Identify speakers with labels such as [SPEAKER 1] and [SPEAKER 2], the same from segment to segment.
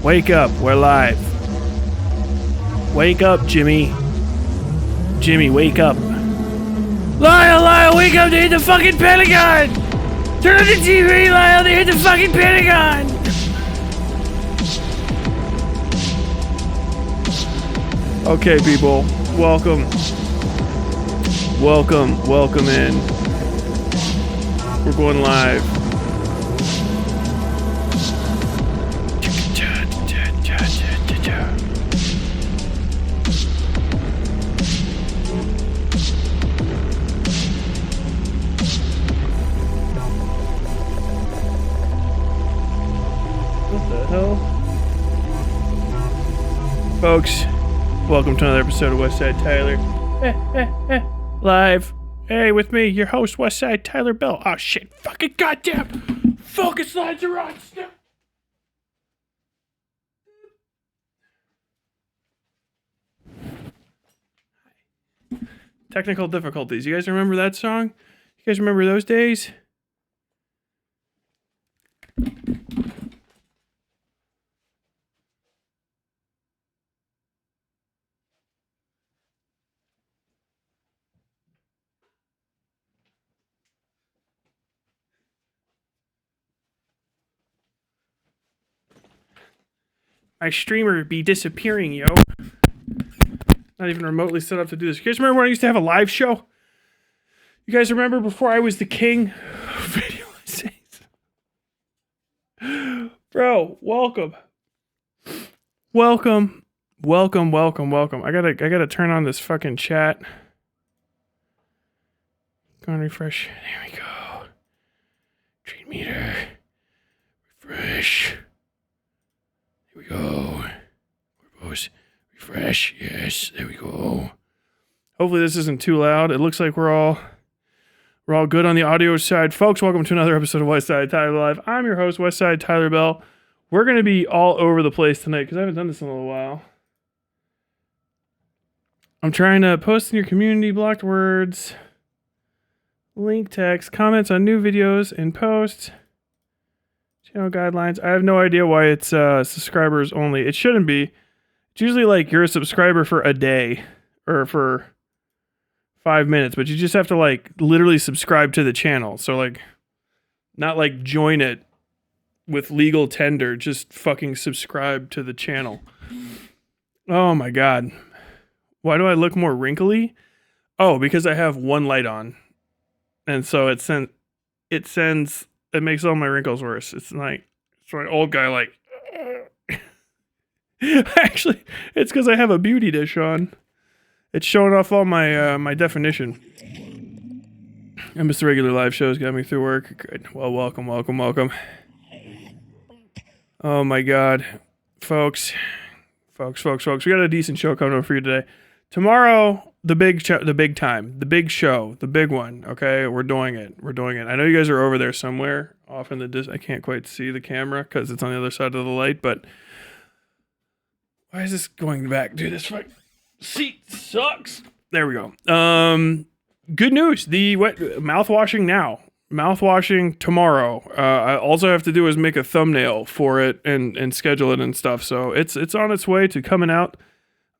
[SPEAKER 1] Wake up, we're live. Wake up, Jimmy. Jimmy, wake up. Lyle, wake up, they hit the fucking Pentagon! Turn on the TV, Lyle, they hit the fucking Pentagon! Okay, people, welcome in. We're going live. What the hell? Folks, welcome to another episode of Westside Tyler. Live. Hey, with me, your host, Westside Tyler Bell. Oh shit, fucking goddamn! Focus lines are on! Technical difficulties. You guys remember that song? You guys remember those days? My streamer be disappearing, yo. Not even remotely set up to do this. You guys remember when I used to have a live show? You guys remember before I was the king of video essays? Bro, welcome. Welcome. I gotta turn on this fucking chat. Go and refresh. There we go. Treat meter. Refresh. Here we go. Refresh. Yes, there we go. Hopefully this isn't too loud. It looks like we're all good on the audio side. Folks, welcome to another episode of Westside Tyler Live. I'm your host, Westside Tyler Bell. We're going to be all over the place tonight because I haven't done this in a little while. I'm trying to post in your community, blocked words, link text, comments on new videos and posts, channel guidelines. I have no idea why it's subscribers only. It shouldn't be. It's usually like you're a subscriber for a day or for 5 minutes, but you just have to like literally subscribe to the channel. So like, not like join it with legal tender, just fucking subscribe to the channel. Oh my God. Why do I look more wrinkly? Oh, because I have one light on. And so it makes all my wrinkles worse. It's my old guy like, actually, it's because I have a beauty dish on. It's showing off all my my definition. I missed the regular live shows, got me through work. Good. Well, welcome. Oh my God, folks. We got a decent show coming up for you today. Tomorrow, the big show, the big one. Okay, we're doing it. I know you guys are over there somewhere, off in the I can't quite see the camera because it's on the other side of the light, but. Why is this going back? Dude, this seat sucks. There we go. Good news. The mouthwashing now. Mouthwashing tomorrow. All I have to do is make a thumbnail for it and schedule it and stuff. So it's on its way to coming out.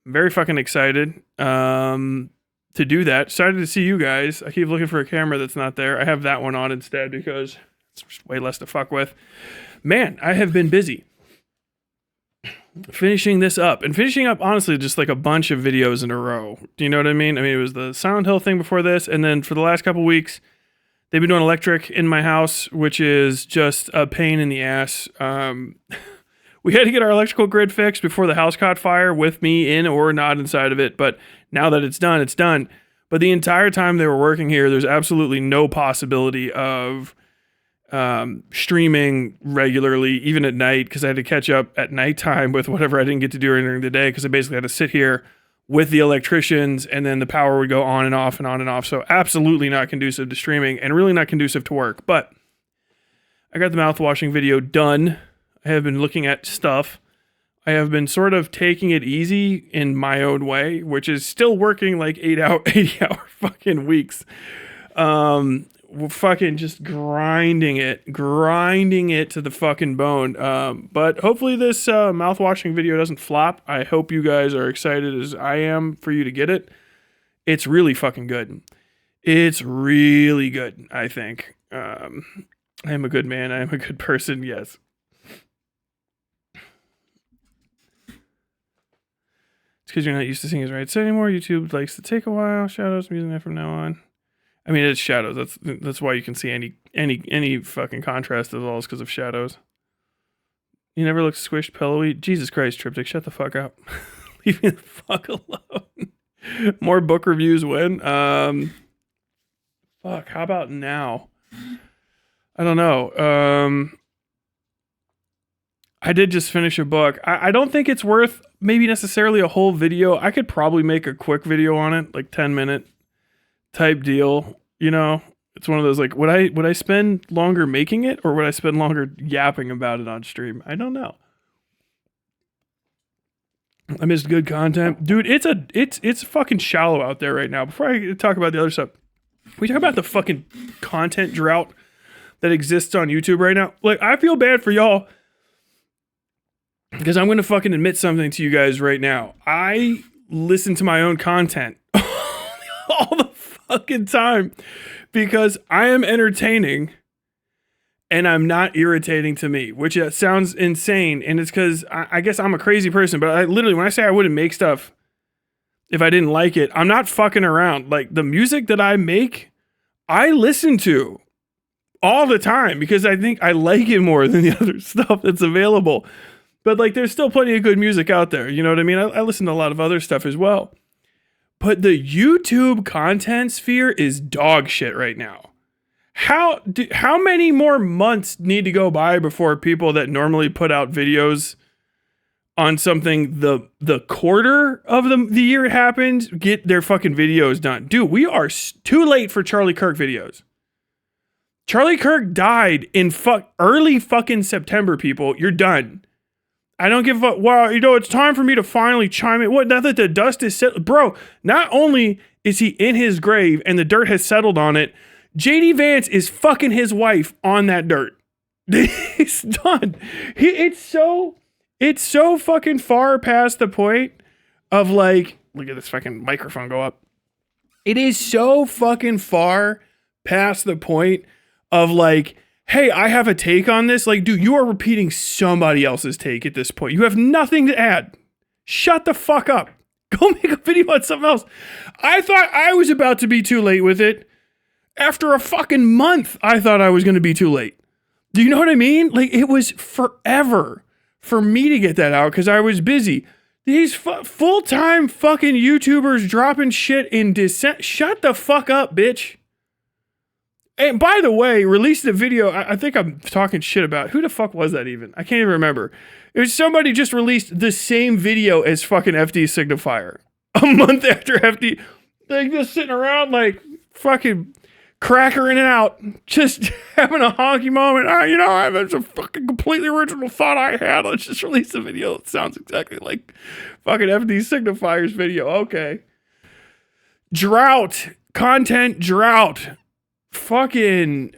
[SPEAKER 1] I'm very fucking excited to do that. Excited to see you guys. I keep looking for a camera that's not there. I have that one on instead because it's way less to fuck with. Man, I have been busy. Finishing up honestly just like a bunch of videos in a row. Do you know what I mean? It was the Silent Hill thing before this, and then for the last couple weeks they've been doing electric in my house, which is just a pain in the ass. We had to get our electrical grid fixed before the house caught fire with me in or not inside of it, but now that it's done. But the entire time they were working here, there's absolutely no possibility of streaming regularly, even at night, because I had to catch up at nighttime with whatever I didn't get to do during the day, because I basically had to sit here with the electricians and then the power would go on and off and on and off. So absolutely not conducive to streaming and really not conducive to work. But I got the mouthwashing video done. I have been looking at stuff. I have been sort of taking it easy in my own way, which is still working like 80 hour fucking weeks. fucking just grinding it to the fucking bone. But hopefully this mouthwashing video doesn't flop. I hope you guys are excited as I am for you to get it. It's really fucking good. It's really good, I think. I am a good man. I am a good person. Yes. It's because you're not used to seeing his right side anymore. YouTube likes to take a while. Shadows, I'm using that from now on. I mean, it's shadows. That's why you can see any fucking contrast at all is because of shadows. You never look squished, pillowy. Jesus Christ, Triptych, shut the fuck up. Leave me the fuck alone. More book reviews when. Fuck, how about now? I don't know. I did just finish a book. I don't think it's worth maybe necessarily a whole video. I could probably make a quick video on it, like 10-minute type deal. You know, it's one of those like, would I spend longer making it or would I spend longer yapping about it on stream? I don't know. I missed good content. Dude, it's fucking shallow out there right now. Before I talk about the other stuff, we talk about the fucking content drought that exists on YouTube right now. Like, I feel bad for y'all because I'm going to fucking admit something to you guys right now. I listen to my own content all the fucking time because I am entertaining and I'm not irritating to me, which sounds insane. And it's because I guess I'm a crazy person, but I literally, when I say I wouldn't make stuff if I didn't like it, I'm not fucking around. Like, the music that I make, I listen to all the time because I think I like it more than the other stuff that's available. But like, there's still plenty of good music out there. You know what I mean? I listen to a lot of other stuff as well. But the YouTube content sphere is dog shit right now. How many more months need to go by before people that normally put out videos on something the quarter of the year it happens get their fucking videos done? Dude, we are too late for Charlie Kirk videos. Charlie Kirk died in early fucking September, people. You're done. I don't give a fuck. Wow, you know, it's time for me to finally chime in. What, now that the dust is settled? Bro, not only is he in his grave and the dirt has settled on it, JD Vance is fucking his wife on that dirt. He's done. It's so fucking far past the point of like, look at this fucking microphone go up. It is so fucking far past the point of like, hey, I have a take on this. Like, dude, you are repeating somebody else's take at this point. You have nothing to add. Shut the fuck up. Go make a video on something else. I thought I was about to be too late with it. After a fucking month, I thought I was going to be too late. Do you know what I mean? Like, it was forever for me to get that out because I was busy. These full-time fucking YouTubers dropping shit in December. Shut the fuck up, bitch. And by the way, released a video, I think I'm talking shit about. Who the fuck was that even? I can't even remember. It was somebody just released the same video as fucking FD Signifier. A month after FD. Like, just sitting around like fucking crackering it out. Just having a honky moment. You know, I have a fucking completely original thought I had. Let's just release a video that sounds exactly like fucking FD Signifier's video. Okay. Drought. Content drought. Fucking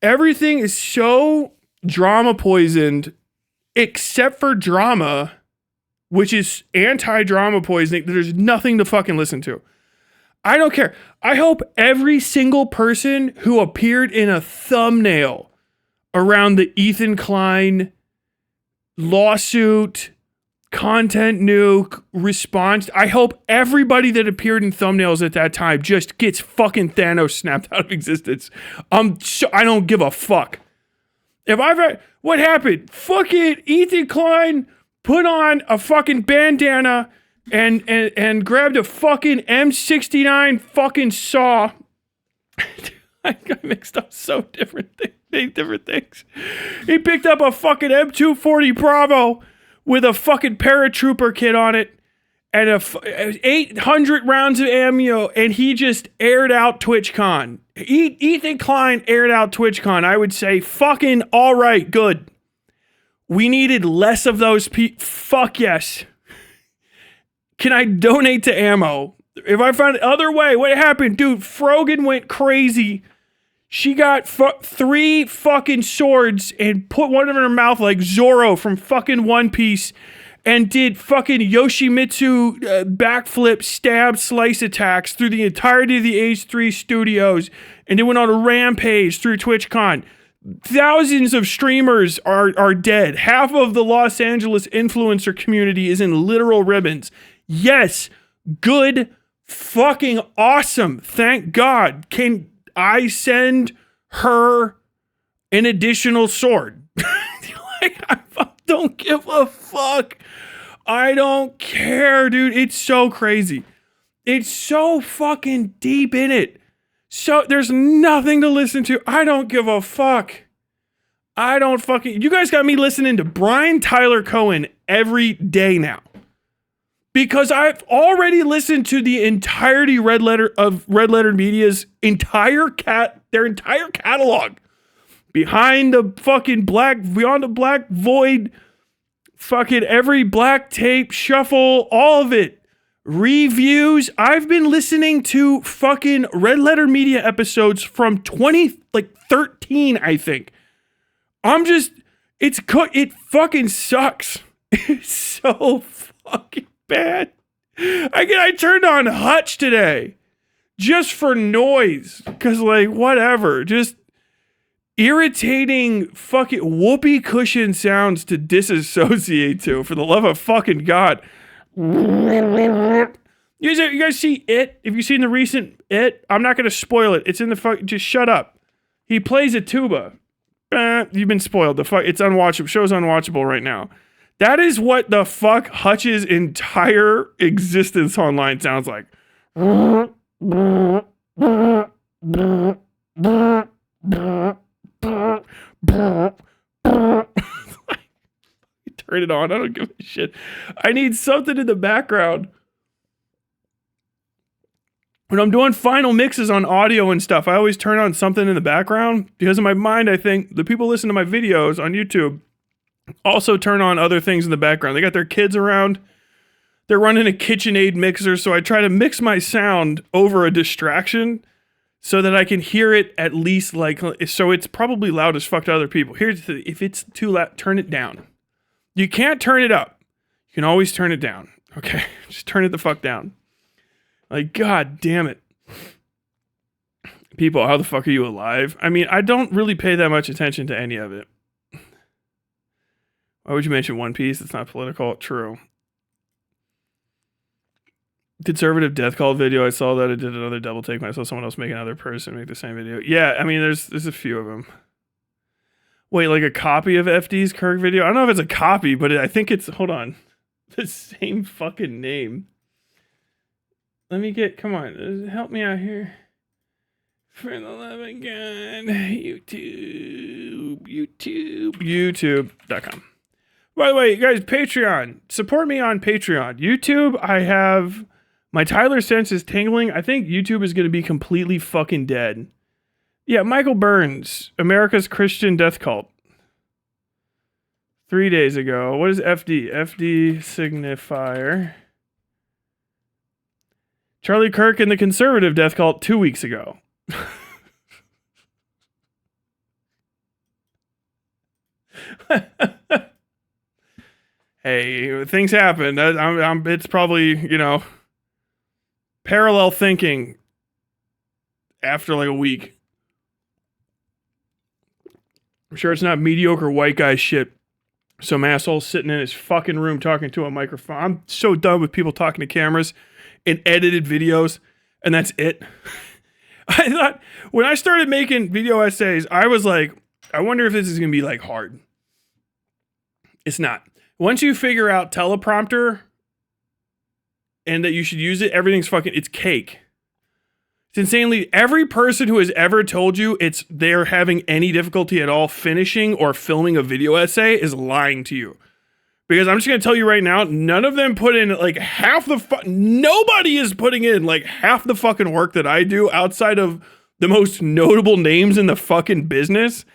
[SPEAKER 1] everything is so drama poisoned except for drama, which is anti-drama poisoning. There's nothing to fucking listen to. I don't care. I hope every single person who appeared in a thumbnail around the Ethan Klein lawsuit, content nuke response, I hope everybody that appeared in thumbnails at that time just gets fucking Thanos snapped out of existence. I don't give a fuck. What happened? Fucking Ethan Klein put on a fucking bandana and grabbed a fucking M69 fucking saw. I got mixed up so different things. He picked up a fucking M240 Bravo with a fucking paratrooper kit on it and 800 rounds of ammo, and he just aired out TwitchCon. Ethan Klein aired out TwitchCon. I would say fucking all right, good. We needed less of those people. Fuck yes. Can I donate to ammo? If I find other way, what happened? Dude, Frogan went crazy She got 3 fucking swords and put one of them in her mouth like Zoro from fucking One Piece and did fucking Yoshimitsu backflip stab slice attacks through the entirety of the H3 studios, and it went on a rampage through TwitchCon. Thousands of streamers are dead. Half of the Los Angeles influencer community is in literal ribbons. Yes, good, fucking awesome. Thank God. Can I send her an additional sword? Like, I don't give a fuck. I don't care, dude. It's so crazy. It's so fucking deep in it. So there's nothing to listen to. I don't give a fuck. You guys got me listening to Brian Tyler Cohen every day now. Because I've already listened to the entirety Red Letter Media's entire catalog. Beyond the Black Void, fucking every Black Tape, Shuffle, all of it. Reviews. I've been listening to fucking Red Letter Media episodes from 2013, I think. It fucking sucks. It's so fucking bad. I turned on Hutch today just for noise. Cause like, whatever. Just irritating fucking whoopee cushion sounds to disassociate to, for the love of fucking God. You guys see It? Have you seen the recent It? I'm not gonna spoil it. It's in the just shut up. He plays a tuba. You've been spoiled. It's unwatchable. Show's unwatchable right now. That is what the fuck Hutch's entire existence online sounds like. Turn it on. I don't give a shit. I need something in the background. When I'm doing final mixes on audio and stuff, I always turn on something in the background because in my mind, I think the people listen to my videos on YouTube also turn on other things in the background. They got their kids around. They're running a KitchenAid mixer, so I try to mix my sound over a distraction so that I can hear it at least so it's probably loud as fuck to other people. If it's too loud, turn it down. You can't turn it up. You can always turn it down. Okay? Just turn it the fuck down. Like, God damn it. People, how the fuck are you alive? I mean, I don't really pay that much attention to any of it. Why would you mention One Piece? It's not political. True. Conservative death cult video. I saw that. I did another double take when I saw someone else make another person make the same video. Yeah, I mean, there's a few of them. Wait, like a copy of FD's Kirk video? I don't know if it's a copy, but I think it's, hold on, the same fucking name. Let me come on, help me out here. For the love of God, YouTube.com. By the way, guys, Patreon. Support me on Patreon. YouTube, I have my Tyler sense is tingling. I think YouTube is going to be completely fucking dead. Yeah, Michael Burns, America's Christian Death Cult. 3 days ago. What is FD? FD signifier. Charlie Kirk and the Conservative Death Cult 2 weeks ago. Hey, things happen. It's probably, parallel thinking after like a week. I'm sure it's not mediocre white guy shit. Some asshole sitting in his fucking room talking to a microphone. I'm so done with people talking to cameras in edited videos, and that's it. I thought when I started making video essays, I was like, I wonder if this is going to be like hard. It's not. Once you figure out teleprompter and that you should use it, everything's it's cake. It's insanely, every person who has ever told you they're having any difficulty at all finishing or filming a video essay is lying to you. Because I'm just going to tell you right now, none of them put in like half the nobody is putting in like half the fucking work that I do outside of the most notable names in the fucking business.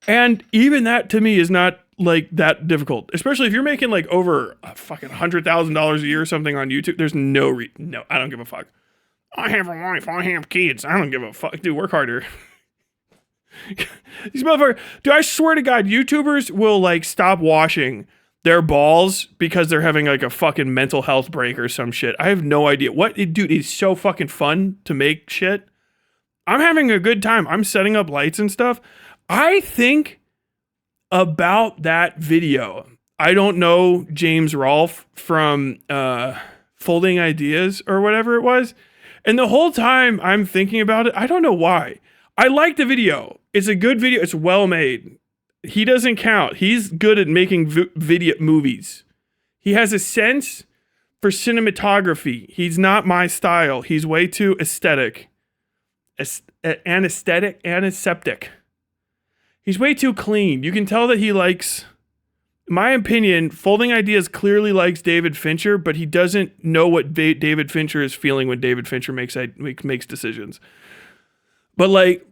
[SPEAKER 1] And even that to me is not like that difficult, especially if you're making like over a fucking $100,000 a year or something on YouTube. There's no, I don't give a fuck. I have a wife, I have kids. I don't give a fuck. Dude, work harder. These motherfuckers, dude, I swear to God, YouTubers will like stop washing their balls because they're having like a fucking mental health break or some shit. I have no idea. Dude, it's so fucking fun to make shit. I'm having a good time. I'm setting up lights and stuff. I think about that video. I don't know James Rolfe from Folding Ideas or whatever it was. And the whole time I'm thinking about it, I don't know why. I like the video. It's a good video. It's well made. He doesn't count. He's good at making video movies. He has a sense for cinematography. He's not my style. He's way too aesthetic. Antiseptic. He's way too clean. You can tell that he likes, in my opinion, Folding Ideas clearly likes David Fincher, but he doesn't know what David Fincher is feeling when David Fincher makes decisions. But like,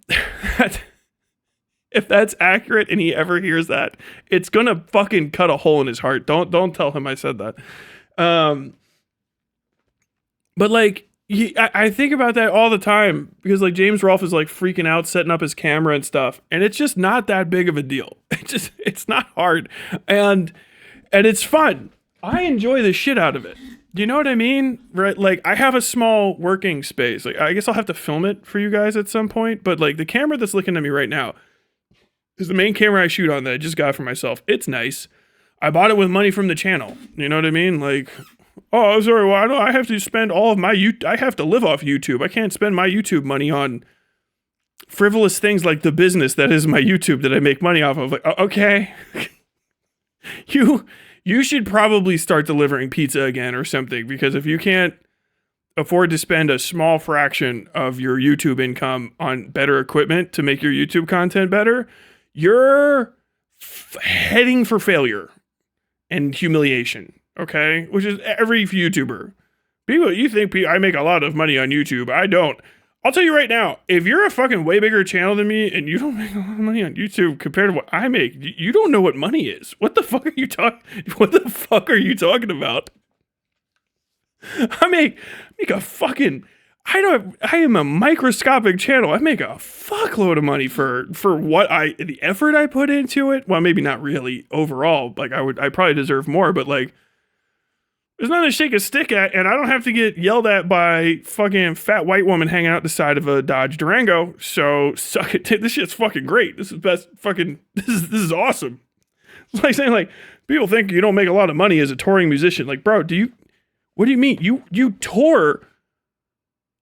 [SPEAKER 1] if that's accurate and he ever hears that, it's gonna fucking cut a hole in his heart. Don't tell him I said that. But like, I think about that all the time because like James Rolfe is like freaking out setting up his camera and stuff, and it's just not that big of a deal. It's not hard, and it's fun. I enjoy the shit out of it. Do you know what I mean? Right? Like, I have a small working space. Like, I guess I'll have to film it for you guys at some point. But like, the camera that's looking at me right now is the main camera I shoot on that I just got for myself. It's nice. I bought it with money from the channel. You know what I mean? Like, oh, sorry. Well, I have to spend all of my I have to live off YouTube. I can't spend my YouTube money on frivolous things like the business that is my YouTube that I make money off of. Like, okay, you should probably start delivering pizza again or something, because if you can't afford to spend a small fraction of your YouTube income on better equipment to make your YouTube content better, you're heading for failure and humiliation. Okay, which is every YouTuber. People, you think I make a lot of money on YouTube? I don't. I'll tell you right now, if you're a fucking way bigger channel than me and you don't make a lot of money on YouTube compared to what I make, you don't know what money is. What the fuck are you talking? What the fuck are you talking about? I make a fucking. I am a microscopic channel. I make a fuckload of money for what the effort I put into it. Well, maybe not really overall. Like I probably deserve more, but like, there's nothing to shake a stick at, and I don't have to get yelled at by fucking fat white woman hanging out the side of a Dodge Durango. So suck it. This shit's fucking great. This is best fucking. This is awesome. It's like saying like people think you don't make a lot of money as a touring musician. Like, bro, what do you mean? You tour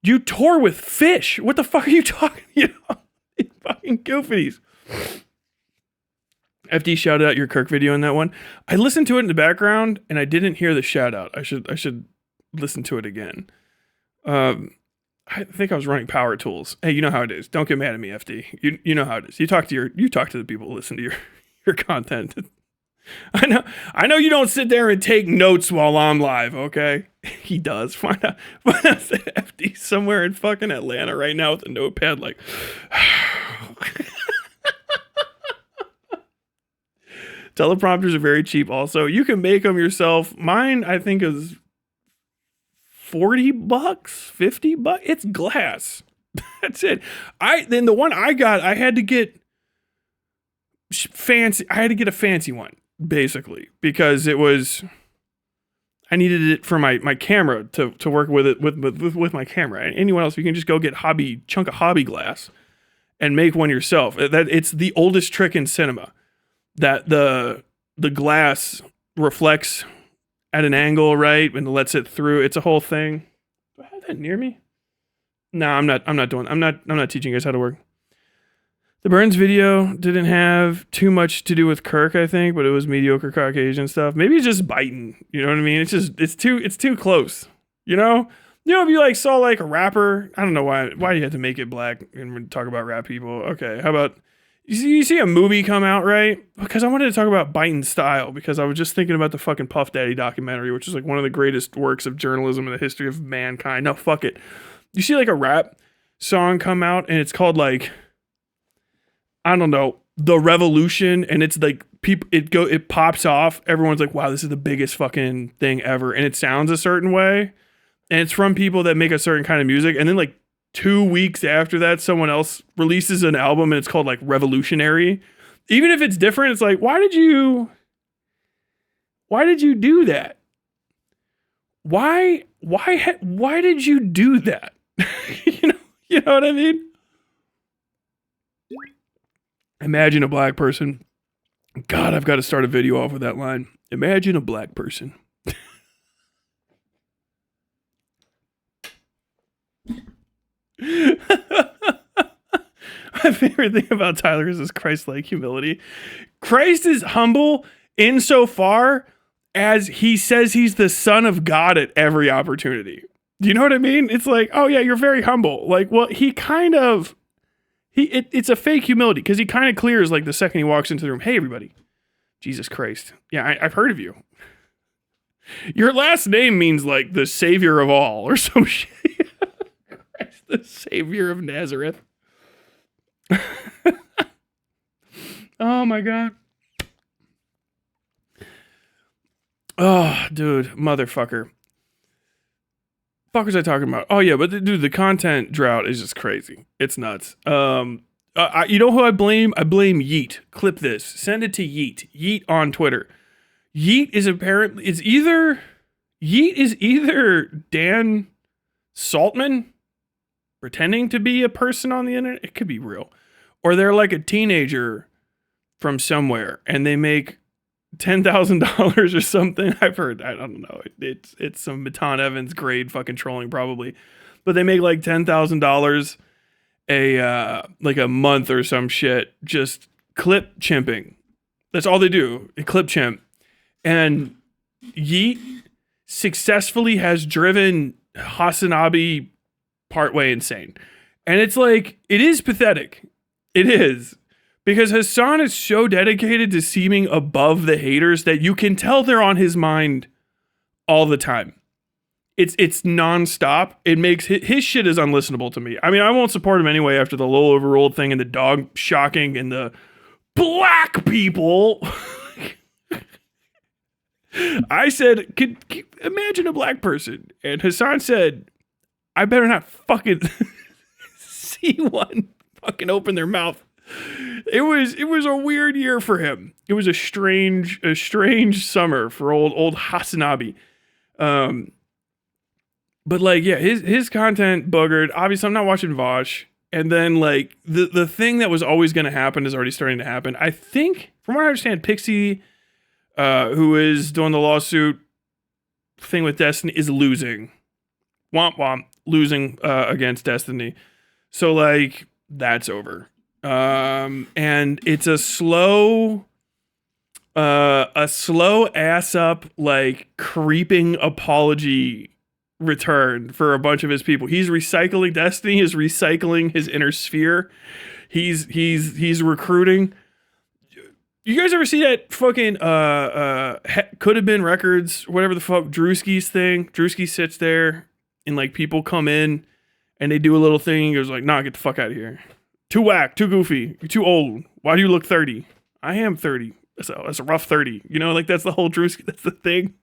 [SPEAKER 1] with Fish. What the fuck are you talking? You know, fucking goofies. FD shouted out your Kirk video in that one. I listened to it in the background and I didn't hear the shout out. I should listen to it again. I think I was running Power Tools. Hey, you know how it is. Don't get mad at me, FD. You know how it is. You talk to the people who listen to your content. I know you don't sit there and take notes while I'm live, okay? He does. Find out FD somewhere in fucking Atlanta right now with a notepad like teleprompters are very cheap also. You can make them yourself. Mine, I think, is $40, $50. It's glass. That's it. Then the one I got, I had to get fancy. I had to get a fancy one, basically, because I needed it for my camera to work with it with my camera. Anyone else, you can just go get chunk of hobby glass and make one yourself. It's the oldest trick in cinema. That the glass reflects at an angle, right, and lets it through. It's a whole thing. Do I have that near me? No, I'm not teaching you guys how to work. The Burns video didn't have too much to do with Kirk, I think, but it was mediocre Caucasian stuff. Maybe it's just biting. You know what I mean? It's too close. You know, if you like saw like a rapper, I don't know why do you have to make it black and talk about rap people? Okay, how about you see a movie come out, right? Because I wanted to talk about biting style, because I was just thinking about the fucking Puff Daddy documentary, which is like one of the greatest works of journalism in the history of mankind. No, fuck it. You see like a rap song come out and it's called like, I don't know, The Revolution, and it's like it pops off. Everyone's like, wow, this is the biggest fucking thing ever, and it sounds a certain way, and it's from people that make a certain kind of music, and then like 2 weeks after that, someone else releases an album and it's called like Revolutionary. Even if it's different, it's like, why did you do that? Why did you do that? You know what I mean? Imagine a black person. God, I've got to start a video off with that line. Imagine a black person. My favorite thing about Tyler is his Christ-like humility. Christ is humble insofar as he says he's the son of God at every opportunity. Do you know what I mean? It's like, oh yeah, you're very humble. Like, well, it's a fake humility because he kind of clears like the second he walks into the room. Hey, everybody. Jesus Christ. Yeah, I've heard of you. Your last name means like the savior of all or some shit. Christ, the savior of Nazareth. Oh my God. Oh, dude, motherfucker. Fuck was I talking about? Oh yeah, but dude, the content drought is just crazy. It's nuts. You know who I blame? I blame Yeet. Clip this. Send it to Yeet. Yeet on Twitter. Yeet is either Dan Saltman pretending to be a person on the internet. It could be real, or they're like a teenager from somewhere and they make $10,000 or something. I've heard, I don't know. It's some Baton Evans grade fucking trolling probably, but they make like $10,000 a month or some shit, just clip chimping. That's all they do. They clip chimp. And Yeet successfully has driven Hasanabi partway insane. And it's like, it is pathetic. It is. Because Hassan is so dedicated to seeming above the haters that you can tell they're on his mind all the time. It's nonstop. It makes his shit is unlistenable to me. I mean, I won't support him anyway after the Lowell overruled thing and the dog shocking and the black people. I said, imagine a black person. And Hassan said, I better not fucking see one fucking open their mouth. It was a weird year for him. It was a strange summer for old Hasanabi. But like, yeah, his content buggered. Obviously, I'm not watching Vosh. And then like the thing that was always going to happen is already starting to happen. I think, from what I understand, Pixie, who is doing the lawsuit thing with Destiny, is losing. Womp womp, losing against Destiny. So like, that's over. And it's a slow ass up, like creeping apology return for a bunch of his people. He's recycling. Destiny is recycling his inner sphere. He's recruiting. You guys ever see that fucking could have been records, whatever the fuck, Drewski's thing? Drewski sits there and like people come in and they do a little thing. He goes like, nah, get the fuck out of here. Too whack, too goofy, you're too old. Why do you look 30? I am 30. That's a rough 30. You know, like that's the whole Drewski, that's the thing.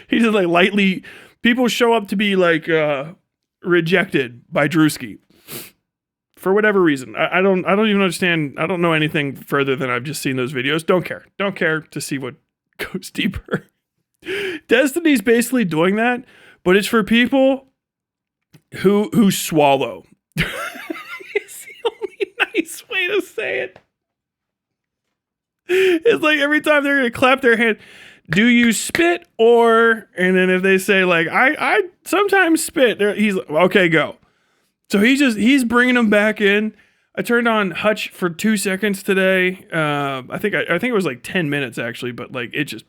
[SPEAKER 1] He's just like lightly, people show up to be like rejected by Drewski. For whatever reason. I don't even understand. I don't know anything further than I've just seen those videos. Don't care to see what goes deeper. Destiny's basically doing that, but it's for people who swallow. Nice way to say it. It's like every time they're gonna clap their hand, do you spit or? And then if they say like I sometimes spit, he's like, okay, go. So he's bringing them back in. I turned on Hutch for 2 seconds today. I think it was like 10 minutes actually, but like it just.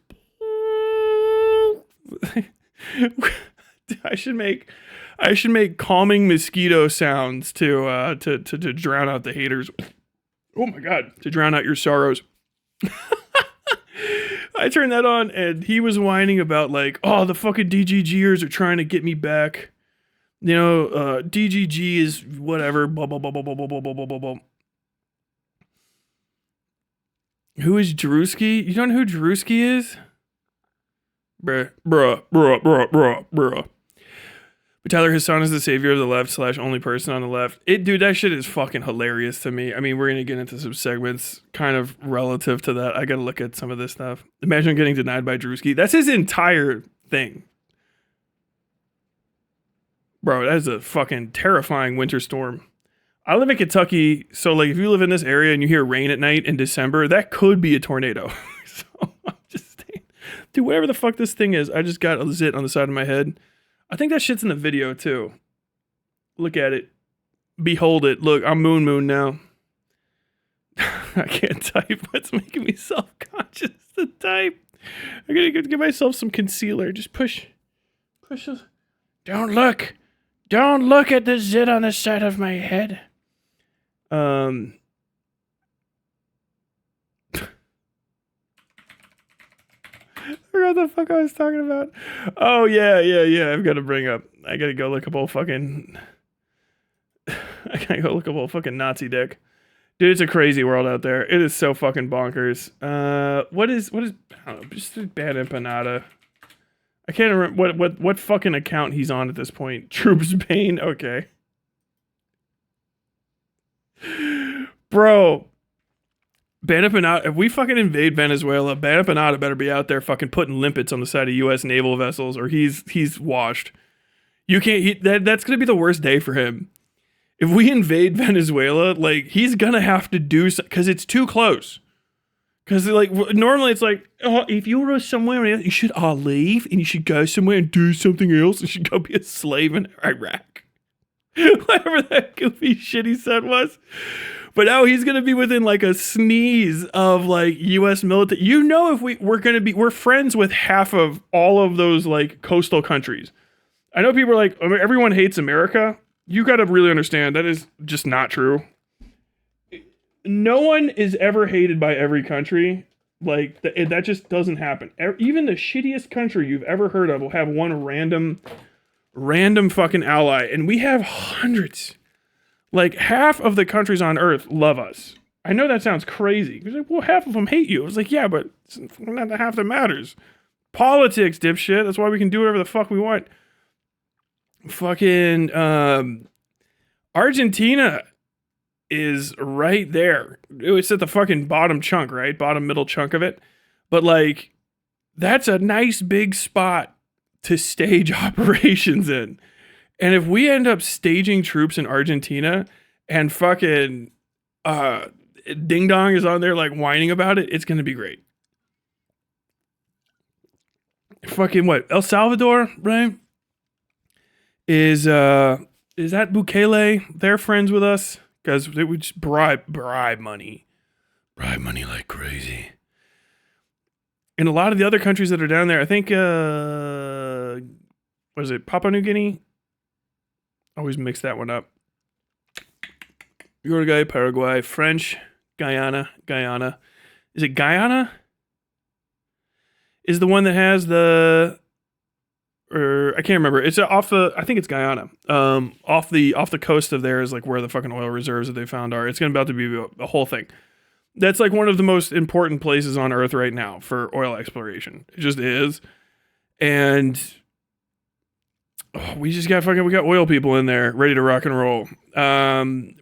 [SPEAKER 1] I should make calming mosquito sounds to drown out the haters. Oh my God, to drown out your sorrows. I turned that on and he was whining about like, oh, the fucking DGGers are trying to get me back. You know, DGG is whatever. Blah, blah, blah, blah, blah, blah, blah, blah, blah, blah. Who is Drewski? You don't know who Drewski is? Bruh. Tyler Hassan is the savior of the left / only person on the left. Dude, that shit is fucking hilarious to me. I mean, we're gonna get into some segments kind of relative to that. I gotta look at some of this stuff. Imagine getting denied by Drewski. That's his entire thing. Bro, that is a fucking terrifying winter storm. I live in Kentucky, so like if you live in this area and you hear rain at night in December, that could be a tornado. So I'm just saying. Dude, whatever the fuck this thing is, I just got a zit on the side of my head. I think that shit's in the video too. Look at it. Behold it. Look, I'm Moon now. I can't type. What's making me self-conscious to type? I gotta give myself some concealer. Just push. Don't look. Don't look at the zit on the side of my head. I forgot what the fuck I was talking about. Oh, yeah. I've got to bring up. I got to go look up old fucking. I gotta go look up old fucking Nazi dick. Dude, it's a crazy world out there. It is so fucking bonkers. What is? I don't know. Just bad empanada. I can't remember what fucking account he's on at this point. Troops Bane. Okay. Bro. Bad empanada. If we fucking invade Venezuela, Bad empanada better be out there fucking putting limpets on the side of U.S. naval vessels, or he's washed. You can't. That's gonna be the worst day for him. If we invade Venezuela, like he's gonna have to do something because it's too close. Because like normally it's like, oh, if you were somewhere else, you should leave and you should go somewhere and do something else. You should go be a slave in Iraq. Whatever that goofy shit he said was. But now he's gonna be within like a sneeze of like U.S. military. You know, if we're friends with half of all of those like coastal countries. I know people are like, everyone hates America. You got to really understand that is just not true. No one is ever hated by every country. Like that just doesn't happen. Even the shittiest country you've ever heard of will have one random fucking ally, and we have hundreds. Like half of the countries on Earth love us. I know that sounds crazy. It's like, well, half of them hate you. I was like, yeah, but it's not the half that matters. Politics, dipshit. That's why we can do whatever the fuck we want. Fucking Argentina is right there. It's at the fucking bottom chunk, right? Bottom middle chunk of it. But like, that's a nice big spot to stage operations in. And if we end up staging troops in Argentina and fucking Ding Dong is on there like whining about it, it's gonna be great. Fucking what? El Salvador, right? Is that Bukele? They're friends with us because they would just bribe money like crazy. In a lot of the other countries that are down there, I think what is it? Papua New Guinea. Always mix that one up. Uruguay, Paraguay, French, Guyana. Is it Guyana? Is the one that has the? Or I can't remember. It's off the. I think it's Guyana. Off the coast of there is like where the fucking oil reserves that they found are. It's about to be a whole thing. That's like one of the most important places on Earth right now for oil exploration. It just is, and we got oil people in there ready to rock and roll.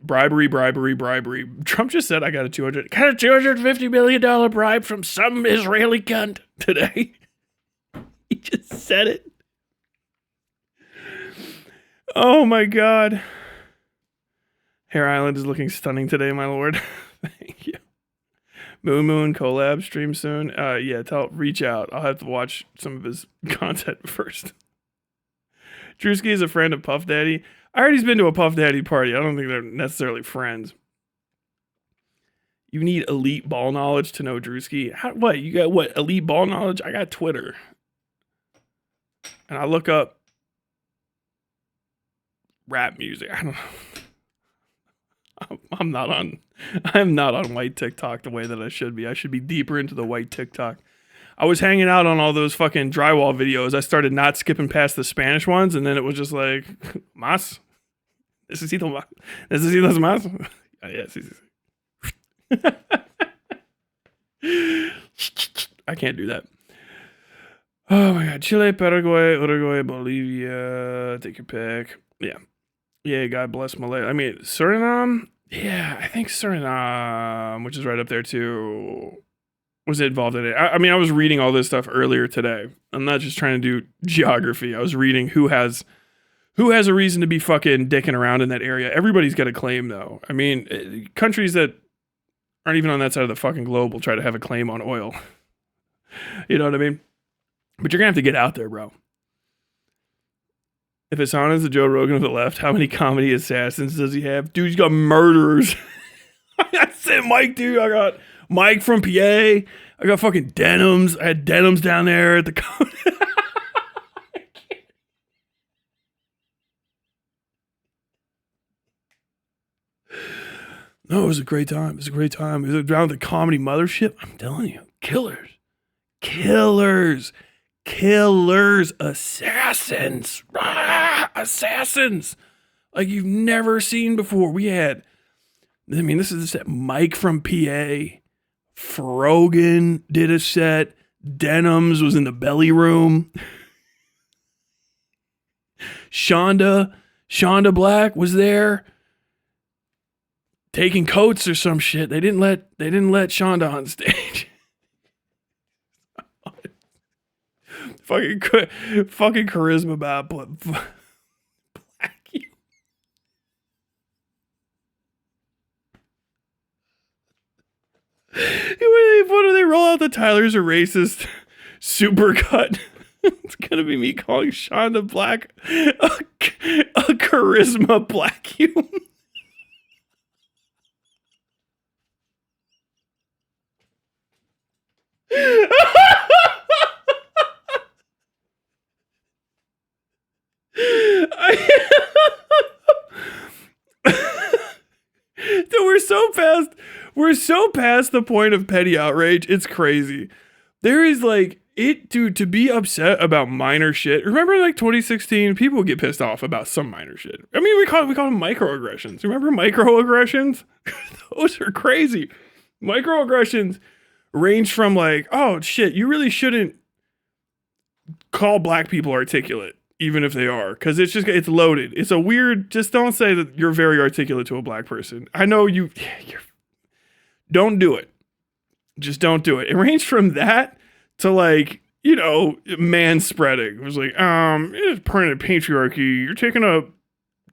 [SPEAKER 1] Bribery. Trump just said I got a $250 million bribe from some Israeli cunt today. He just said it. Oh my God. Hare Island is looking stunning today, my lord. Thank you. Moon collab stream soon. Yeah, reach out. I'll have to watch some of his content first. Drewski is a friend of Puff Daddy. I already's been to a Puff Daddy party. I don't think they're necessarily friends. You need elite ball knowledge to know Drewski. What? You got what? Elite ball knowledge? I got Twitter. And I look up rap music. I don't know. I'm not on white TikTok the way that I should be. I should be deeper into the white TikTok. I was hanging out on all those fucking drywall videos. I started not skipping past the Spanish ones, and then it was just like, mas. Necesito más. Yeah, I can't do that. Oh my god. Chile, Paraguay, Uruguay, Bolivia. Take your pick. Yeah. Yeah, God bless Malay. I mean, Suriname? Yeah, I think Suriname, which is right up there too, was involved in it. I mean, I was reading all this stuff earlier today. I'm not just trying to do geography. I was reading who has a reason to be fucking dicking around in that area. Everybody's got a claim, though. I mean, countries that aren't even on that side of the fucking globe will try to have a claim on oil. You know what I mean? But you're gonna have to get out there, bro. If Hassan is the Joe Rogan of the left, how many comedy assassins does he have? Dude, he's got murderers. I said Mike, dude. I got Mike from PA. I got fucking Denims. I had Denims down there at the comedy. No, it was a great time. It was a great time. It was around the comedy mothership. I'm telling you, killers. Killers. Killers. Assassins. Assassins. Like you've never seen before. We had, I mean, this is a set. Mike from PA. Frogan did a set. Denims was in the belly room. Shonda Black was there. Taking coats or some shit. They didn't let Shonda on stage. fucking charisma about black. When they roll out the Tyler's a racist supercut, it's gonna be me calling Shonda Black a charisma blackhume. So we're so past the point of petty outrage. It's crazy. There is like it, dude, to be upset about minor shit. Remember like 2016, people would get pissed off about some minor shit. I mean, we call them microaggressions. Remember microaggressions? Those are crazy. Microaggressions range from like, oh shit, you really shouldn't call black people articulate, even if they are, because it's loaded. It's a weird. Just don't say that you're very articulate to a black person. I know you're. Don't do it. Just don't do it. It ranged from that to like, you know, man spreading. It was like, it's part of patriarchy. You're taking up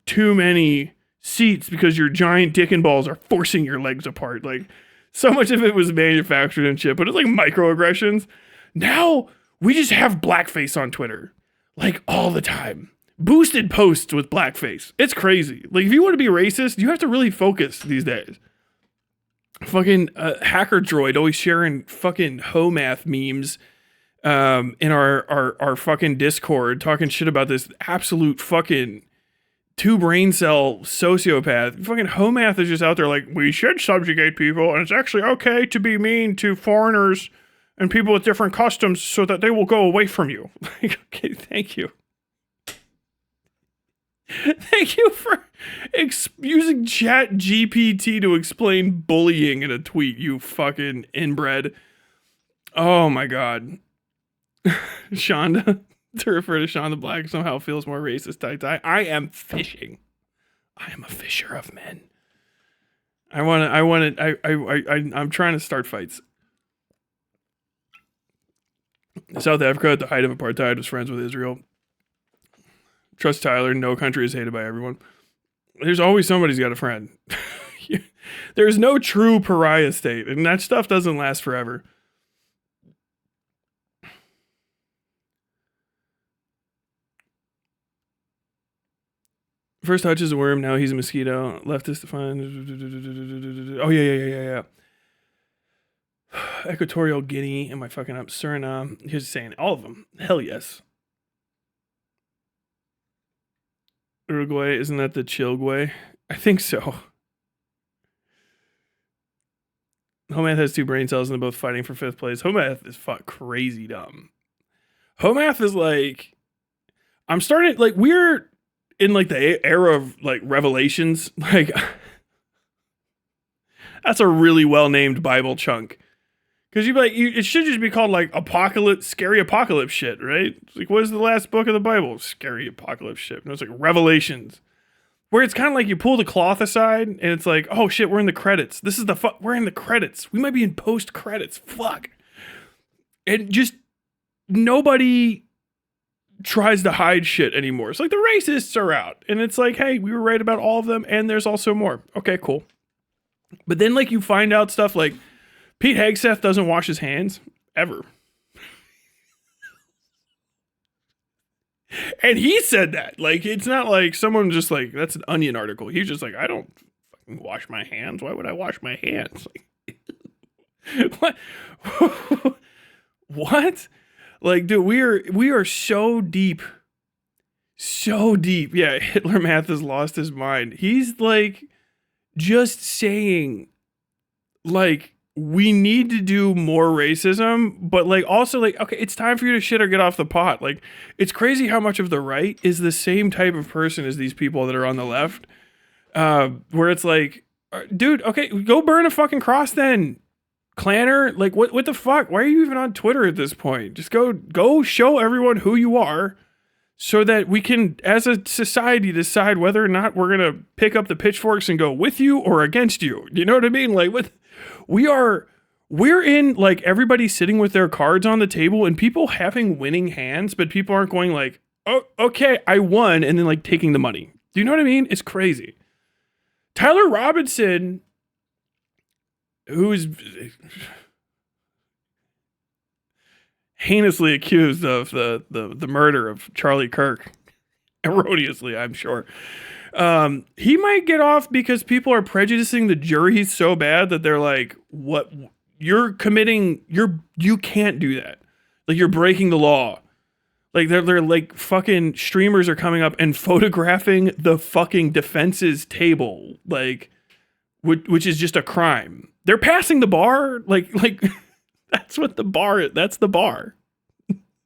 [SPEAKER 1] too many seats because your giant dick and balls are forcing your legs apart. Like, so much of it was manufactured and shit, but it's like microaggressions. Now we just have blackface on Twitter, like all the time. Boosted posts with blackface. It's crazy. Like, if you want to be racist, you have to really focus these days. Fucking hacker droid always sharing fucking Homath memes in our fucking Discord, talking shit about this absolute fucking two brain cell sociopath. Fucking Homath is just out there like, we should subjugate people, and it's actually okay to be mean to foreigners and people with different customs so that they will go away from you. Like, okay, thank you. Thank you for using Chat GPT to explain bullying in a tweet, you fucking inbred. Oh my god. Shonda, to refer to Shonda Black somehow feels more racist. I am fishing. I am a fisher of men. I'm trying to start fights. South Africa at the height of apartheid was friends with Israel. Trust Tyler, no country is hated by everyone. There's always somebody's got a friend. There's no true pariah state, and that stuff doesn't last forever. First touch is a worm, now he's a mosquito. Leftist defined. Oh, yeah. Equatorial Guinea, am I fucking up? Suriname. Here's saying all of them. Hell yes. Uruguay, isn't that the Chilguay? I think so. Homath has two brain cells and they're both fighting for 5th place. Homath is crazy dumb. Homath is like, I'm starting, like, we're in like the era of like revelations. Like, that's a really well named Bible chunk. Because you'd be like, it should just be called like apocalypse, scary apocalypse shit, right? It's like, what is the last book of the Bible? Scary apocalypse shit. And it's like Revelations, where it's kind of like you pull the cloth aside and it's like, oh shit, we're in the credits. This is we're in the credits. We might be in post credits. Fuck. And just nobody tries to hide shit anymore. It's like the racists are out. And it's like, hey, we were right about all of them. And there's also more. Okay, cool. But then like you find out stuff like, Pete Hegseth doesn't wash his hands ever. And he said that. Like, it's not like someone just like, that's an Onion article. He's just like, I don't fucking wash my hands. Why would I wash my hands? Like, what? What? Like, dude, we are so deep. So deep. Yeah, Hitler Math has lost his mind. He's like just saying, like, we need to do more racism, but like also like, okay, it's time for you to shit or get off the pot. Like, it's crazy how much of the right is the same type of person as these people that are on the left, where it's like, dude, okay, go burn a fucking cross then, Clanner. Like, what the fuck? Why are you even on Twitter at this point? Just go show everyone who you are, so that we can, as a society, decide whether or not we're gonna pick up the pitchforks and go with you or against you. You know what I mean? Like, we're in like everybody sitting with their cards on the table and people having winning hands, but people aren't going like, oh, okay, I won, and then like taking the money. Do you know what I mean? It's crazy. Tyler Robinson, who's heinously accused of the murder of Charlie Kirk, erroneously, I'm sure. He might get off because people are prejudicing the jury so bad that they're like, what you're committing, you can't do that. Like, you're breaking the law. Like, they're like fucking streamers are coming up and photographing the fucking defense's table. Like, which is just a crime. They're passing the bar. Like that's what the bar is. That's the bar.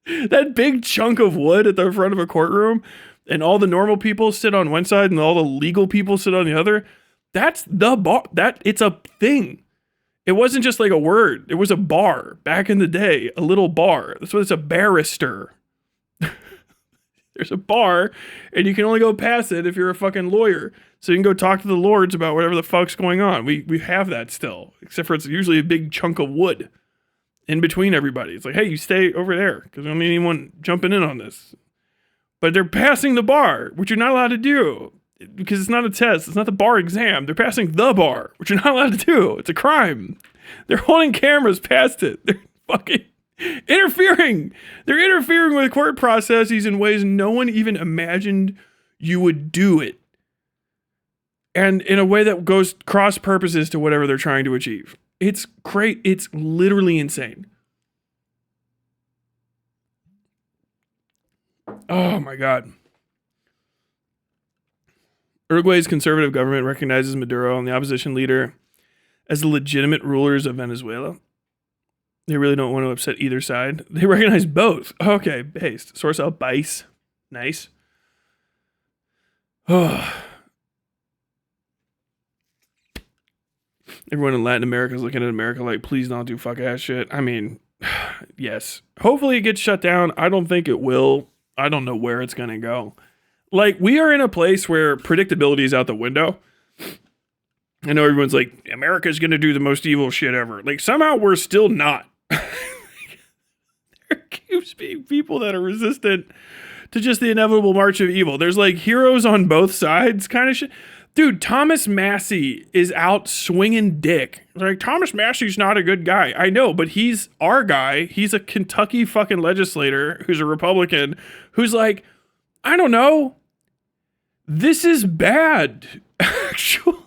[SPEAKER 1] That big chunk of wood at the front of a courtroom, and all the normal people sit on one side and all the legal people sit on the other. That's the bar. It's a thing. It wasn't just like a word. It was a bar back in the day, a little bar. That's what it's a barrister. There's a bar, and you can only go past it if you're a fucking lawyer. So you can go talk to the lords about whatever the fuck's going on. We have that still, except for it's usually a big chunk of wood in between everybody. It's like, hey, you stay over there because we don't need anyone jumping in on this. But they're passing the bar, which you're not allowed to do because it's not a test. It's not the bar exam. They're passing the bar, which you're not allowed to do. It's a crime. They're holding cameras past it. They're fucking interfering. They're interfering with court processes in ways no one even imagined you would do it. And in a way that goes cross purposes to whatever they're trying to achieve. It's great. It's literally insane. Oh my God. Uruguay's conservative government recognizes Maduro and the opposition leader as the legitimate rulers of Venezuela. They really don't want to upset either side. They recognize both. Okay, based. Source El País. Nice. Oh. Everyone in Latin America is looking at America like, please don't do fuck ass shit. I mean, yes. Hopefully it gets shut down. I don't think it will. I don't know where it's going to go. Like, we are in a place where predictability is out the window. I know everyone's like, America's going to do the most evil shit ever. Like, somehow we're still not. There keeps being people that are resistant to just the inevitable march of evil. There's like heroes on both sides kind of shit. Dude, Thomas Massey is out swinging dick. Like, Thomas Massey's not a good guy. I know, but he's our guy. He's a Kentucky fucking legislator who's a Republican who's like, I don't know. This is bad. Actually.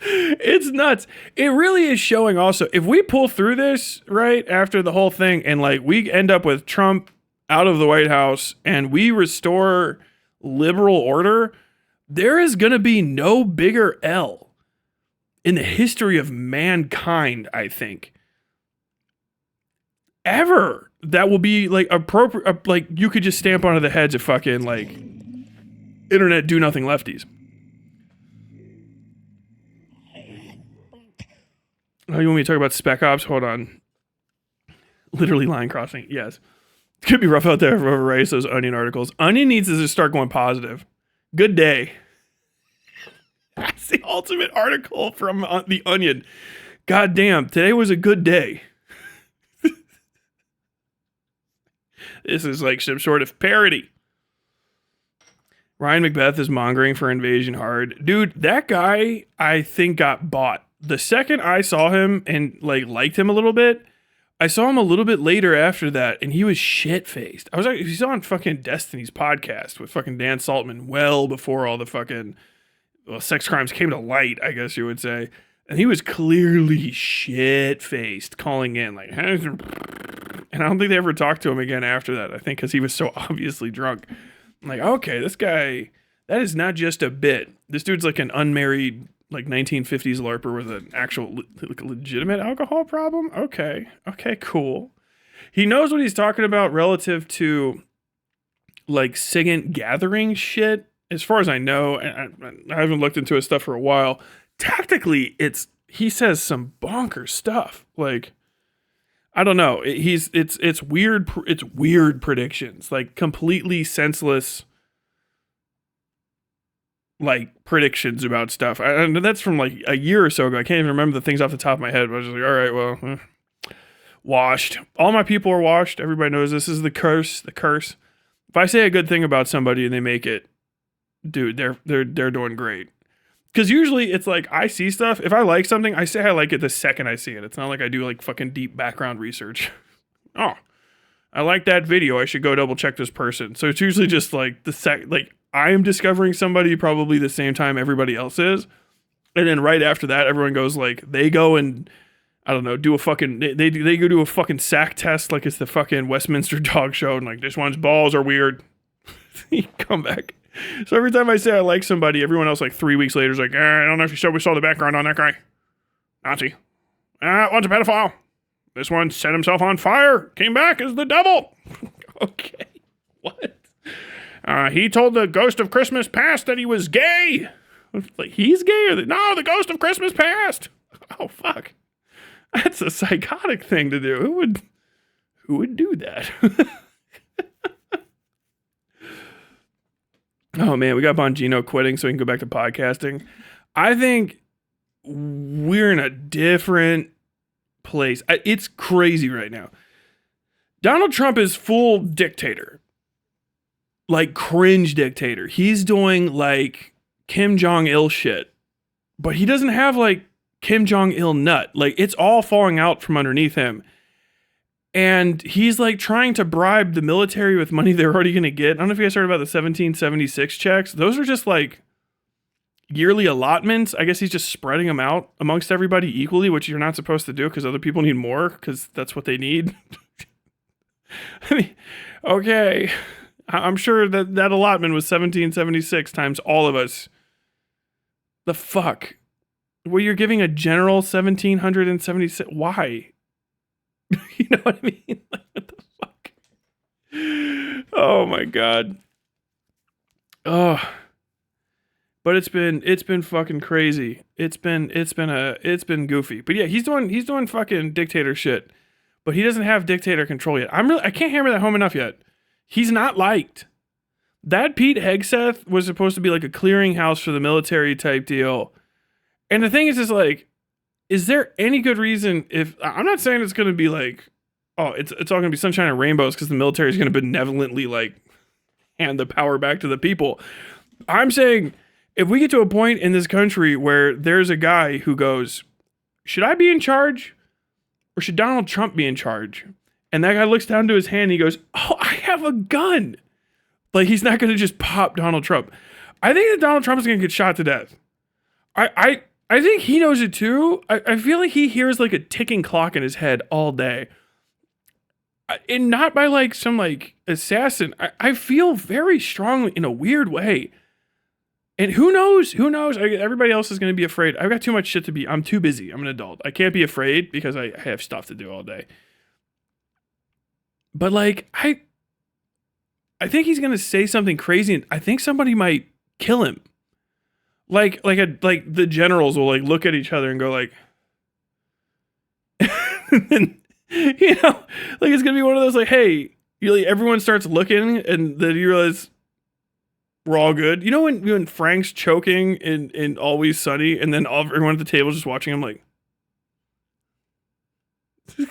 [SPEAKER 1] It's nuts. It really is showing also, if we pull through this, right, after the whole thing, and like we end up with Trump out of the White House and we restore liberal order, there is going to be no bigger L in the history of mankind, I think, ever. That will be like appropriate, like you could just stamp onto the heads of fucking like internet do nothing lefties. Oh, you want me to talk about Spec Ops? Hold on. Literally line crossing. Yes. It could be rough out there for Race, those Onion articles. Onion needs to just start going positive. Good day. That's the ultimate article from the Onion. God damn, today was a good day. This is like some sort of parody. Ryan McBeth is mongering for Invasion hard. Dude, that guy, I think, got bought. The second I saw him and liked him a little bit, I saw him a little bit later after that, and he was shit-faced. He's on fucking Destiny's podcast with fucking Dan Saltman well before all the fucking sex crimes came to light, I guess you would say. And he was clearly shit-faced, calling in like, and I don't think they ever talked to him again after that. I think because he was so obviously drunk. I'm like, okay, this guy, that is not just a bit. This dude's like an unmarried, 1950s LARPer with an actual legitimate alcohol problem. Okay, cool. He knows what he's talking about relative to SIGINT gathering shit. As far as I know, and I haven't looked into his stuff for a while. Tactically, he says some bonkers stuff. I don't know. It's weird. It's weird predictions, completely senseless, predictions about stuff. And that's from a year or so ago. I can't even remember the things off the top of my head. But I was just like, all right, well, washed. All my people are washed. Everybody knows this is the curse. The curse. If I say a good thing about somebody and they make it, dude, they're doing great. Because usually it's I see stuff. If I like something, I say I like it the second I see it. It's not like I do fucking deep background research. Oh, I like that video. I should go double check this person. So it's usually just I am discovering somebody probably the same time everybody else is. And then right after that, everyone goes they go and, I don't know, do a fucking, they go do a fucking sack test it's the fucking Westminster dog show. And this one's balls are weird. You come back. So every time I say I like somebody, everyone else 3 weeks later is I don't know if we saw the background on that guy. Nazi. One's a pedophile. This one set himself on fire. Came back as the devil. Okay. What? He told the ghost of Christmas past that he was gay. He's gay? No, the ghost of Christmas past. Oh, fuck. That's a psychotic thing to do. Who would do that? Oh, man, we got Bongino quitting so we can go back to podcasting. I think we're in a different place. It's crazy right now. Donald Trump is full dictator. Cringe dictator. He's doing, Kim Jong-il shit. But he doesn't have, Kim Jong-il nut. It's all falling out from underneath him. And he's trying to bribe the military with money they're already going to get. I don't know if you guys heard about the 1776 checks. Those are just yearly allotments. I guess he's just spreading them out amongst everybody equally, which you're not supposed to do because other people need more because that's what they need. I mean, okay. I'm sure that allotment was 1776 times all of us. The fuck? Well, you're giving a general 1776. Why? You know what I mean? What the fuck? Oh my god. Oh. But it's been fucking crazy. It's been goofy. But yeah, he's doing fucking dictator shit. But he doesn't have dictator control yet. I can't hammer that home enough yet. He's not liked. That Pete Hegseth was supposed to be a clearinghouse for the military type deal. And the thing is is there any good reason if I'm not saying it's going to be it's all going to be sunshine and rainbows because the military is going to benevolently hand the power back to the people. I'm saying if we get to a point in this country where there's a guy who goes, should I be in charge or should Donald Trump be in charge? And that guy looks down to his hand and he goes, oh, I have a gun. He's not going to just pop Donald Trump. I think that Donald Trump is going to get shot to death. I think he knows it too. I feel like he hears a ticking clock in his head all day. And not by some assassin. I feel very strongly in a weird way. And who knows? Everybody else is going to be afraid. I've got too much shit to be. I'm too busy. I'm an adult. I can't be afraid because I have stuff to do all day. But I think he's going to say something crazy and I think somebody might kill him. The generals will look at each other and go And, like it's gonna be one of those like, hey, everyone starts looking, and then you realize we're all good. You know when Frank's choking in Always Sunny, and then everyone at the table just watching him like, you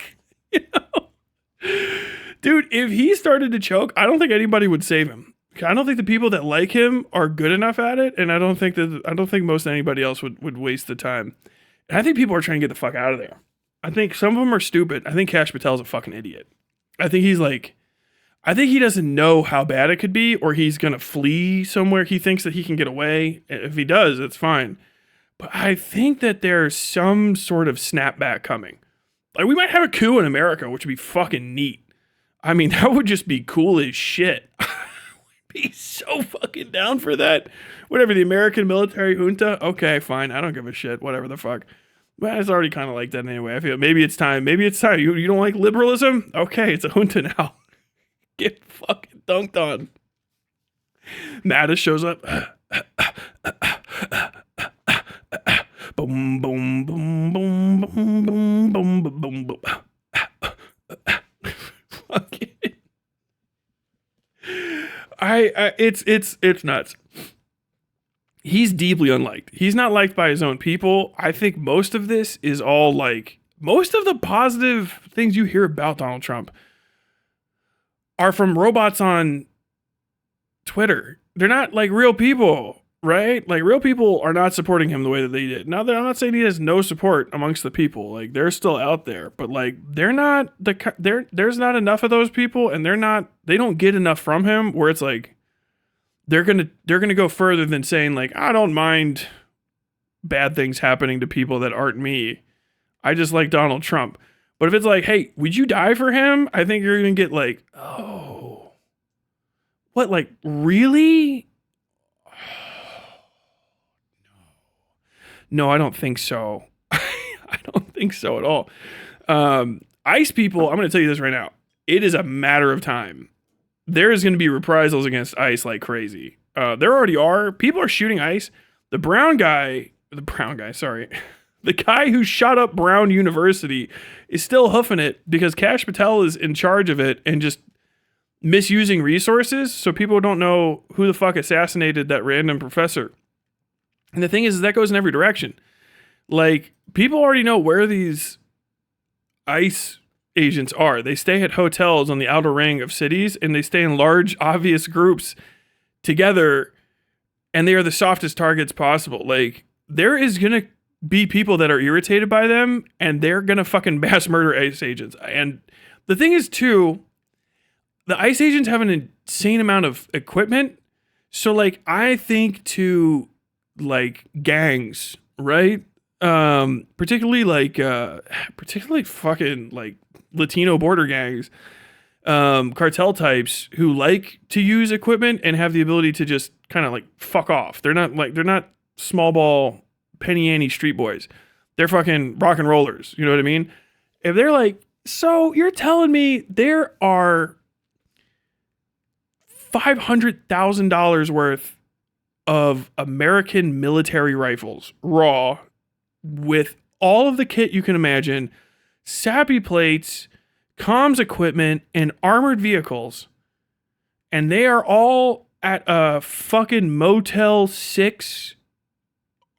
[SPEAKER 1] know, dude, if he started to choke, I don't think anybody would save him. I don't think the people that like him are good enough at it, and I don't think most anybody else would waste the time. And I think people are trying to get the fuck out of there. I think some of them are stupid. I think Kash Patel's a fucking idiot. I think he doesn't know how bad it could be, or he's gonna flee somewhere. He thinks that he can get away. If he does, it's fine. But I think that there's some sort of snapback coming. Like, we might have a coup in America, which would be fucking neat. I mean, that would just be cool as shit. I would be so fucking down for that. Whatever, the American military junta? Okay, fine. I don't give a shit. Whatever the fuck. Well, it's already kind of like that anyway. I feel maybe it's time. You don't like liberalism? Okay, it's a junta now. Get fucking dunked on. Mattis shows up. Boom, boom, boom, boom, boom, boom, boom, boom, boom. Fuck it. It's nuts. He's deeply unliked. He's not liked by his own people. I think most of this is all like, most of the positive things you hear about Donald Trump are from robots on Twitter. They're not like real people, right? Like, real people are not supporting him the way that they did. Now, I'm not saying he has no support amongst the people. Like, they're still out there, but like, there's not enough of those people, and they don't get enough from him where it's like, they're gonna go further than saying like, I don't mind bad things happening to people that aren't me. I just like Donald Trump. But if it's like, hey, would you die for him? I think you're gonna get like, oh, what, like, really? No, I don't think so. I don't think so at all. ICE people, I'm gonna tell you this right now. It is a matter of time. There is going to be reprisals against ICE like crazy. There already are. People are shooting ICE. The guy who shot up Brown University is still hoofing it because Kash Patel is in charge of it and just misusing resources, so people don't know who the fuck assassinated that random professor. And the thing is that goes in every direction. Like, people already know where these ICE agents are. They stay at hotels on the outer ring of cities, and they stay in large, obvious groups together, and they are the softest targets possible. Like, there is gonna be people that are irritated by them, and they're gonna fucking mass murder ICE agents. And the thing is, too, the ICE agents have an insane amount of equipment. So, like, I think to, like, gangs, right? Particularly fucking, like, Latino border gangs, cartel types who like to use equipment and have the ability to just kind of like fuck off. They're not small ball penny ante street boys. They're fucking rock and rollers. You know what I mean? If they're like, so you're telling me there are $500,000 worth of American military rifles, raw, with all of the kit you can imagine, sappy plates, comms equipment, and armored vehicles, and they are all at a fucking Motel 6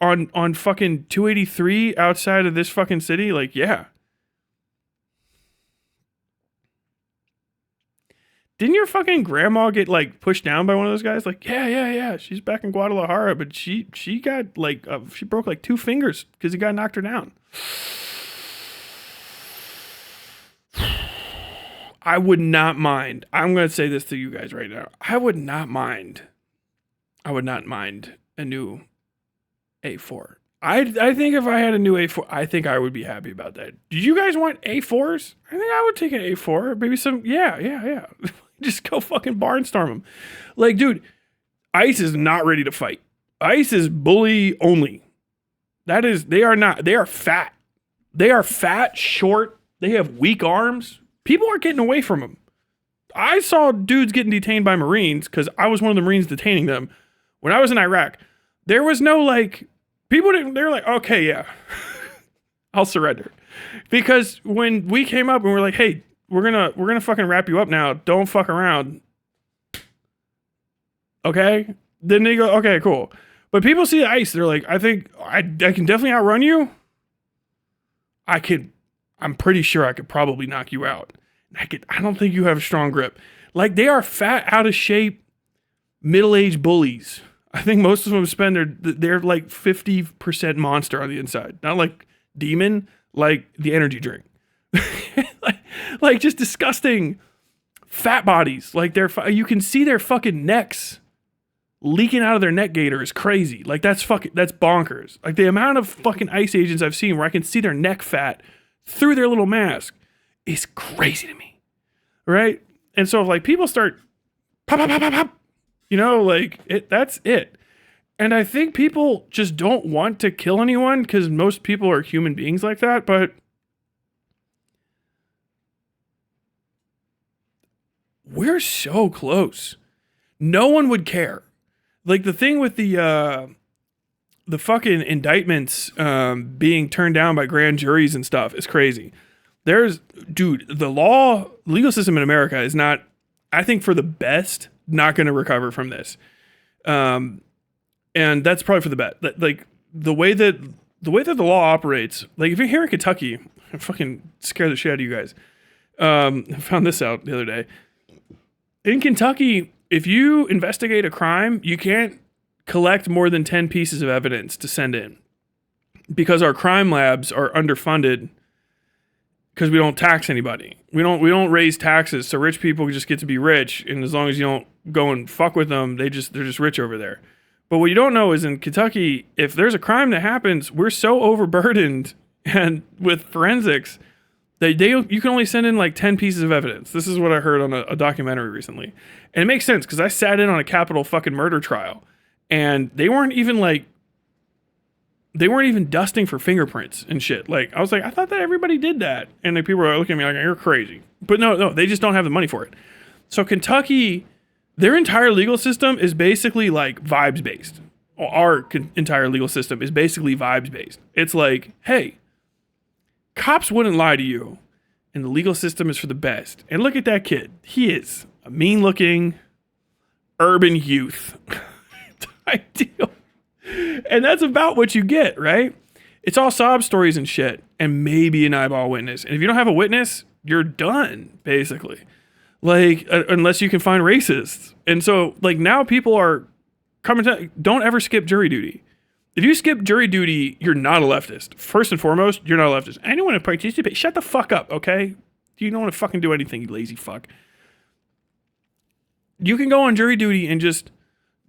[SPEAKER 1] on fucking 283 outside of this fucking city? Like, yeah. Didn't your fucking grandma get, like, pushed down by one of those guys? Like, yeah. She's back in Guadalajara, but she got, like, she broke, like, 2 fingers because he got knocked her down. I would not mind. I'm going to say this to you guys right now. I would not mind a new A4. I think if I had a new A4, I think I would be happy about that. Did you guys want A4s? I think I would take an A4. Maybe some, yeah. Just go fucking barnstorm them. Like, dude, ICE is not ready to fight. ICE is bully only. They are fat. They are fat, short. They have weak arms. People are getting away from them. I saw dudes getting detained by Marines because I was one of the Marines detaining them. When I was in Iraq, there was no, like, they were like, okay, yeah, I'll surrender. Because when we came up and we're like, hey, we're gonna fucking wrap you up now. Don't fuck around. Okay? Then they go, okay, cool. But people see the ice, they're like, I think I can definitely outrun you. I'm pretty sure I could probably knock you out. I don't think you have a strong grip. Like, they are fat, out of shape, middle-aged bullies. I think most of them they're like 50% monster on the inside. Not like demon, like the energy drink. like just disgusting fat bodies. Like you can see their fucking necks leaking out of their neck gaiter is crazy. Like that's bonkers. Like the amount of fucking ice agents I've seen where I can see their neck fat through their little mask is crazy to me. Right? And so if like people start pop, pop, pop, pop, pop, you know, like that's it. And I think people just don't want to kill anyone because most people are human beings like that, but we're so close. No one would care. Like the thing with the fucking indictments being turned down by grand juries and stuff is crazy. The legal system in America is not, I think for the best, not going to recover from this. And that's probably for the best. Like the way that the law operates, like if you're here in Kentucky, I fucking scare the shit out of you guys. I found this out the other day. In Kentucky, if you investigate a crime, you can't collect more than 10 pieces of evidence to send in because our crime labs are underfunded because we don't tax anybody. We don't raise taxes, so rich people just get to be rich, and as long as you don't go and fuck with them, they're just rich over there. But what you don't know is in Kentucky, if there's a crime that happens, we're so overburdened and with forensics that you can only send in like 10 pieces of evidence. This is what I heard on a documentary recently. And it makes sense because I sat in on a capital fucking murder trial and they weren't even dusting for fingerprints and shit. Like, I was like, I thought that everybody did that. And the people were looking at me like, you're crazy. But no, they just don't have the money for it. So Kentucky, their entire legal system is basically like vibes based. Our entire legal system is basically vibes based. It's like, hey, cops wouldn't lie to you, and the legal system is for the best. And look at that kid. He is a mean-looking urban youth. Ideal. And that's about what you get, right? It's all sob stories and shit, and maybe an eyeball witness. And if you don't have a witness, you're done, basically. Like, unless you can find racists. And so, like, now people are coming to, don't ever skip jury duty. If you skip jury duty, you're not a leftist. First and foremost, you're not a leftist. Anyone who participates, shut the fuck up, okay? You don't want to fucking do anything, you lazy fuck. You can go on jury duty and just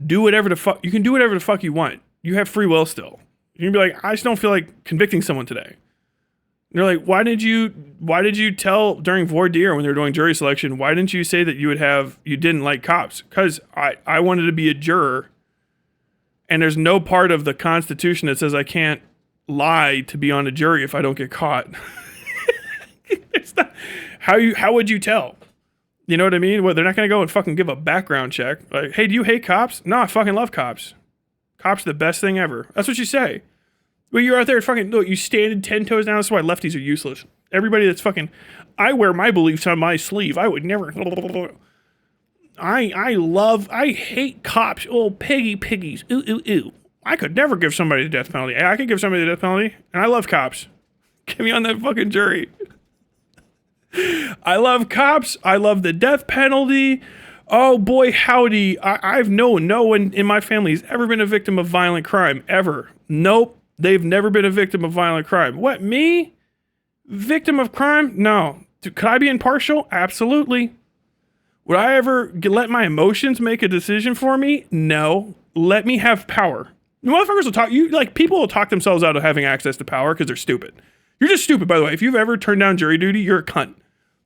[SPEAKER 1] do whatever the fuck, you can do whatever the fuck you want. You have free will still. You can be like, I just don't feel like convicting someone today. And they're like, why did you tell during voir dire when they were doing jury selection, why didn't you say that you didn't like cops? Because I wanted to be a juror. And there's no part of the Constitution that says I can't lie to be on a jury if I don't get caught. It's not, how would you tell? You know what I mean? Well, they're not going to go and fucking give a background check. Like, hey, do you hate cops? No, I fucking love cops. Cops are the best thing ever. That's what you say. Well, you're out there fucking, look, you stand 10 toes down. That's why lefties are useless. Everybody that's fucking, I wear my beliefs on my sleeve. I would never. I hate cops. Oh, piggies. Ooh. I could never give somebody the death penalty. I could give somebody the death penalty, and I love cops. Get me on that fucking jury. I love cops. I love the death penalty. Oh boy, howdy. I've known no one in my family has ever been a victim of violent crime, ever. Nope. They've never been a victim of violent crime. What, me? Victim of crime? No. Could I be impartial? Absolutely. Would I ever let my emotions make a decision for me? No. Let me have power. The motherfuckers will talk, people will talk themselves out of having access to power because they're stupid. You're just stupid, by the way. If you've ever turned down jury duty, you're a cunt.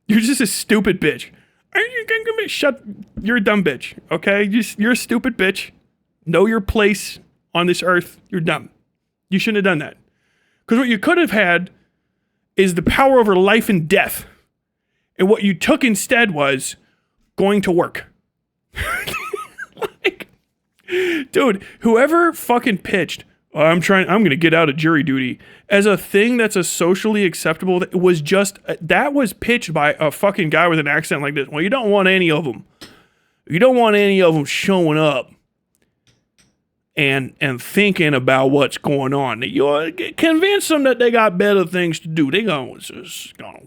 [SPEAKER 1] You're just a stupid bitch. You're a dumb bitch, okay? You're a stupid bitch. Know your place on this earth. You're dumb. You shouldn't have done that. Because what you could have had is the power over life and death. And what you took instead was going to work. Dude, whoever fucking pitched, I'm going to get out of jury duty as a thing that's a socially acceptable. It was just, that was pitched by a fucking guy with an accent like this. Well, you don't want any of them. You don't want any of them showing up and thinking about what's going on. You convince them that they got better things to do. They gonna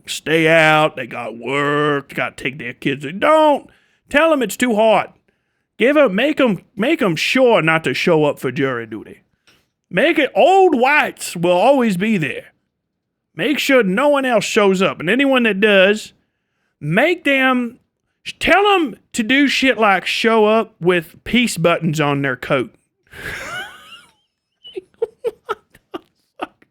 [SPEAKER 1] stay out. They got work. They got to take their kids. Don't tell them it's too hard. Make them sure not to show up for jury duty. Make it old whites will always be there. Make sure no one else shows up. And anyone that does, tell them to do shit like show up with peace buttons on their coat. What the fuck?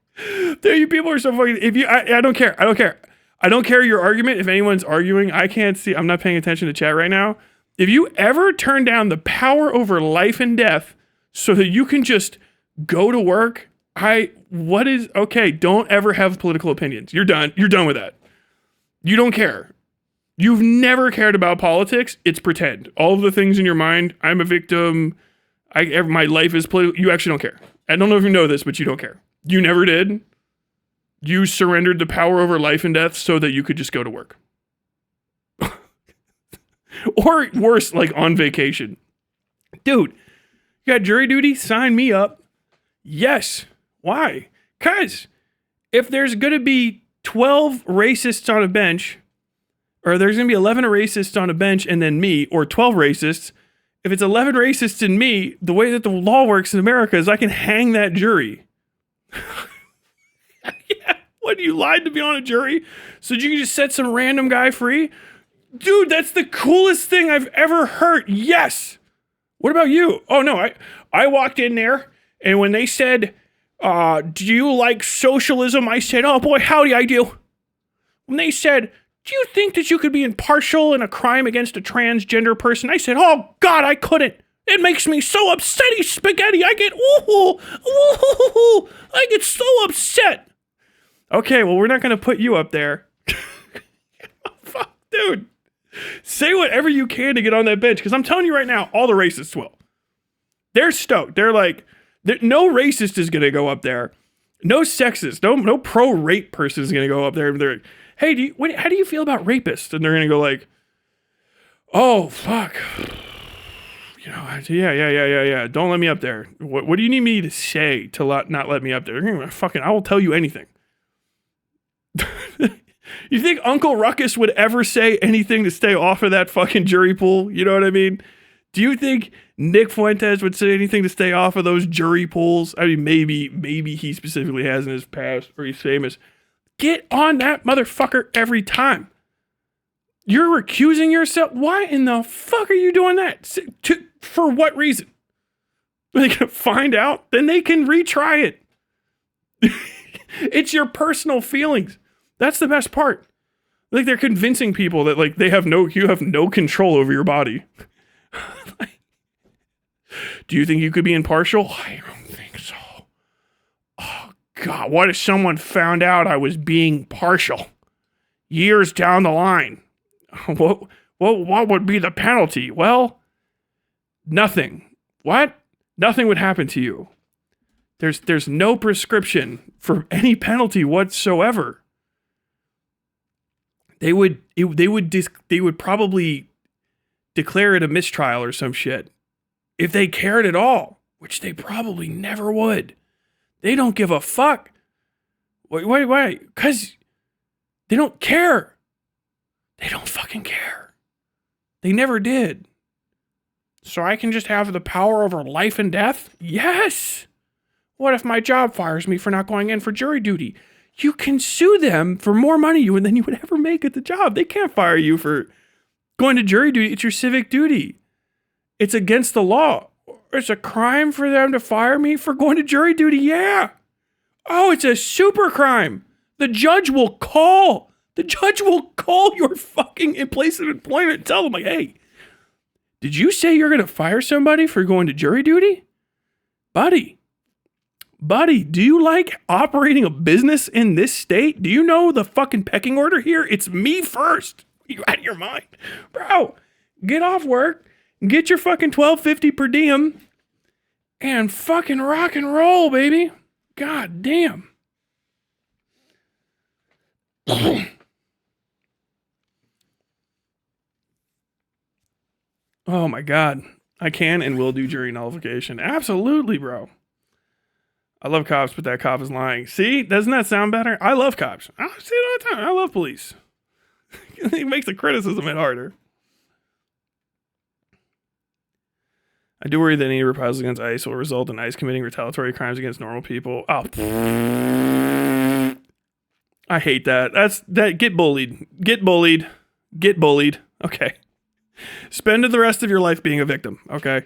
[SPEAKER 1] Dude, you people are so fucking, I don't care. I don't care your argument. If anyone's arguing, I can't see. I'm not paying attention to chat right now. If you ever turn down the power over life and death so that you can just go to work, don't ever have political opinions. You're done with that. You don't care. You've never cared about politics. It's pretend. All of the things in your mind, I'm a victim, my life is political. You actually don't care. I don't know if you know this, but you don't care. You never did. You surrendered the power over life and death so that you could just go to work. Or worse, like on vacation. Dude, you got jury duty? Sign me up. Yes. Why? Because if there's going to be 12 racists on a bench, or there's going to be 11 racists on a bench and then me, or 12 racists, if it's 11 racists and me, the way that the law works in America is I can hang that jury. Yeah. What, you lied to be on a jury so you can just set some random guy free? Dude, that's the coolest thing I've ever heard. Yes. What about you? Oh, no, I walked in there, and when they said, do you like socialism? I said, oh, boy, howdy, I do. When they said, do you think that you could be impartial in a crime against a transgender person? I said, oh, God, I couldn't. It makes me so upsetty spaghetti. I get so upset. Okay, well, we're not going to put you up there. Fuck, dude. Say whatever you can to get on that bench, because I'm telling you right now, all the racists will. They're stoked. They're like, no racist is going to go up there. No sexist, no pro-rape person is going to go up there. And they're like, hey, how do you feel about rapists? And they're going to go like, oh, fuck. You know, yeah. Don't let me up there. What do you need me to say to not let me up there? I will tell you anything. You think Uncle Ruckus would ever say anything to stay off of that fucking jury pool? You know what I mean? Do you think Nick Fuentes would say anything to stay off of those jury pools? I mean, maybe he specifically has in his past, or he's famous. Get on that motherfucker every time. You're recusing yourself? Why in the fuck are you doing that? For what reason? Are they gonna find out? Then they can retry it. It's your personal feelings. That's the best part. Like, they're convincing people that, like, you have no control over your body. Like, do you think you could be impartial? I don't think so. Oh, God, what if someone found out I was being partial? Years down the line. What would be the penalty? Well, nothing. What? Nothing would happen to you. There's no prescription for any penalty whatsoever. They would probably declare it a mistrial or some shit if they cared at all, which they probably never would. They don't give a fuck. Wait, because they don't care. They don't fucking care. They never did. So I can just have the power over life and death? Yes. What if my job fires me for not going in for jury duty? You can sue them for more money than you would ever make at the job. They can't fire you for going to jury duty. It's your civic duty. It's against the law. It's a crime for them to fire me for going to jury duty. Yeah. Oh, it's a super crime. The judge will call your fucking place of employment and tell them, like, hey, did you say you're going to fire somebody for going to jury duty? Buddy, do you like operating a business in this state? Do you know the fucking pecking order here? It's me first. You out of your mind? Bro, get off work, get your fucking $12.50 per diem, and fucking rock and roll, baby. God damn. Oh my God. I can and will do jury nullification. Absolutely, bro. I love cops, but that cop is lying. See? Doesn't that sound better? I love cops. I see it all the time. I love police. It makes the criticism hit harder. I do worry that any reprisals against ICE will result in ICE committing retaliatory crimes against normal people. Oh. I hate that. Get bullied. Get bullied. Get bullied. Okay. Spend the rest of your life being a victim. Okay.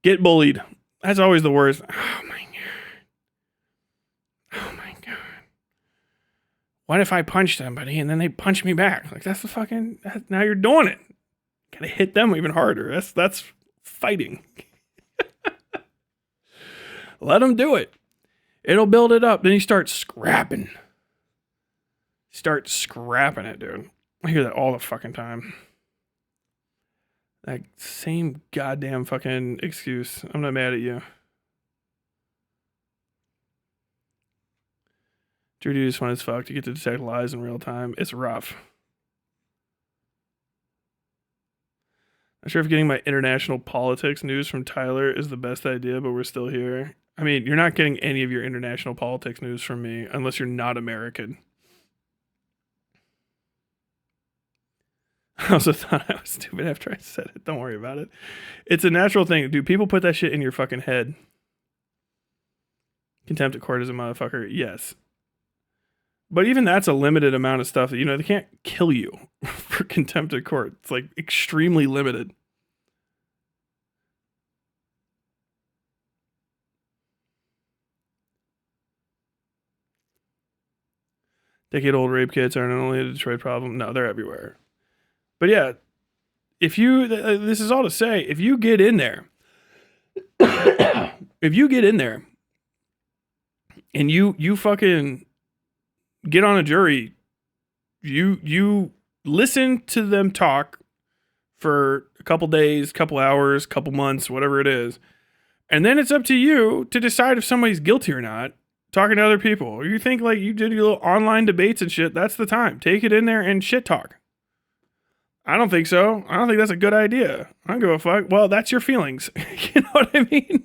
[SPEAKER 1] Get bullied. That's always the worst. Oh my God. Oh my God. What if I punch somebody and then they punch me back? Like, that's the fucking, now you're doing it. Gotta hit them even harder. That's fighting. Let them do it. It'll build it up. Then you start scrapping. Start scrapping it, dude. I hear that all the fucking time. That same goddamn fucking excuse. I'm not mad at you. Jury duty is fun as fuck to get to detect lies in real time. It's rough. Not sure if getting my international politics news from Tyler is the best idea, but we're still here. I mean, you're not getting any of your international politics news from me unless you're not American. I also thought I was stupid after I said it. Don't worry about it. It's a natural thing. Dude, people put that shit in your fucking head. Contempt of court is a motherfucker. Yes. But even that's a limited amount of stuff that, you know, they can't kill you for contempt of court. It's like extremely limited. Decade-old rape kits aren't only a Detroit problem. No, they're everywhere. But yeah, if you, this is all to say, if you get in there, if you get in there and you fucking get on a jury, you listen to them talk for a couple days, couple hours, couple months, whatever it is. And then it's up to you to decide if somebody's guilty or not, talking to other people. You think like you did your little online debates and shit, that's the time. Take it in there and shit talk. I don't think so. I don't think that's a good idea. I don't give a fuck. Well, that's your feelings. You know what I mean?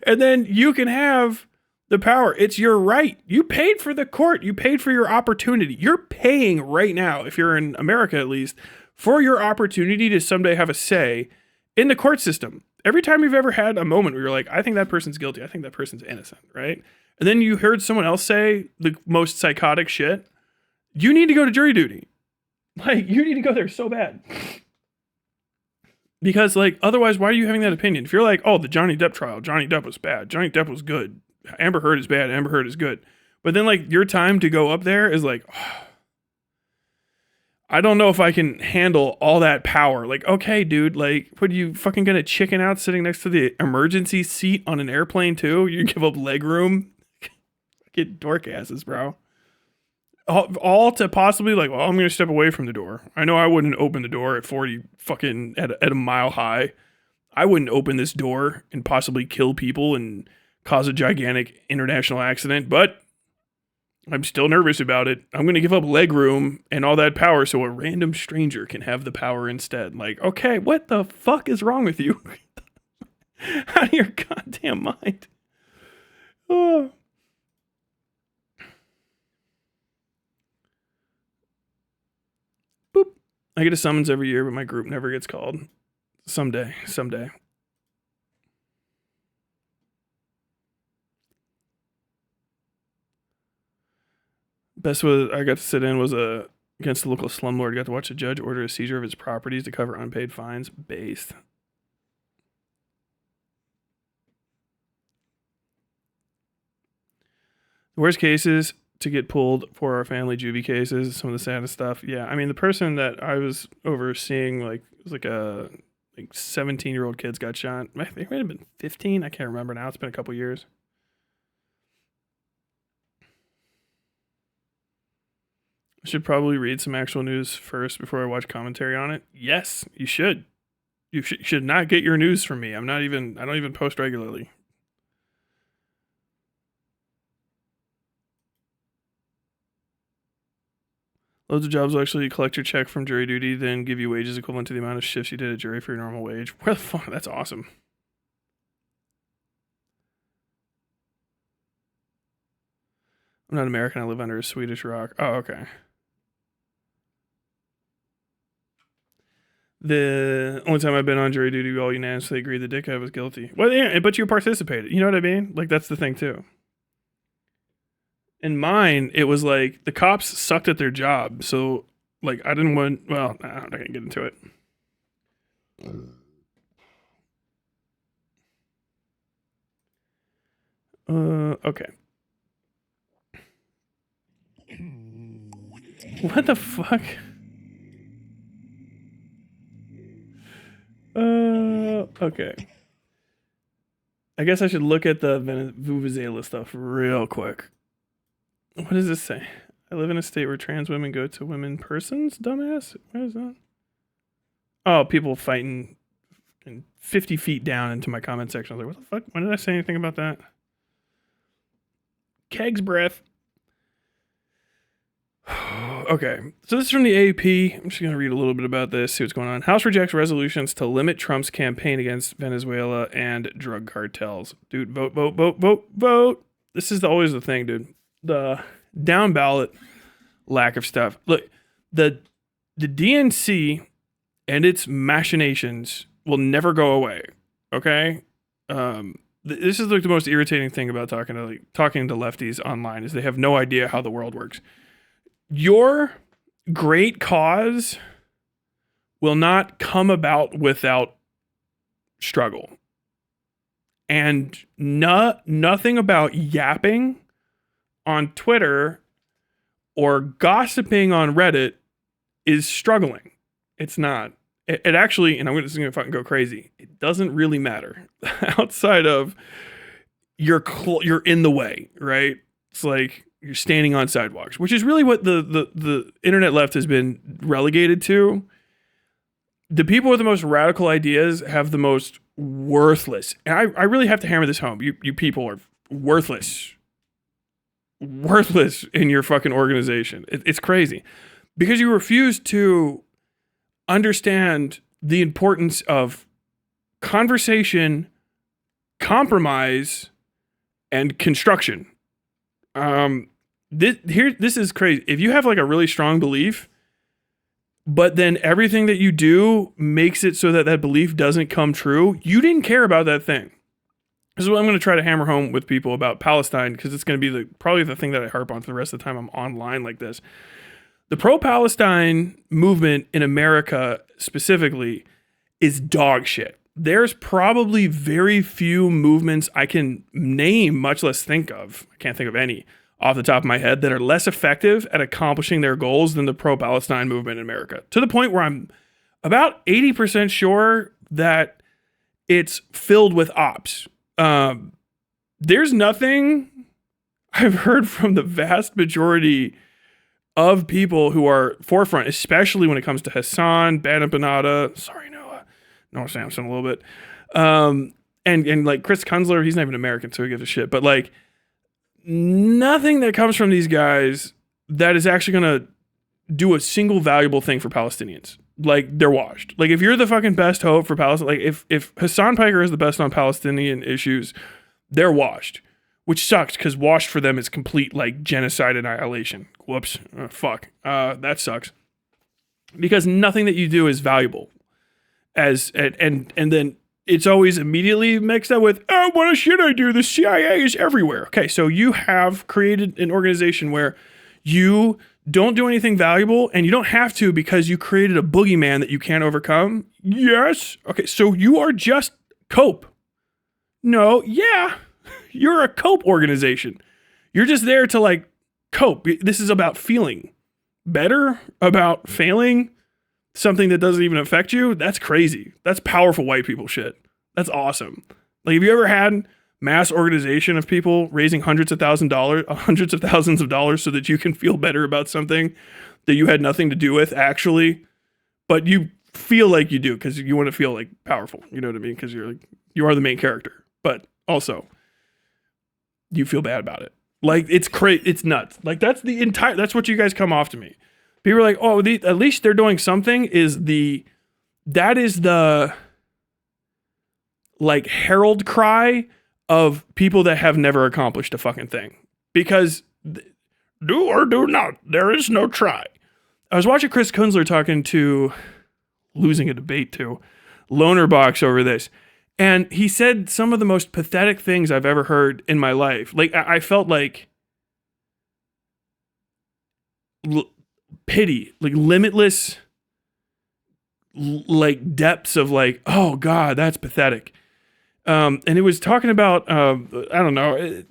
[SPEAKER 1] And then you can have the power. It's your right. You paid for the court. You paid for your opportunity. You're paying right now, if you're in America at least, for your opportunity to someday have a say in the court system. Every time you've ever had a moment where you're like, I think that person's guilty. I think that person's innocent, right? And then you heard someone else say the most psychotic shit. You need to go to jury duty. Like, you need to go there so bad. Because, like, otherwise, why are you having that opinion? If you're like, oh, the Johnny Depp trial, Johnny Depp was bad, Johnny Depp was good, Amber Heard is bad, Amber Heard is good. But then, like, your time to go up there is like, oh, I don't know if I can handle all that power. Like, okay, dude, like, what are you fucking gonna chicken out sitting next to the emergency seat on an airplane, too? You give up leg room? Get dork asses, bro. All to possibly like, well, I'm going to step away from the door. I know I wouldn't open the door at 40 fucking at a mile high. I wouldn't open this door and possibly kill people and cause a gigantic international accident, but I'm still nervous about it. I'm going to give up leg room and all that power so a random stranger can have the power instead. Like, okay, what the fuck is wrong with you? Out of your goddamn mind. Oh. I get a summons every year, but my group never gets called. Someday. Best was I got to sit in was against the local slumlord. Got to watch a judge order a seizure of his properties to cover unpaid fines. Based. The worst cases to get pulled for our family juvie cases, some of the saddest stuff. Yeah, I mean the person that I was overseeing, like, it was like a 17-year-old kids got shot. I think it might have been 15. I can't remember now. It's been a couple years. I should probably read some actual news first before I watch commentary on it. Yes, you should. You should not get your news from me. I don't even post regularly. Loads of jobs will actually collect your check from jury duty, then give you wages equivalent to the amount of shifts you did at jury for your normal wage. Where the fuck? That's awesome. I'm not American. I live under a Swedish rock. Oh, okay. The only time I've been on jury duty, we all unanimously agreed the dickhead was guilty. Well, yeah, but you participated. You know what I mean? Like, that's the thing, too. In mine, it was like the cops sucked at their job. So, like, I didn't want. Well, I'm not going to get into it. Okay. What the fuck? Okay. I guess I should look at the Vuvuzela stuff real quick. What does this say? I live in a state where trans women go to women persons, dumbass? What is that? Oh, people fighting 50 feet down into my comment section. I was like, what the fuck? When did I say anything about that? Keg's breath. Okay, so this is from the AP. I'm just going to read a little bit about this, see what's going on. House rejects resolutions to limit Trump's campaign against Venezuela and drug cartels. Dude, vote, vote, vote, vote, vote. This is always the thing, dude. The down ballot lack of stuff. Look, the DNC and its machinations will never go away, okay? This is like the most irritating thing about talking to lefties online is they have no idea how the world works. Your great cause will not come about without struggle. And nothing about yapping on Twitter or gossiping on Reddit is struggling. It's not. It actually, and I'm just going to fucking go crazy, it doesn't really matter. Outside of you're in the way, right? It's like you're standing on sidewalks, which is really what the internet left has been relegated to. The people with the most radical ideas have the most worthless. And I really have to hammer this home. You people are worthless. Worthless in your fucking organization. It's crazy. Because you refuse to understand the importance of conversation, compromise, and construction. This is crazy. If you have like a really strong belief, but then everything that you do makes it so that that belief doesn't come true, you didn't care about that thing. This is what I'm going to try to hammer home with people about Palestine, because it's going to be probably the thing that I harp on for the rest of the time I'm online like this. The pro-Palestine movement in America specifically is dog shit. There's probably very few movements I can name, much less think of. I can't think of any off the top of my head that are less effective at accomplishing their goals than the pro-Palestine movement in America. To the point where I'm about 80% sure that it's filled with ops. There's nothing I've heard from the vast majority of people who are forefront, especially when it comes to Hassan, Banna, sorry, Noah Sampson a little bit, and like Chris Kunzler, he's not even American, so he gives a shit. But like, nothing that comes from these guys that is actually gonna do a single valuable thing for Palestinians. Like, they're washed. Like, if you're the fucking best hope for Palestine, like if Hassan Piker is the best on Palestinian issues, they're washed. Which sucks, because washed for them is complete, like, genocide annihilation. Whoops. Fuck. That sucks. Because nothing that you do is valuable. And then it's always immediately mixed up with, oh, what should I do? The CIA is everywhere. Okay, so you have created an organization where you don't do anything valuable, and you don't have to because you created a boogeyman that you can't overcome. Yes. Okay, so you are just cope. No, yeah. You're a cope organization. You're just there to like cope. This is about feeling better about failing something that doesn't even affect you. That's crazy. That's powerful white people shit. That's awesome. Like, have you ever had mass organization of people raising hundreds of thousands of dollars so that you can feel better about something that you had nothing to do with actually, but you feel like you do because you want to feel like powerful. You know what I mean? Because you are the main character, but also you feel bad about it. Like it's crazy. It's nuts. Like that's what you guys come off to me. People are like, oh, at least they're doing something. That is the like herald cry of people that have never accomplished a fucking thing. Because do or do not, there is no try. I was watching Chris Kunzler talking to, losing a debate to, Lonerbox over this. And he said some of the most pathetic things I've ever heard in my life. Like, I felt like pity, like limitless, like depths of like, oh God, that's pathetic. And it was talking about, I don't know,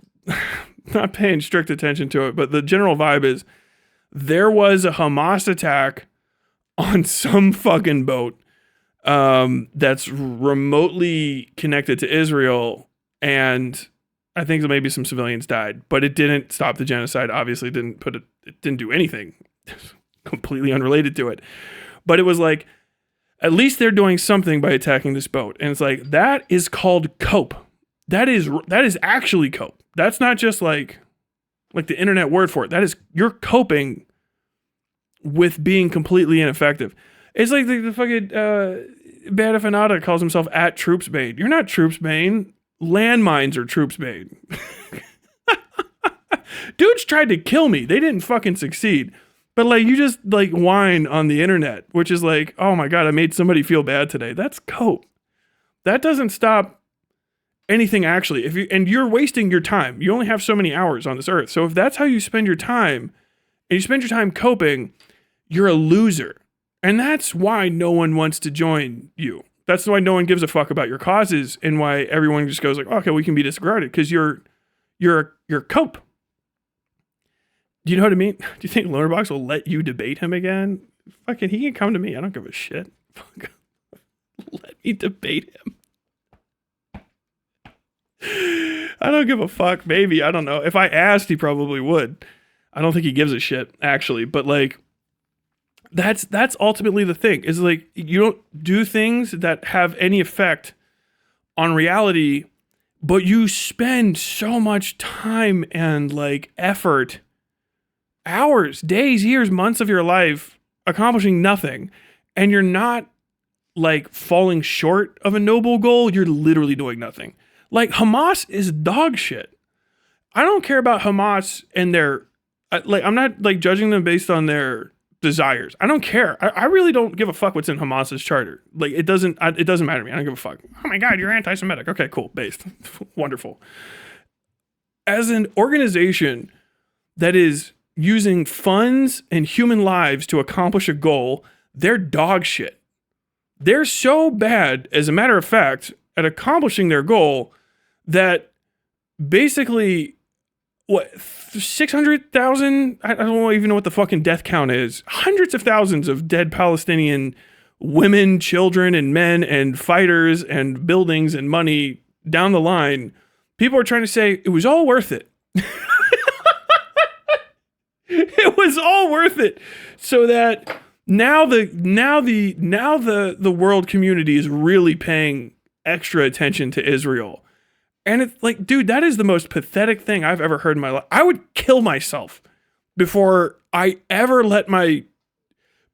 [SPEAKER 1] not paying strict attention to it, but the general vibe is there was a Hamas attack on some fucking boat that's remotely connected to Israel, and I think maybe some civilians died, but it didn't stop the genocide. Obviously, it didn't do anything completely unrelated to it. But it was like, at least they're doing something by attacking this boat, and it's like that is called cope. That is actually cope. That's not just like the internet word for it. That is, you're coping with being completely ineffective. It's like the fucking Bad Fanata calls himself at Troops Bane. You're not Troops Bane. Landmines are Troops Bane. Dudes tried to kill me. They didn't fucking succeed. But like you just like whine on the internet, which is like, oh my God, I made somebody feel bad today. That's cope. That doesn't stop anything actually. And you're wasting your time. You only have so many hours on this earth. So if that's how you spend your time, and you spend your time coping, you're a loser. And that's why no one wants to join you. That's why no one gives a fuck about your causes, and why everyone just goes like, okay, we can be disregarded because you're cope. Do you know what I mean? Do you think Lonerbox will let you debate him again? Fucking, he can come to me. I don't give a shit. Fuck. Let me debate him. I don't give a fuck. Maybe. I don't know. If I asked, he probably would. I don't think he gives a shit, actually. But like, that's ultimately the thing. Is like, you don't do things that have any effect on reality, but you spend so much time and like effort, hours, days, years, months of your life accomplishing nothing, and you're not like falling short of a noble goal. You're literally doing nothing. Like Hamas is dog shit. I don't care about Hamas and their like, I'm not like judging them based on their desires. I don't care. I really don't give a fuck what's in Hamas's charter. Like it doesn't matter to me. I don't give a fuck. Oh my God, you're anti-Semitic. Okay, cool. Based. Wonderful. As an organization that is using funds and human lives to accomplish a goal, they're dog shit. They're so bad, as a matter of fact, at accomplishing their goal that basically, 600,000? I don't even know what the fucking death count is. Hundreds of thousands of dead Palestinian women, children, and men, and fighters, and buildings, and money down the line. People are trying to say it was all worth it. It was all worth it, so that now the world community is really paying extra attention to Israel. And it's like, dude, that is the most pathetic thing I've ever heard in my life. I would kill myself before I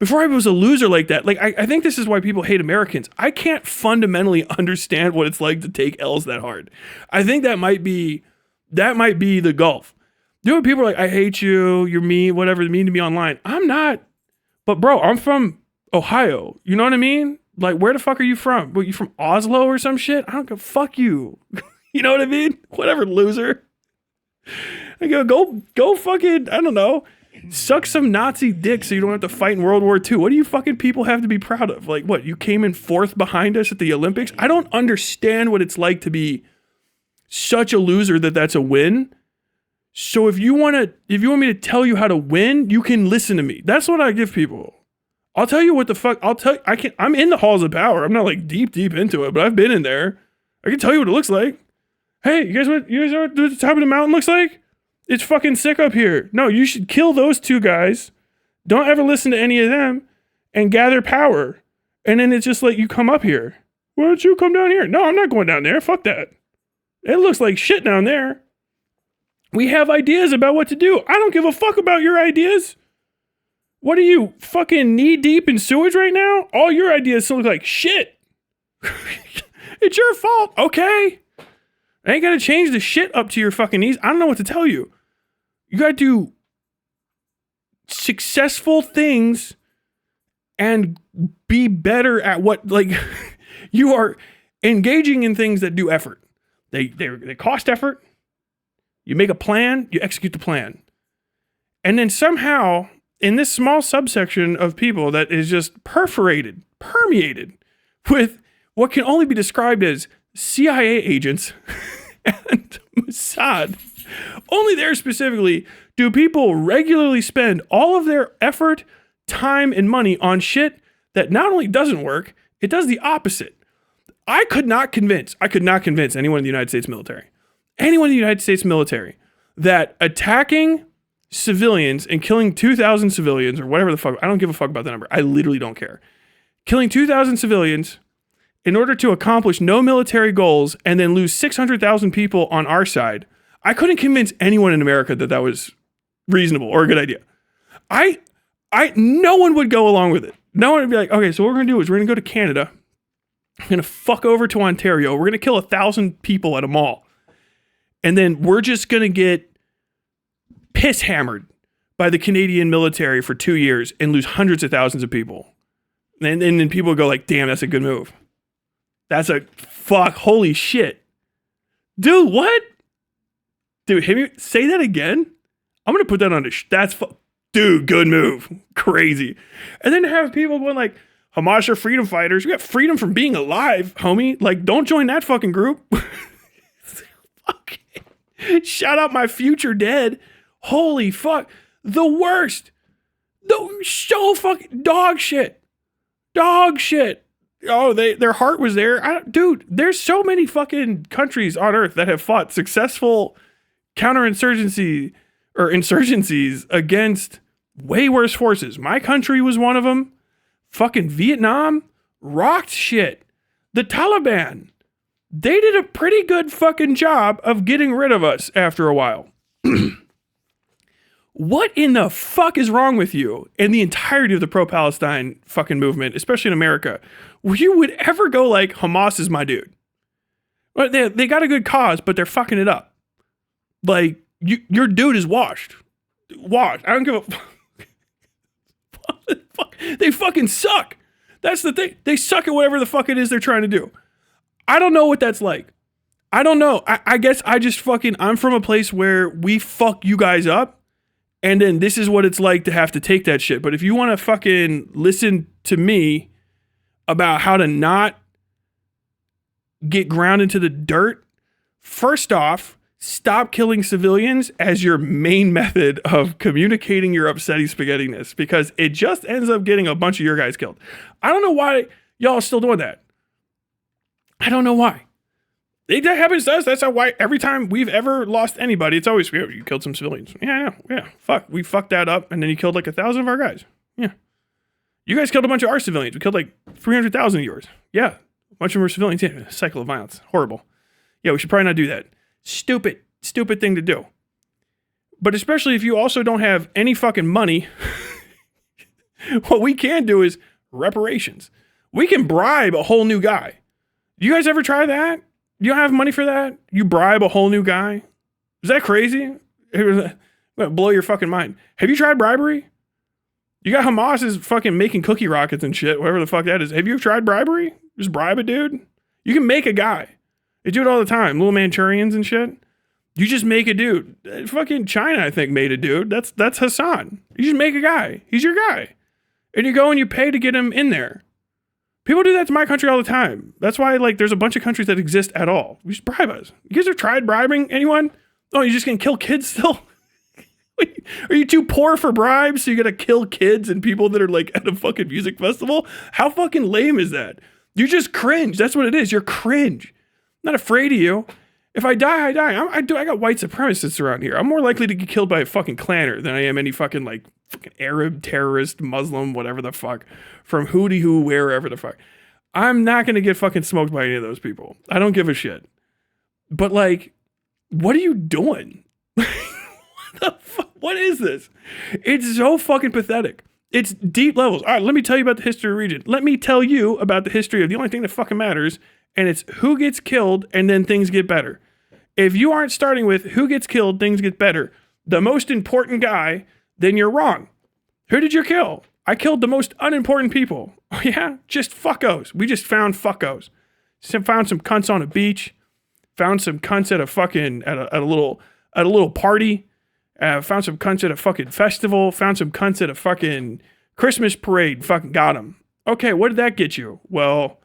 [SPEAKER 1] was a loser like that. Like, I think this is why people hate Americans. I can't fundamentally understand what it's like to take L's that hard. I think that might be the gulf. Dude, people are like, I hate you, you're mean, whatever, mean to me online. I'm not. But bro, I'm from Ohio. You know what I mean? Like, where the fuck are you from? What, you from Oslo or some shit? I don't go, fuck you. You know what I mean? Whatever, loser. I go fucking, I don't know, suck some Nazi dick so you don't have to fight in World War II. What do you fucking people have to be proud of? Like, what, you came in fourth behind us at the Olympics? I don't understand what it's like to be such a loser that's a win. So if you want me to tell you how to win, you can listen to me. That's what I give people. I'll tell you what the fuck, I'm in the halls of power. I'm not like deep into it, but I've been in there. I can tell you what it looks like. Hey, you guys know what the top of the mountain looks like? It's fucking sick up here. No, you should kill those two guys. Don't ever listen to any of them and gather power. And then it's just like, you come up here. Why don't you come down here? No, I'm not going down there. Fuck that. It looks like shit down there. We have ideas about what to do. I don't give a fuck about your ideas. What are you, fucking knee deep in sewage right now? All your ideas look like shit. It's your fault. Okay. I ain't gotta change the shit up to your fucking knees. I don't know what to tell you. You gotta do successful things and be better at what, like, you are engaging in things that do effort. They cost effort. You make a plan, you execute the plan. And then somehow, in this small subsection of people that is just permeated with what can only be described as CIA agents and Mossad, only there specifically do people regularly spend all of their effort, time, and money on shit that not only doesn't work, it does the opposite. I could not convince anyone in the United States military, that attacking civilians and killing 2,000 civilians or whatever the fuck, I don't give a fuck about the number. I literally don't care. Killing 2,000 civilians in order to accomplish no military goals and then lose 600,000 people on our side. I couldn't convince anyone in America that that was reasonable or a good idea. No one would go along with it. No one would be like, okay, so what we're going to do is we're going to go to Canada. We're going to fuck over to Ontario. We're going to kill 1,000 people at a mall. And then we're just going to get piss hammered by the Canadian military for 2 years and lose hundreds of thousands of people. And then people go like, damn, that's a good move. That's a fuck, holy shit. Dude, what? Dude, say that again? I'm going to put that on dude, good move. Crazy. And then to have people going like, Hamas are freedom fighters. You got freedom from being alive, homie. Like, don't join that fucking group. Shout out my future dead. Holy fuck. The worst. So fucking dog shit. Oh, their heart was there. Dude, there's so many fucking countries on earth that have fought successful counterinsurgencies against way worse forces. My country was one of them. Fucking Vietnam rocked shit. The Taliban, they did a pretty good fucking job of getting rid of us after a while. What in the fuck is wrong with you and the entirety of the pro-Palestine fucking movement, especially in America, where you would ever go like, Hamas is my dude? Well, they got a good cause, but they're fucking it up. Like, your dude is washed. I don't give a fuck. They fucking suck. That's the thing. They suck at whatever the fuck it is they're trying to do. I don't know what that's like. I don't know. I guess I'm from a place where we fuck you guys up. And then this is what it's like to have to take that shit. But if you want to fucking listen to me about how to not get ground into the dirt, first off, stop killing civilians as your main method of communicating your upsetty spaghettiness, because it just ends up getting a bunch of your guys killed. I don't know why y'all are still doing that. I don't know why. That happens to us. That's why every time we've ever lost anybody, it's always, you killed some civilians. Yeah, fuck. We fucked that up, and then you killed like 1,000 of our guys. Yeah. You guys killed a bunch of our civilians. We killed like 300,000 of yours. Yeah. A bunch of them were civilians. Yeah. Cycle of violence. Horrible. Yeah, we should probably not do that. Stupid thing to do. But especially if you also don't have any fucking money, what we can do is reparations. We can bribe a whole new guy. You guys ever try that? You don't have money for that? You bribe a whole new guy? Is that crazy? It will blow your fucking mind. Have you tried bribery? You got Hamas is fucking making cookie rockets and shit, whatever the fuck that is. Have you tried bribery? Just bribe a dude? You can make a guy. They do it all the time. Little Manchurians and shit. You just make a dude. Fucking China, I think, made a dude. That's Hassan. You just make a guy. He's your guy. And you go and you pay to get him in there. People do that to my country all the time. That's why, like, there's a bunch of countries that exist at all. You just bribe us. You guys have tried bribing anyone? Oh, you're just gonna kill kids still? Are you too poor for bribes? So you gotta kill kids and people that are like at a fucking music festival? How fucking lame is that? You just cringe. That's what it is. You're cringe. I'm not afraid of you. If I die, I die. I got white supremacists around here. I'm more likely to get killed by a fucking clanner than I am any fucking like fucking Arab terrorist, Muslim, whatever the fuck, from who, wherever the fuck. I'm not gonna get fucking smoked by any of those people. I don't give a shit. But like, what are you doing? What the fuck? What is this? It's so fucking pathetic. It's deep levels. All right, let me tell you about the history of the region. Let me tell you about the history of the only thing that fucking matters, and it's who gets killed and then things get better. If you aren't starting with who gets killed, things get better, the most important guy, then you're wrong. Who did you kill? I killed the most unimportant people. Oh yeah? Just fuckos. We just found fuckos. Found some cunts on a beach. Found some cunts at a fucking, at a little party. Found some cunts at a fucking festival. Found some cunts at a fucking Christmas parade. Fucking got them. Okay, what did that get you? Well,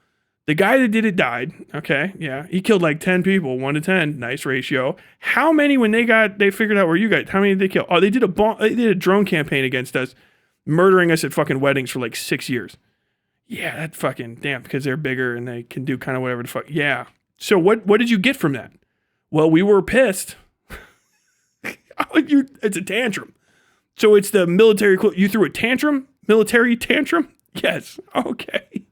[SPEAKER 1] the guy that did it died. Okay, yeah. He killed like 10 people, 1 to 10. Nice ratio. How many when they figured out where you got, how many did they kill? Oh, they did a drone campaign against us, murdering us at fucking weddings for like 6 years. Yeah, that fucking, damn, because they're bigger and they can do kind of whatever the fuck. Yeah. So what did you get from that? Well, we were pissed. It's a tantrum. So it's the military, you threw a tantrum? Military tantrum? Yes. Okay.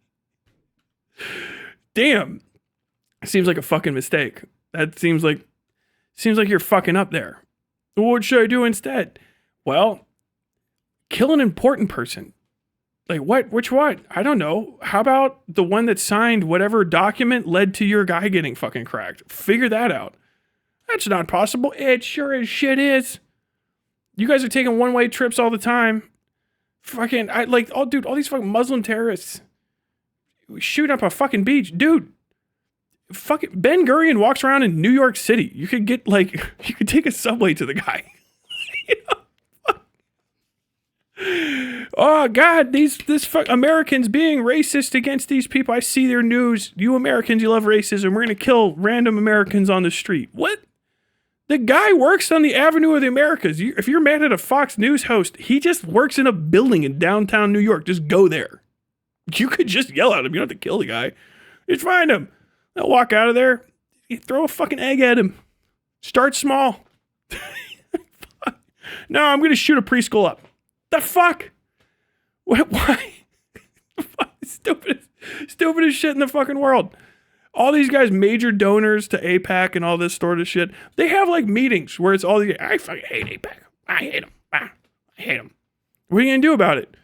[SPEAKER 1] Damn. Seems like a fucking mistake. That seems like you're fucking up there. What should I do instead? Well, kill an important person. Like what? Which one? I don't know. How about the one that signed whatever document led to your guy getting fucking cracked? Figure that out. That's not possible. It sure as shit is. You guys are taking one-way trips all the time. Fucking, all these fucking Muslim terrorists shoot up a fucking beach. Dude, fucking Ben Gurion walks around in New York City. You could get you could take a subway to the guy. You know? Oh God, this Americans being racist against these people. I see their news. You Americans, you love racism. We're gonna kill random Americans on the street. What? The guy works on the Avenue of the Americas. If you're mad at a Fox News host, he just works in a building in downtown New York. Just go there. You could just yell at him. You don't have to kill the guy. Just find him. They'll walk out of there. You throw a fucking egg at him. Start small. No, I'm gonna shoot a preschool up. The fuck? What? Why? Stupidest shit in the fucking world. All these guys, major donors to AIPAC and all this sort of shit, they have like meetings where it's all the, I fucking hate AIPAC. I hate them. I hate them. What are you going to do about it?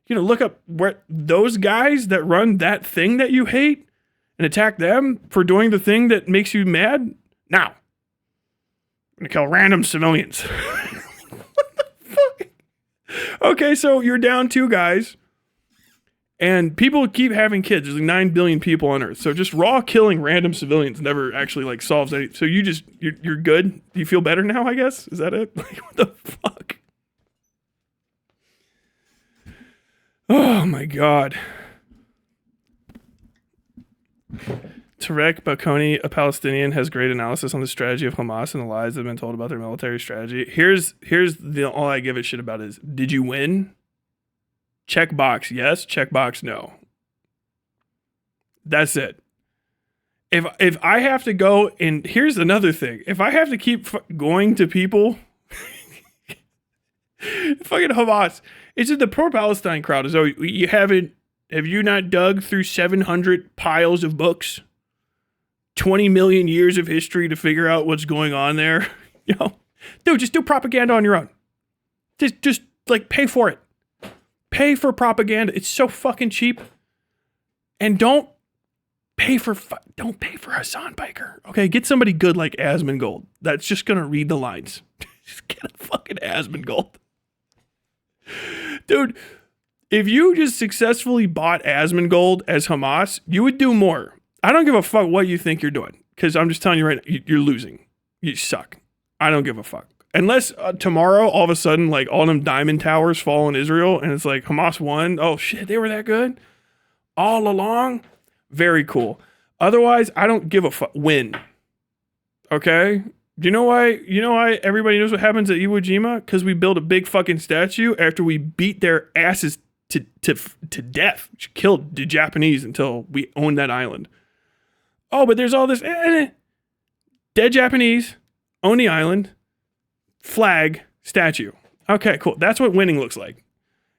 [SPEAKER 1] You know, look up where those guys that run that thing that you hate and attack them for doing the thing that makes you mad? Now, I'm going to kill random civilians. What the fuck? Okay, so you're down 2 guys. And people keep having kids. There's like 9 billion people on Earth. So just raw killing random civilians never actually solves anything. So you're good? Do you feel better now, I guess? Is that it? What the fuck? Oh my God. Tarek Bakoni, a Palestinian, has great analysis on the strategy of Hamas and the lies that have been told about their military strategy. Here's all I give a shit about is, did you win? Check box yes, check box no. That's it. If I have to go, and here's another thing, if I have to keep going to people, fucking Hamas, it's just the pro-Palestine crowd is, have you not dug through 700 piles of books, 20 million years of history to figure out what's going on there? You know, dude, just do propaganda on your own. Just pay for it. Pay for propaganda. It's so fucking cheap. And don't pay for Hassan Piker. Okay, get somebody good like Asmongold that's just gonna read the lines. Just get a fucking Asmongold. Dude, if you just successfully bought Asmongold as Hamas, you would do more. I don't give a fuck what you think you're doing, because I'm just telling you right now, you're losing. You suck. I don't give a fuck. Unless tomorrow, all of a sudden, all them diamond towers fall in Israel, and it's like Hamas won. Oh shit, they were that good all along. Very cool. Otherwise, I don't give a fuck. Win. Okay. Do you know why? You know why everybody knows what happens at Iwo Jima? Because we built a big fucking statue after we beat their asses to death. Which killed the Japanese until we owned that island. Oh, but there's all this. Dead Japanese, own the island, flag, statue. Okay, cool. That's what winning looks like.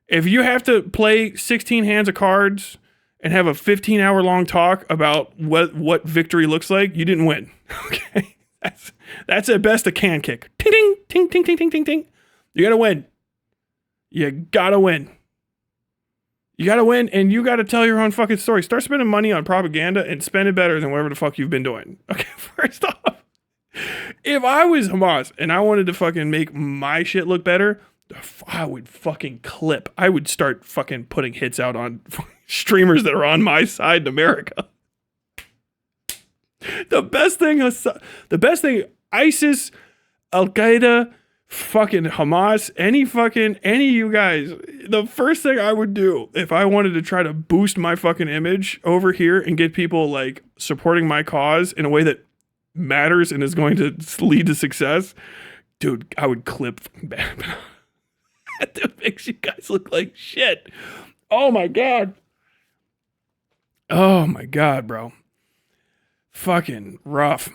[SPEAKER 1] If you have to play 16 hands of cards and have a 15-hour long talk about what victory looks like, you didn't win. Okay? That's at best a can kick. Ting, ting, ting, ting, ting, ting, ting, ting. You gotta win. You gotta win. You gotta win, and you gotta tell your own fucking story. Start spending money on propaganda and spend it better than whatever the fuck you've been doing. Okay, first off, if I was Hamas and I wanted to fucking make my shit look better, I would fucking clip. I would start fucking putting hits out on streamers that are on my side in America. The best thing ISIS, Al-Qaeda, fucking Hamas, any of you guys, the first thing I would do if I wanted to try to boost my fucking image over here and get people like supporting my cause in a way that matters and is going to lead to success, dude, I would clip bad. That makes you guys look like shit. Oh my god. Oh my god, bro. Fucking rough.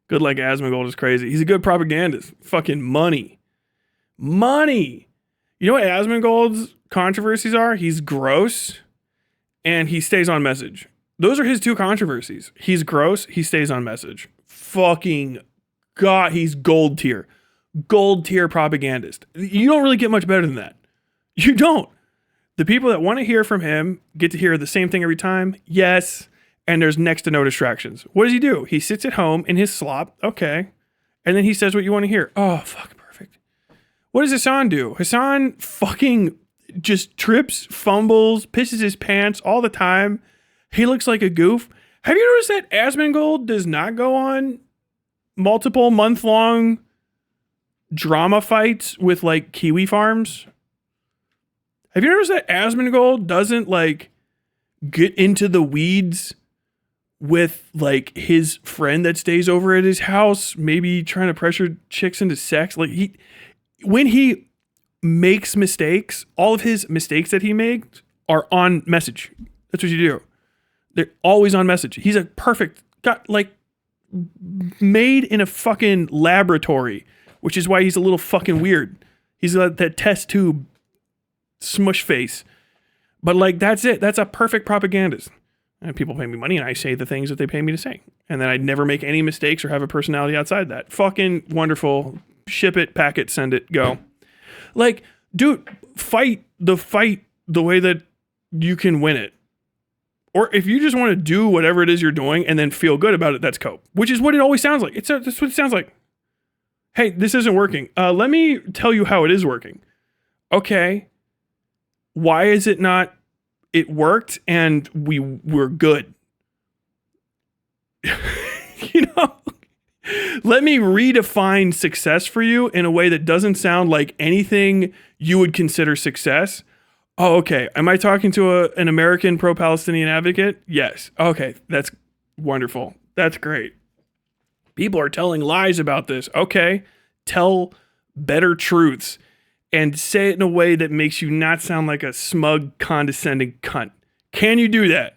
[SPEAKER 1] Good like Asmongold is crazy. He's a good propagandist. Fucking money. Money. You know what Asmongold's controversies are? He's gross and he stays on message. Those are his two controversies. He's gross. He stays on message. Fucking God. He's gold tier. Gold tier propagandist. You don't really get much better than that. You don't. The people that want to hear from him get to hear the same thing every time. Yes. And there's next to no distractions. What does he do? He sits at home in his slop. Okay. And then he says what you want to hear. Oh, fuck. Perfect. What does Hassan do? Hassan fucking just trips, fumbles, pisses his pants all the time. He looks like a goof. Have you noticed that Asmongold does not go on multiple month-long drama fights with like Kiwi farms? Have you noticed that Asmongold doesn't like get into the weeds with like his friend that stays over at his house, maybe trying to pressure chicks into sex? Like when he makes mistakes, all of his mistakes that he makes are on message. That's what you do. They're always on message. He's a perfect, got like made in a fucking laboratory, which is why he's a little fucking weird. He's got that test tube smush face. But like, that's it. That's a perfect propagandist. And people pay me money and I say the things that they pay me to say. And then I'd never make any mistakes or have a personality outside that. Fucking wonderful. Ship it, pack it, send it, go. Like, dude, fight the way that you can win it. Or if you just want to do whatever it is you're doing and then feel good about it, that's cope. Which is what it always sounds like. That's what it sounds like. Hey, this isn't working. Let me tell you how it is working. Okay. Why is it not? It worked and we're good. You know? Let me redefine success for you in a way that doesn't sound like anything you would consider success. Oh, okay. Am I talking to an American pro-Palestinian advocate? Yes. Okay. That's wonderful. That's great. People are telling lies about this. Okay. Tell better truths and say it in a way that makes you not sound like a smug, condescending cunt. Can you do that?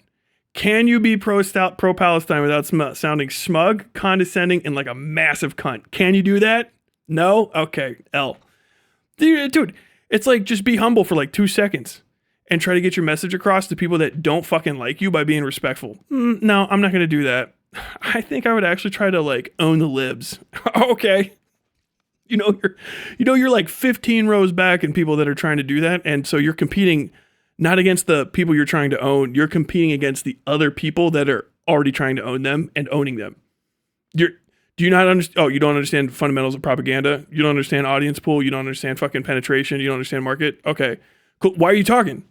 [SPEAKER 1] Can you be pro-Palestine without sounding smug, condescending, and like a massive cunt? Can you do that? No? Okay. L. Dude. It's like, just be humble for like 2 seconds and try to get your message across to people that don't fucking like you by being respectful. No, I'm not going to do that. I think I would actually try to like own the libs. Okay. You're like 15 rows back in people that are trying to do that. And so you're competing not against the people you're trying to own. You're competing against the other people that are already trying to own them and owning them. Do you not understand? Oh, you don't understand fundamentals of propaganda? You don't understand audience pool? You don't understand fucking penetration? You don't understand market? Okay, cool. Why are you talking?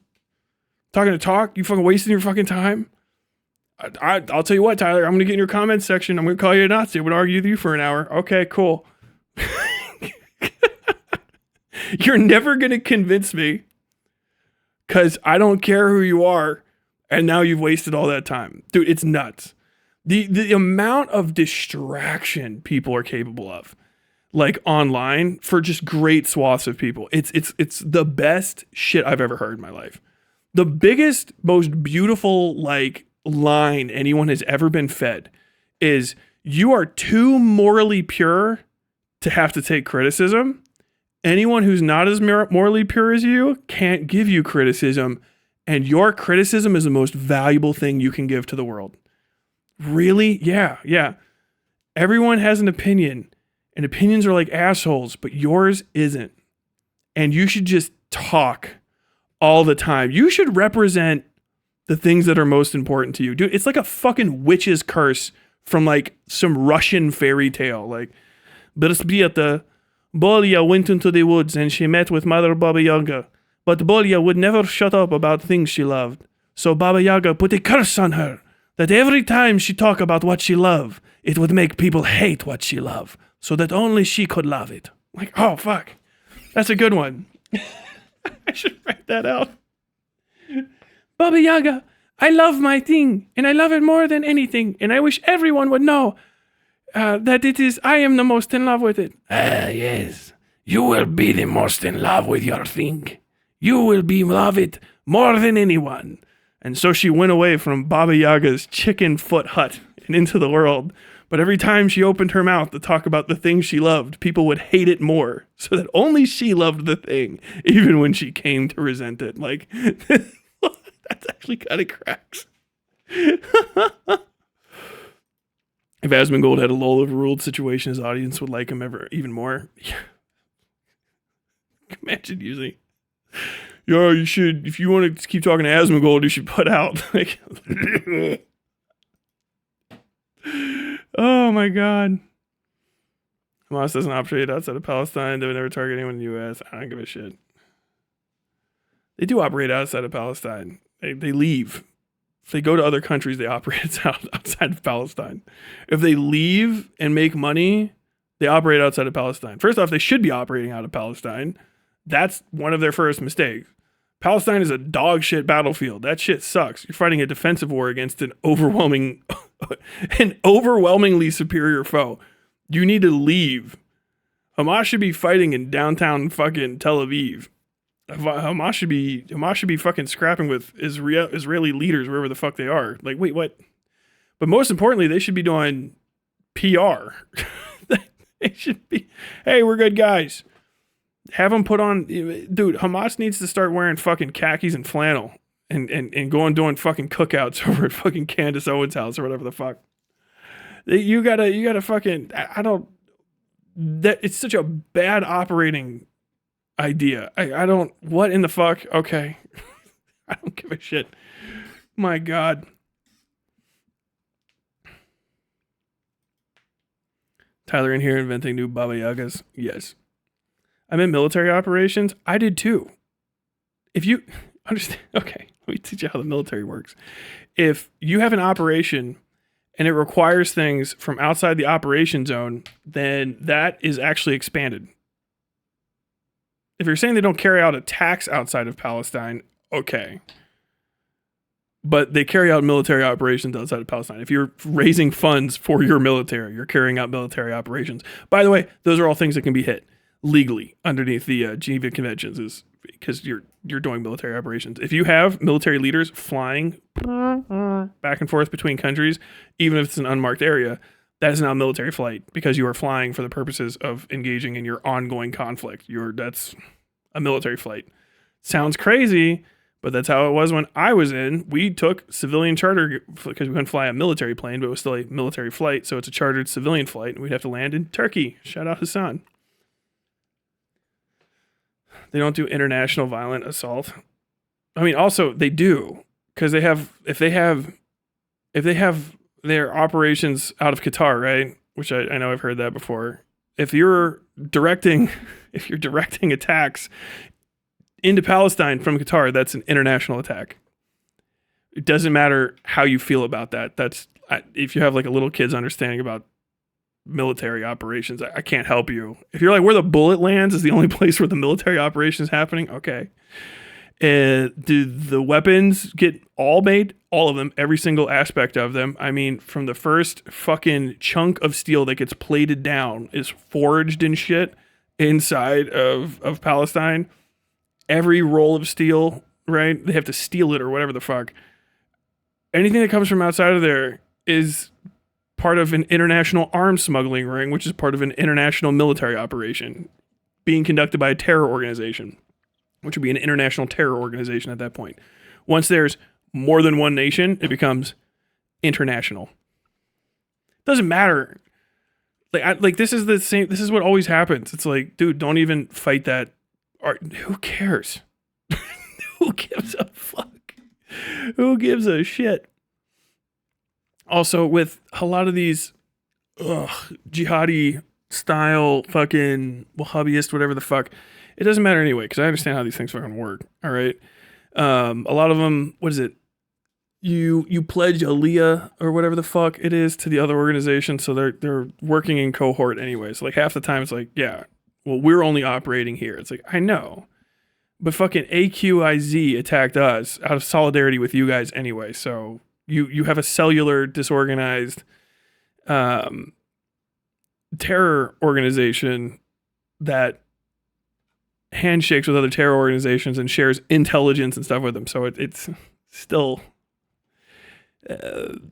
[SPEAKER 1] Talking to talk? You fucking wasting your fucking time? I'll tell you what, Tyler. I'm going to get in your comments section. I'm going to call you a Nazi. I'm going to argue with you for an hour. Okay, cool. You're never going to convince me because I don't care who you are. And now you've wasted all that time. Dude, it's nuts. The amount of distraction people are capable of, like online, for just great swaths of people. It's the best shit I've ever heard in my life. The biggest, most beautiful, like, line anyone has ever been fed is, you are too morally pure to have to take criticism. Anyone who's not as morally pure as you can't give you criticism, and your criticism is the most valuable thing you can give to the world. Really? Yeah. Everyone has an opinion, and opinions are like assholes, but yours isn't. And you should just talk all the time. You should represent the things that are most important to you. Dude, it's like a fucking witch's curse from like some Russian fairy tale. Like, Brzbieta, Bolya went into the woods and she met with Mother Baba Yaga. But Bolya would never shut up about things she loved. So Baba Yaga put a curse on her that every time she talked about what she loved, it would make people hate what she loved, so that only she could love it. Like, oh, fuck. That's a good one. I should write that out. Baba Yaga, I love my thing, and I love it more than anything, and I wish everyone would know that I am the most in love with it. Yes. You will be the most in love with your thing. You will love it more than anyone. And so she went away from Baba Yaga's chicken foot hut and into the world. But every time she opened her mouth to talk about the thing she loved, people would hate it more, so that only she loved the thing, even when she came to resent it. Like, that's actually kind of cracks. If Asmongold had a lull overruled situation, his audience would like him even more. Imagine using, you should, if you want to keep talking to Asmongold, you should put out, like, oh my God. Hamas doesn't operate outside of Palestine. They would never target anyone in the U.S. I don't give a shit. They do operate outside of Palestine. They leave. If they go to other countries, they operate outside of Palestine. If they leave and make money, they operate outside of Palestine. First off, they should be operating out of Palestine. That's one of their first mistakes. Palestine is a dog shit battlefield. That shit sucks. You're fighting a defensive war against an overwhelmingly superior foe. You need to leave. Hamas should be fighting in downtown fucking Tel Aviv. Hamas should be fucking scrapping with Israeli leaders wherever the fuck they are. Like, wait, what? But most importantly, they should be doing PR. They should be, hey, we're good guys. Have them put on, dude, Hamas needs to start wearing fucking khakis and flannel and going doing fucking cookouts over at fucking Candace Owens' house or whatever the fuck. You gotta fucking, it's such a bad operating idea. I don't, what in the fuck? Okay. I don't give a shit. My God. Tyler in here inventing new Baba Yagas. Yes. I'm in military operations. I did too. If you understand, okay, let me teach you how the military works. If you have an operation and it requires things from outside the operation zone, then that is actually expanded. If you're saying they don't carry out attacks outside of Palestine, okay. But they carry out military operations outside of Palestine. If you're raising funds for your military, you're carrying out military operations. By the way, those are all things that can be hit legally underneath the Geneva Conventions, is because you're doing military operations. If you have military leaders flying back and forth between countries, even if it's an unmarked area, that is not a military flight because you are flying for the purposes of engaging in your ongoing conflict. That's a military flight. Sounds crazy, but that's how it was when I was in. We took civilian charter because we couldn't fly a military plane, but it was still a military flight. So it's a chartered civilian flight, and we'd have to land in Turkey. Shout out Hassan. They don't do international violent assault. I mean, also they do, because if they have their operations out of Qatar, right? Which I know I've heard that before. If you're directing attacks into Palestine from Qatar, that's an international attack. It doesn't matter how you feel about that. That's, if you have like a little kid's understanding about military operations, I can't help you. If you're like, where the bullet lands is the only place where the military operation is happening, okay. Do the weapons get all made? All of them, every single aspect of them. I mean, from the first fucking chunk of steel that gets plated down is forged and shit inside of Palestine. Every roll of steel right? They have to steal it or whatever the fuck. Anything that comes from outside of there is part of an international arms smuggling ring, which is part of an international military operation being conducted by a terror organization, which would be an international terror organization at that point. Once there's more than one nation, it becomes international. Doesn't matter. Like this is the same. This is what always happens. It's like, dude, don't even fight that. Who cares? Who gives a fuck? Who gives a shit? Also, with a lot of these jihadi style fucking Wahhabist, whatever the fuck, it doesn't matter anyway, because I understand how these things fucking work. All right. A lot of them, what is it? You pledge aliyah or whatever the fuck it is to the other organization, so they're working in cohort anyway. So like half the time it's like, yeah, well, we're only operating here. It's like, I know, but fucking AQIZ attacked us out of solidarity with you guys anyway. So you have a cellular disorganized terror organization that handshakes with other terror organizations and shares intelligence and stuff with them. So it's still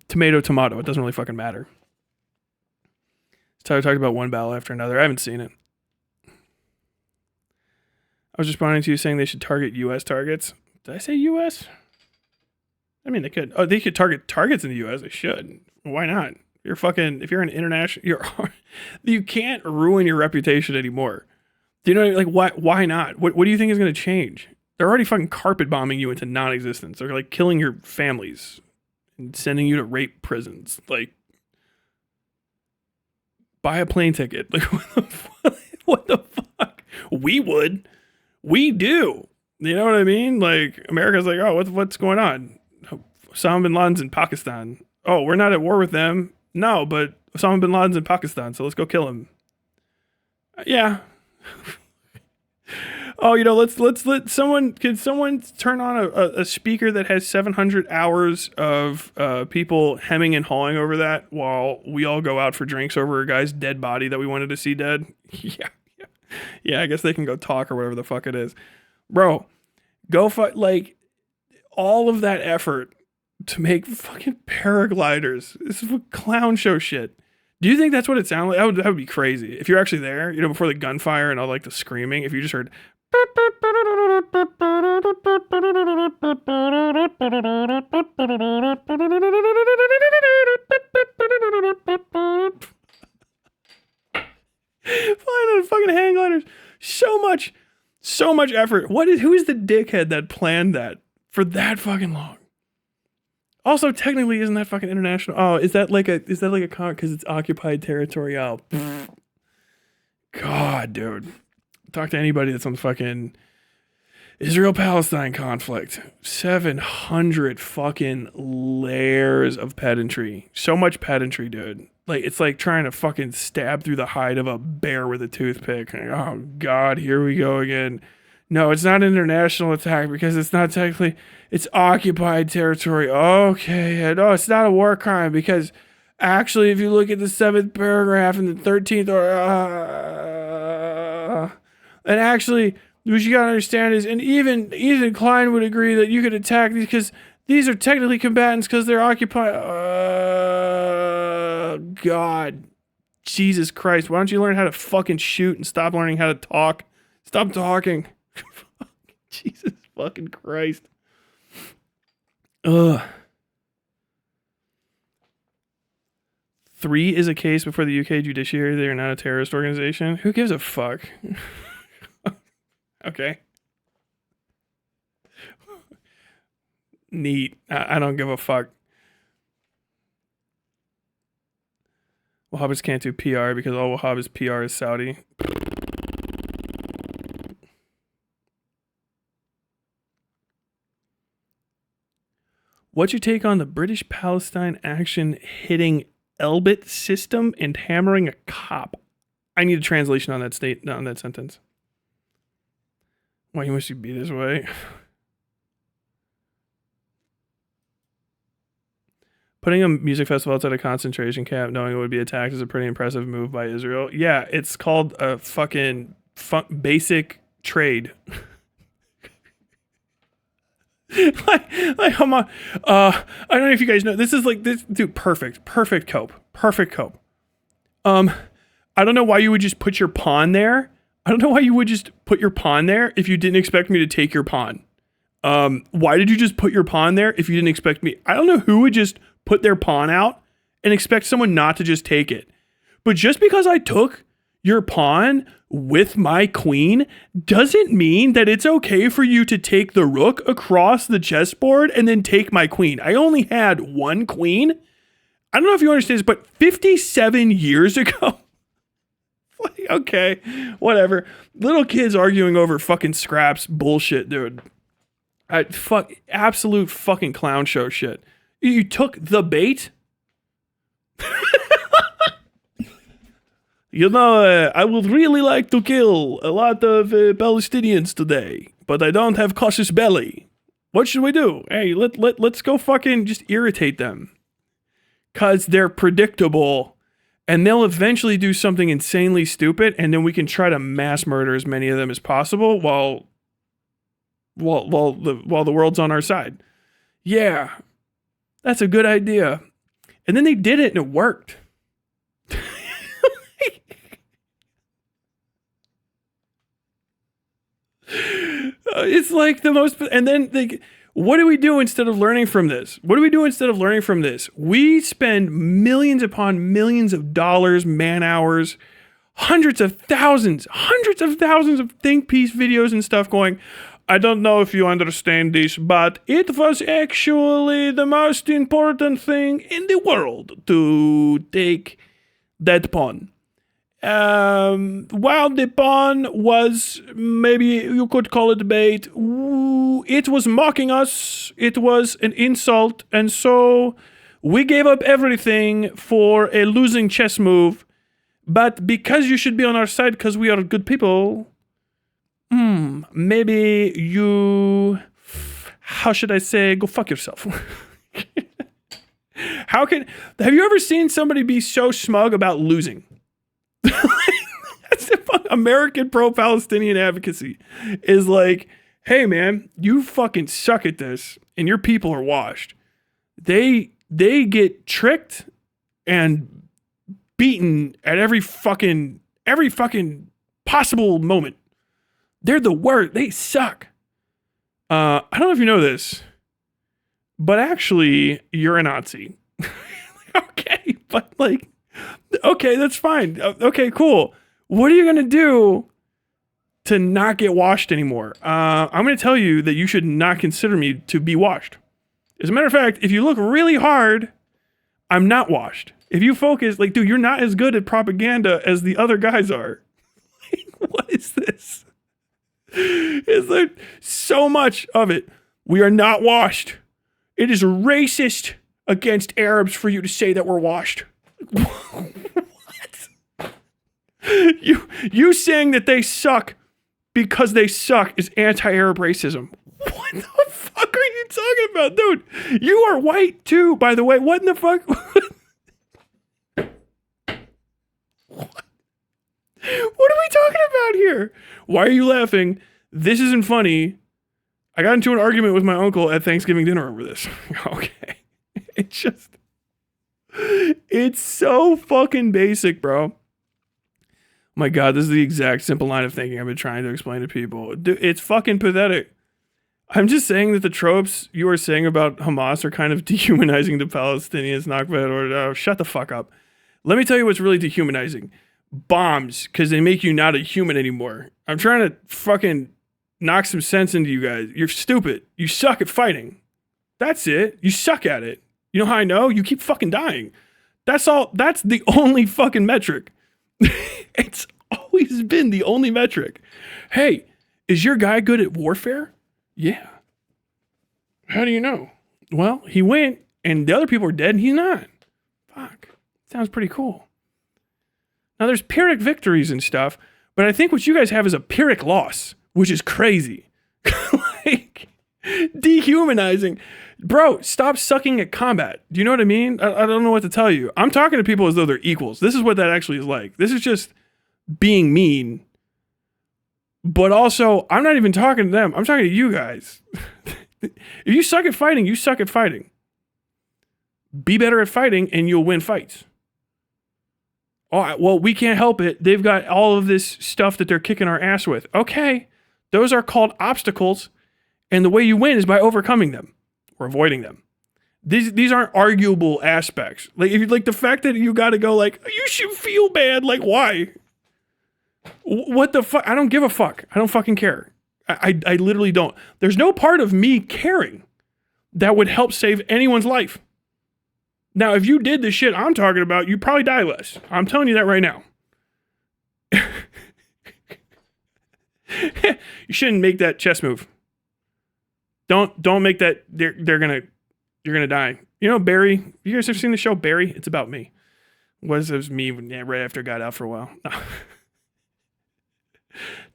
[SPEAKER 1] tomato. It doesn't really fucking matter. So I talked about one battle after another. I haven't seen it. I was responding to you saying they should target U.S. targets. Did I say U.S.? I mean, they could. Oh, they could target targets in the U.S. They should. Why not? If you're an international, you can't ruin your reputation anymore. Do you know, like, why not? What do you think is going to change? They're already fucking carpet bombing you into non-existence. They're like killing your families and sending you to rape prisons. Like, buy a plane ticket. Like, what the fuck? We would. We do. You know what I mean? Like, America's like, oh, what's going on? Osama bin Laden's in Pakistan. Oh, we're not at war with them. No, but Osama bin Laden's in Pakistan, so let's go kill him. Yeah. Oh, let someone turn on a speaker that has 700 hours of people hemming and hawing over that while we all go out for drinks over a guy's dead body that we wanted to see dead? Yeah, I guess they can go talk or whatever the fuck it is. Bro, go fight, like, all of that effort to make fucking paragliders. This is clown show shit. Do you think that's what it sounded like? That would be crazy. If you're actually there, before the gunfire and all like the screaming, if you just heard flying on fucking hang gliders. So much effort. Who is the dickhead that planned that for that fucking long? Also, technically, isn't that fucking international? Oh, is that like a con? Because it's occupied territory. Oh, God, dude. Talk to anybody that's on the fucking Israel-Palestine conflict. 700 fucking layers of pedantry. So much pedantry, dude. Like, it's like trying to fucking stab through the hide of a bear with a toothpick. Like, oh, God, here we go again. No, it's not an international attack because it's not technically, it's occupied territory. Okay, no, it's not a war crime because actually, if you look at the 7th paragraph and the 13th, and actually, what you gotta understand is, and even Klein would agree that you could attack these because these are technically combatants because they're occupied. God, Jesus Christ, why don't you learn how to fucking shoot and stop learning how to talk? Stop talking. Jesus fucking Christ. Ugh. 3 is a case before the UK judiciary. They are not a terrorist organization. Who gives a fuck? Okay. Neat. I don't give a fuck. Wahhabis can't do PR because all Wahhabis PR is Saudi. What's your take on the British Palestine action hitting Elbit system and hammering a cop? I need a translation on that sentence. Why must you be this way? Putting a music festival outside a concentration camp knowing it would be attacked is a pretty impressive move by Israel. Yeah, it's called a fucking basic trade. Come on. I don't know if you guys know. This is like this, dude. Perfect cope. Perfect cope. I don't know why you would just put your pawn there. I don't know why you would just put your pawn there if you didn't expect me to take your pawn. Why did you just put your pawn there if you didn't expect me? I don't know who would just put their pawn out and expect someone not to just take it. But just because I took your pawn with my queen doesn't mean that it's okay for you to take the rook across the chessboard and then take my queen. I only had one queen. I don't know if you understand this, but 57 years ago. Okay, whatever. Little kids arguing over fucking scraps, bullshit, dude. Absolute fucking clown show shit. You took the bait? You know, I would really like to kill a lot of Palestinians today, but I don't have casus belli. What should we do? Hey, let's go fucking just irritate them. Because they're predictable, and they'll eventually do something insanely stupid, and then we can try to mass murder as many of them as possible while the world's on our side. Yeah, that's a good idea. And then they did it, and it worked. It's like the most, and then what do we do instead of learning from this? We spend millions upon millions of dollars, man hours, hundreds of thousands of think piece videos and stuff going, I don't know if you understand this, but it was actually the most important thing in the world to take that pawn. While the pawn was, maybe you could call it bait, it was mocking us, it was an insult, and so we gave up everything for a losing chess move, but because you should be on our side because we are good people, maybe you, how should I say, go fuck yourself. Have you ever seen somebody be so smug about losing? That's American pro-Palestinian advocacy is like, hey man, you fucking suck at this and your people are washed. They get tricked and beaten at every fucking possible moment. They're the worst. They suck. I don't know if you know this, but actually you're a Nazi. Okay, but like, okay, that's fine. Okay, cool. What are you going to do to not get washed anymore? I'm going to tell you that you should not consider me to be washed. As a matter of fact, if you look really hard, I'm not washed. If you focus, like, dude, you're not as good at propaganda as the other guys are. What is this? Is there so much of it? We are not washed. It is racist against Arabs for you to say that we're washed. What? You saying that they suck because they suck is anti-Arab racism. What the fuck are you talking about, dude? You are white too, by the way. What in the fuck? What are we talking about here? Why are you laughing? This isn't funny. I got into an argument with my uncle at Thanksgiving dinner over this. Okay. It's so fucking basic, bro. My God, this is the exact simple line of thinking I've been trying to explain to people. Dude, it's fucking pathetic. I'm just saying that the tropes you are saying about Hamas are kind of dehumanizing the Palestinians, Nakba, or shut the fuck up. Let me tell you what's really dehumanizing. Bombs, because they make you not a human anymore. I'm trying to fucking knock some sense into you guys. You're stupid. You suck at fighting. That's it. You suck at it. You know how I know? You keep fucking dying. That's all. That's the only fucking metric. It's always been the only metric. Hey, is your guy good at warfare? Yeah. How do you know? Well, he went and the other people are dead and he's not. Fuck. Sounds pretty cool. Now there's Pyrrhic victories and stuff, but I think what you guys have is a Pyrrhic loss, which is crazy. Like, dehumanizing. Bro, stop sucking at combat. Do you know what I mean? I don't know what to tell you. I'm talking to people as though they're equals. This is what that actually is like. This is just being mean. But also, I'm not even talking to them. I'm talking to you guys. If you suck at fighting, you suck at fighting. Be better at fighting and you'll win fights. Oh, well, we can't help it. They've got all of this stuff that they're kicking our ass with. Okay, those are called obstacles, and the way you win is by overcoming them or avoiding them. These aren't arguable aspects. Like, if you like the fact that you got to go like, you should feel bad. Like, why? What the fuck? I don't give a fuck. I don't fucking care. I literally don't. There's no part of me caring that would help save anyone's life. Now, if you did the shit I'm talking about, you'd probably die less. I'm telling you that right now. You shouldn't make that chess move. Don't make that. You're gonna die. You know Barry? You guys ever seen the show Barry? It's about me. It was me right after I got out for a while. No.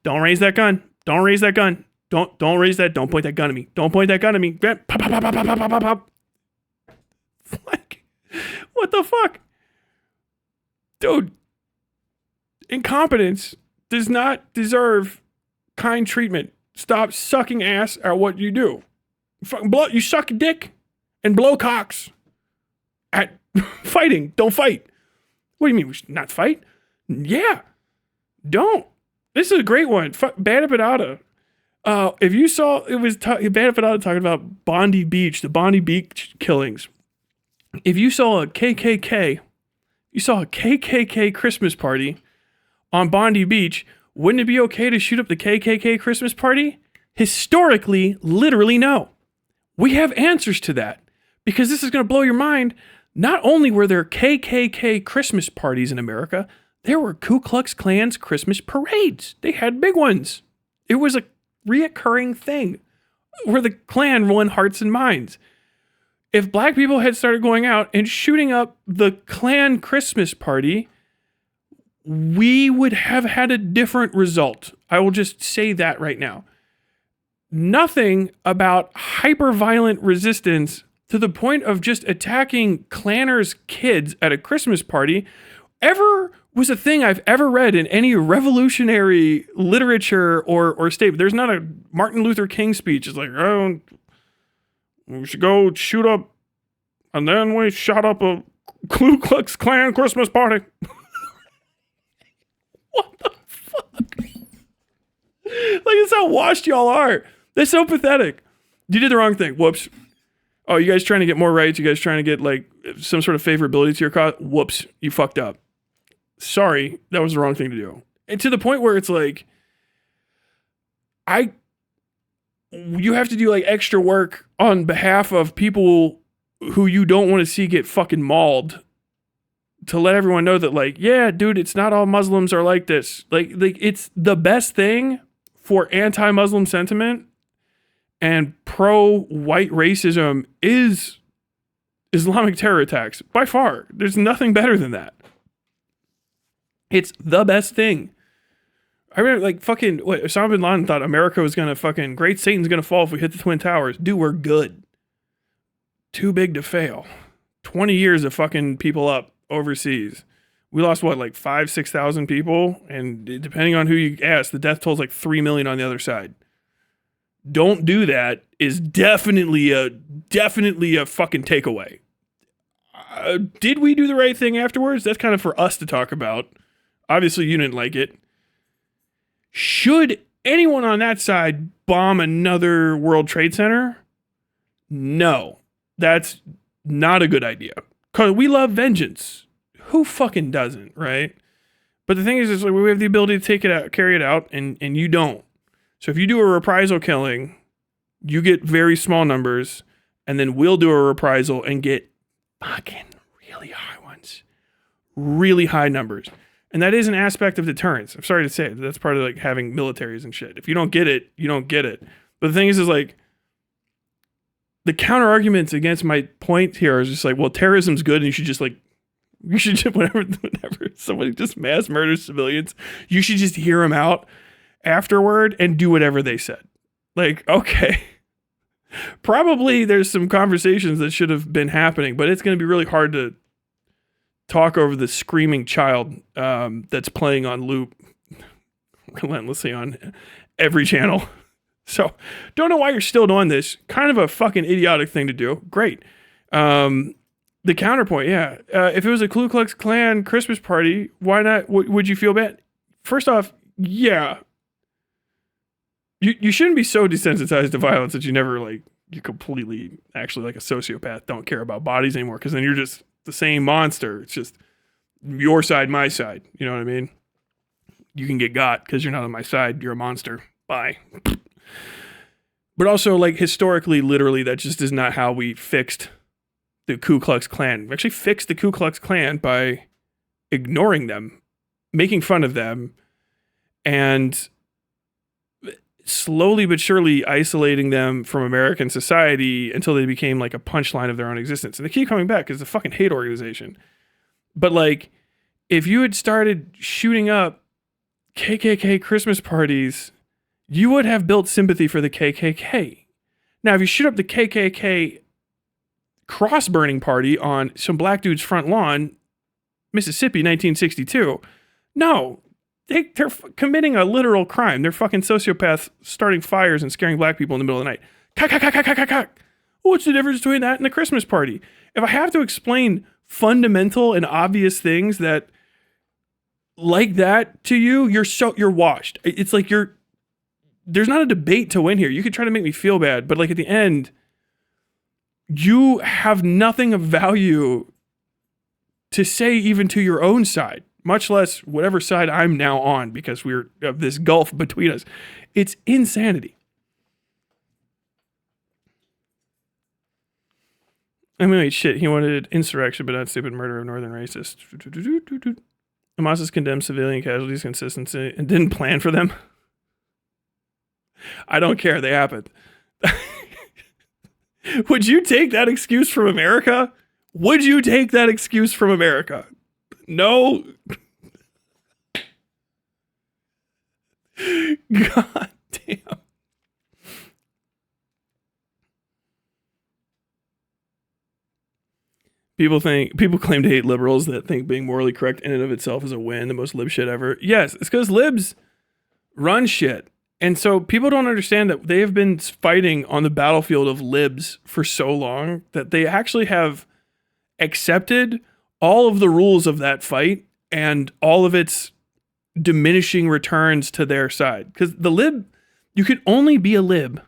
[SPEAKER 1] Don't raise that gun. Don't raise that gun. Don't raise that. Don't point that gun at me. Don't point that gun at me. Pop, pop, pop, pop, pop, pop, pop, pop. Like, what the fuck? Dude, incompetence does not deserve kind treatment. Stop sucking ass at what you do. You suck dick and blow cocks at fighting. Don't fight. What do you mean we should not fight? Yeah. Don't. This is a great one. Bad Epidotta. If you saw, it was Bad Epidotta talking about Bondi Beach, the Bondi Beach killings. If you saw a KKK Christmas party on Bondi Beach, wouldn't it be okay to shoot up the KKK Christmas party? Historically, literally no. We have answers to that because this is going to blow your mind. Not only were there KKK Christmas parties in America, there were Ku Klux Klan's Christmas parades. They had big ones. It was a reoccurring thing where the Klan won hearts and minds. If black people had started going out and shooting up the Klan Christmas party, we would have had a different result. I will just say that right now. Nothing about hyper-violent resistance to the point of just attacking Klanners' kids at a Christmas party ever was a thing I've ever read in any revolutionary literature or statement. There's not a Martin Luther King speech. It's like, oh, we should go shoot up, and then we shot up a Ku Klux Klan Christmas party. What the fuck? Like, that's how washed y'all are. They're so pathetic. You did the wrong thing. Whoops. Oh, you guys trying to get more rights? You guys trying to get, like, some sort of favorability to your cause? Whoops. You fucked up. Sorry. That was the wrong thing to do. And to the point where it's like, you have to do, like, extra work on behalf of people who you don't want to see get fucking mauled to let everyone know that, like, yeah, dude, it's not all Muslims are like this. Like it's the best thing for anti-Muslim sentiment and pro-white racism is Islamic terror attacks. By far. There's nothing better than that. It's the best thing. I remember, like, fucking, Osama bin Laden thought America was gonna fucking, Great Satan's gonna fall if we hit the Twin Towers. Dude, we're good. Too big to fail. 20 years of fucking people up overseas. We lost, what, like 5,000-6,000 people? And depending on who you ask, the death toll's like 3 million on the other side. Don't do that is definitely a fucking takeaway. Did we do the right thing afterwards? That's kind of for us to talk about. Obviously, you didn't like it. Should anyone on that side bomb another World Trade Center? No, that's not a good idea. Because we love vengeance. Who fucking doesn't, right? But the thing is like, we have the ability to take it out, carry it out, and you don't. So if you do a reprisal killing, you get very small numbers, and then we'll do a reprisal and get fucking really high ones. Really high numbers. And that is an aspect of deterrence. I'm sorry to say it. That's part of, like, having militaries and shit. If you don't get it, you don't get it. But the thing is like, the counter arguments against my point here is just like, well, terrorism's good and you should just whenever somebody just mass murders civilians, you should just hear them out afterward and do whatever they said. Like, okay. Probably there's some conversations that should have been happening, but it's going to be really hard to talk over the screaming child that's playing on loop relentlessly on every channel. So don't know why you're still doing this. Kind of a fucking idiotic thing to do. Great. The counterpoint, yeah. If it was a Ku Klux Klan Christmas party, why not? Would you feel bad? First off, yeah. You shouldn't be so desensitized to violence that you never like you completely actually like a sociopath don't care about bodies anymore, because then you're just the same monster. It's just your side, my side. You know what I mean? You can get got because you're not on my side. You're a monster. Bye. But also, like, historically, literally, that just is not how we fixed the Ku Klux Klan. We actually fixed the Ku Klux Klan by ignoring them, making fun of them, and slowly but surely isolating them from American society until they became like a punchline of their own existence. And they keep coming back because it's a fucking hate organization. But like, if you had started shooting up KKK Christmas parties, you would have built sympathy for the KKK. Now, if you shoot up the KKK cross burning party on some black dude's front lawn, Mississippi, 1962, no, they're committing a literal crime. They're fucking sociopaths starting fires and scaring black people in the middle of the night. What's the difference between that and the Christmas party? If I have to explain fundamental and obvious things that like that to you, you're washed. It's like there's not a debate to win here. You could try to make me feel bad, but like at the end, you have nothing of value to say even to your own side, much less whatever side I'm now on, because we're of this gulf between us. It's insanity. I mean, wait, shit. He wanted insurrection, but not stupid murder of northern racists. Hamas has condemned civilian casualties consistently and didn't plan for them. I don't care. They happened. Would you take that excuse from America? Would you take that excuse from America? No. God damn. People claim to hate liberals that think being morally correct in and of itself is a win, the most lib shit ever. Yes, it's because libs run shit. And so people don't understand that they have been fighting on the battlefield of libs for so long that they actually have accepted all of the rules of that fight and all of its diminishing returns to their side. Because the lib, you could only be a lib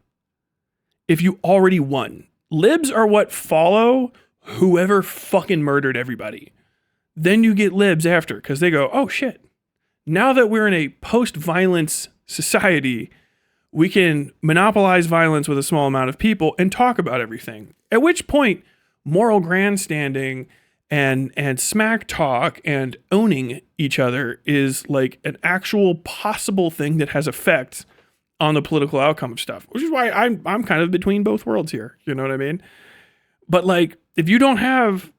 [SPEAKER 1] if you already won. Libs are what follow whoever fucking murdered everybody. Then you get libs after, because they go, oh shit, now that we're in a post-violence society, we can monopolize violence with a small amount of people and talk about everything. At which point, moral grandstanding and smack talk and owning each other is like an actual possible thing that has effects on the political outcome of stuff, which is why I'm kind of between both worlds here. You know what I mean? But like, if you don't have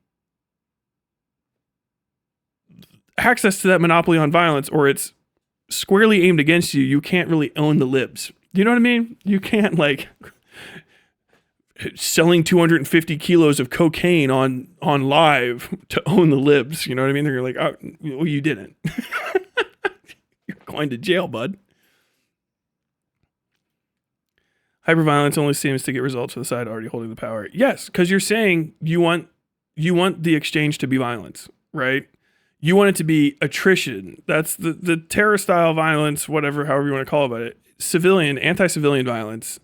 [SPEAKER 1] access to that monopoly on violence, or it's squarely aimed against you, you can't really own the libs. You know what I mean? You can't like selling 250 kilos of cocaine on live to own the libs. You know what I mean? They're like, oh, well, you didn't. You're going to jail, bud. Hyperviolence only seems to get results for the side already holding the power. Yes, because you're saying you want the exchange to be violence, right? You want it to be attrition. That's the terror style violence, whatever, however you want to call it. Anti-civilian violence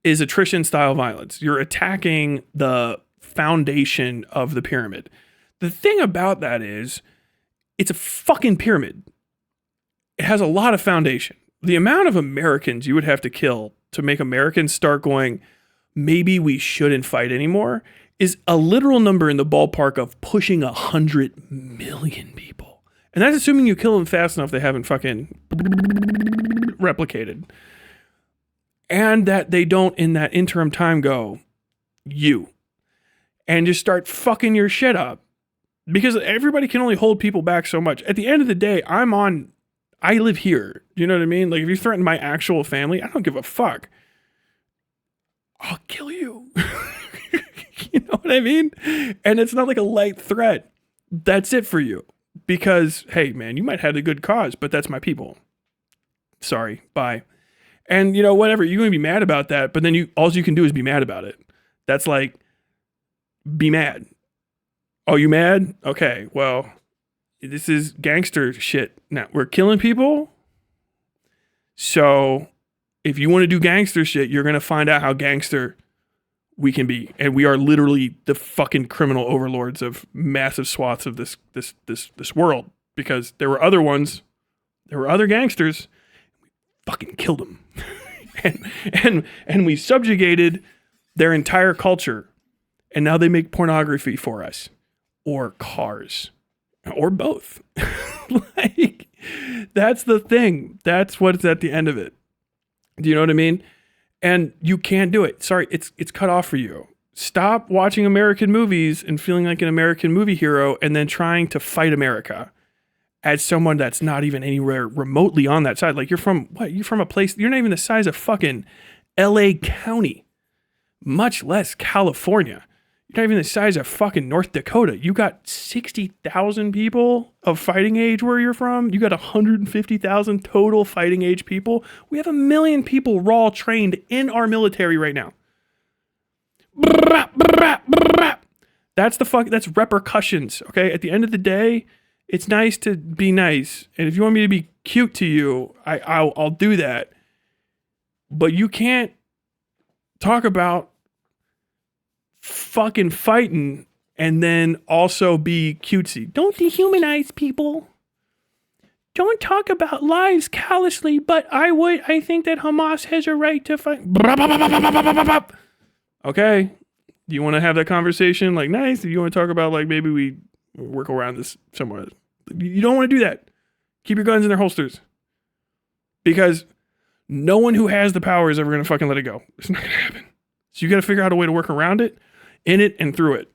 [SPEAKER 1] is attrition style violence. You're attacking the foundation of the pyramid. The thing about that is, it's a fucking pyramid. It has a lot of foundation. The amount of Americans you would have to kill to make Americans start going, maybe we shouldn't fight anymore, is a literal number in the ballpark of pushing 100 million people. And that's assuming you kill them fast enough they haven't fucking replicated. And that they don't, in that interim time, go, you. And just start fucking your shit up. Because everybody can only hold people back so much. At the end of the day, I live here. You know what I mean? Like, if you threaten my actual family, I don't give a fuck. I'll kill you. You know what I mean? And it's not like a light threat. That's it for you. Because, hey, man, you might have a good cause, but that's my people. Sorry, bye. And, whatever, you're going to be mad about that, but then all you can do is be mad about it. That's like, be mad. Oh, you mad? Okay, well, this is gangster shit. Now, we're killing people. So, if you want to do gangster shit, you're going to find out how gangster we can be. And we are literally the fucking criminal overlords of massive swaths of this world. Because there were other ones, there were other gangsters, we fucking killed them. and we subjugated their entire culture. And now they make pornography for us. Or cars. Or both. Like, that's the thing. That's what's at the end of it. Do you know what I mean? And you can't do it. Sorry, it's cut off for you. Stop watching American movies and feeling like an American movie hero and then trying to fight America as someone that's not even anywhere remotely on that side. Like, you're from a place, you're not even the size of fucking LA County, much less California. You're not even the size of fucking North Dakota. You got 60,000 people of fighting age where you're from. You got 150,000 total fighting age people. We have 1 million people raw trained in our military right now. That's repercussions, okay? At the end of the day, it's nice to be nice. And if you want me to be cute to you, I'll do that. But you can't talk about fucking fighting and then also be cutesy. Don't dehumanize people. Don't talk about lives callously, but I think that Hamas has a right to fight. Okay. Do you want to have that conversation? Like, nice. Do you want to talk about, like, maybe we work around this somewhere? You don't want to do that. Keep your guns in their holsters. Because no one who has the power is ever going to fucking let it go. It's not going to happen. So you got to figure out a way to work around it, in it, and through it.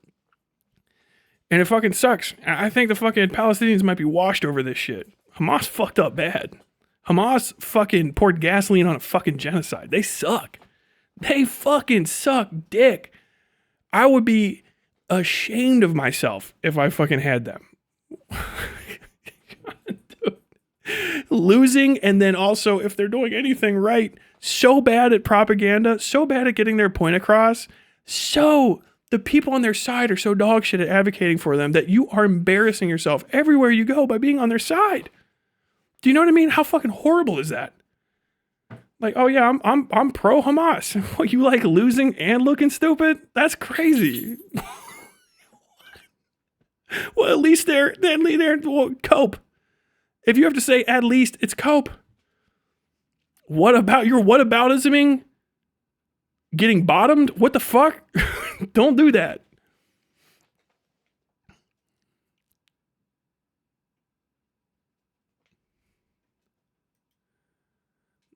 [SPEAKER 1] And it fucking sucks. I think the fucking Palestinians might be washed over this shit. Hamas fucked up bad. Hamas fucking poured gasoline on a fucking genocide. They suck. They fucking suck dick. I would be ashamed of myself if I fucking had them. Losing, and then also if they're doing anything right, so bad at propaganda, so bad at getting their point across, so the people on their side are so dog shit at advocating for them that you are embarrassing yourself everywhere you go by being on their side. Do you know what I mean? How fucking horrible is that? Like, oh yeah, I'm pro Hamas. What, you like losing and looking stupid? That's crazy. Well, at least they're cope. If you have to say at least, it's cope. What about your whataboutisming? Getting bottomed? What the fuck? Don't do that.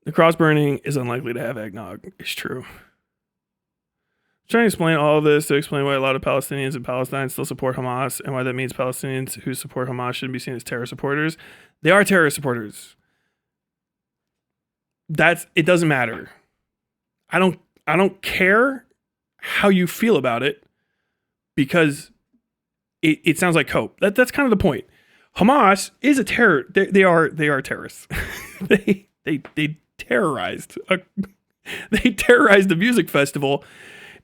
[SPEAKER 1] The cross burning is unlikely to have eggnog. It's true. I'm trying to explain all of this to explain why a lot of Palestinians in Palestine still support Hamas and why that means Palestinians who support Hamas shouldn't be seen as terror supporters. They are terror supporters. It doesn't matter. I don't care how you feel about it because it sounds like cope. That's kind of the point. Hamas is a terror. They are terrorists. they terrorized. They terrorized the music festival,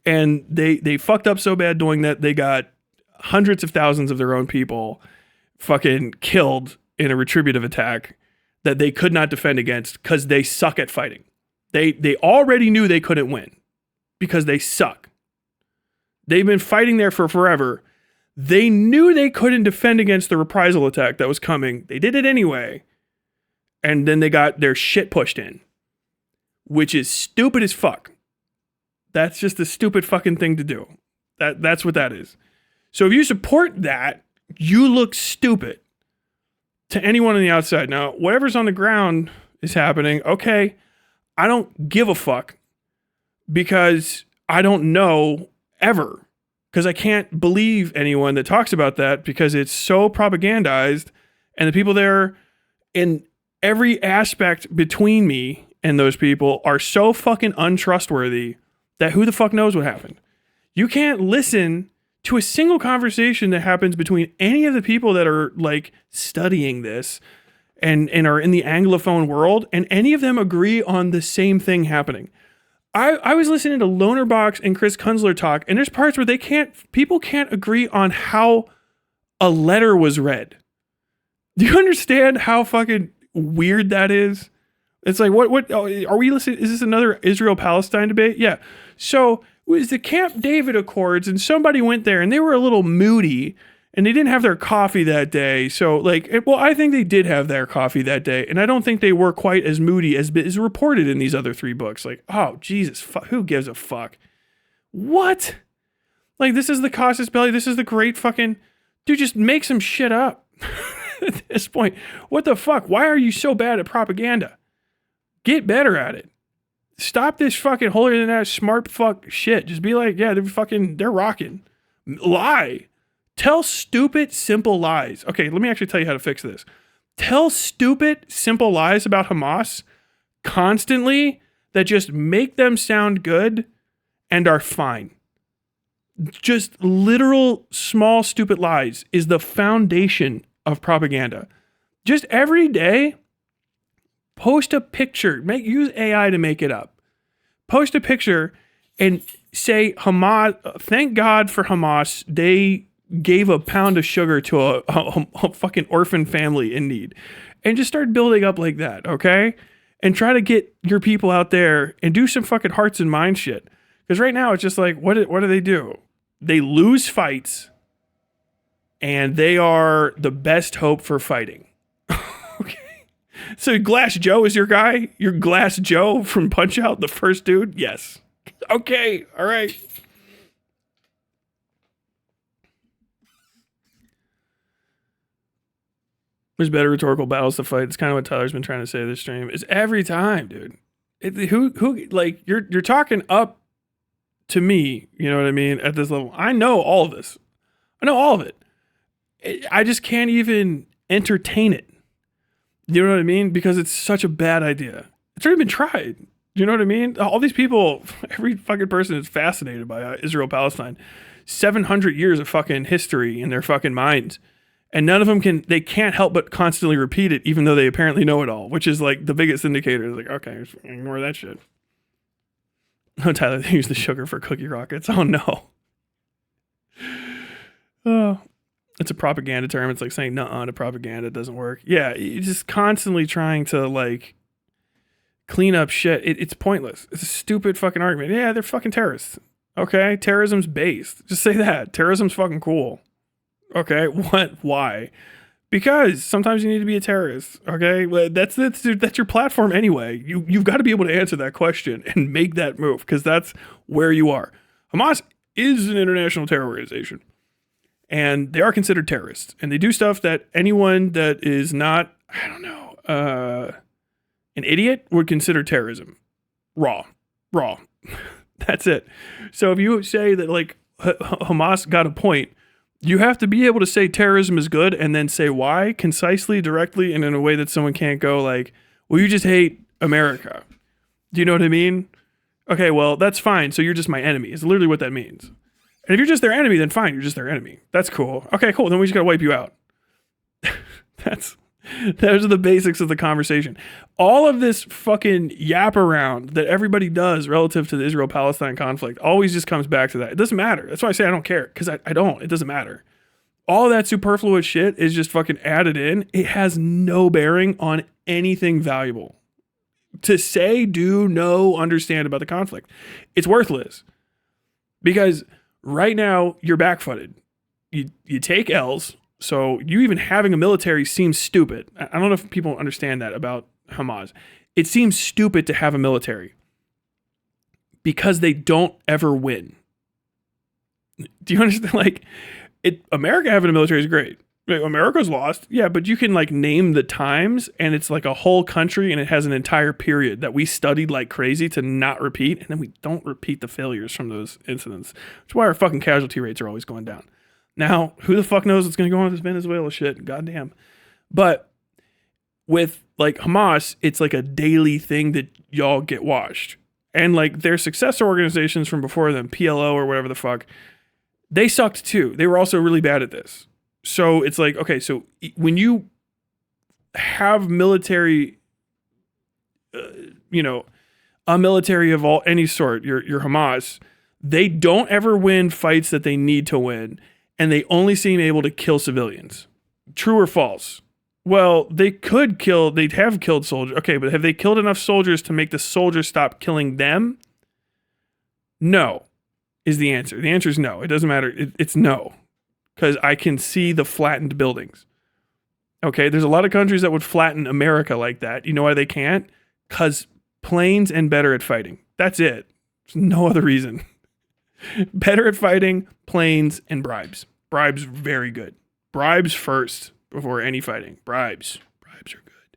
[SPEAKER 1] and they fucked up so bad doing that. They got hundreds of thousands of their own people fucking killed in a retributive attack that they could not defend against because they suck at fighting. They already knew they couldn't win because they suck. They've been fighting there for forever. They knew they couldn't defend against the reprisal attack that was coming. They did it anyway. And then they got their shit pushed in, which is stupid as fuck. That's just a stupid fucking thing to do. That's what that is. So if you support that, you look stupid to anyone on the outside. Now, whatever's on the ground is happening. Okay, I don't give a fuck because I don't know ever. Because I can't believe anyone that talks about that because it's so propagandized, and the people there in every aspect between me and those people are so fucking untrustworthy that who the fuck knows what happened. You can't listen to a single conversation that happens between any of the people that are like studying this and are in the Anglophone world, and any of them agree on the same thing happening. I was listening to Lonerbox and Chris Kunzler talk, and there's parts where people can't agree on how a letter was read. Do you understand how fucking weird that is? It's like, what are we listening? Is this another Israel-Palestine debate? Yeah. So it was the Camp David Accords, and somebody went there, and they were a little moody, and they didn't have their coffee that day. So, like, well, I think they did have their coffee that day, and I don't think they were quite as moody as is reported in these other 3 books. Like, oh, Jesus, who gives a fuck? What? Like, this is the casus belli. This is the great fucking... Dude, just make some shit up. At this point, what the fuck? Why are you so bad at propaganda? Get better at it. Stop this fucking holier than that smart fuck shit. Just be like, yeah, they're rocking. Lie. Tell stupid, simple lies. Okay, let me actually tell you how to fix this. Tell stupid, simple lies about Hamas constantly that just make them sound good and are fine. Just literal, small, stupid lies is the foundation of propaganda. Just every day, post a picture. Use AI to make it up. Post a picture and say, Hamas, thank God for Hamas. They gave a pound of sugar to a fucking orphan family in need. And just start building up like that, okay? And try to get your people out there and do some fucking hearts and minds shit. Because right now it's just like, what do they do? They lose fights, and they are the best hope for fighting. Okay. So Glass Joe is your guy? You're Glass Joe from Punch-Out, the first dude? Yes. Okay. All right. There's better rhetorical battles to fight. It's kind of what Tyler's been trying to say this stream. It's every time, dude. Who like you're talking up to me, you know what I mean, at this level. I know all of this. I know all of it. I just can't even entertain it. You know what I mean? Because it's such a bad idea. It's already been tried. You know what I mean? All these people, every fucking person is fascinated by Israel-Palestine. 700 years of fucking history in their fucking minds. And none of them can't help but constantly repeat it, even though they apparently know it all, which is like the biggest indicator. It's like, okay, ignore that shit. Oh, Tyler, they use the sugar for cookie rockets. Oh, no. Oh, it's a propaganda term. It's like saying nuh-uh to propaganda. It doesn't work. Yeah, you're just constantly trying to, like, clean up shit. It's pointless. It's a stupid fucking argument. Yeah, they're fucking terrorists. Okay? Terrorism's based. Just say that. Terrorism's fucking cool. Okay? What? Why? Because sometimes you need to be a terrorist, okay? That's your platform anyway. You've got to be able to answer that question and make that move, because that's where you are. Hamas is an international terror organization, and they are considered terrorists, and they do stuff that anyone that is not, I don't know, an idiot would consider terrorism. Raw. That's it. So if you say that, like, Hamas got a point, you have to be able to say terrorism is good and then say why, concisely, directly, and in a way that someone can't go like, well, you just hate America. Do you know what I mean? Okay, well, that's fine. So you're just my enemy. It's literally what that means. And if you're just their enemy, then fine, you're just their enemy. That's cool. Okay, cool. Then we just gotta wipe you out. Those are the basics of the conversation. All of this fucking yap around that everybody does relative to the Israel-Palestine conflict always just comes back to that. It doesn't matter. That's why I say I don't care, because I don't. It doesn't matter. All that superfluous shit is just fucking added in. It has no bearing on anything valuable. To say, do, know, understand about the conflict. It's worthless. Because right now, you're backfooted. You take L's. So you even having a military seems stupid. I don't know if people understand that about Hamas. It seems stupid to have a military because they don't ever win. Do you understand? Like, America having a military is great. Like, America's lost. Yeah, but you can like name the times, and it's like a whole country, and it has an entire period that we studied like crazy to not repeat, and then we don't repeat the failures from those incidents. Which is why our fucking casualty rates are always going down. Now, who the fuck knows what's going to go on with this Venezuela shit? Goddamn. But with like Hamas, it's like a daily thing that y'all get watched. And like their successor organizations from before them, PLO or whatever the fuck, they sucked too. They were also really bad at this. So it's like, okay, so when you have military, a military of any sort, your Hamas, they don't ever win fights that they need to win, and they only seem able to kill civilians. True or false? Well, they'd have killed soldiers. Okay, but have they killed enough soldiers to make the soldiers stop killing them? No, is the answer. The answer is no. It doesn't matter. It's no. Because I can see the flattened buildings. Okay, there's a lot of countries that would flatten America like that. You know why they can't? Because planes and better at fighting. That's it. There's no other reason. Better at fighting, planes, and bribes. Bribes, very good. Bribes first before any fighting. Bribes are good.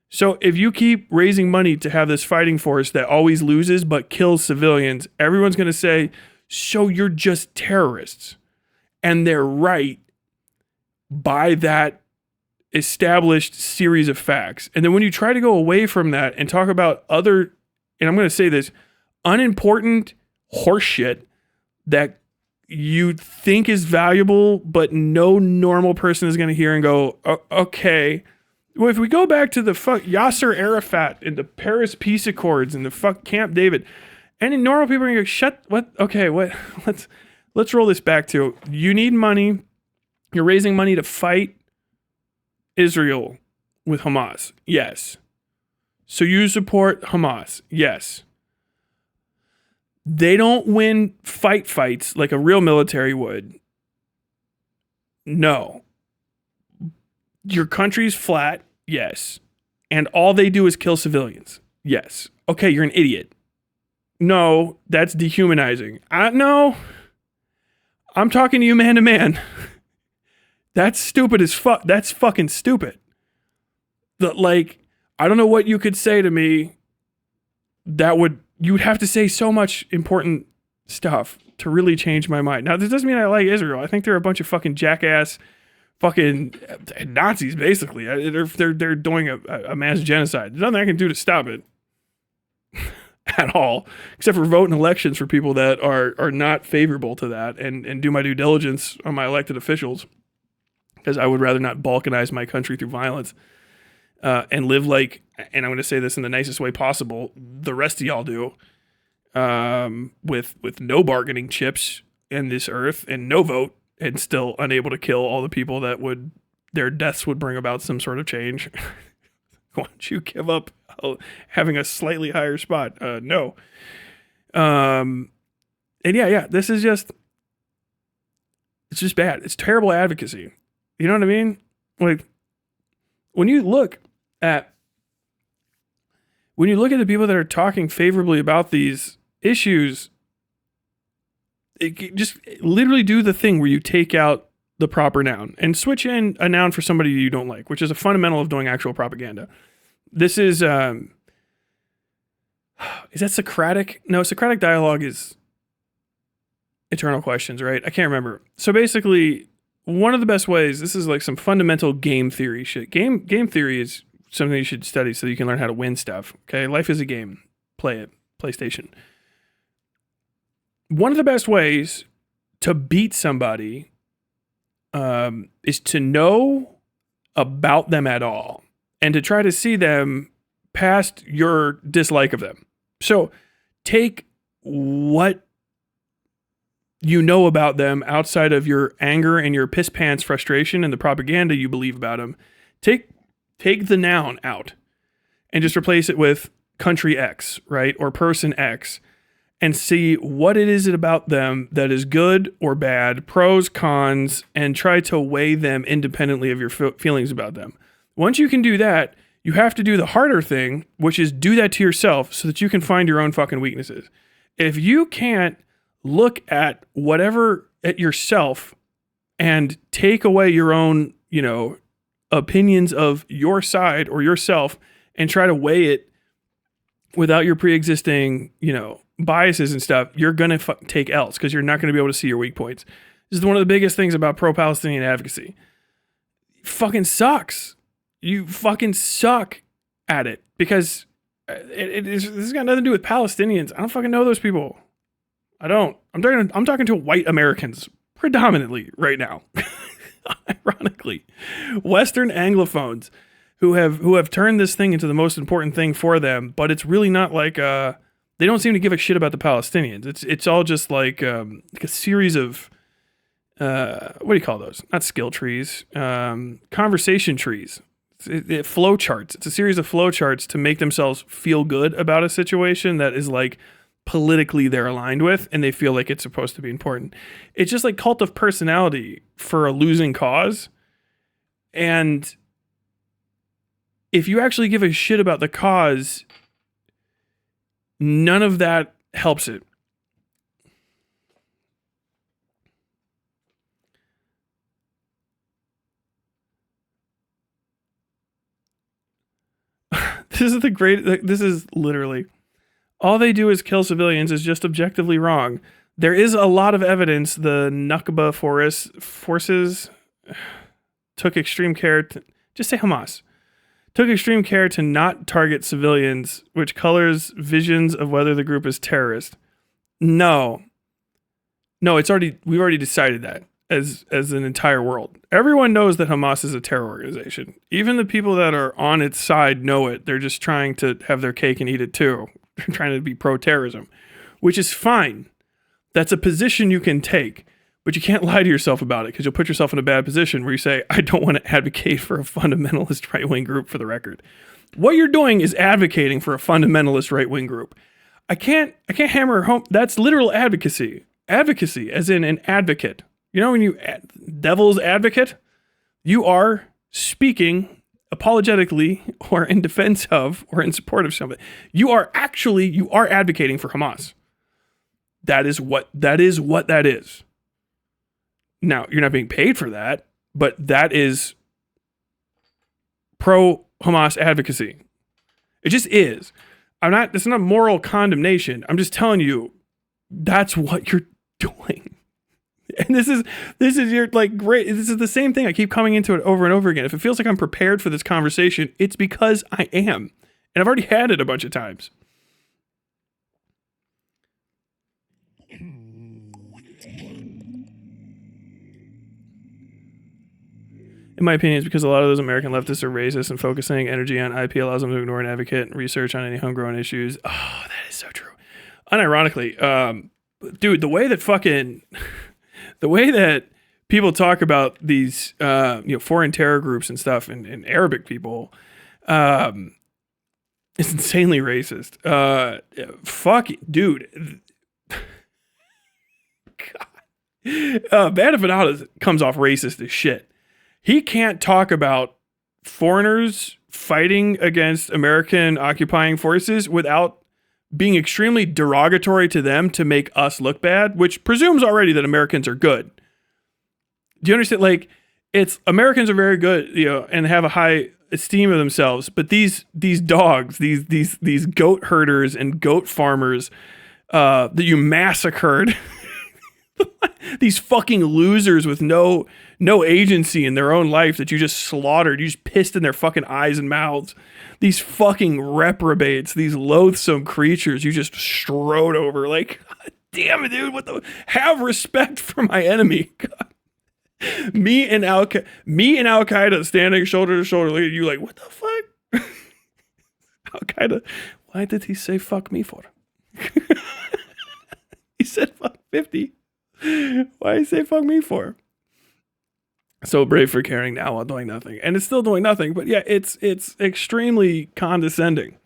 [SPEAKER 1] So if you keep raising money to have this fighting force that always loses but kills civilians, everyone's going to say, so you're just terrorists. And they're right by that established series of facts. And then when you try to go away from that and talk about other, and I'm going to say this, unimportant horseshit that you think is valuable, but no normal person is going to hear and go, okay. Well, if we go back to the Yasser Arafat and the Paris Peace Accords and the Camp David, any normal people are going to go, what? Okay, what? Let's roll this back to, you need money. You're raising money to fight Israel with Hamas. Yes. So you support Hamas. Yes. They don't win fights like a real military would. No. Your country's flat. Yes. And all they do is kill civilians. Yes. Okay, you're an idiot. No, that's dehumanizing. No. I'm talking to you man to man. That's stupid as fuck. That's fucking stupid. I don't know what you could say to me you would have to say so much important stuff to really change my mind. Now, this doesn't mean I like Israel. I think they're a bunch of fucking jackass fucking Nazis, basically. They're doing a mass genocide. There's nothing I can do to stop it. At all, except for vote in elections for people that are not favorable to that and do my due diligence on my elected officials, because I would rather not balkanize my country through violence and live like, and I'm going to say this in the nicest way possible, the rest of y'all do, with no bargaining chips in this earth and no vote, and still unable to kill all the people that their deaths would bring about some sort of change. Why don't you give up having a slightly higher spot? No. And yeah, this is it's just bad. It's terrible advocacy. You know what I mean? Like, when you look at the people that are talking favorably about these issues, just literally do the thing where you take out the proper noun and switch in a noun for somebody you don't like, which is a fundamental of doing actual propaganda. This is that Socratic? No, Socratic dialogue is eternal questions, right? I can't remember. So basically, one of the best ways, this is like some fundamental game theory shit. Game theory is something you should study so you can learn how to win stuff. Okay, life is a game. Play it. PlayStation. One of the best ways to beat somebody is to know about them at all and to try to see them past your dislike of them. So take what you know about them outside of your anger and your piss pants frustration and the propaganda you believe about them. Take the noun out and just replace it with country X, right? Or person X, and see what it is about them that is good or bad, pros, cons, and try to weigh them independently of your feelings about them. Once you can do that, you have to do the harder thing, which is do that to yourself so that you can find your own fucking weaknesses. If you can't look at yourself and take away your own, opinions of your side or yourself and try to weigh it without your pre-existing, biases and stuff, you're going to take L's because you're not going to be able to see your weak points. This is one of the biggest things about pro-Palestinian advocacy. It fucking sucks. You fucking suck at it because this has got nothing to do with Palestinians. I don't fucking know those people. I don't. I'm talking to white Americans predominantly right now. Ironically, Western Anglophones. who have turned this thing into the most important thing for them, but it's really not like they don't seem to give a shit about the Palestinians. It's all just like a series of what do you call those? Not skill trees, conversation trees. Flow charts. It's a series of flow charts to make themselves feel good about a situation that is like politically they're aligned with, and they feel like it's supposed to be important. It's just like cult of personality for a losing cause. And if you actually give a shit about the cause, none of that helps it. This is literally, all they do is kill civilians is just objectively wrong. There is a lot of evidence the Nakba forces took extreme care to, just say Hamas, took extreme care to not target civilians, which colors visions of whether the group is terrorist. No, we've already decided that as an entire world. Everyone knows that Hamas is a terror organization. Even the people that are on its side know it. They're just trying to have their cake and eat it too. They're trying to be pro-terrorism, which is fine. That's a position you can take, but you can't lie to yourself about it because you'll put yourself in a bad position where you say, I don't want to advocate for a fundamentalist right-wing group, for the record. What you're doing is advocating for a fundamentalist right-wing group. I can't hammer home. That's literal advocacy. Advocacy, as in an advocate. You know when you devil's advocate? You are speaking apologetically or in defense of or in support of something. You are advocating for Hamas. That is what that is. Now, you're not being paid for that, but that is pro-Hamas advocacy. It just is. It's not moral condemnation. I'm just telling you, that's what you're doing. And this is your like great. This is the same thing. I keep coming into it over and over again. If it feels like I'm prepared for this conversation, it's because I am. And I've already had it a bunch of times. In my opinion, it's because a lot of those American leftists are racist, and focusing energy on IP allows them to ignore and advocate and research on any homegrown issues. Oh, that is so true. Unironically, dude, the way that people talk about these, foreign terror groups and stuff, and Arabic people, is insanely racist. Fuck, dude. God. Banafanatas comes off racist as shit. He can't talk about foreigners fighting against American occupying forces without being extremely derogatory to them to make us look bad, which presumes already that Americans are good. Do you understand? Like, it's Americans are very good, and have a high esteem of themselves, but these dogs, these goat herders and goat farmers that you massacred, these fucking losers with no agency in their own life that you just slaughtered, you just pissed in their fucking eyes and mouths. These fucking reprobates, these loathsome creatures you just strode over. Like, God damn it, dude, have respect for my enemy. God. Me and Al Qaeda standing shoulder to shoulder, looking at you like, what the fuck? Al Qaeda, why did he say fuck me for? He said fuck 50. Why did he say fuck me for? So brave for caring now while doing nothing. And it's still doing nothing, but yeah, it's extremely condescending.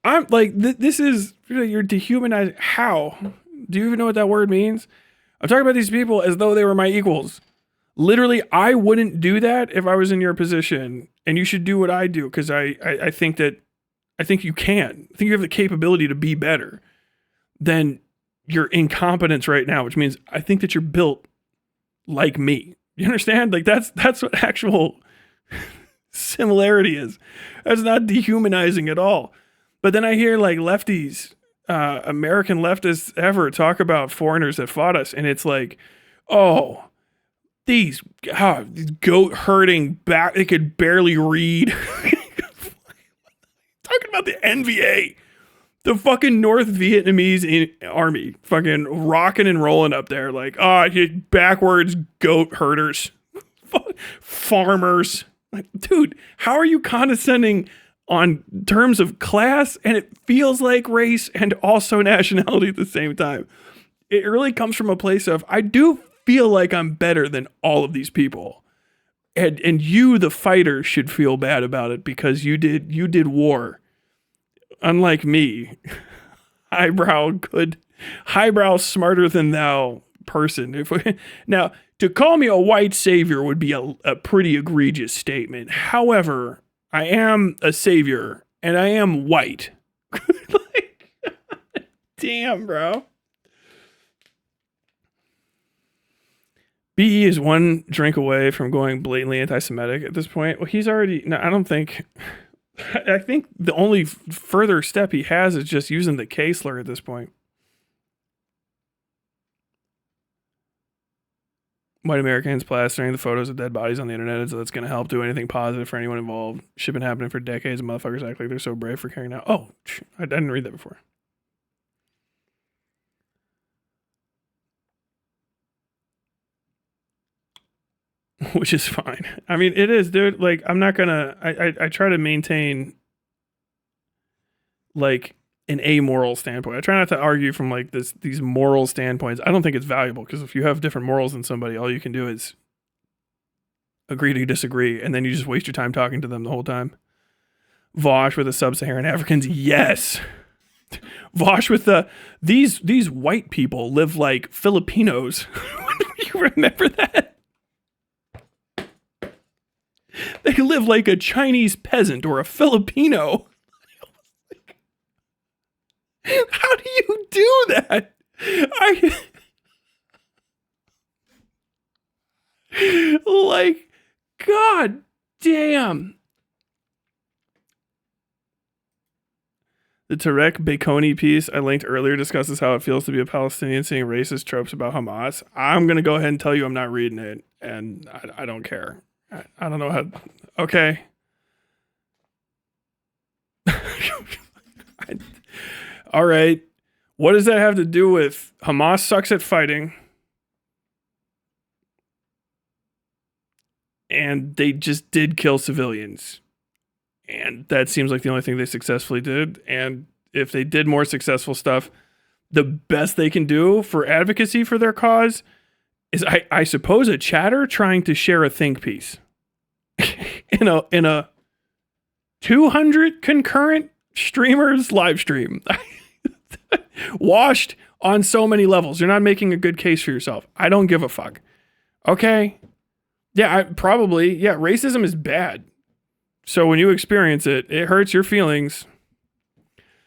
[SPEAKER 1] I'm like, this is, you're dehumanizing. How? Do you even know what that word means? I'm talking about these people as though they were my equals. Literally, I wouldn't do that if I was in your position, and you should do what I do, because I think you can. I think you have the capability to be better than your incompetence right now, which means I think that you're built like me. You understand? Like, that's what actual similarity is. That's not dehumanizing at all. But then I hear like lefties, American leftists ever talk about foreigners that fought us, and it's like, oh, these goat herding back, they could barely read. Talking about the NVA, the fucking North Vietnamese army, fucking rocking and rolling up there, like, backwards goat herders, farmers, Like, dude, how are you condescending on terms of class? And it feels like race and also nationality at the same time. It really comes from a place of, I do feel like I'm better than all of these people. And you, the fighter, should feel bad about it because you did war. Unlike me, highbrow, smarter than thou person. Now, to call me a white savior would be a pretty egregious statement. However, I am a savior and I am white. Like, damn, bro. BE is one drink away from going blatantly anti-Semitic at this point. Well, he's already... No, I don't think... I think the only further step he has is just using the K slur at this point. White Americans plastering the photos of dead bodies on the internet, so that's going to help do anything positive for anyone involved. Shit been happening for decades, and motherfuckers act like they're so brave for carrying out... Oh, I didn't read that before. Which is fine. I mean, it is, dude. Like, I'm not gonna... I try to maintain, like, an amoral standpoint. I try not to argue from, like, these moral standpoints. I don't think it's valuable, because if you have different morals than somebody, all you can do is agree to disagree, and then you just waste your time talking to them the whole time. Vosh with the sub-Saharan Africans. Yes! Vosh with the... These white people live like Filipinos. You remember that? They live like a Chinese peasant or a Filipino. How do you do that? Like, God damn. The Tarek Baconi piece I linked earlier discusses how it feels to be a Palestinian seeing racist tropes about Hamas. I'm going to go ahead and tell you I'm not reading it, and I don't care. I don't know how... Okay. All right. What does that have to do with Hamas sucks at fighting? And they just did kill civilians. And that seems like the only thing they successfully did. And if they did more successful stuff, the best they can do for advocacy for their cause is, I suppose, a chatter trying to share a think piece. in a 200 concurrent streamers live stream. Washed on so many levels. You're not making a good case for yourself. I don't give a fuck. Okay? Yeah, racism is bad. So when you experience it, it hurts your feelings.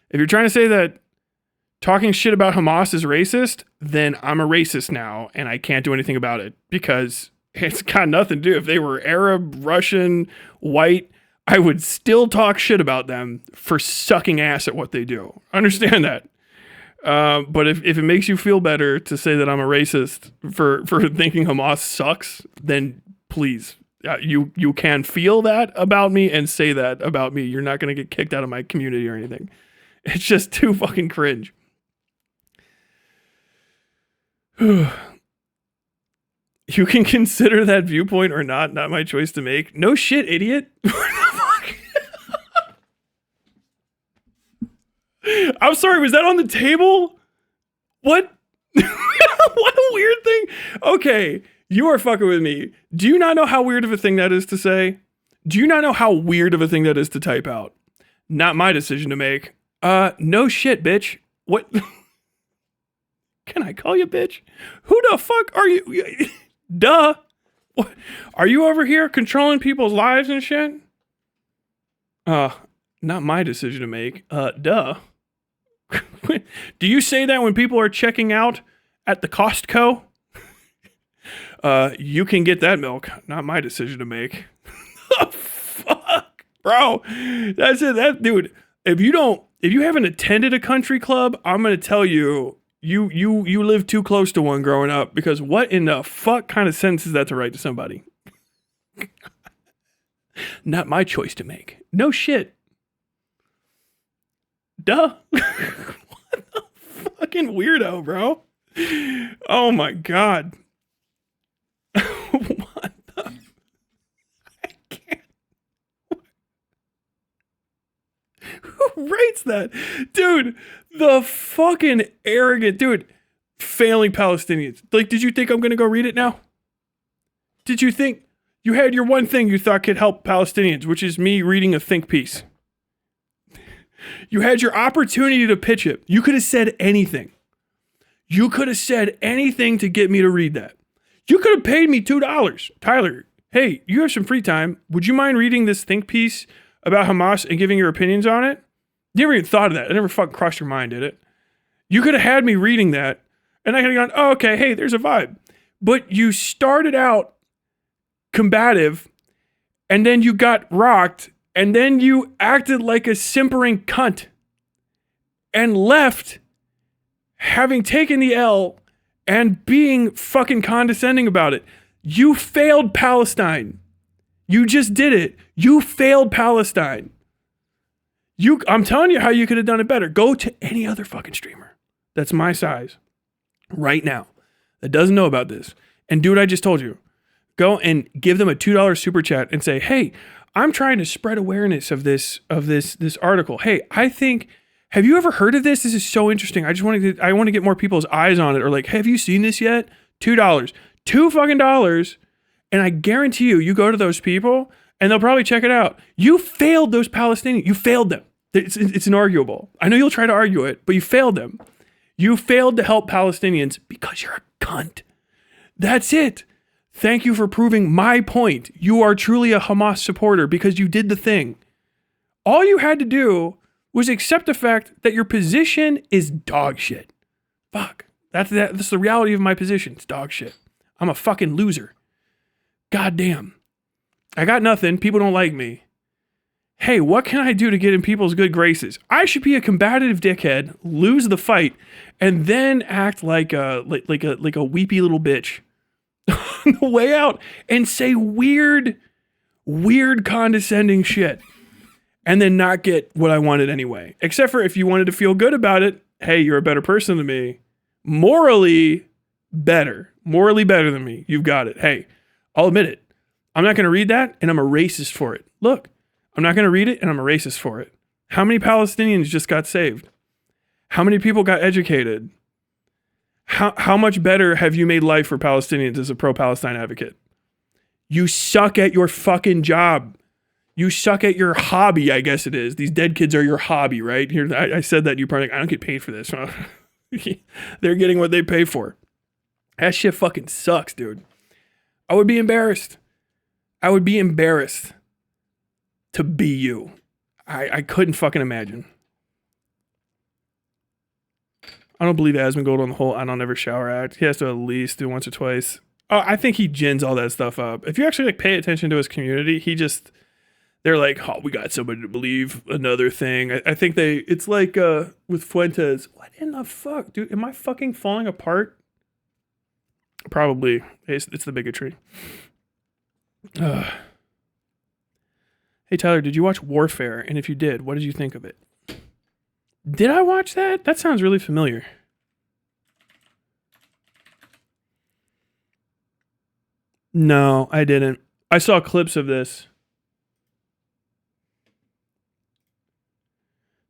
[SPEAKER 1] If you're trying to say that talking shit about Hamas is racist, then I'm a racist now and I can't do anything about it because it's got nothing to do. If they were Arab, Russian, white, I would still talk shit about them for sucking ass at what they do. Understand that. But if it makes you feel better to say that I'm a racist for thinking Hamas sucks, then please, you can feel that about me and say that about me. You're not going to get kicked out of my community or anything. It's just too fucking cringe. You can consider that viewpoint or not my choice to make. No shit, idiot. I'm sorry, was that on the table? What? What a weird thing. Okay, you are fucking with me. Do you not know how weird of a thing that is to say? Do you not know how weird of a thing that is to type out? Not my decision to make. No shit, bitch. What? Can I call you bitch? Who the fuck are you? Duh. What? Are you over here controlling people's lives and shit? Not my decision to make. Duh. Do you say that when people are checking out at the Costco? You can get that milk. Not my decision to make. Oh, fuck, bro. That's it. That dude. If you haven't attended a country club, I'm gonna tell you. You lived too close to one growing up, because what in the fuck kind of sense is that to write to somebody? Not my choice to make. No shit. Duh. What the fucking weirdo, bro? Oh my god. What the? I can't. Who writes that? Dude, the fucking arrogant, dude, failing Palestinians. Like, did you think I'm going to go read it now? Did you think you had your one thing you thought could help Palestinians, which is me reading a think piece? You had your opportunity to pitch it. You could have said anything. You could have said anything to get me to read that. You could have paid me $2. Tyler, hey, you have some free time. Would you mind reading this think piece about Hamas and giving your opinions on it? You never even thought of that. It never fucking crossed your mind, did it? You could have had me reading that, and I could have gone, oh, okay, hey, there's a vibe. But you started out combative, and then you got rocked, and then you acted like a simpering cunt and left having taken the L and being fucking condescending about it. You failed Palestine. You just did it. You failed Palestine. I'm telling you how you could have done it better. Go to any other fucking streamer that's my size right now that doesn't know about this and do what I just told you. Go and give them a $2 super chat and say, hey, I'm trying to spread awareness of this article. Hey, have you ever heard of this? This is so interesting. I want to get more people's eyes on it. Or like, have you seen this yet? $2. $2 fucking dollars. And I guarantee you go to those people and they'll probably check it out. You failed those Palestinians. You failed them. It's inarguable. I know you'll try to argue it, but you failed them. You failed to help Palestinians because you're a cunt. That's it. Thank you for proving my point. You are truly a Hamas supporter because you did the thing. All you had to do was accept the fact that your position is dog shit. Fuck. That's the reality of my position. It's dog shit. I'm a fucking loser. God damn. I got nothing. People don't like me. Hey, what can I do to get in people's good graces? I should be a combative dickhead, lose the fight, and then act like a weepy little bitch on the way out and say weird condescending shit. And then not get what I wanted anyway. Except for if you wanted to feel good about it, hey, you're a better person than me. Morally better than me. You've got it. Hey, I'll admit it. I'm not going to read that, and I'm a racist for it. Look, I'm not going to read it, and I'm a racist for it. How many Palestinians just got saved? How many people got educated? How much better have you made life for Palestinians as a pro-Palestine advocate? You suck at your fucking job. You suck at your hobby, I guess it is. These dead kids are your hobby, right? Here, I said that. You're probably like, I don't get paid for this. They're getting what they pay for. That shit fucking sucks, dude. I would be embarrassed. To be you. I couldn't fucking imagine. I don't believe Asmongold on the whole I don't ever shower act. He has to at least do once or twice. Oh, I think he gins all that stuff up. If you actually pay attention to his community, they're like, oh, we got somebody to believe another thing. I think it's like with Fuentes. What in the fuck, dude? Am I fucking falling apart? Probably. It's the bigotry. Hey, Tyler, did you watch Warfare? And if you did, what did you think of it? Did I watch that? That sounds really familiar. No, I didn't. I saw clips of this.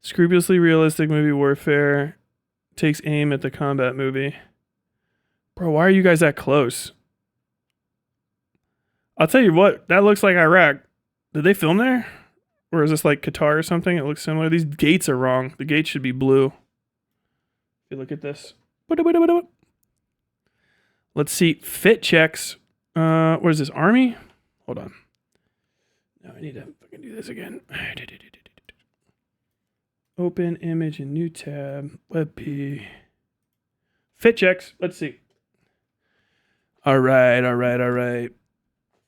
[SPEAKER 1] Scrupulously realistic movie Warfare takes aim at the combat movie. Bro, why are you guys that close? I'll tell you what, that looks like Iraq. Did they film there? Or is this like Qatar or something? It looks similar. These gates are wrong. The gates should be blue. If you look at this. Let's see. Fit checks. What is this? Army? Hold on. No, I need to fucking do this again. Open image in new tab. WebP. Fit checks. Let's see. All right.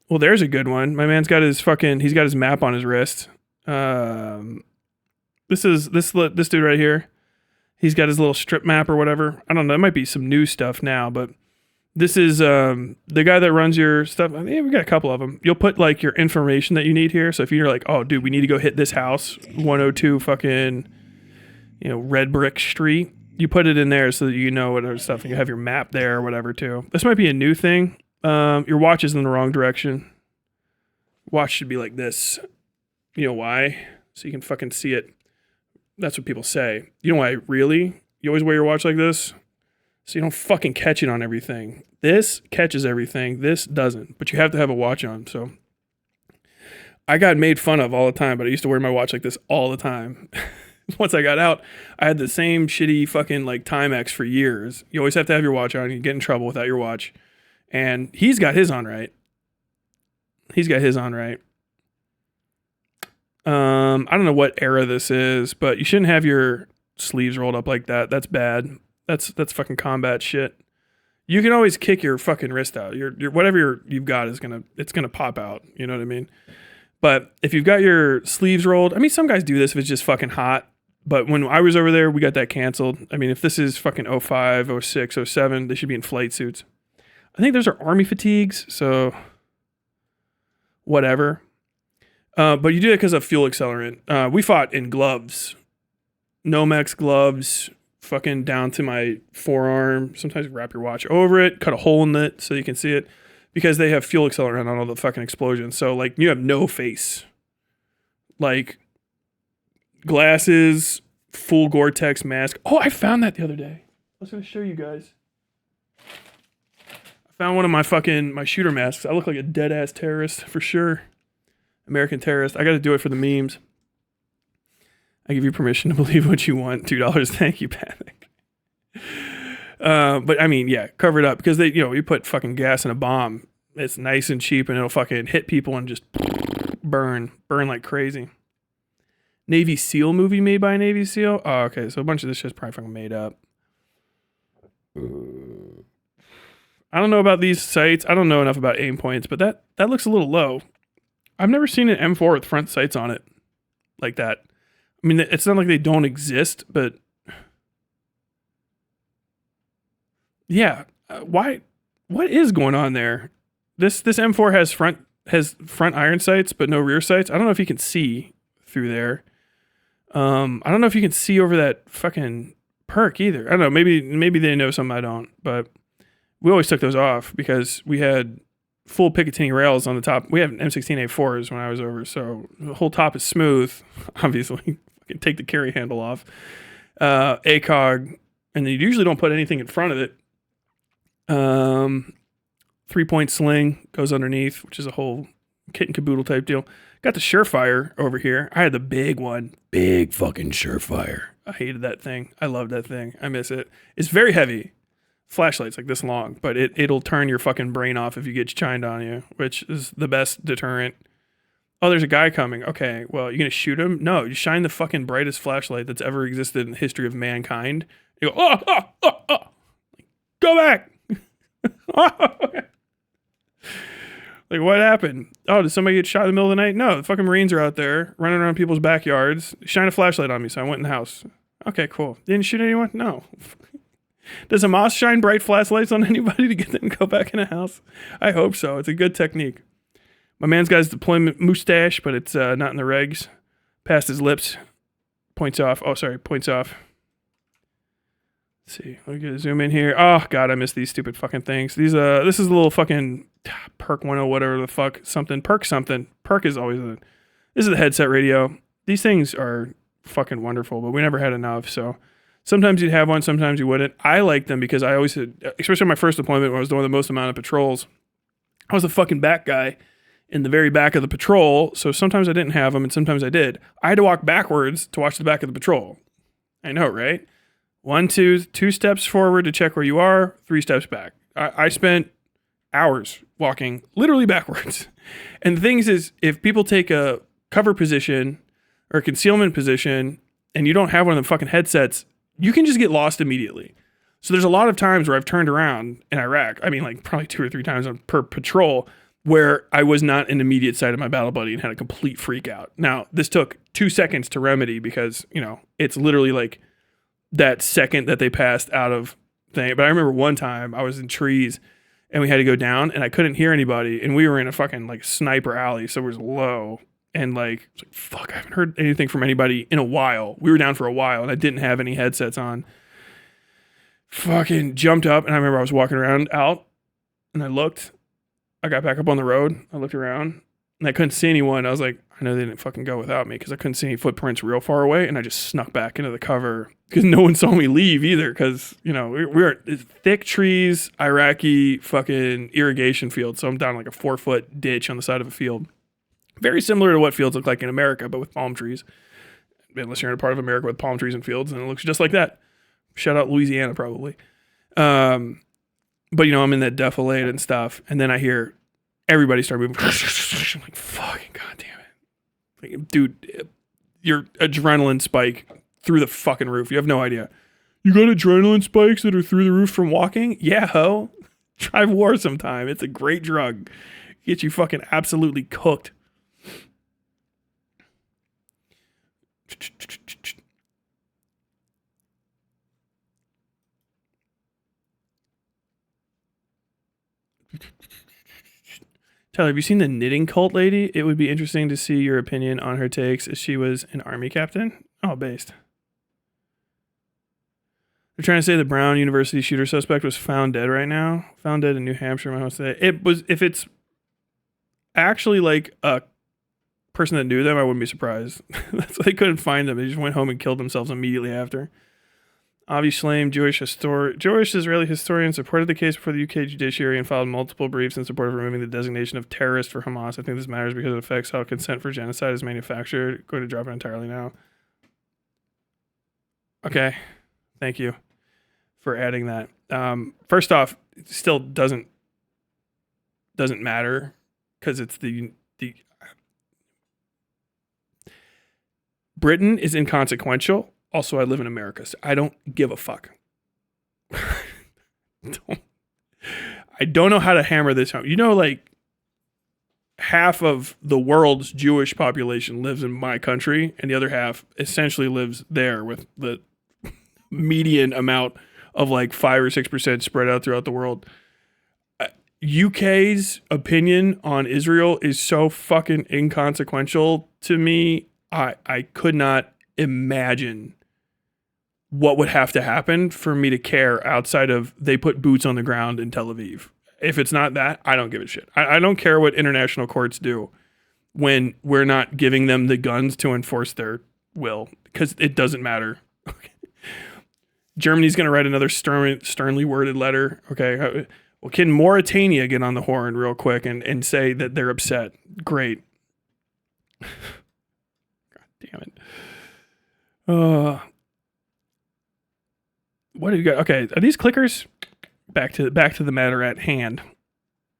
[SPEAKER 1] Well, there's a good one. My man's got he's got his map on his wrist. This dude right here. He's got his little strip map or whatever. I don't know. It might be some new stuff now, but this is the guy that runs your stuff. I mean, we got a couple of them. You'll put like your information that you need here. So if you're like, oh, dude, we need to go hit this house, 102 fucking, Red Brick Street. You put it in there so that you know what other stuff, and you have your map there or whatever too. This might be a new thing. Your watch is in the wrong direction. Watch should be like this. You know why? So you can fucking see it That's what people say. You know why? Really? You always wear your watch like this so you don't fucking catch it on everything. This catches everything. This doesn't. But you have to have a watch on. So I got made fun of all the time, but I used to wear my watch like this all the time. Once I got out, I had the same shitty fucking like Timex for years. You always have to have your watch on. You get in trouble without your watch. And he's got his on right. He's got his on right. I don't know what era this is, but you shouldn't have your sleeves rolled up like that. That's bad. That's fucking combat shit. You can always kick your fucking wrist out. Your whatever you've got is gonna pop out. You know what I mean? But if you've got your sleeves rolled, I mean, some guys do this if it's just fucking hot. But when I was over there, we got that canceled. I mean, if this is fucking 05, 06, 07, they should be in flight suits. I think those are army fatigues, so whatever. But you do it because of fuel accelerant. We fought in gloves. Nomex gloves, fucking down to my forearm. Sometimes wrap your watch over it, cut a hole in it so you can see it. Because they have fuel accelerant on all the fucking explosions. So, like, you have no face. Like, glasses, full Gore-Tex mask. Oh, I found that the other day. I was going to show you guys. I found one of my shooter masks. I look like a dead-ass terrorist, for sure. American terrorist. I got to do it for the memes. I give you permission to believe what you want. $2. Thank you, Patrick. But I mean, yeah, cover it up because you put fucking gas in a bomb. It's nice and cheap and it'll fucking hit people and just burn like crazy. Navy SEAL movie made by a Navy SEAL. Oh, okay. So a bunch of this shit's probably fucking made up. I don't know about these sights. I don't know enough about aim points, but that looks a little low. I've never seen an M4 with front sights on it like that. I mean, it's not like they don't exist, but yeah, why? What is going on there? This M4 has front iron sights, but no rear sights. I don't know if you can see through there. I don't know if you can see over that fucking perk either. I don't know. Maybe they know something I don't. But we always took those off because we had full Picatinny rails on the top. We have M16A4s when I was over, so the whole top is smooth. Obviously, I can take the carry handle off. ACOG, and then you usually don't put anything in front of it. 3-point sling goes underneath, which is a whole kit and caboodle type deal. Got the Surefire over here. I had the big one. Big fucking Surefire. I hated that thing. I love that thing. I miss it. It's very heavy. Flashlight's like this long, but it'll turn your fucking brain off if you get shined on you, which is the best deterrent. Oh, there's a guy coming. Okay, well, you're going to shoot him? No, you shine the fucking brightest flashlight that's ever existed in the history of mankind. You go, oh. Go back. Like, what happened? Oh, did somebody get shot in the middle of the night? No, the fucking Marines are out there running around people's backyards. Shine a flashlight on me, so I went in the house. Okay, cool. Didn't shoot anyone? No. Does Hamas shine bright flashlights on anybody to get them to go back in a house? I hope so. It's a good technique. My man's got his deployment mustache, but it's not in the regs. Past his lips. Points off. Oh, sorry. Points off. Let's see. We're gonna zoom in here. Oh god, I miss these stupid fucking things. This is a little fucking perk 10, whatever the fuck something. Perk something. Perk is always this is the headset radio. These things are fucking wonderful, but we never had enough. So sometimes you'd have one, sometimes you wouldn't. I like them because I always had, especially on my first deployment when I was doing the most amount of patrols, I was the fucking back guy in the very back of the patrol. So sometimes I didn't have them and sometimes I did. I had to walk backwards to watch the back of the patrol. I know, right? 1, 2 steps forward to check where you are, 3 steps back. I spent hours walking literally backwards. And the thing is if people take a cover position or a concealment position and you don't have one of the fucking headsets, you can just get lost immediately. So there's a lot of times where I've turned around in Iraq, I mean like probably 2 or 3 times per patrol, where I was not in the immediate sight of my battle buddy and had a complete freak out. Now, this took 2 seconds to remedy because, it's literally like that second that they passed out of thing. But I remember one time I was in trees and we had to go down and I couldn't hear anybody and we were in a fucking like sniper alley, so it was low and like fuck, I haven't heard anything from anybody in a while. We were down for a while and I didn't have any headsets on. Fucking jumped up and I remember I was walking around out and I got back up on the road. I looked around and I couldn't see anyone. I was like, I know they didn't fucking go without me because I couldn't see any footprints real far away, and I just snuck back into the cover because no one saw me leave either. Because we're thick trees, Iraqi fucking irrigation field, so I'm down like a 4-foot ditch on the side of a field, very similar to what fields look like in America, but with palm trees. Unless you're in a part of America with palm trees and fields, and it looks just like that. Shout out Louisiana, probably. But I'm in that defilade and stuff, and then I hear everybody start moving. I'm like, fucking goddamn it. Like, dude, your adrenaline spike through the fucking roof. You have no idea. You got adrenaline spikes that are through the roof from walking? Yeah, ho. Try war sometime. It's a great drug. Get you fucking absolutely cooked. Tyler, have you seen the knitting cult lady? It would be interesting to see your opinion on her takes as she was an army captain. Oh, based. They're trying to say the Brown University shooter suspect was found dead right now. Found dead in New Hampshire, my house today. It was, if it's actually like a person that knew them, I wouldn't be surprised. That's why they couldn't find them. They just went home and killed themselves immediately after. Avi Shlaim, Jewish Israeli historian, supported the case before the UK judiciary and filed multiple briefs in support of removing the designation of terrorist for Hamas. I think this matters because it affects how consent for genocide is manufactured. Going to drop it entirely now. Okay. Thank you for adding that. First off, it still doesn't matter because it's the Britain is inconsequential. Also, I live in America, so I don't give a fuck. I don't know how to hammer this home. Like half of the world's Jewish population lives in my country, and the other half essentially lives there, with the median amount of like 5 or 6% spread out throughout the world. UK's opinion on Israel is so fucking inconsequential to me. I could not imagine what would have to happen for me to care outside of they put boots on the ground in Tel Aviv. If it's not that, I don't give a shit. I don't care what international courts do when we're not giving them the guns to enforce their will, because it doesn't matter. Germany's going to write another sternly worded letter. Okay. Well, can Mauritania get on the horn real quick and say that they're upset? Great. God damn it. What do you got? Okay, are these clickers? Back to the matter at hand.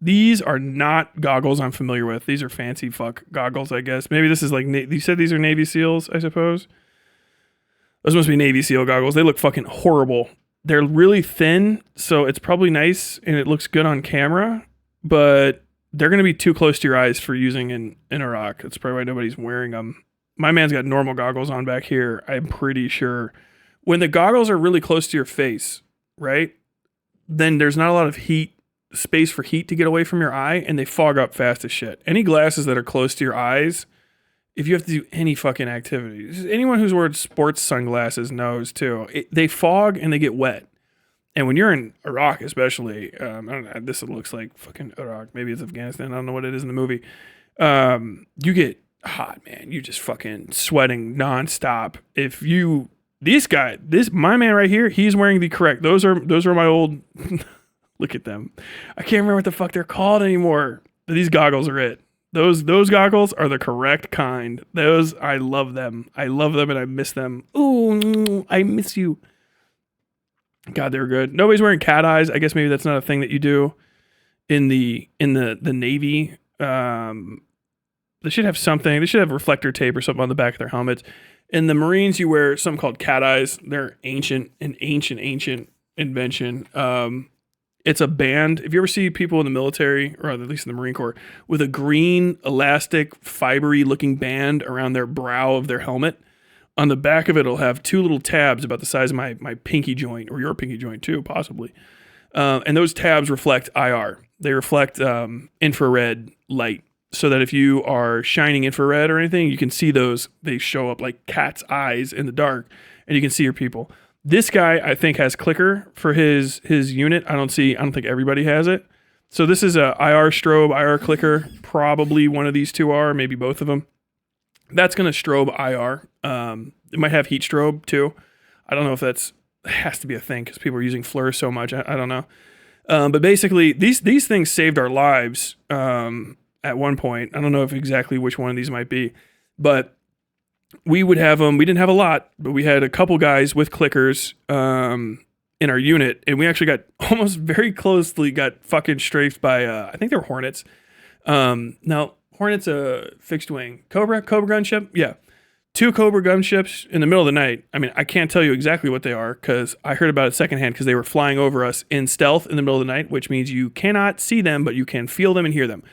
[SPEAKER 1] These are not goggles I'm familiar with. These are fancy fuck goggles, I guess. Maybe this is like, you said these are Navy SEALs, I suppose. Those must be Navy SEAL goggles. They look fucking horrible. They're really thin, so it's probably nice and it looks good on camera, but they're going to be too close to your eyes for using in Iraq. That's probably why nobody's wearing them. My man's got normal goggles on back here, I'm pretty sure. When the goggles are really close to your face, right, then there's not a lot of space for heat to get away from your eye, and they fog up fast as shit. Any glasses that are close to your eyes, if you have to do any fucking activity, anyone who's worn sports sunglasses knows too, they fog and they get wet. And when you're in Iraq, especially, I don't know, this looks like fucking Iraq. Maybe it's Afghanistan. I don't know what it is in the movie. You get hot, man. You just fucking sweating nonstop. My man right here, he's wearing the correct. Those are my old. Look at them. I can't remember what the fuck they're called anymore. But these goggles are it. Those goggles are the correct kind. Those, I love them. I love them and I miss them. Ooh, I miss you. God, they're good. Nobody's wearing cat eyes. I guess maybe that's not a thing that you do in the Navy. They should have something. They should have reflector tape or something on the back of their helmets. In the Marines, you wear something called cat eyes. They're ancient invention. It's a band. If you ever see people in the military, or at least in the Marine Corps, with a green, elastic, fibery looking band around their brow of their helmet, on the back of it, it'll have two little tabs about the size of my pinky joint, or your pinky joint too, possibly. And those tabs reflect IR. They reflect infrared light, so that if you are shining infrared or anything, you can see those. They show up like cat's eyes in the dark, and you can see your people. This guy, I think, has clicker for his unit. I don't think everybody has it. So this is a IR strobe, IR clicker. Probably one of these two are, maybe both of them. That's going to strobe IR. It might have heat strobe too. I don't know if it has to be a thing because people are using FLIR so much. I don't know. But basically, these things saved our lives at one point. I don't know if exactly which one of these might be, but we would have them. We didn't have a lot, but we had a couple guys with clickers in our unit, and we actually got almost very closely got fucking strafed by I think they were Hornets. Now Hornets a fixed wing Cobra gunship, yeah. 2 Cobra gunships in the middle of the night. I mean, I can't tell you exactly what they are because I heard about it secondhand because they were flying over us in stealth in the middle of the night, which means you cannot see them, but you can feel them and hear them.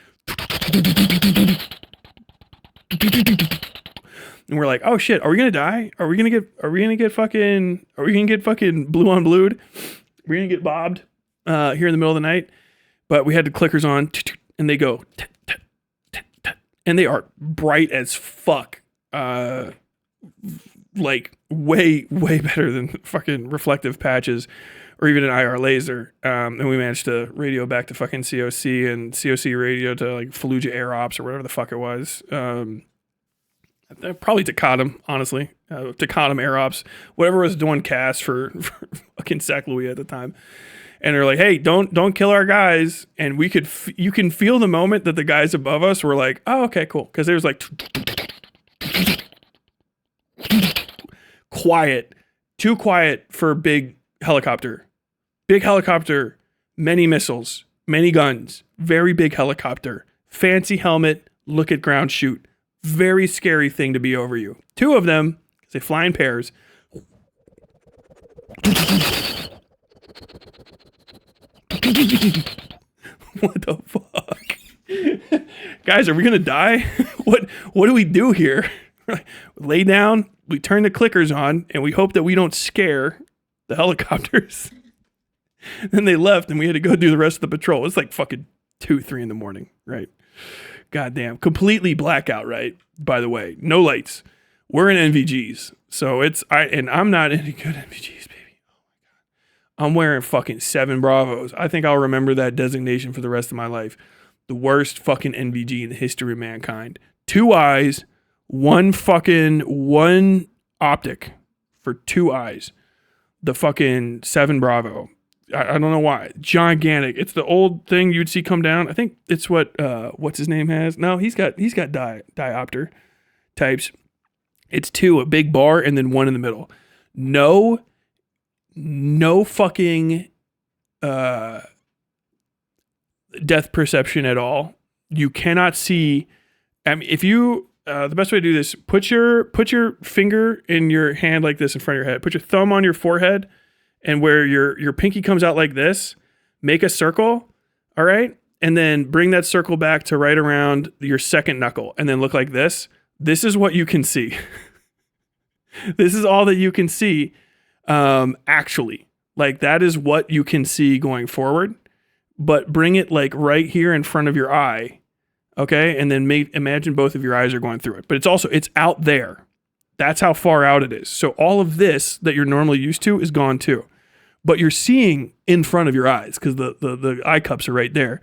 [SPEAKER 1] And we're like, oh shit, are we gonna die? Are we gonna get fucking blue on blued? Are we gonna get bobbed here in the middle of the night? But we had the clickers on and they go and they are bright as fuck. Like way better than fucking reflective patches or even an IR laser. And we managed to radio back to fucking COC and COC radio to like Fallujah Air Ops or whatever the fuck it was. Probably Takatum, honestly. Takatum Air Ops, whatever was doing cast for fucking Sac Louis at the time. And they're like, hey, don't kill our guys. And you can feel the moment that the guys above us were like, oh, okay, cool. Because there was like quiet, too quiet for big helicopter, many missiles, many guns, very big helicopter, fancy helmet, look at ground, shoot. Very scary thing to be over you. 2 of them, they fly in pairs. What the fuck? Guys, are we gonna die? What do we do here? Lay down, we turn the clickers on, and we hope that we don't scare the helicopters. Then they left, and we had to go do the rest of the patrol. It's like fucking 2, 3 in the morning, right? Goddamn, completely blackout, right? By the way, no lights. We're in NVGs, so I'm not any good NVGs, baby. Oh my god, I'm wearing fucking 7 Bravos. I think I'll remember that designation for the rest of my life. The worst fucking NVG in the history of mankind. 2 eyes. One optic for 2 eyes. The fucking 7 Bravo. I don't know why. Gigantic. It's the old thing you'd see come down. I think it's what's his name has. No, he's got diopter types. It's 2, a big bar, and then 1 in the middle. No fucking depth perception at all. You cannot see. I mean, if you the best way to do this, put your finger in your hand like this in front of your head. Put your thumb on your forehead, and where your pinky comes out like this, make a circle, all right? And then bring that circle back to right around your second knuckle, and then look like this. This is what you can see. This is all that you can see, actually. Like, that is what you can see going forward. But bring it, like, right here in front of your eye, okay? And then imagine both of your eyes are going through it. But it's out there. That's how far out it is. So all of this that you're normally used to is gone too. But you're seeing in front of your eyes because the eye cups are right there.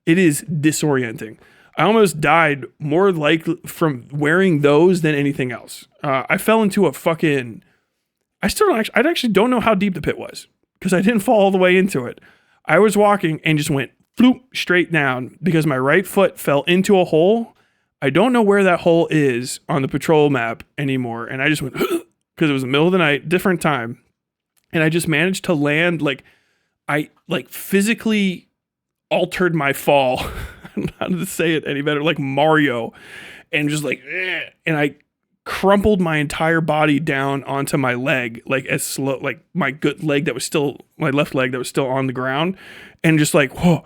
[SPEAKER 1] It is disorienting. I almost died more likely from wearing those than anything else. I fell into a fucking... I actually don't know how deep the pit was because I didn't fall all the way into it. I was walking and just went floop straight down because my right foot fell into a hole. I don't know where that hole is on the patrol map anymore. And I just went because it was the middle of the night, different time. And I just managed to land I physically altered my fall. I don't know how to say it any better, like Mario, and just and I crumpled my entire body down onto my leg, like as slow, like my left leg that was still on the ground, and just like, whoa,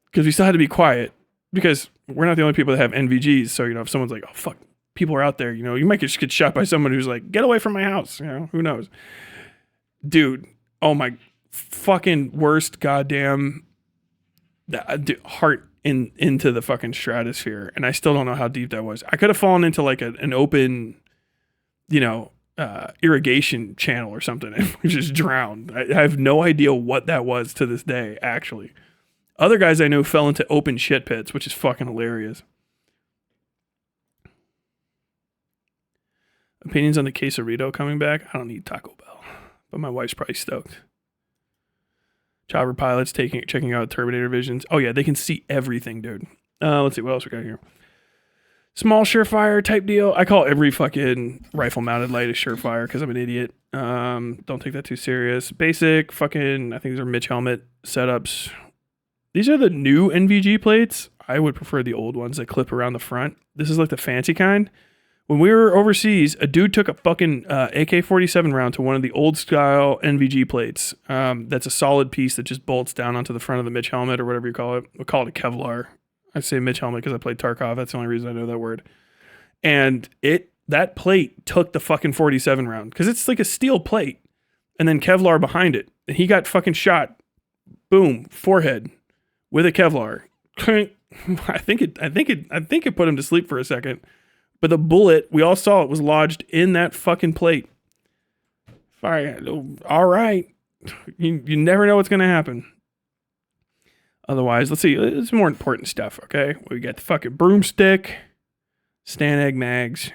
[SPEAKER 1] because we still had to be quiet because we're not the only people that have NVGs. So, if someone's like, oh fuck, people are out there, you might just get shot by someone who's like, get away from my house, who knows? Dude, oh my fucking worst goddamn heart into the fucking stratosphere, and I still don't know how deep that was. I could have fallen into like an open, irrigation channel or something and just drowned. I have no idea what that was to this day, actually. Other guys I know fell into open shit pits, which is fucking hilarious. Opinions on the quesarito coming back? I don't need Taco Bell, but my wife's probably stoked. Chopper pilots checking out Terminator visions. Oh yeah, they can see everything, dude. Let's see what else we got here. Small surefire type deal. I call every fucking rifle mounted light a surefire because I'm an idiot. Don't take that too serious. Basic fucking, I think these are Mitch helmet setups. These are the new NVG plates. I would prefer the old ones that clip around the front. This is like the fancy kind. When we were overseas, a dude took a fucking AK-47 round to one of the old style NVG plates. That's a solid piece that just bolts down onto the front of the Mitch helmet or whatever you call it. We'll call it a Kevlar. I say Mitch helmet because I played Tarkov. That's the only reason I know that word. And that plate took the fucking 47 round because it's like a steel plate and then Kevlar behind it. And he got fucking shot. Boom, forehead with a Kevlar. I think it put him to sleep for a second. But the bullet, we all saw it, was lodged in that fucking plate. Fire. All right. You never know what's going to happen. Otherwise, let's see. It's more important stuff, okay? We got the fucking broomstick, Stanag mags,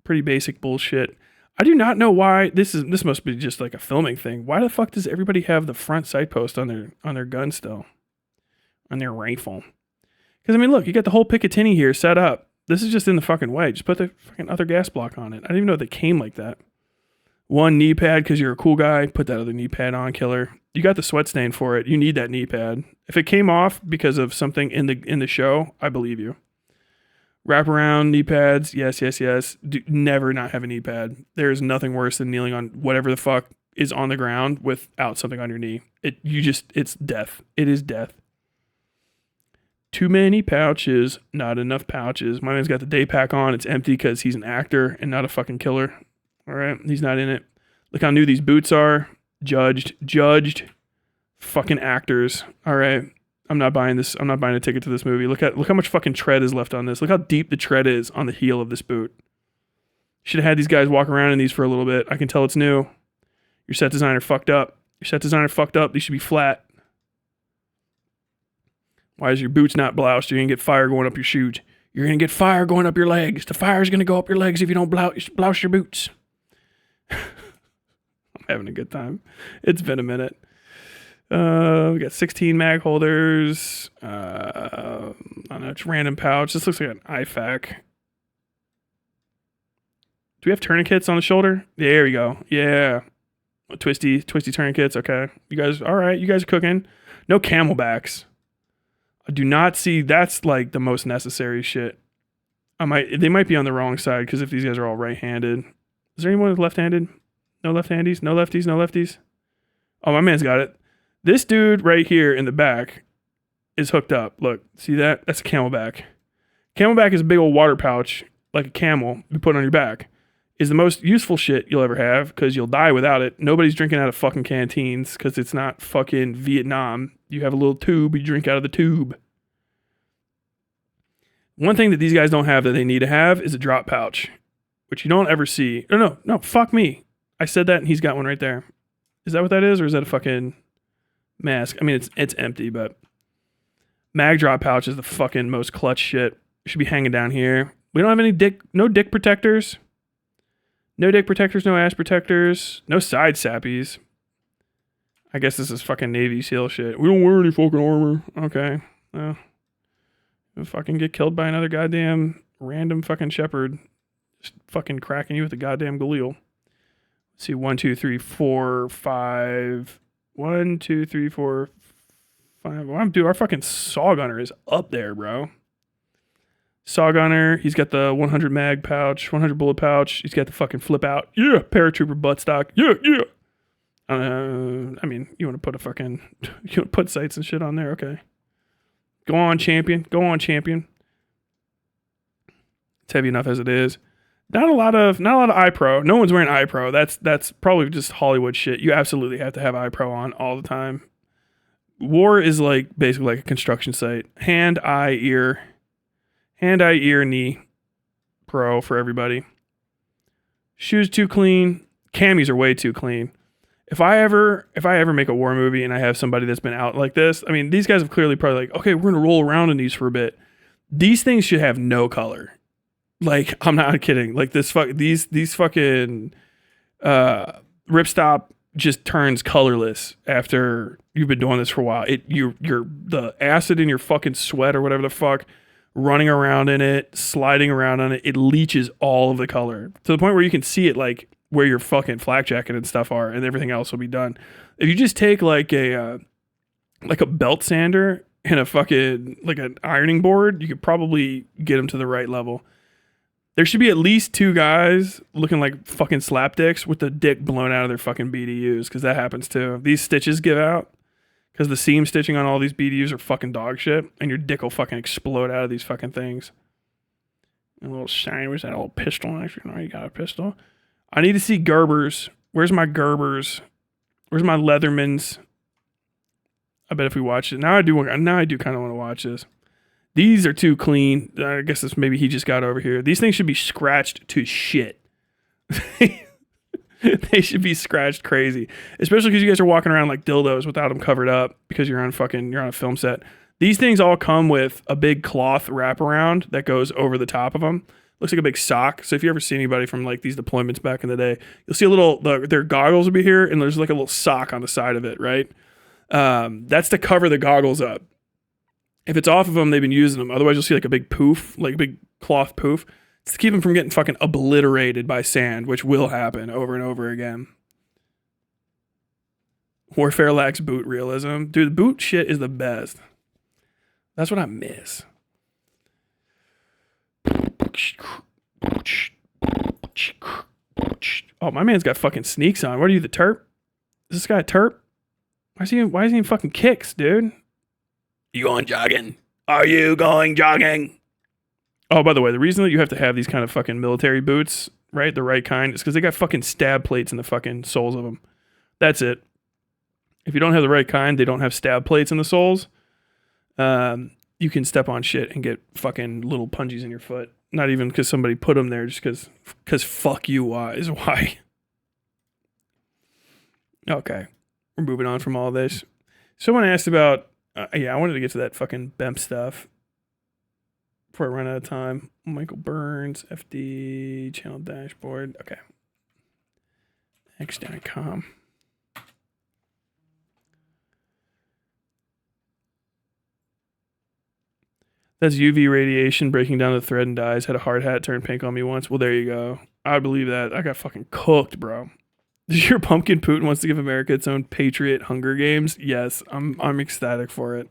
[SPEAKER 1] pretty basic bullshit. I do not know why this must be just like a filming thing. Why the fuck does everybody have the front sight post on their gun still? On their rifle? Because I mean, look, you got the whole Picatinny here set up. This is just in the fucking way. Just put the fucking other gas block on it. I didn't even know they came like that. One knee pad because you're a cool guy. Put that other knee pad on, killer. You got the sweat stain for it. You need that knee pad. If it came off because of something in the show, I believe you. Wrap around knee pads. Yes. Never not have a knee pad. There is nothing worse than kneeling on whatever the fuck is on the ground without something on your knee. It's death. It is death. Too many pouches, not enough pouches. My man's got the day pack on. It's empty because he's an actor and not a fucking killer. All right, he's not in it. Look how new these boots are. Judged. Fucking actors. All right, I'm not buying this. I'm not buying a ticket to this movie. Look how much fucking tread is left on this. Look how deep the tread is on the heel of this boot. Should have had these guys walk around in these for a little bit. I can tell it's new. Your set designer fucked up. These should be flat. Why is your boots not bloused? You're going to get fire going up your shoes. You're going to get fire going up your legs. The fire's going to go up your legs if you don't blouse your boots. I'm having a good time. It's been a minute. We got 16 mag holders. I don't know, it's random pouch. This looks like an IFAK. Do we have tourniquets on the shoulder? There we go. Yeah. Twisty tourniquets. Okay. You guys, all right. You guys are cooking. No camelbacks. I do not see, that's like the most necessary shit. They might be on the wrong side because if these guys are all right-handed. Is there anyone who's left-handed? No left-handies? No lefties? Oh, my man's got it. This dude right here in the back is hooked up. Look, see that? That's a camelback. Camelback is a big old water pouch, like a camel you put on your back. Is the most useful shit you'll ever have because you'll die without it. Nobody's drinking out of fucking canteens because it's not fucking Vietnam. You have a little tube, you drink out of the tube. One thing that these guys don't have that they need to have is a drop pouch, which you don't ever see. No, fuck me. I said that and he's got one right there. Is that what that is or is that a fucking mask? I mean, it's empty, but mag drop pouch is the fucking most clutch shit. It should be hanging down here. We don't have any no dick protectors. No dick protectors, no ass protectors, no side sappies. I guess this is fucking Navy SEAL shit. We don't wear any fucking armor. Okay. Well, you'll fucking get killed by another goddamn random fucking shepherd. Just fucking cracking you with a goddamn Galil. Let's see, 1, 2, 3, 4, 5. 1, 2, 3, 4, 5. Well, dude, our fucking saw gunner is up there, bro. Saw gunner, he's got the 100 mag pouch, 100 bullet pouch. He's got the fucking flip out. Yeah, paratrooper buttstock. Yeah. I mean, you want to put sights and shit on there. Okay. Go on, champion. It's heavy enough as it is. Not a lot of iPro. No one's wearing iPro. That's probably just Hollywood shit. You absolutely have to have iPro on all the time. War is like basically like a construction site. Hand, eye, ear, knee, pro for everybody. Shoes too clean. Camis are way too clean. If I ever make a war movie and I have somebody that's been out like this, I mean, these guys have clearly probably like, okay, we're going to roll around in these for a bit. These things should have no color. Like, I'm not kidding. Like these fucking ripstop just turns colorless after you've been doing this for a while. You're the acid in your fucking sweat or whatever the fuck, running around in it, sliding around on it, it leaches all of the color to the point where you can see it like where your fucking flak jacket and stuff are, and everything else will be done. If you just take like a belt sander and a fucking like an ironing board, you could probably get them to the right level. There should be at least 2 guys looking like fucking slapdicks with the dick blown out of their fucking BDUs, because that happens too. These stitches give out because the seam stitching on all these BDUs are fucking dog shit, and your dick will fucking explode out of these fucking things. And a little shiny. Where's that old pistol? Actually, no, you got a pistol. I need to see Gerbers. Where's my Gerbers? Where's my Leathermans? I bet if we watch it now, I do kind of want to watch this. These are too clean. I guess this maybe he just got over here. These things should be scratched to shit. They should be scratched crazy, especially because you guys are walking around like dildos without them covered up because you're on a film set. These things all come with a big cloth wraparound that goes over the top of them. Looks like a big sock. So if you ever see anybody from like these deployments back in the day, you'll see their goggles will be here, and there's like a little sock on the side of it, right? That's to cover the goggles up. If it's off of them, they've been using them. Otherwise, you'll see like a big poof, like a big cloth poof. It's to keep them from getting fucking obliterated by sand, which will happen over and over again. Warfare lacks boot realism. Dude, the boot shit is the best. That's what I miss. Oh, my man's got fucking sneaks on. What are you, the Terp? Is this guy a Terp? Why is he in fucking kicks, dude? You going jogging? Are you going jogging? Oh, by the way, the reason that you have to have these kind of fucking military boots, right, the right kind, is because they got fucking stab plates in the fucking soles of them. That's it. If you don't have the right kind, they don't have stab plates in the soles. You can step on shit and get fucking little punjies in your foot. Not even because somebody put them there, just because fuck you is why. Okay, we're moving on from all this. Someone asked about, I wanted to get to that fucking BEMP stuff before I run out of time. Michael Burns, FD, channel dashboard. Okay. X.com. That's UV radiation breaking down the thread and dyes. Had a hard hat turn pink on me once. Well, there you go. I believe that. I got fucking cooked, bro. Your pumpkin Putin wants to give America its own Patriot Hunger Games. Yes, I'm ecstatic for it.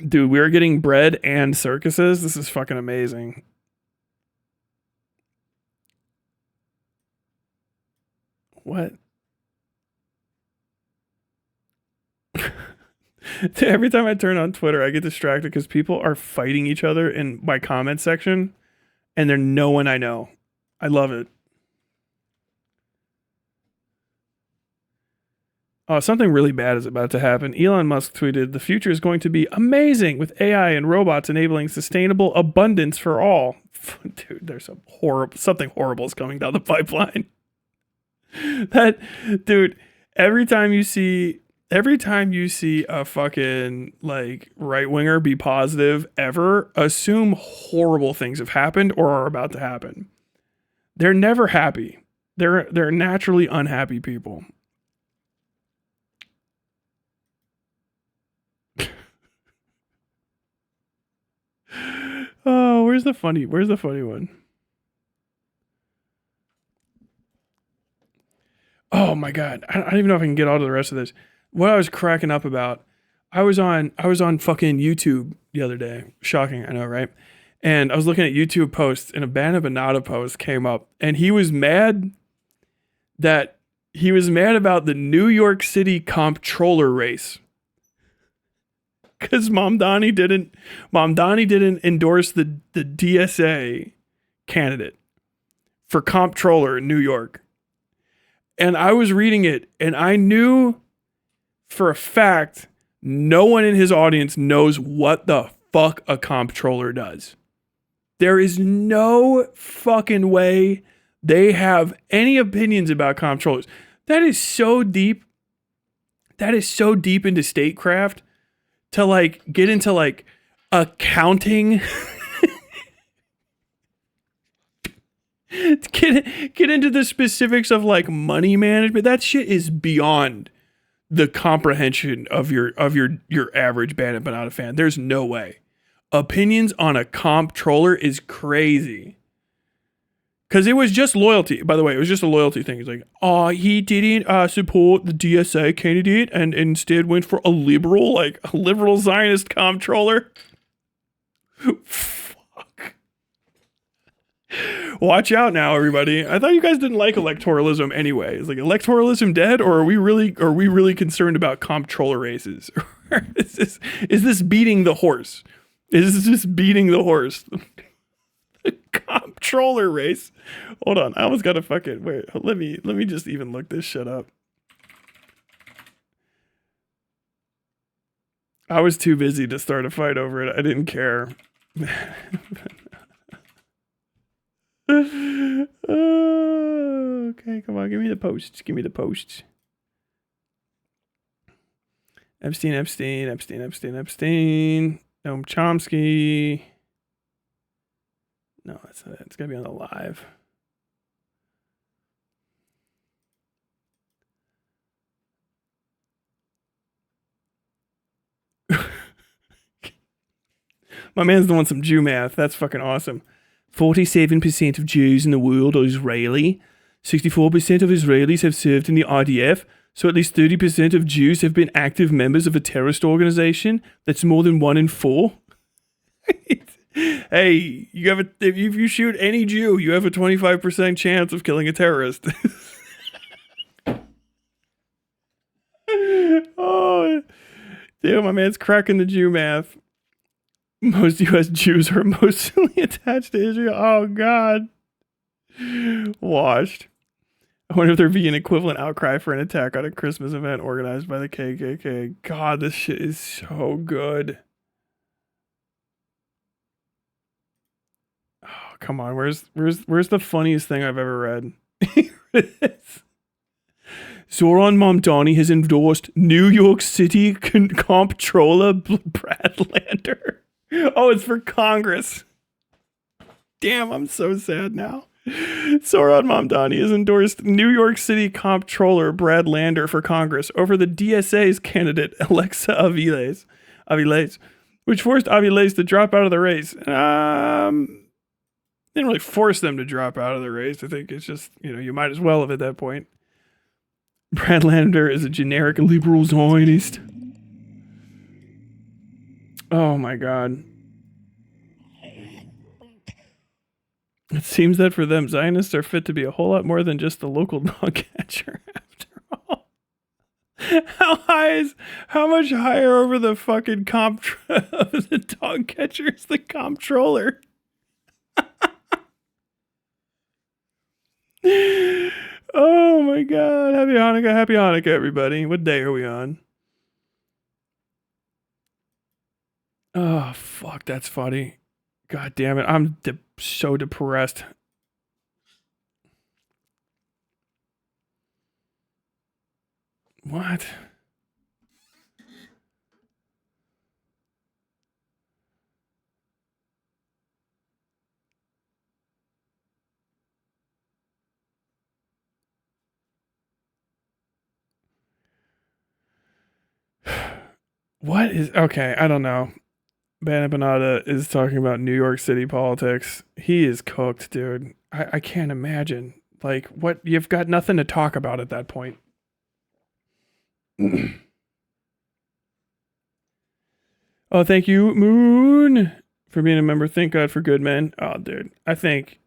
[SPEAKER 1] Dude, we're getting bread and circuses. This is fucking amazing. What? Every time I turn on Twitter, I get distracted because people are fighting each other in my comment section, and they're no one I know. I love it. Oh, something really bad is about to happen. Elon Musk tweeted, "The future is going to be amazing with AI and robots enabling sustainable abundance for all." Dude, there's something horrible is coming down the pipeline. Dude, every time you see a fucking like right winger be positive ever, assume horrible things have happened or are about to happen. They're never happy. They're naturally unhappy people. Oh, where's the funny one? Oh my god, I don't even know if I can get all to the rest of this. What I was cracking up about, I was on fucking YouTube the other day. Shocking, I know, right? And I was looking at YouTube posts, and a Bana Banata post came up, and he was mad about the New York City comptroller race. Because Mamdani didn't endorse the DSA candidate for comptroller in New York. And I was reading it, and I knew for a fact no one in his audience knows what the fuck a comptroller does. There is no fucking way they have any opinions about comptrollers. That is so deep. That is so deep into statecraft to like get into like accounting. Get into the specifics of like money management. That shit is beyond the comprehension of your average Bandit Banana fan. There's no way. Opinions on a comptroller is crazy. Because it was just loyalty. By the way, it was just a loyalty thing. He's like, oh, he didn't support the DSA candidate and instead went for a liberal Zionist comptroller. Fuck. Watch out now, everybody. I thought you guys didn't like electoralism anyway. Is like electoralism dead, or are we really concerned about comptroller races? is this beating the horse? Is this just beating the horse? The comptroller race. Hold on, I almost got to fucking wait. Let me just even look this shit up. I was too busy to start a fight over it. I didn't care. Okay, come on, give me the posts. Give me the posts. Epstein. Noam Chomsky. No, that's not it. It's gotta be on the live. My man's doing some Jew math. That's fucking awesome. 47% of Jews in the world are Israeli. 64% of Israelis have served in the IDF. So at least 30% of Jews have been active members of a terrorist organization. That's more than 1 in 4. Hey, if you shoot any Jew, you have a 25% chance of killing a terrorist. Oh, damn, my man's cracking the Jew math. Most U.S. Jews are emotionally attached to Israel. Oh, God. Washed. I wonder if there'd be an equivalent outcry for an attack on a Christmas event organized by the KKK. God, this shit is so good. Oh, come on. Where's the funniest thing I've ever read? Zoran Mamdani has endorsed New York City comptroller Brad Lander. Oh, it's for Congress. Damn, I'm so sad now. Zoran Mamdani has endorsed New York City comptroller Brad Lander for Congress over the DSA's candidate Alexa Aviles, which forced Aviles to drop out of the race. Didn't really force them to drop out of the race. I think it's just, you might as well have at that point. Brad Lander is a generic liberal Zionist. Oh my God. It seems that for them, Zionists are fit to be a whole lot more than just the local dog catcher after all. How much higher over the fucking of the dog catcher is the comptroller? Oh my God. Happy Hanukkah, everybody. What day are we on? Oh, fuck, that's funny. God damn it. I'm so depressed. What? What is... Okay, I don't know. Banana is talking about New York City politics. He is cooked, dude. I can't imagine. Like, what? You've got nothing to talk about at that point. Oh, thank you, Moon, for being a member. Thank God for good men. Oh, dude. I think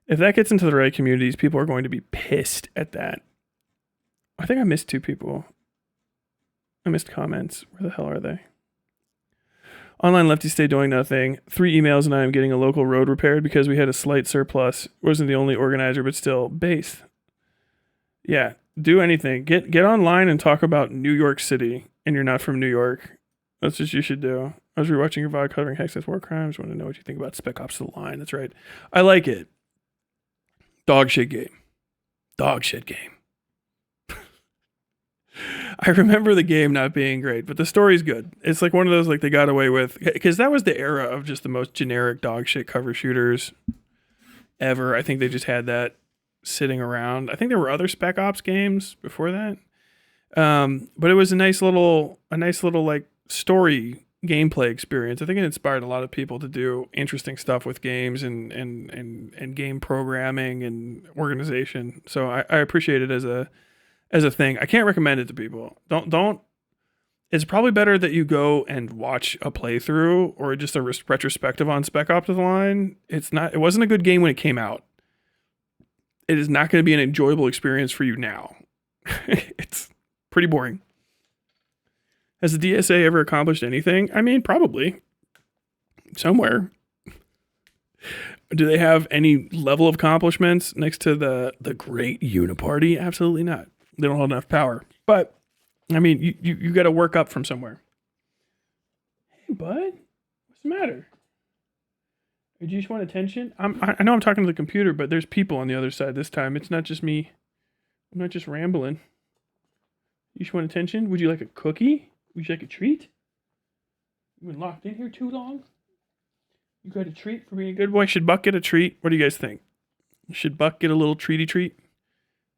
[SPEAKER 1] if that gets into the right communities, people are going to be pissed at that. I think I missed 2 people. I missed comments. Where the hell are they? Online lefties stay doing nothing. 3 emails and I am getting a local road repaired because we had a slight surplus. Wasn't the only organizer, but still. Base. Yeah, do anything. Get online and talk about New York City, and you're not from New York. That's what you should do. I was rewatching your VOD covering Hexas War Crimes. Want to know what you think about Spec Ops: The Line. That's right. I like it. Dog shit game. I remember the game not being great, but the story's good. It's like one of those like they got away with because that was the era of just the most generic dog shit cover shooters ever. I think they just had that sitting around. I think there were other Spec Ops games before that, but it was a nice little like story gameplay experience. I think it inspired a lot of people to do interesting stuff with games and game programming and organization. So I appreciate it as a thing. I can't recommend it to people. Don't. It's probably better that you go and watch a playthrough or just a retrospective on Spec Ops: The Line. It wasn't a good game when it came out. It is not going to be an enjoyable experience for you now. It's pretty boring. Has the DSA ever accomplished anything? I mean, probably. Somewhere. Do they have any level of accomplishments next to the great Uniparty? Absolutely not. They don't hold enough power. But, I mean, you got to work up from somewhere. Hey, bud. What's the matter? Do you just want attention? I know I'm talking to the computer, but there's people on the other side this time. It's not just me. I'm not just rambling. You just want attention? Would you like a cookie? Would you like a treat? You been locked in here too long? You got a treat for being a good boy? Should Buck get a treat? What do you guys think? Should Buck get a little treaty treat?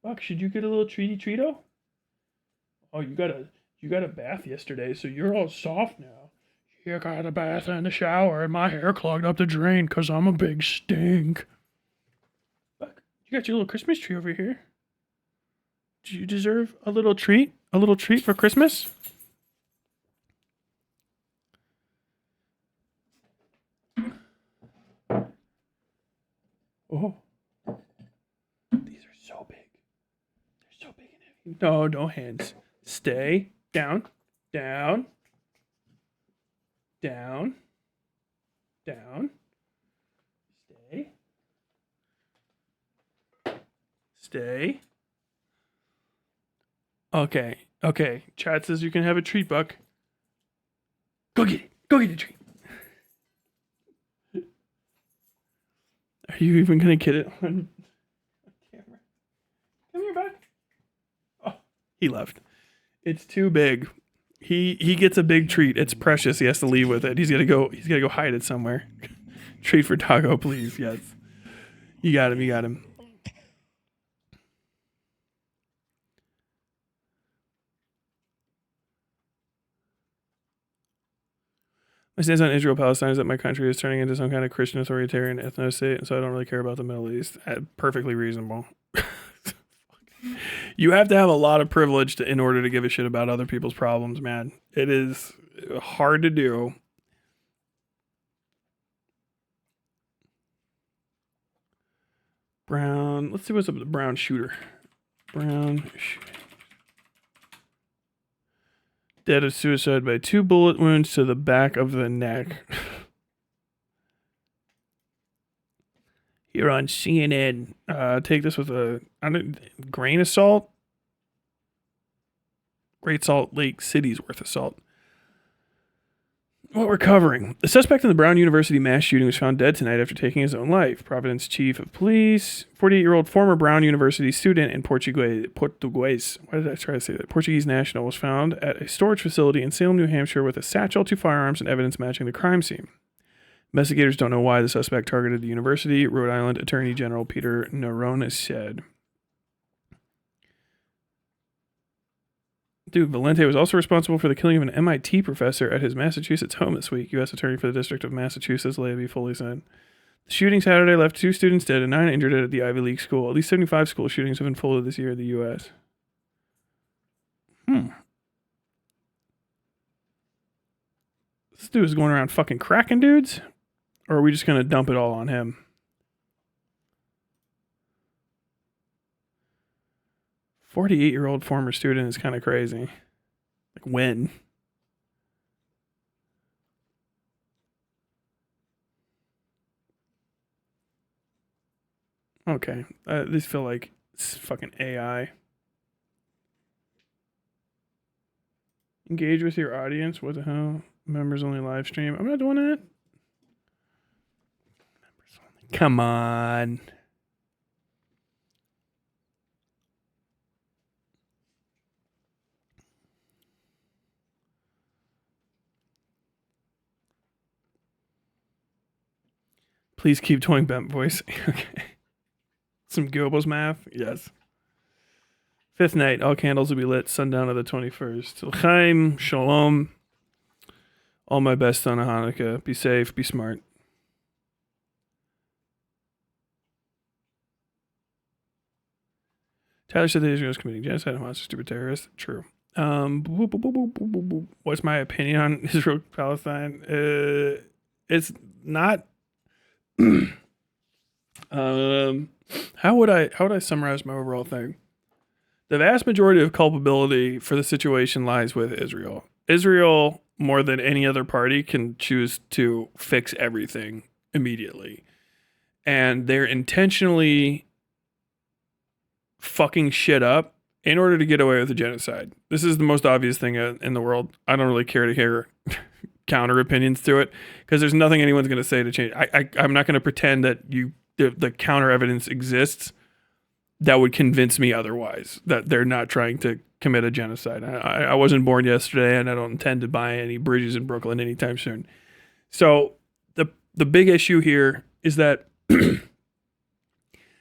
[SPEAKER 1] Buck, should you get a little treaty treato? Oh, you got a bath yesterday, so you're all soft now. You got a bath and a shower, and my hair clogged up the drain because I'm a big stink. Buck, you got your little Christmas tree over here. Do you deserve a little treat? A little treat for Christmas? Oh. These are so big. They're so big and heavy. No hands. Stay. Down. Down. Down. Down. Stay. Stay. Okay. Chat says you can have a treat, Buck. Go get it. Go get a treat. Are you even gonna get it on camera? Come here, Buck. Oh, he left. It's too big. He gets a big treat. It's precious. He has to leave with it. He's gotta go hide it somewhere. Treat for Taco, please. Yes. You got him. My stance on Israel-Palestine is that my country is turning into some kind of Christian authoritarian ethno-state, and so I don't really care about the Middle East. Perfectly reasonable. You have to have a lot of privilege in order to give a shit about other people's problems, man. It is hard to do. Brown. Let's see what's up with the brown shooter. Dead of suicide by 2 bullet wounds to the back of the neck. Here on CNN. Take this with a grain of salt. Great Salt Lake City's worth of salt. What we're covering. The suspect in the Brown University mass shooting was found dead tonight after taking his own life. Providence Chief of Police, 48-year-old former Brown University student and Portuguese national was found at a storage facility in Salem, New Hampshire with a satchel, 2 firearms, and evidence matching the crime scene. Investigators don't know why the suspect targeted the university, Rhode Island Attorney General Peter Naronis said. Dude, Valente was also responsible for the killing of an MIT professor at his Massachusetts home this week. U.S. Attorney for the District of Massachusetts, Levy, Foley said. The shooting Saturday left 2 students dead and 9 injured at the Ivy League school. At least 75 school shootings have been folded this year in the U.S. This dude is going around fucking cracking dudes? Or are we just going to dump it all on him? "48-year-old former student is kind of crazy. Like when? Okay. These feel like it's fucking AI. Engage with your audience. What the hell? Members only live stream. I'm not doing that. Members only. Come on. Please keep doing bent voice. Okay. Some Goebbels math. Yes. Fifth night, all candles will be lit sundown of the 21st. L'chaim, shalom. All my best on a Hanukkah. Be safe, be smart. Tyler said that Israel is committing genocide and monster stupid terrorists. True. What's my opinion on Israel Palestine? It's not. How would I summarize my overall thing? The vast majority of culpability for the situation lies with Israel. Israel, more than any other party, can choose to fix everything immediately, and they're intentionally fucking shit up in order to get away with the genocide. This is the most obvious thing in the world. I don't really care to hear counter opinions to it because there's nothing anyone's going to say to change. I'm not going to pretend that the counter evidence exists that would convince me otherwise, that they're not trying to commit a genocide. I wasn't born yesterday, and I don't intend to buy any bridges in Brooklyn anytime soon. So the big issue here is that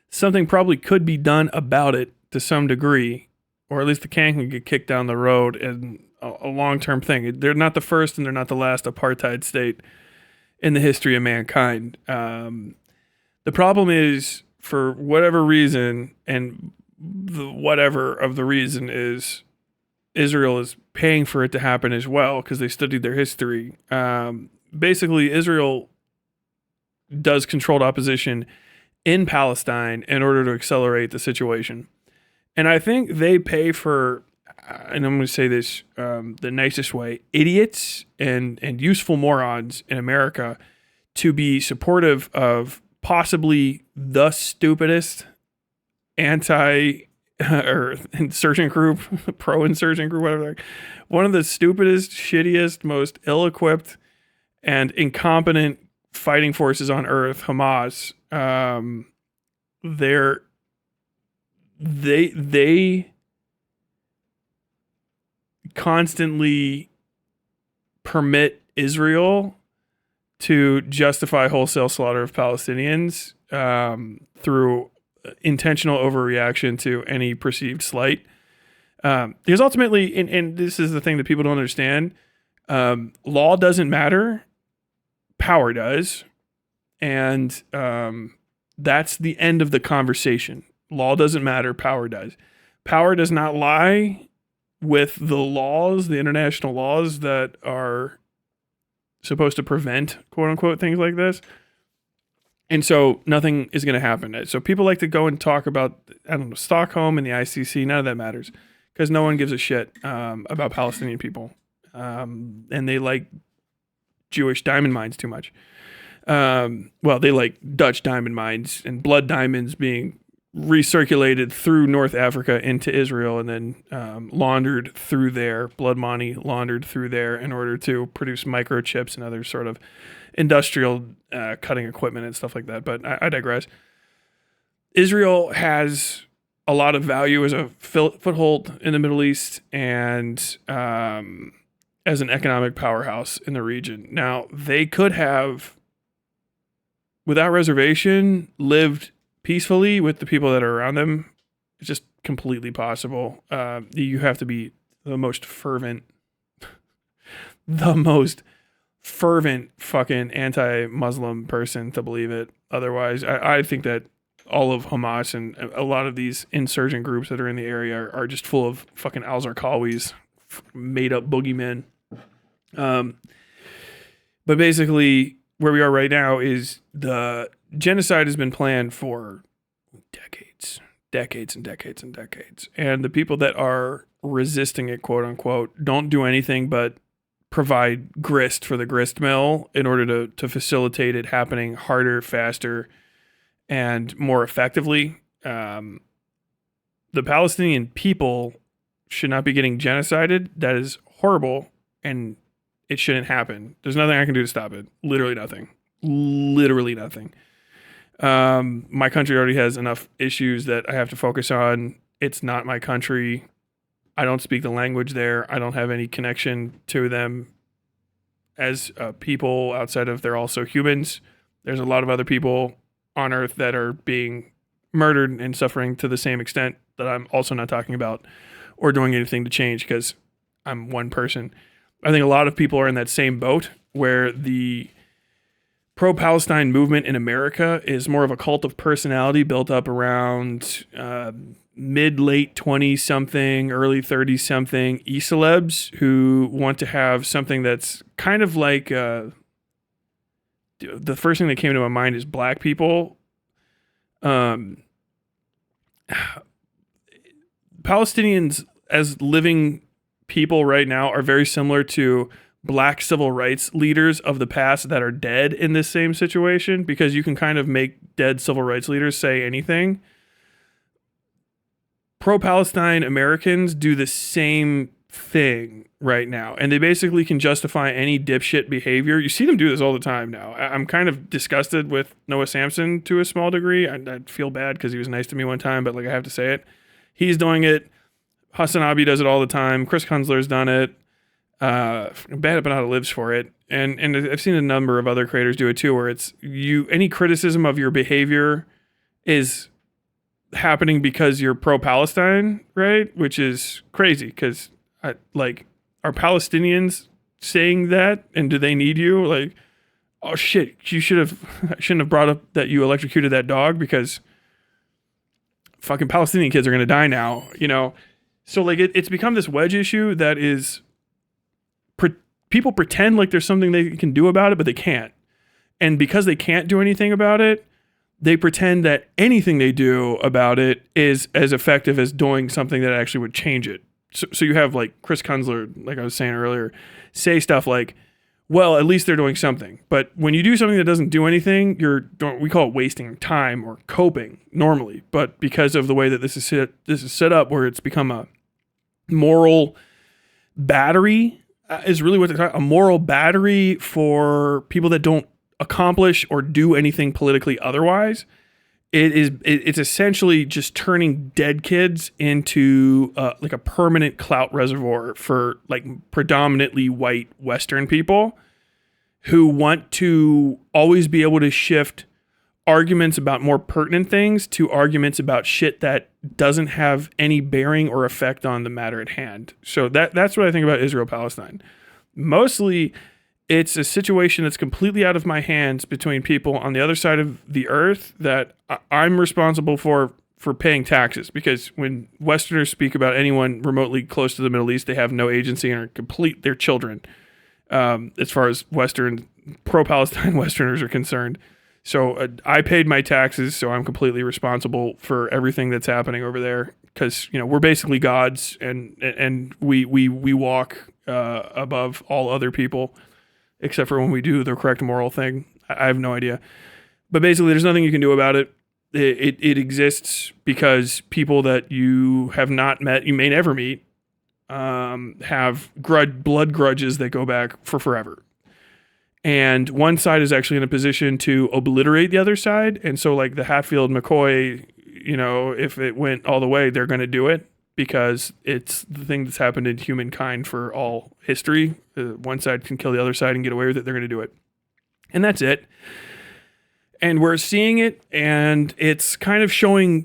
[SPEAKER 1] something probably could be done about it to some degree, or at least the can get kicked down the road, and a long-term thing. They're not the first and they're not the last apartheid state in the history of mankind. The problem is, for whatever reason, and whatever of the reason is, Israel is paying for it to happen as well because they studied their history. Basically, Israel does controlled opposition in Palestine in order to accelerate the situation. And I think they pay for, and I'm going to say this the nicest way, idiots and useful morons in America to be supportive of possibly the stupidest anti or insurgent group, pro-insurgent group, whatever. One of the stupidest, shittiest, most ill-equipped and incompetent fighting forces on earth, Hamas. They constantly permit Israel to justify wholesale slaughter of Palestinians through intentional overreaction to any perceived slight. Because ultimately, and this is the thing that people don't understand, law doesn't matter, power does. And that's the end of the conversation. Law doesn't matter, power does. Power does not lie with the laws, the international laws that are supposed to prevent, quote unquote, things like this. And so nothing is going to happen. So people like to go and talk about, I don't know, Stockholm and the ICC. None of that matters because no one gives a shit about Palestinian people. And they like Jewish diamond mines too much. Well, they like Dutch diamond mines and blood diamonds being recirculated through North Africa into Israel and then laundered through there, blood money laundered through there in order to produce microchips and other sort of industrial cutting equipment and stuff like that. But I digress. Israel has a lot of value as a foothold in the Middle East and as an economic powerhouse in the region. Now, they could have, without reservation, lived peacefully with the people that are around them. It's just completely possible. You have to be the most fervent fucking anti-Muslim person to believe it. Otherwise, I think that all of Hamas and a lot of these insurgent groups that are in the area are just full of fucking al-Zarqawis, made up boogeymen. But basically, where we are right now is the genocide has been planned for decades and decades and decades. And the people that are resisting it, quote unquote, don't do anything but provide grist for the grist mill in order to facilitate it happening harder, faster, and more effectively. The Palestinian people should not be getting genocided. That is horrible, and it shouldn't happen. There's nothing I can do to stop it. Literally nothing. My country already has enough issues that I have to focus on. It's not my country. I don't speak the language there. I don't have any connection to them as people outside of they're also humans. There's a lot of other people on Earth that are being murdered and suffering to the same extent that I'm also not talking about or doing anything to change because I'm one person. I think a lot of people are in that same boat where the pro-Palestine movement in America is more of a cult of personality built up around mid-late 20-something, early 30-something e-celebs who want to have something that's kind of like the first thing that came to my mind is black people. Palestinians as living people right now are very similar to black civil rights leaders of the past that are dead in this same situation, because you can kind of make dead civil rights leaders say anything. Pro-Palestine Americans do the same thing right now, and they basically can justify any dipshit behavior. You see them do this all the time now. I'm kind of disgusted with Noah Samson to a small degree. I feel bad because he was nice to me one time, but like I have to say it. He's doing it. Hassan Abi does it all the time. Chris Kunzler's done it. Bad Banana lives for it. And I've seen a number of other creators do it too, where it's any criticism of your behavior is happening because you're pro-Palestine, right? Which is crazy because are Palestinians saying that, and do they need you? Like, oh shit, I shouldn't have brought up that you electrocuted that dog because fucking Palestinian kids are gonna die now, you know? So like it's become this wedge issue that is people pretend like there's something they can do about it, but they can't. And because they can't do anything about it, they pretend that anything they do about it is as effective as doing something that actually would change it. So you have like Chris Kunzler, like I was saying earlier, say stuff like, well, at least they're doing something. But when you do something that doesn't do anything, we call it wasting time or coping normally. But because of the way that this is set up, where it's become a moral battery, is really what they're talking, a moral battery for people that don't accomplish or do anything politically otherwise. It's essentially just turning dead kids into like a permanent clout reservoir for like predominantly white Western people who want to always be able to shift arguments about more pertinent things to arguments about shit that doesn't have any bearing or effect on the matter at hand. So that's what I think about Israel-Palestine. Mostly, it's a situation that's completely out of my hands between people on the other side of the earth that I'm responsible for paying taxes, because when Westerners speak about anyone remotely close to the Middle East, they have no agency and are they're children as far as pro-Palestine Westerners are concerned. So I paid my taxes, so I'm completely responsible for everything that's happening over there, because we're basically gods, and we walk above all other people, except for when we do the correct moral thing. I have no idea, but basically, there's nothing you can do about it. It exists because people that you have not met, you may never meet, have blood grudges that go back for forever. And one side is actually in a position to obliterate the other side. And so like the Hatfield-McCoy, if it went all the way, they're going to do it because it's the thing that's happened in humankind for all history. One side can kill the other side and get away with it. They're going to do it. And that's it. And we're seeing it, and it's kind of showing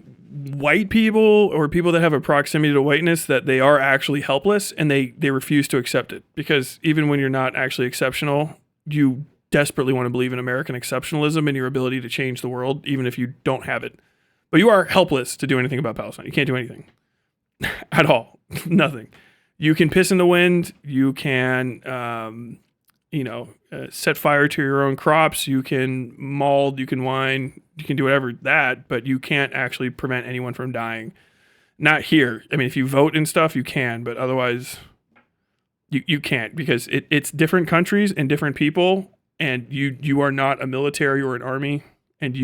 [SPEAKER 1] white people or people that have a proximity to whiteness that they are actually helpless, and they refuse to accept it, because even when you're not actually exceptional, you desperately want to believe in American exceptionalism and your ability to change the world, even if you don't have it. But you are helpless to do anything about Palestine. You can't do anything at all. Nothing. You can piss in the wind. You can, set fire to your own crops. You can mold. You can whine. You can do whatever but you can't actually prevent anyone from dying. Not here. I mean, if you vote and stuff, you can, but otherwise you can't, because it's different countries and different people, and you are not a military or an army, and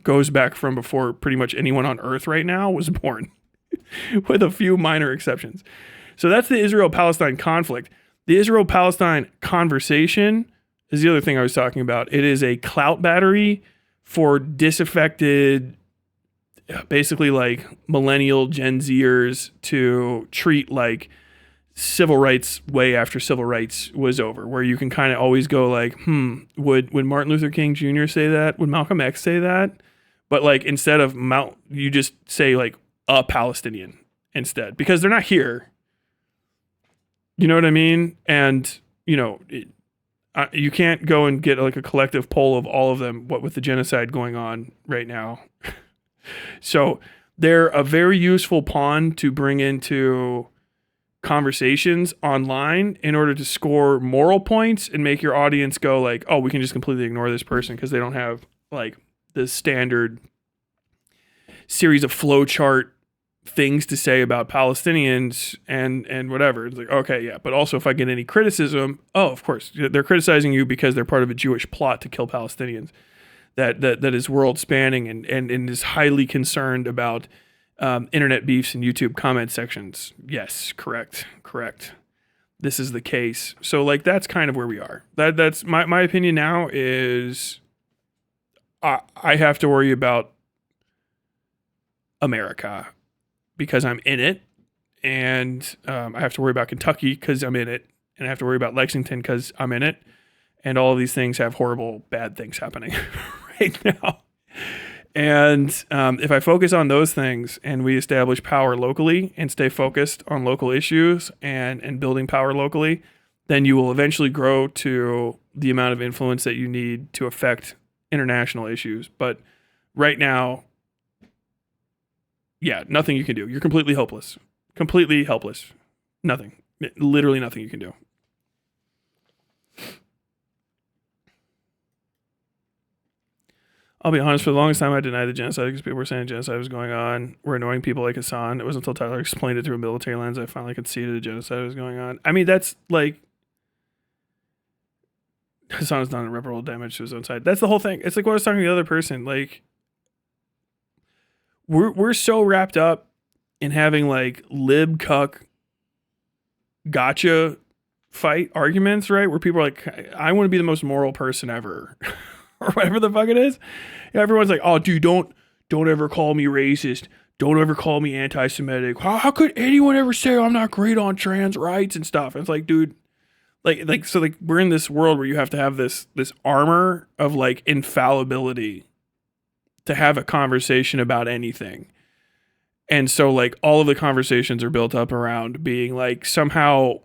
[SPEAKER 1] goes back from before pretty much anyone on earth right now was born, with a few minor exceptions. So that's the Israel-Palestine conflict. The Israel-Palestine conversation is the other thing I was talking about. It is a clout battery for disaffected, basically like millennial Gen Zers to treat like civil rights way after civil rights was over, where you can kind of always go like, would Martin Luther King Jr. say that? Would Malcolm X say that? But like, instead of you just say like a Palestinian instead, because they're not here. You know what I mean? And, you know, you can't go and get like a collective poll of all of them, what with the genocide going on right now. So they're a very useful pawn to bring into conversations online in order to score moral points and make your audience go like, oh, we can just completely ignore this person because they don't have like the standard series of flowchart things to say about Palestinians and whatever. It's like, okay, yeah, but also if I get any criticism, oh, of course, they're criticizing you because they're part of a Jewish plot to kill Palestinians that is world spanning and is highly concerned about internet beefs and YouTube comment sections. Yes, correct. This is the case. So like, that's kind of where we are. That's my opinion now is I have to worry about America because I'm in it, and I have to worry about Kentucky because I'm in it, and I have to worry about Lexington because I'm in it, and all of these things have horrible, bad things happening right now. And if I focus on those things and we establish power locally and stay focused on local issues and building power locally, then you will eventually grow to the amount of influence that you need to affect international issues. But right now, yeah, nothing you can do. You're completely hopeless. Completely helpless. Nothing. Literally nothing you can do. I'll be honest, for the longest time I denied the genocide because people were saying genocide was going on. We're annoying people like Hassan. It wasn't until Tyler explained it through a military lens I finally conceded the genocide was going on. I mean, that's like, Hassan has done irreparable damage to his own side. That's the whole thing. It's like what I was talking to the other person. Like, we're so wrapped up in having like lib cuck gotcha fight arguments, right? Where people are like, I want to be the most moral person ever. Or whatever the fuck it is. And everyone's like, oh, dude, don't ever call me racist. Don't ever call me anti-Semitic. How could anyone ever say I'm not great on trans rights and stuff? And it's like, dude, so we're in this world where you have to have this armor of like infallibility to have a conversation about anything. And so like all of the conversations are built up around being like somehow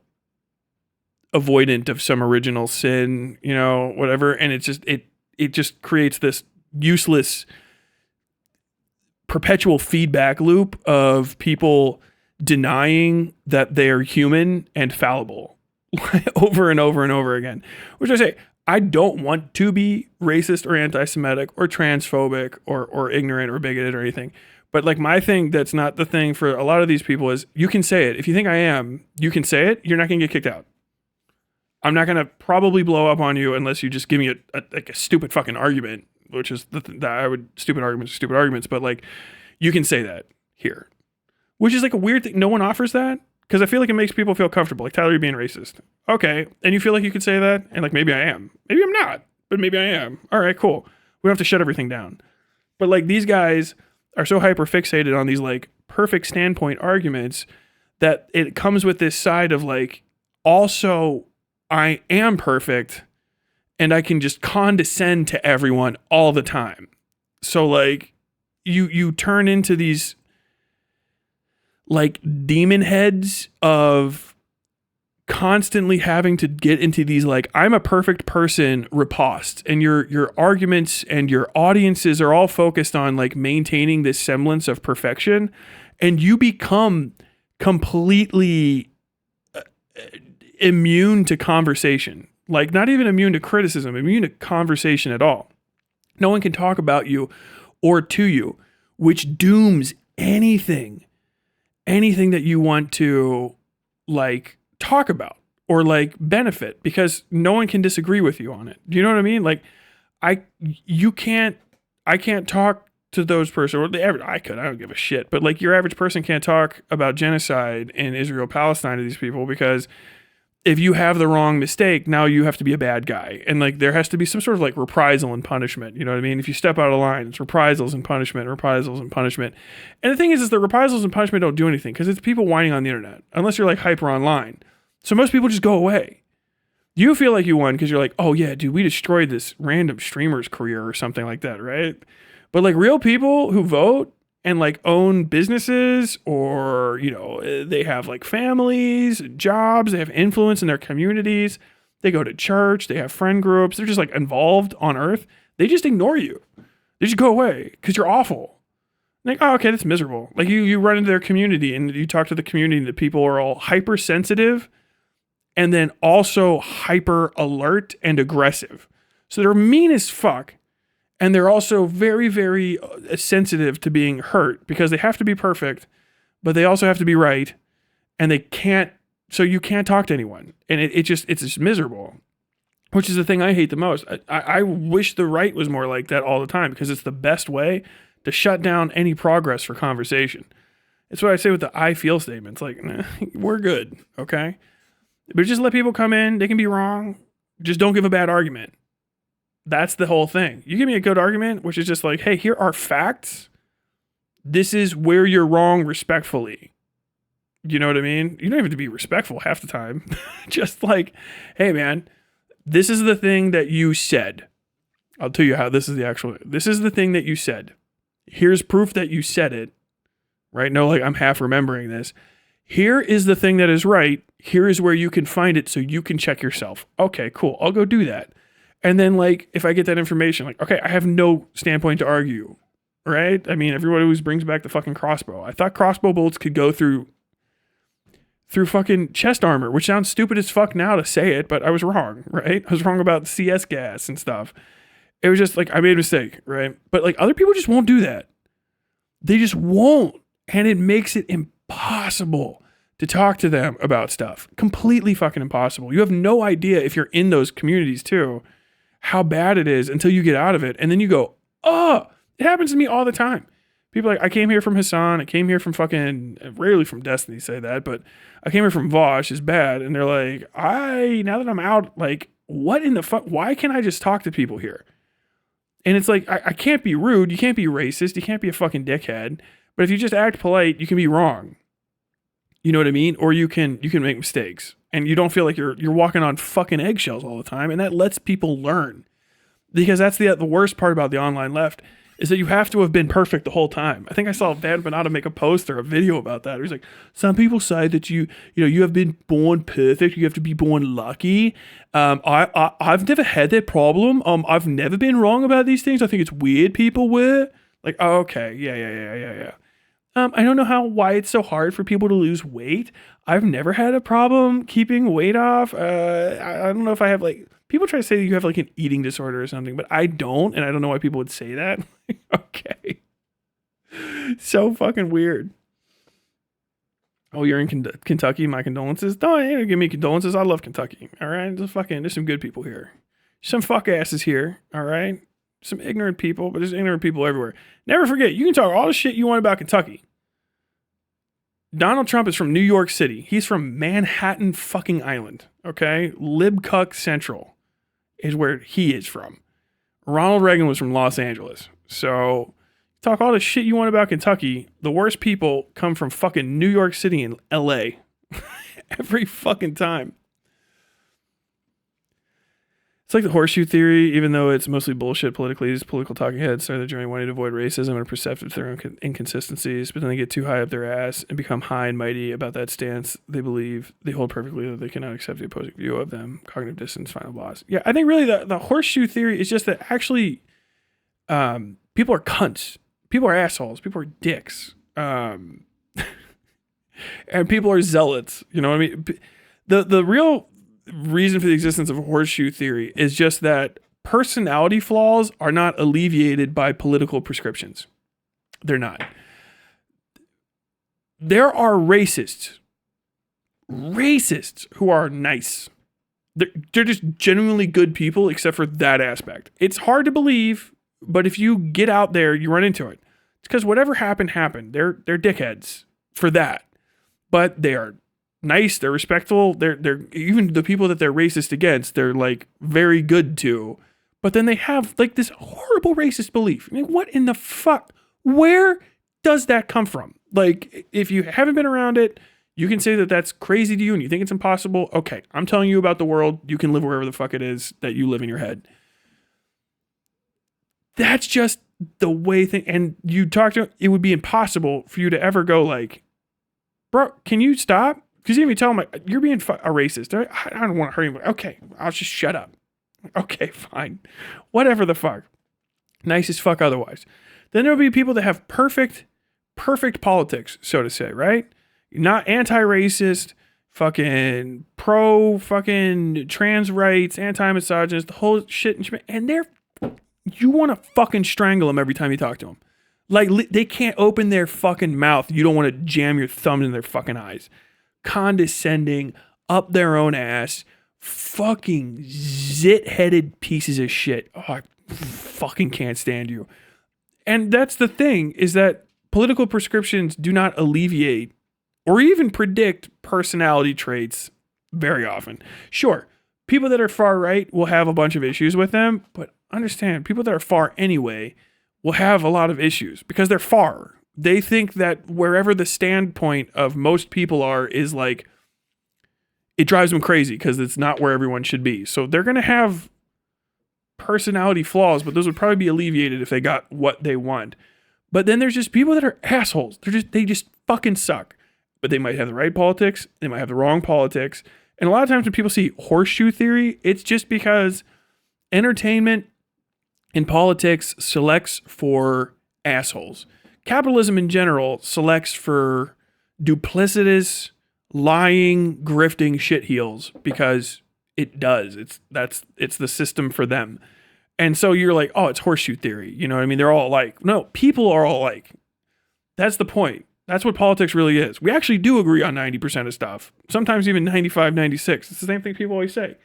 [SPEAKER 1] avoidant of some original sin, you know, whatever. And it's just, it just creates this useless perpetual feedback loop of people denying that they're human and fallible over and over and over again, which I say, I don't want to be racist or anti-Semitic or transphobic or ignorant or bigoted or anything. But like my thing, that's not the thing for a lot of these people is you can say it. If you think I am, you can say it. You're not going to get kicked out. I'm not going to probably blow up on you unless you just give me a stupid fucking argument, which is stupid arguments. But like, you can say that here, which is like a weird thing. No one offers that because I feel like it makes people feel comfortable. Like, Tyler, you're being racist. Okay. And you feel like you could say that? And like, maybe I am. Maybe I'm not, but maybe I am. All right, cool. We don't have to shut everything down. But like, these guys are so hyper fixated on these like perfect standpoint arguments that it comes with this side of like, also, I am perfect and I can just condescend to everyone all the time. So like you turn into these like demon heads of constantly having to get into these like, I'm a perfect person riposte, and your arguments and your audiences are all focused on like maintaining this semblance of perfection, and you become completely immune to conversation. Like, not even immune to criticism, immune to conversation at all. No one can talk about you or to you, which dooms anything that you want to like talk about or like benefit, because no one can disagree with you on it. Do you know what I mean? Like, I can't talk to those person, or the average, I don't give a shit, but like your average person can't talk about genocide in Israel Palestine to these people because if you have the wrong mistake, now you have to be a bad guy. And like there has to be some sort of like reprisal and punishment. You know what I mean? If you step out of line, it's reprisals and punishment, reprisals and punishment. And the thing is the reprisals and punishment don't do anything because it's people whining on the internet, unless you're like hyper online. So most people just go away. You feel like you won because you're like, oh yeah, dude, we destroyed this random streamer's career or something like that, right? But like real people who vote and like own businesses, or, you know, they have like families, jobs, they have influence in their communities, they go to church, they have friend groups, they're just like involved on earth. They just ignore you. They just go away because you're awful. Like, oh, okay, that's miserable. Like you run into their community and you talk to the community and the people are all hypersensitive and then also hyper alert and aggressive. So they're mean as fuck. And they're also very, very sensitive to being hurt because they have to be perfect, but they also have to be right. And they can't, so you can't talk to anyone. And it's just miserable, which is the thing I hate the most. I wish the right was more like that all the time because it's the best way to shut down any progress for conversation. It's what I say with the I feel statements. Like, nah, we're good, okay? But just let people come in. They can be wrong. Just don't give a bad argument. That's the whole thing. You give me a good argument, which is just like, hey, here are facts. This is where you're wrong respectfully. You know what I mean? You don't even have to be respectful half the time. Just like, hey man, this is the thing that you said. I'll tell you how this is the thing that you said. Here's proof that you said it. Right? No, like I'm half remembering this. Here is the thing that is right. Here is where you can find it so you can check yourself. Okay, cool. I'll go do that. And then, like, if I get that information, like, okay, I have no standpoint to argue, right? I mean, everyone always brings back the fucking crossbow. I thought crossbow bolts could go through fucking chest armor, which sounds stupid as fuck now to say it, but I was wrong, right? I was wrong about CS gas and stuff. It was just, like, I made a mistake, right? But, like, other people just won't do that. They just won't. And it makes it impossible to talk to them about stuff. Completely fucking impossible. You have no idea if you're in those communities, too, how bad it is until you get out of it. And then you go, oh, it happens to me all the time. People are like, I came here from Hassan. I came here from fucking, rarely from Destiny say that, but I came here from Vosh is bad. And they're like, now that I'm out, like, what in the fuck? Why can't I just talk to people here? And it's like, I can't be rude. You can't be racist. You can't be a fucking dickhead. But if you just act polite, you can be wrong. You know what I mean? Or you can make mistakes. And you don't feel like you're walking on fucking eggshells all the time. And that lets people learn. Because that's the worst part about the online left, is that you have to have been perfect the whole time. I think I saw Van Benata make a post or a video about that. He's like, some people say that you have been born perfect. You have to be born lucky. I've never had that problem. I've never been wrong about these things. I think it's weird people were. Like, oh, okay. Yeah. I don't know why it's so hard for people to lose weight. I've never had a problem keeping weight off. I don't know if I have like, people try to say that you have like an eating disorder or something, but I don't. And I don't know why people would say that. Okay. So fucking weird. Oh, you're in Kentucky? My condolences. Don't give me condolences. I love Kentucky. All right. There's some good people here. Some fuck asses here. All right. Some ignorant people, but there's ignorant people everywhere. Never forget, you can talk all the shit you want about Kentucky. Donald Trump is from New York City. He's from Manhattan fucking Island. Okay? Libcuck Central is where he is from. Ronald Reagan was from Los Angeles. So, talk all the shit you want about Kentucky. The worst people come from fucking New York City and LA. Every fucking time. It's like the horseshoe theory, even though it's mostly bullshit politically. These political talking heads start the journey wanting to avoid racism and are perceptive to their own inconsistencies, but then they get too high up their ass and become high and mighty about that stance they believe they hold perfectly, that they cannot accept the opposing view of them. Cognitive dissonance, final boss. Yeah, I think really the horseshoe theory is just that actually people are cunts. People are assholes. People are dicks. And people are zealots. You know what I mean? The real reason for the existence of a horseshoe theory is just that personality flaws are not alleviated by political prescriptions. They're not. There are racists who are nice. They're just genuinely good people, except for that aspect. It's hard to believe, but if you get out there, you run into it. It's because whatever happened. They're dickheads for that. But they are nice, they're respectful, they're even the people that they're racist against, they're like very good to. But then they have like this horrible racist belief. I mean, what in the fuck? Where does that come from? Like, if you haven't been around it, you can say that that's crazy to you and you think it's impossible. Okay, I'm telling you about the world. You can live wherever the fuck it is that you live in your head. That's just the way things, and you talk to, it would be impossible for you to ever go like, bro, can you stop? Because even if you tell them, like, you're being a racist. I don't want to hurt anybody. Okay, I'll just shut up. Okay, fine. Whatever the fuck. Nice as fuck otherwise. Then there'll be people that have perfect politics, so to say, right? Not anti-racist, fucking pro fucking trans rights, anti-misogynist, the whole shit and you want to fucking strangle them every time you talk to them. Like, they can't open their fucking mouth. You don't want to jam your thumb in their fucking eyes. Condescending, up their own ass, fucking zit-headed pieces of shit. Oh, I fucking can't stand you. And that's the thing, is that political prescriptions do not alleviate or even predict personality traits very often. Sure, people that are far right will have a bunch of issues with them, but understand, people that are far anyway will have a lot of issues because they're far. They think that wherever the standpoint of most people are is like, it drives them crazy because it's not where everyone should be. So they're going to have personality flaws, but those would probably be alleviated if they got what they want. But then there's just people that are assholes. They just fucking suck. But they might have the right politics. They might have the wrong politics. And a lot of times when people see horseshoe theory, it's just because entertainment and politics selects for assholes. Capitalism in general selects for duplicitous, lying, grifting shitheels because it does. It's the system for them. And so you're like, oh, it's horseshoe theory. You know what I mean? They're all alike. No, people are all alike. That's the point. That's what politics really is. We actually do agree on 90% of stuff. Sometimes even 95, 96. It's the same thing people always say.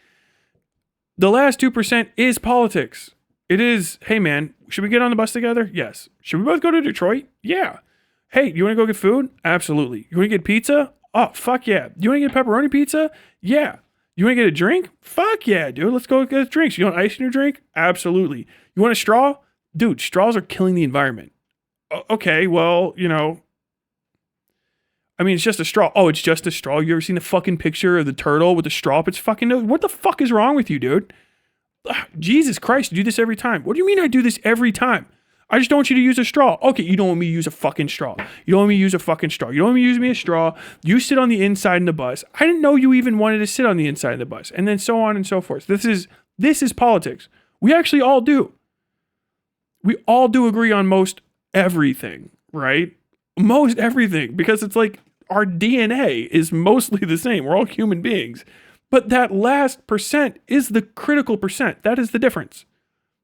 [SPEAKER 1] The last 2% is politics. It is, hey man, should we get on the bus together? Yes. Should we both go to Detroit? Yeah. Hey, you want to go get food? Absolutely. You want to get pizza? Oh, fuck yeah. You want to get pepperoni pizza? Yeah. You want to get a drink? Fuck yeah, dude. Let's go get drinks. You want ice in your drink? Absolutely. You want a straw? Dude, straws are killing the environment. Okay, well, you know, I mean, it's just a straw. Oh, it's just a straw. You ever seen the fucking picture of the turtle with the straw up its fucking nose? What the fuck is wrong with you, dude? Jesus Christ, you do this every time. What do you mean I do this every time? I just don't want you to use a straw. Okay, you don't want me to use a fucking straw. You don't want me to use a fucking straw. You don't want me to use me a straw. You sit on the inside in the bus. I didn't know you even wanted to sit on the inside of the bus. And then so on and so forth. This is politics. We actually all do. We all do agree on most everything, right? Most everything. Because it's like our DNA is mostly the same. We're all human beings. But that last percent is the critical percent. That is the difference.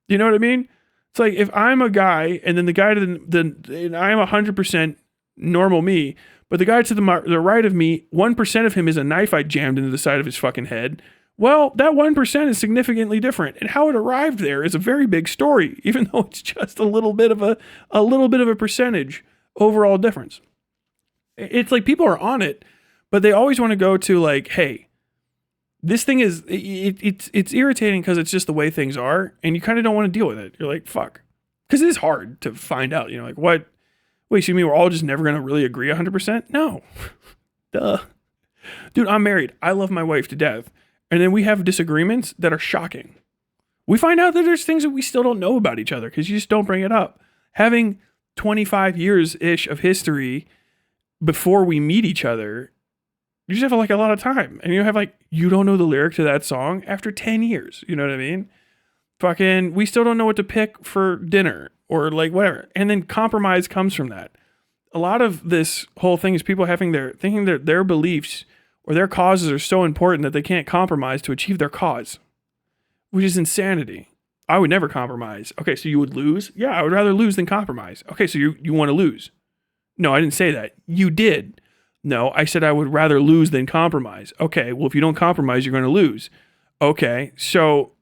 [SPEAKER 1] You know what I mean? It's like if I'm a guy and then the guy and I'm 100% normal me, but the guy to the right of me, 1% of him is a knife I jammed into the side of his fucking head. Well, that 1% is significantly different. And how it arrived there is a very big story, even though it's just a little bit of a percentage overall difference. It's like people are on it, but they always want to go to like, hey, this thing is, it's irritating because it's just the way things are, and you kind of don't want to deal with it. You're like, fuck. Because it is hard to find out, you know, like, what? Wait, so you mean we're all just never going to really agree 100%? No. Duh. Dude, I'm married. I love my wife to death. And then we have disagreements that are shocking. We find out that there's things that we still don't know about each other because you just don't bring it up. Having 25 years-ish of history before we meet each other, you just have like a lot of time. And you have like, you don't know the lyric to that song after 10 years. You know what I mean? Fucking, we still don't know what to pick for dinner or like whatever. And then compromise comes from that. A lot of this whole thing is people thinking that their beliefs or their causes are so important that they can't compromise to achieve their cause, which is insanity. I would never compromise. Okay, so you would lose? Yeah, I would rather lose than compromise. Okay, so you want to lose. No, I didn't say that. You did. No, I said I would rather lose than compromise. Okay, well, if you don't compromise, you're going to lose. Okay, so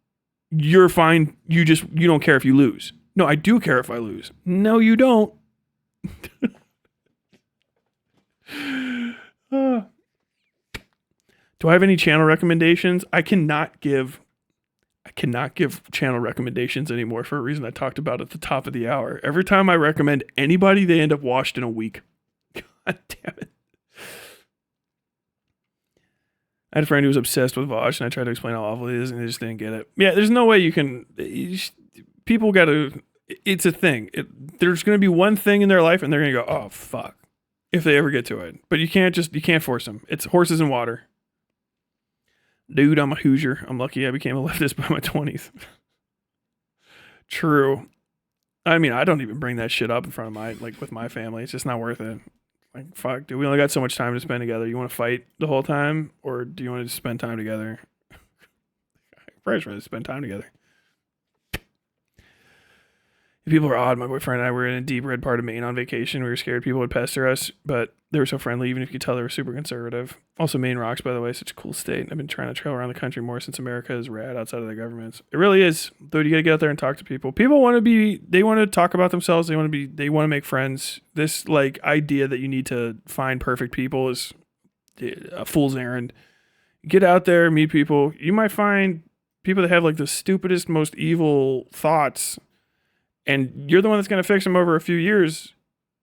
[SPEAKER 1] you're fine. You don't care if you lose. No, I do care if I lose. No, you don't. Do I have any channel recommendations? I cannot give channel recommendations anymore for a reason I talked about at the top of the hour. Every time I recommend anybody, they end up washed in a week. God damn it. I had a friend who was obsessed with Vosh, and I tried to explain how awful it is, and they just didn't get it. Yeah, there's no way you can. People got to. It's a thing. There's going to be one thing in their life, and they're going to go, "Oh fuck," if they ever get to it. But you can't force them. It's horses and water. Dude, I'm a Hoosier. I'm lucky I became a leftist by my 20s. True. I mean, I don't even bring that shit up in front of with my family. It's just not worth it. Like, fuck, dude, we only got so much time to spend together. You want to fight the whole time, or do you want to just spend time together? I'd rather spend time together. People are odd. My boyfriend and I were in a deep red part of Maine on vacation. We were scared people would pester us, but they were so friendly, even if you could tell they were super conservative. Also, Maine rocks, by the way. Such a cool state. I've been trying to travel around the country more since America is rad outside of the governments. It really is. Dude, you got to get out there and talk to people. People want to talk about themselves. They want to make friends. This idea that you need to find perfect people is a fool's errand. Get out there, meet people. You might find people that have the stupidest, most evil thoughts, and you're the one that's going to fix them over a few years,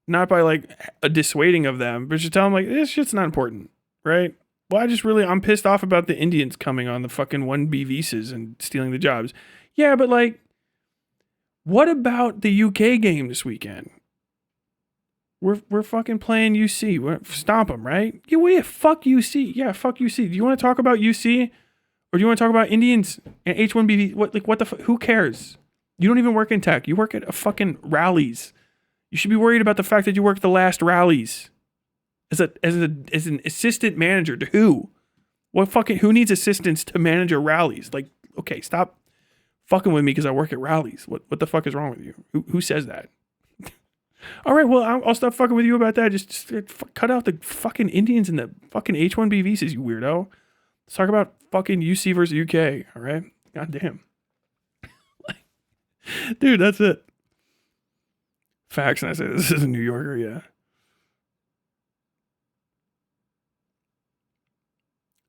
[SPEAKER 1] not by a dissuading of them, but just tell them this shit's not important, right? Well, I'm pissed off about the Indians coming on the fucking 1B visas and stealing the jobs. Yeah, but what about the UK game this weekend? We're fucking playing UC. Stomp them, right? Yeah, fuck UC. Yeah, fuck UC. Do you want to talk about UC, or do you want to talk about Indians and H1B? What the who cares? You don't even work in tech. You work at a fucking rallies. You should be worried about the fact that you work the last rallies. As an assistant manager to who? Who needs assistance to manage your rallies? Okay, stop fucking with me because I work at rallies. What the fuck is wrong with you? Who says that? All right, well, I'll stop fucking with you about that. Just cut out the fucking Indians and the fucking H1B visas, you weirdo. Let's talk about fucking UC versus UK, all right? God damn. Dude, that's it. Facts, and I say this is a New Yorker, yeah.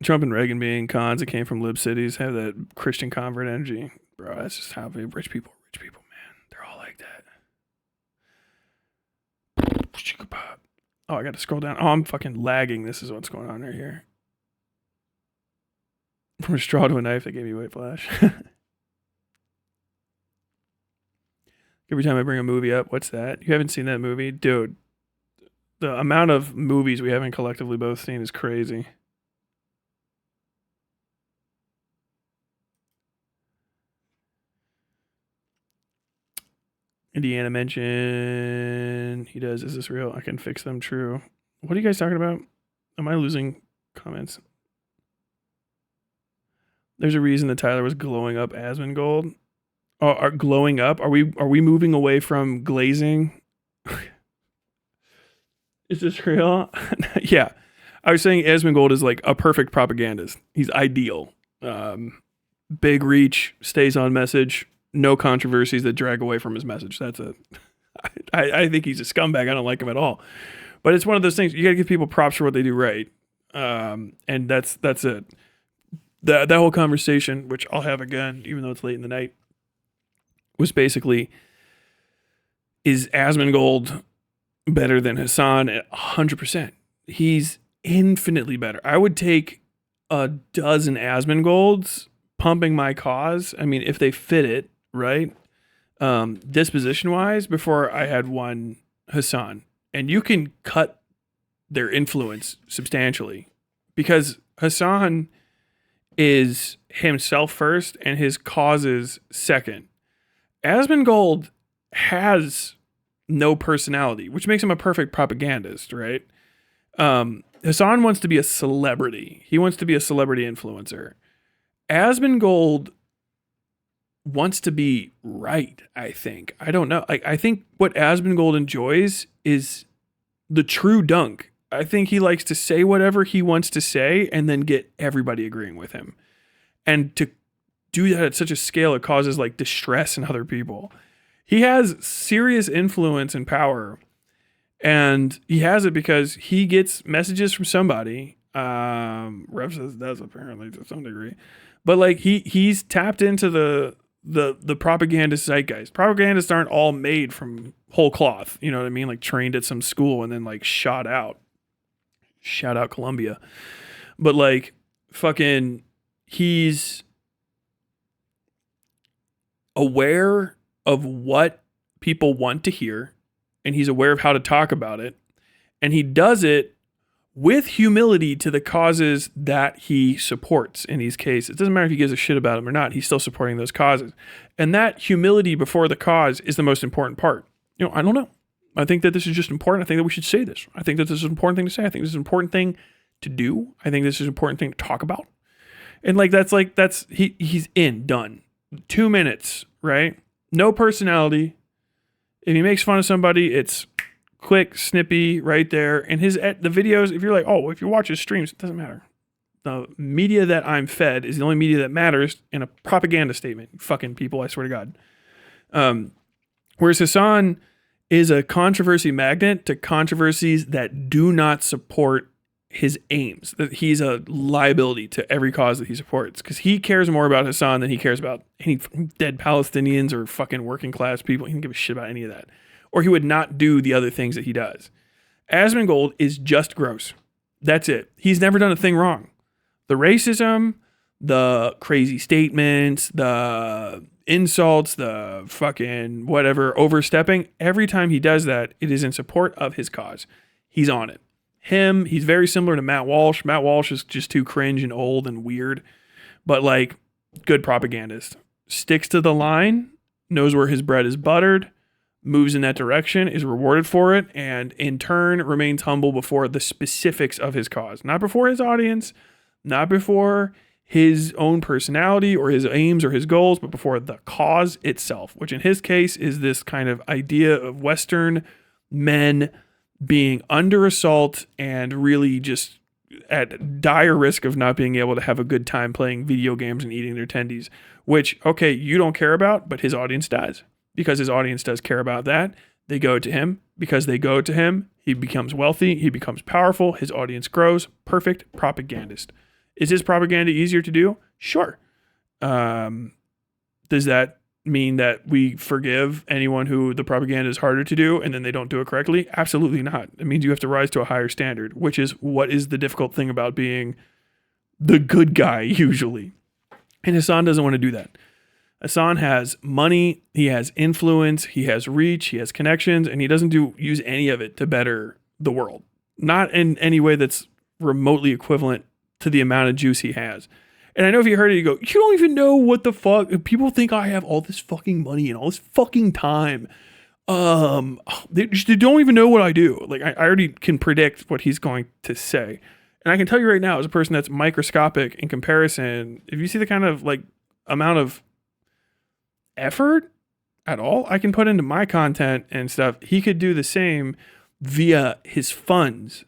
[SPEAKER 1] Trump and Reagan being cons that came from lib cities have that Christian convert energy. Bro, that's just how rich people, man. They're all like that. Oh, I got to scroll down. Oh, I'm fucking lagging. This is what's going on right here. From a straw to a knife, that gave me white flash. Every time I bring a movie up, what's that? You haven't seen that movie? Dude, the amount of movies we haven't collectively both seen is crazy. Indiana mention. He does. Is this real? I can fix them. True. What are you guys talking about? Am I losing comments? There's a reason that Tyler was glowing up Asmongold. Oh, are glowing up? Are we moving away from glazing? Is this real? Yeah. I was saying Asmongold is a perfect propagandist. He's ideal. Big reach, stays on message, no controversies that drag away from his message. That's it. I think he's a scumbag. I don't like him at all. But it's one of those things, you gotta give people props for what they do right. And that's it. That whole conversation, which I'll have again, even though it's late in the night, was basically, is Asmongold better than Hassan? 100%. He's infinitely better. I would take a dozen Asmongolds pumping my cause. I mean, if they fit it, right? Disposition-wise, before I had one Hassan. And you can cut their influence substantially. Because Hassan is himself first and his causes second. Asmongold has no personality, which makes him a perfect propagandist, right? Hassan wants to be a celebrity. He wants to be a celebrity influencer. Asmongold wants to be right, I think. I don't know. I think what Asmongold enjoys is the true dunk. I think he likes to say whatever he wants to say and then get everybody agreeing with him. And to do that at such a scale, it causes distress in other people. He has serious influence and power, and he has it because he gets messages from somebody, Rev says does apparently to some degree, but like he's tapped into the propagandist zeitgeist. Propagandists aren't all made from whole cloth. You know what I mean? Like trained at some school and then like shot out. Shout out Columbia. But like fucking he's aware of what people want to hear and he's aware of how to talk about it. And he does it with humility to the causes that he supports in these cases. It doesn't matter if he gives a shit about them or not. He's still supporting those causes. And that humility before the cause is the most important part. You know, I don't know. I think that this is just important. I think that we should say this. I think that this is an important thing to say. I think this is an important thing to do. I think this is an important thing to talk about. And like, he's in, done. 2 minutes, right? No personality. If he makes fun of somebody, it's quick, snippy, right there. And the videos, if you're like, oh, if you watch his streams, it doesn't matter. The media that I'm fed is the only media that matters in a propaganda statement. Fucking people, I swear to God. Whereas Hassan is a controversy magnet to controversies that do not support his aims. That he's a liability to every cause that he supports because he cares more about Hassan than he cares about any dead Palestinians or fucking working class people. He doesn't give a shit about any of that. Or he would not do the other things that he does. Asmongold is just gross. That's it. He's never done a thing wrong. The racism, the crazy statements, the insults, the fucking whatever, overstepping, every time he does that, it is in support of his cause. He's on it. He's very similar to Matt Walsh. Matt Walsh is just too cringe and old and weird, but like good propagandist. Sticks to the line, knows where his bread is buttered, moves in that direction, is rewarded for it, and in turn remains humble before the specifics of his cause. Not before his audience, not before his own personality or his aims or his goals, but before the cause itself, which in his case is this kind of idea of Western men being under assault and really just at dire risk of not being able to have a good time playing video games and eating their tendies, which, okay, you don't care about, but his audience does. Because his audience does care about that, they go to him. Because they go to him, he becomes wealthy, he becomes powerful, his audience grows. Perfect propagandist. Is his propaganda easier to do? Sure. Does that mean that we forgive anyone who the propaganda is harder to do and then they don't do it correctly? Absolutely not. It means you have to rise to a higher standard, which is what is the difficult thing about being the good guy usually. And Hassan doesn't want to do that. Hassan has money, he has influence, he has reach, he has connections, and he doesn't use any of it to better the world. Not in any way that's remotely equivalent to the amount of juice he has. And I know if you heard it, you go, you don't even know what the fuck. People think I have all this fucking money and all this fucking time. They don't even know what I do. Like I already can predict what he's going to say. And I can tell you right now, as a person that's microscopic in comparison, if you see the kind of like amount of effort at all I can put into my content and stuff, he could do the same via his funds.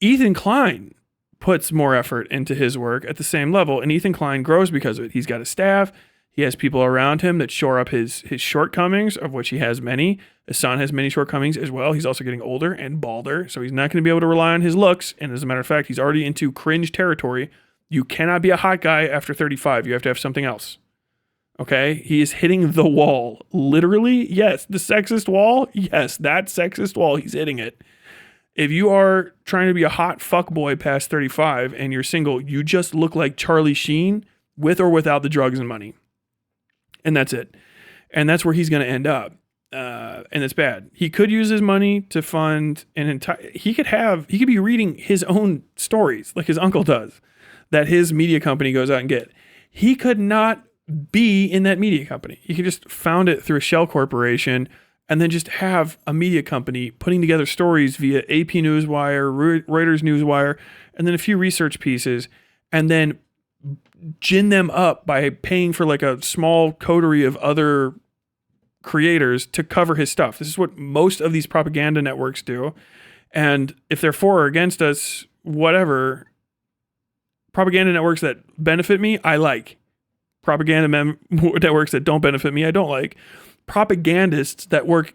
[SPEAKER 1] Ethan Klein puts more effort into his work at the same level, and Ethan Klein grows because of it. He's got a staff, he has people around him that shore up his shortcomings, of which he has many. Hassan has many shortcomings as well. He's also getting older and balder, so he's not going to be able to rely on his looks, and as a matter of fact, he's already into cringe territory. You cannot be a hot guy after 35. You have to have something else. Okay? He is hitting the wall. Literally, yes. The sexist wall? Yes, that sexist wall. He's hitting it. If you are trying to be a hot fuckboy past 35 and you're single, you just look like Charlie Sheen with or without the drugs and money. And that's it. And that's where he's going to end up. And it's bad. He could use his money to fund an entire... He could be reading his own stories like his uncle does that his media company goes out and get. He could not be in that media company. He could just found it through a shell corporation and then just have a media company putting together stories via AP Newswire, Reuters Newswire, and then a few research pieces, and then gin them up by paying for like a small coterie of other creators to cover his stuff. This is what most of these propaganda networks do. And if they're for or against us, whatever, propaganda networks that benefit me, I like. Propaganda networks that don't benefit me, I don't like. Propagandists that work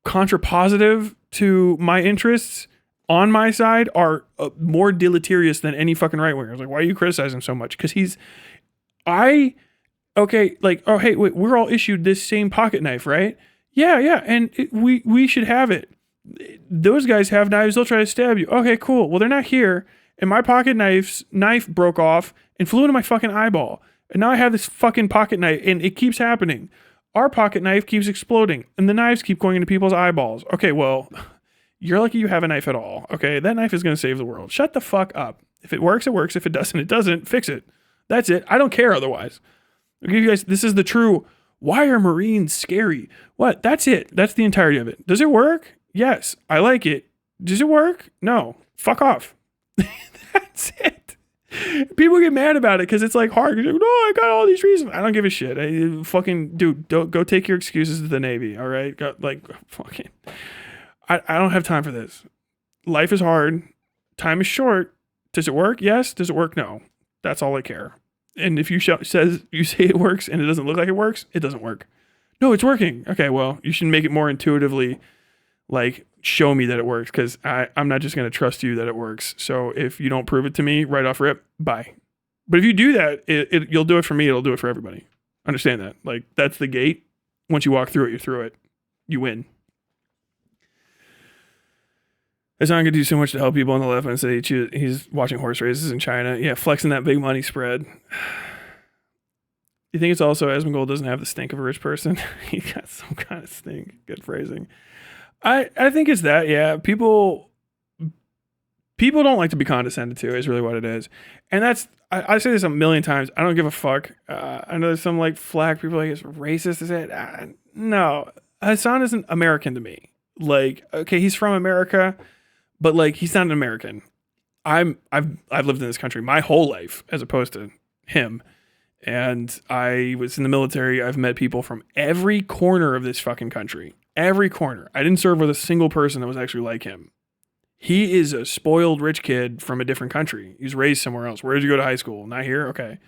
[SPEAKER 1] contrapositive to my interests, on my side are more deleterious than any fucking right winger. I was like, why are you criticizing him so much? Because like, oh, hey, wait, we're all issued this same pocket knife, right? Yeah, and we should have it. Those guys have knives, they'll try to stab you. Okay, cool. Well, they're not here, and my pocket knife broke off and flew into my fucking eyeball. And now I have this fucking pocket knife, and it keeps happening. Our pocket knife keeps exploding, and the knives keep going into people's eyeballs. Okay, well, you're lucky you have a knife at all. Okay, that knife is going to save the world. Shut the fuck up. If it works, it works. If it doesn't, it doesn't. Fix it. That's it. I don't care otherwise. I'll give you guys, this is the true, why are Marines scary? What? That's it. That's the entirety of it. Does it work? Yes. I like it. Does it work? No. Fuck off. That's it. People get mad about it because it's like hard. Like, no, I got all these reasons. I don't give a shit. Dude, don't go take your excuses to the Navy. All right. I don't have time for this. Life is hard. Time is short. Does it work? Yes. Does it work? No. That's all I care. And if you say it works and it doesn't look like it works, it doesn't work. No, it's working. Okay, well, you should make it more intuitively, like, show me that it works, because I'm not just going to trust you that it works. So if you don't prove it to me right off rip, bye. But if you do that, you'll do it for me, it'll do it for everybody. Understand that. Like, that's the gate. Once you walk through it, you're through it. You win. It's not going to do so much to help people on the left and say he's watching horse races in China. Yeah, flexing that big money spread. You think it's also Asmongold doesn't have the stink of a rich person? He got some kind of stink. Good phrasing. I think it's that, yeah. People don't like to be condescended to is really what it is. And that's, I say this a million times. I don't give a fuck. I know there's some like flag people like it's racist. Is it? No. Hassan isn't American to me. Like, okay, he's from America, but like he's not an American. I've lived in this country my whole life as opposed to him. And I was in the military. I've met people from every corner of this fucking country. Every corner. I didn't serve with a single person that was actually like him. He is a spoiled rich kid from a different country. He was raised somewhere else. Where did you go to high school? Not here? Okay.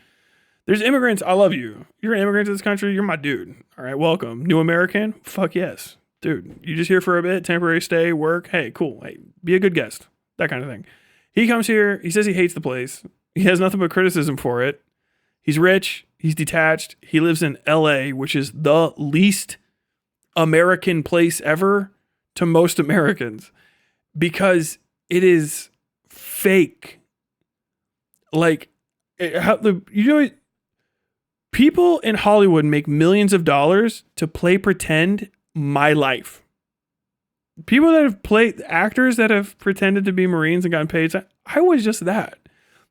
[SPEAKER 1] There's immigrants. I love you. You're an immigrant to this country. You're my dude. All right, welcome. New American? Fuck yes. Dude, you just here for a bit, temporary stay, work. Hey, cool. Hey, be a good guest. That kind of thing. He comes here. He says he hates the place. He has nothing but criticism for it. He's rich. He's detached. He lives in LA, which is the least American place ever to most Americans because it is fake. Like, people in Hollywood make millions of dollars to play pretend my life. People that have played, actors that have pretended to be Marines and gotten paid, I was just that.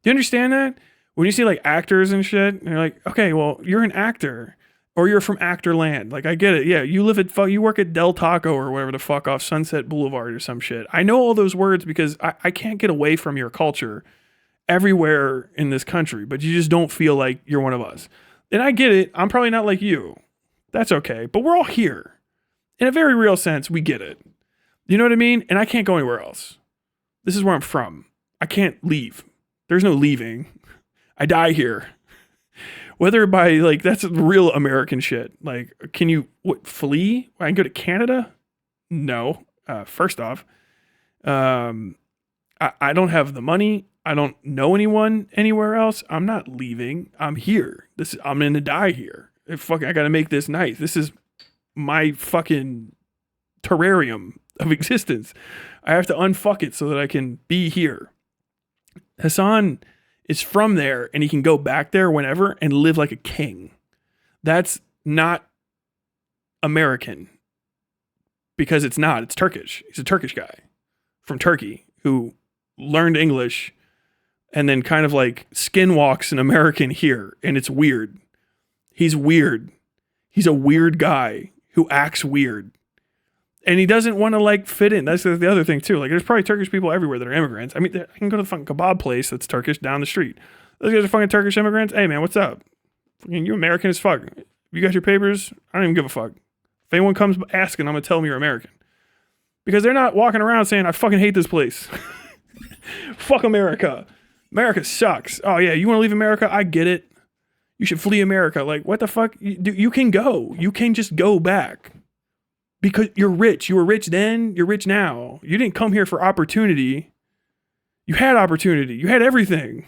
[SPEAKER 1] Do you understand that? When you see like actors and shit, and you're like, okay, well, you're an actor. Or you're from actor land. Like, I get it. Yeah, you work at Del Taco or whatever the fuck off Sunset Boulevard or some shit. I know all those words because I can't get away from your culture everywhere in this country, but you just don't feel like you're one of us. And I get it. I'm probably not like you. That's okay. But we're all here. In a very real sense, we get it. You know what I mean? And I can't go anywhere else. This is where I'm from. I can't leave. There's no leaving. I die here. Whether by, like, that's real American shit. Like, can you flee? I can go to Canada? No. First off, I don't have the money. I don't know anyone anywhere else. I'm not leaving. I'm here. I'm going to die here. I got to make this nice. This is my fucking terrarium of existence. I have to unfuck it so that I can be here. Hassan is from there and he can go back there whenever and live like a king. That's not American because it's not. It's Turkish. He's a Turkish guy from Turkey who learned English and then kind of like skinwalks an American here. And it's weird. He's weird. He's a weird guy who acts weird. And he doesn't want to like fit in. That's the other thing too. Like there's probably Turkish people everywhere that are immigrants. I mean, I can go to the fucking kebab place that's Turkish down the street. Those guys are fucking Turkish immigrants. Hey man, what's up? Fucking you American as fuck. You got your papers? I don't even give a fuck. If anyone comes asking, I'm gonna tell them you're American. Because they're not walking around saying, I fucking hate this place. Fuck America. America sucks. Oh yeah, you want to leave America? I get it. You should flee America. Like, what the fuck? You can go. You can just go back. because you're rich. You were rich then, you're rich now. You didn't come here for opportunity. You had opportunity. You had everything.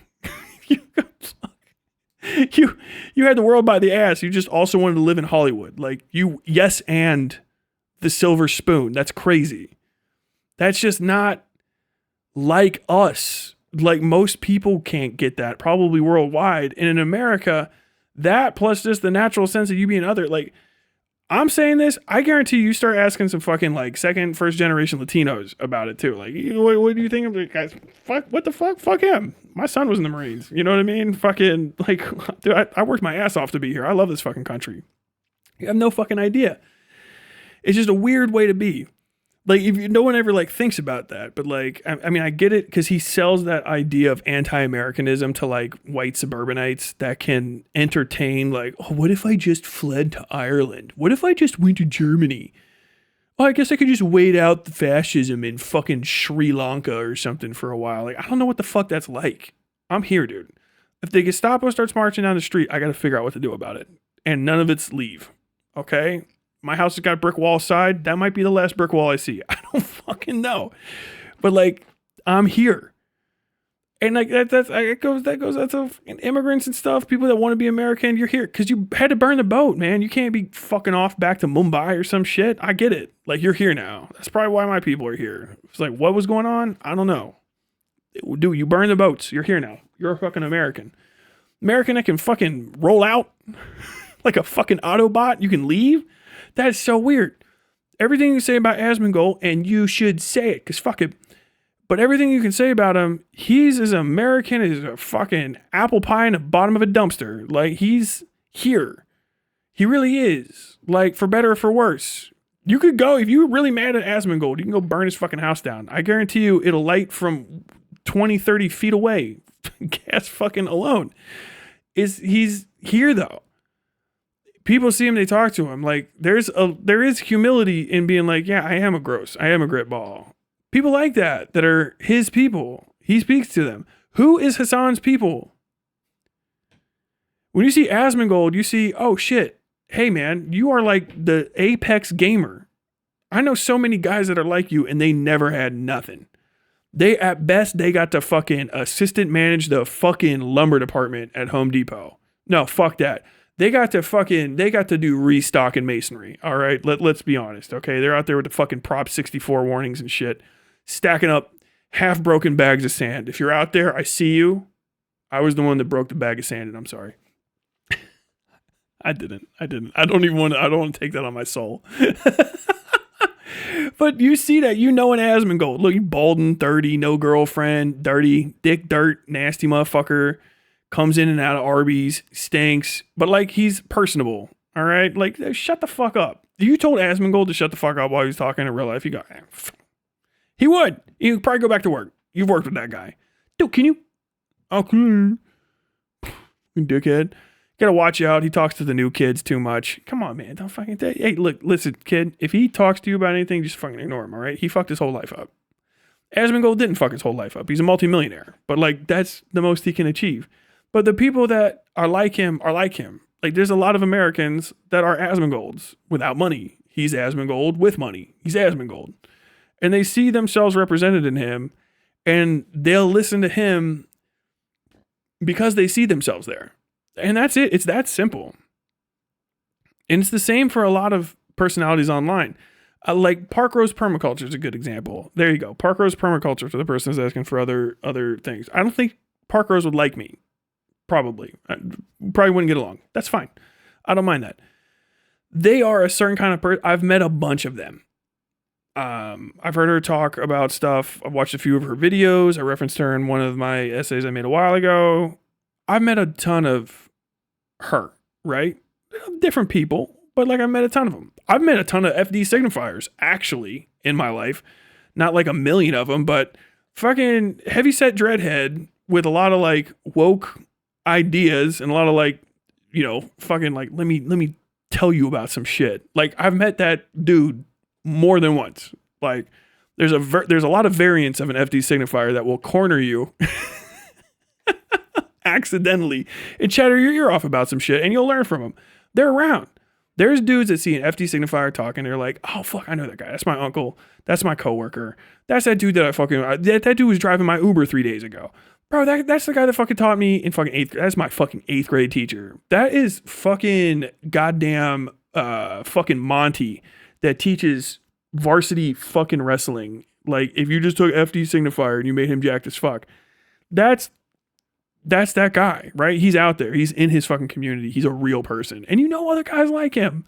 [SPEAKER 1] you had the world by the ass. You just also wanted to live in Hollywood. Like yes, and the silver spoon. That's crazy. That's just not like us. Like most people can't get that, probably worldwide. And in America, that plus just the natural sense of you being other, like, I'm saying this, I guarantee you start asking some fucking like second, first generation Latinos about it too. Like, what do you think of the guys? Fuck, what the fuck? Fuck him. My son was in the Marines. You know what I mean? Fucking like, dude, I worked my ass off to be here. I love this fucking country. You have no fucking idea. It's just a weird way to be. Like, no one ever like thinks about that, but like, I mean, I get it because he sells that idea of anti-Americanism to like white suburbanites that can entertain like, oh, what if I just fled to Ireland? What if I just went to Germany? Oh, I guess I could just wait out the fascism in fucking Sri Lanka or something for a while. Like, I don't know what the fuck that's like. I'm here, dude. If the Gestapo starts marching down the street, I got to figure out what to do about it. And none of it's leave. Okay? My house has got a brick wall side. That might be the last brick wall I see. I don't fucking know. But like, I'm here. And like that's immigrants and stuff, people that want to be American, you're here because you had to burn the boat, man. You can't be fucking off back to Mumbai or some shit. I get it. Like, you're here now. That's probably why my people are here. It's like, what was going on? I don't know. Dude, you burn the boats. You're here now. You're a fucking American. American that can fucking roll out like a fucking Autobot. You can leave. That is so weird. Everything you say about Asmongold, and you should say it, because fuck it. But everything you can say about him, he's as American as a fucking apple pie in the bottom of a dumpster. Like, he's here. He really is. Like, for better or for worse. You could go, if you're really mad at Asmongold, you can go burn his fucking house down. I guarantee you it'll light from 20, 30 feet away. Gas fucking alone. He's here, though. People see him, they talk to him. Like, there is humility in being like, yeah, I am a grit ball. People like that are his people. He speaks to them. Who is Hassan's people? When you see Asmongold, you see, oh shit, hey man, you are like the apex gamer. I know so many guys that are like you and they never had nothing. At best, they got to fucking assistant manage the fucking lumber department at Home Depot. No, fuck that. They got to do restock and masonry. All right. Let's be honest. Okay. They're out there with the fucking Prop 64 warnings and shit, stacking up half broken bags of sand. If you're out there, I see you. I was the one that broke the bag of sand, and I'm sorry. I didn't. I don't want to take that on my soul. But you see that, an Asmongold. Look, you bald and 30, no girlfriend, dirty, dick, dirt, nasty motherfucker. Comes in and out of Arby's, stinks, but like, he's personable. All right. Like, shut the fuck up. If you told Asmongold to shut the fuck up while he was talking in real life, he would. He'd probably go back to work. You've worked with that guy. Dude, can you? Oh, you dickhead. Gotta watch out. He talks to the new kids too much. Come on, man. Don't fucking hey, look, listen, kid. If he talks to you about anything, just fucking ignore him, all right? He fucked his whole life up. Asmongold didn't fuck his whole life up. He's a multimillionaire. But like, that's the most he can achieve. But the people that are like him are like him. Like, there's a lot of Americans that are Asmongolds without money. He's Asmongold with money. He's Asmongold. And they see themselves represented in him, and they'll listen to him because they see themselves there. And that's it. It's that simple. And it's the same for a lot of personalities online. Like, Park Rose Permaculture is a good example. There you go. Park Rose Permaculture, for the person who's asking for other things. I don't think Park Rose would like me. Probably wouldn't get along. That's fine. I don't mind that. They are a certain kind of person. I've met a bunch of them. I've heard her talk about stuff. I've watched a few of her videos. I referenced her in one of my essays I made a while ago. I've met a ton of her, right? Different people, but like, I've met a ton of them. I've met a ton of FD signifiers, actually, in my life. Not like a million of them, but fucking heavyset dreadhead with a lot of like woke ideas and a lot of like, fucking like, let me tell you about some shit. Like, I've met that dude more than once. Like, there's a lot of variants of an FD signifier that will corner you accidentally and chatter your ear off about some shit, and you'll learn from them. They're around. There's dudes that see an FD signifier talking, they're like, oh fuck, I know that guy. That's my uncle. That's my coworker. That's that dude that I fucking that dude was driving my Uber 3 days ago. Bro, that's the guy that fucking taught me in fucking eighth grade. That's my fucking eighth grade teacher. That is fucking goddamn fucking Monty that teaches varsity fucking wrestling. Like, if you just took FD signifier and you made him jacked as fuck, that's that guy, right? He's out there. He's in his fucking community. He's a real person. And you know other guys like him.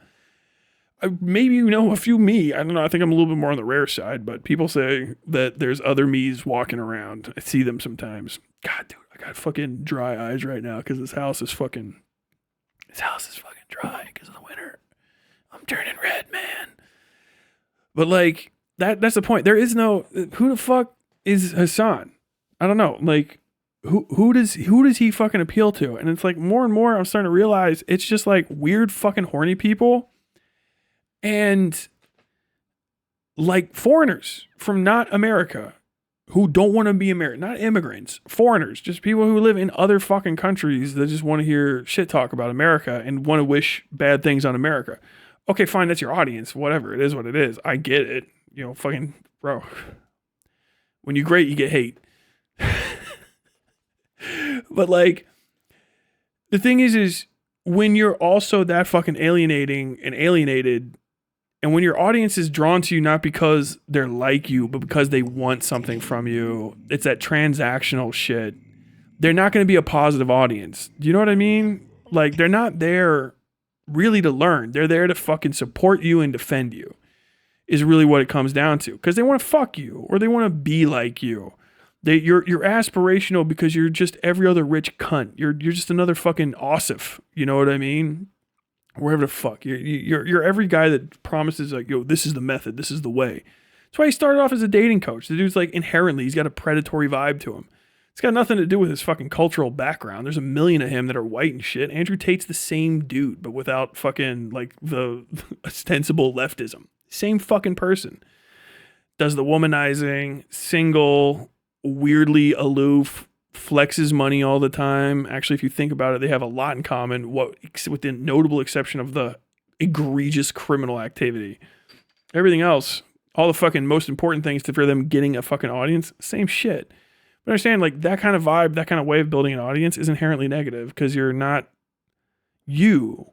[SPEAKER 1] Maybe you know a few me. I don't know. I think I'm a little bit more on the rare side, but people say that there's other me's walking around. I see them sometimes. God, dude, I got fucking dry eyes right now because this house is fucking dry because of the winter. I'm turning red, man. But like that's the point. There is no, who the fuck is Hassan? I don't know. Like, who does he fucking appeal to? And it's like more and more I'm starting to realize it's just like weird fucking horny people and like foreigners from not America who don't want to be American, not immigrants, foreigners, just people who live in other fucking countries that just want to hear shit talk about America and want to wish bad things on America. Okay, fine, that's your audience, whatever, it is what it is. I get it. You know, fucking, bro, when you're great, you get hate. But like, the thing is when you're also that fucking alienating and alienated, and when your audience is drawn to you not because they're like you, but because they want something from you, it's that transactional shit. They're not going to be a positive audience. Do you know what I mean? Like, they're not there really to learn. They're there to fucking support you and defend you, is really what it comes down to. Because they want to fuck you, or they want to be like you. You're aspirational because you're just every other rich cunt. You're just another fucking Osif. You know what I mean? Wherever the fuck. You're every guy that promises like, yo, this is the method, this is the way. That's why he started off as a dating coach. The dude's like inherently, he's got a predatory vibe to him. It's got nothing to do with his fucking cultural background. There's a million of him that are white and shit. Andrew Tate's the same dude, but without fucking like the ostensible leftism. Same fucking person. Does the womanizing, single, weirdly aloof, flexes money all the time. Actually, if you think about it, they have a lot in common, with the notable exception of the egregious criminal activity. Everything else, all the fucking most important things for them getting a fucking audience, same shit. But understand, like, that kind of vibe, that kind of way of building an audience is inherently negative because you're not you.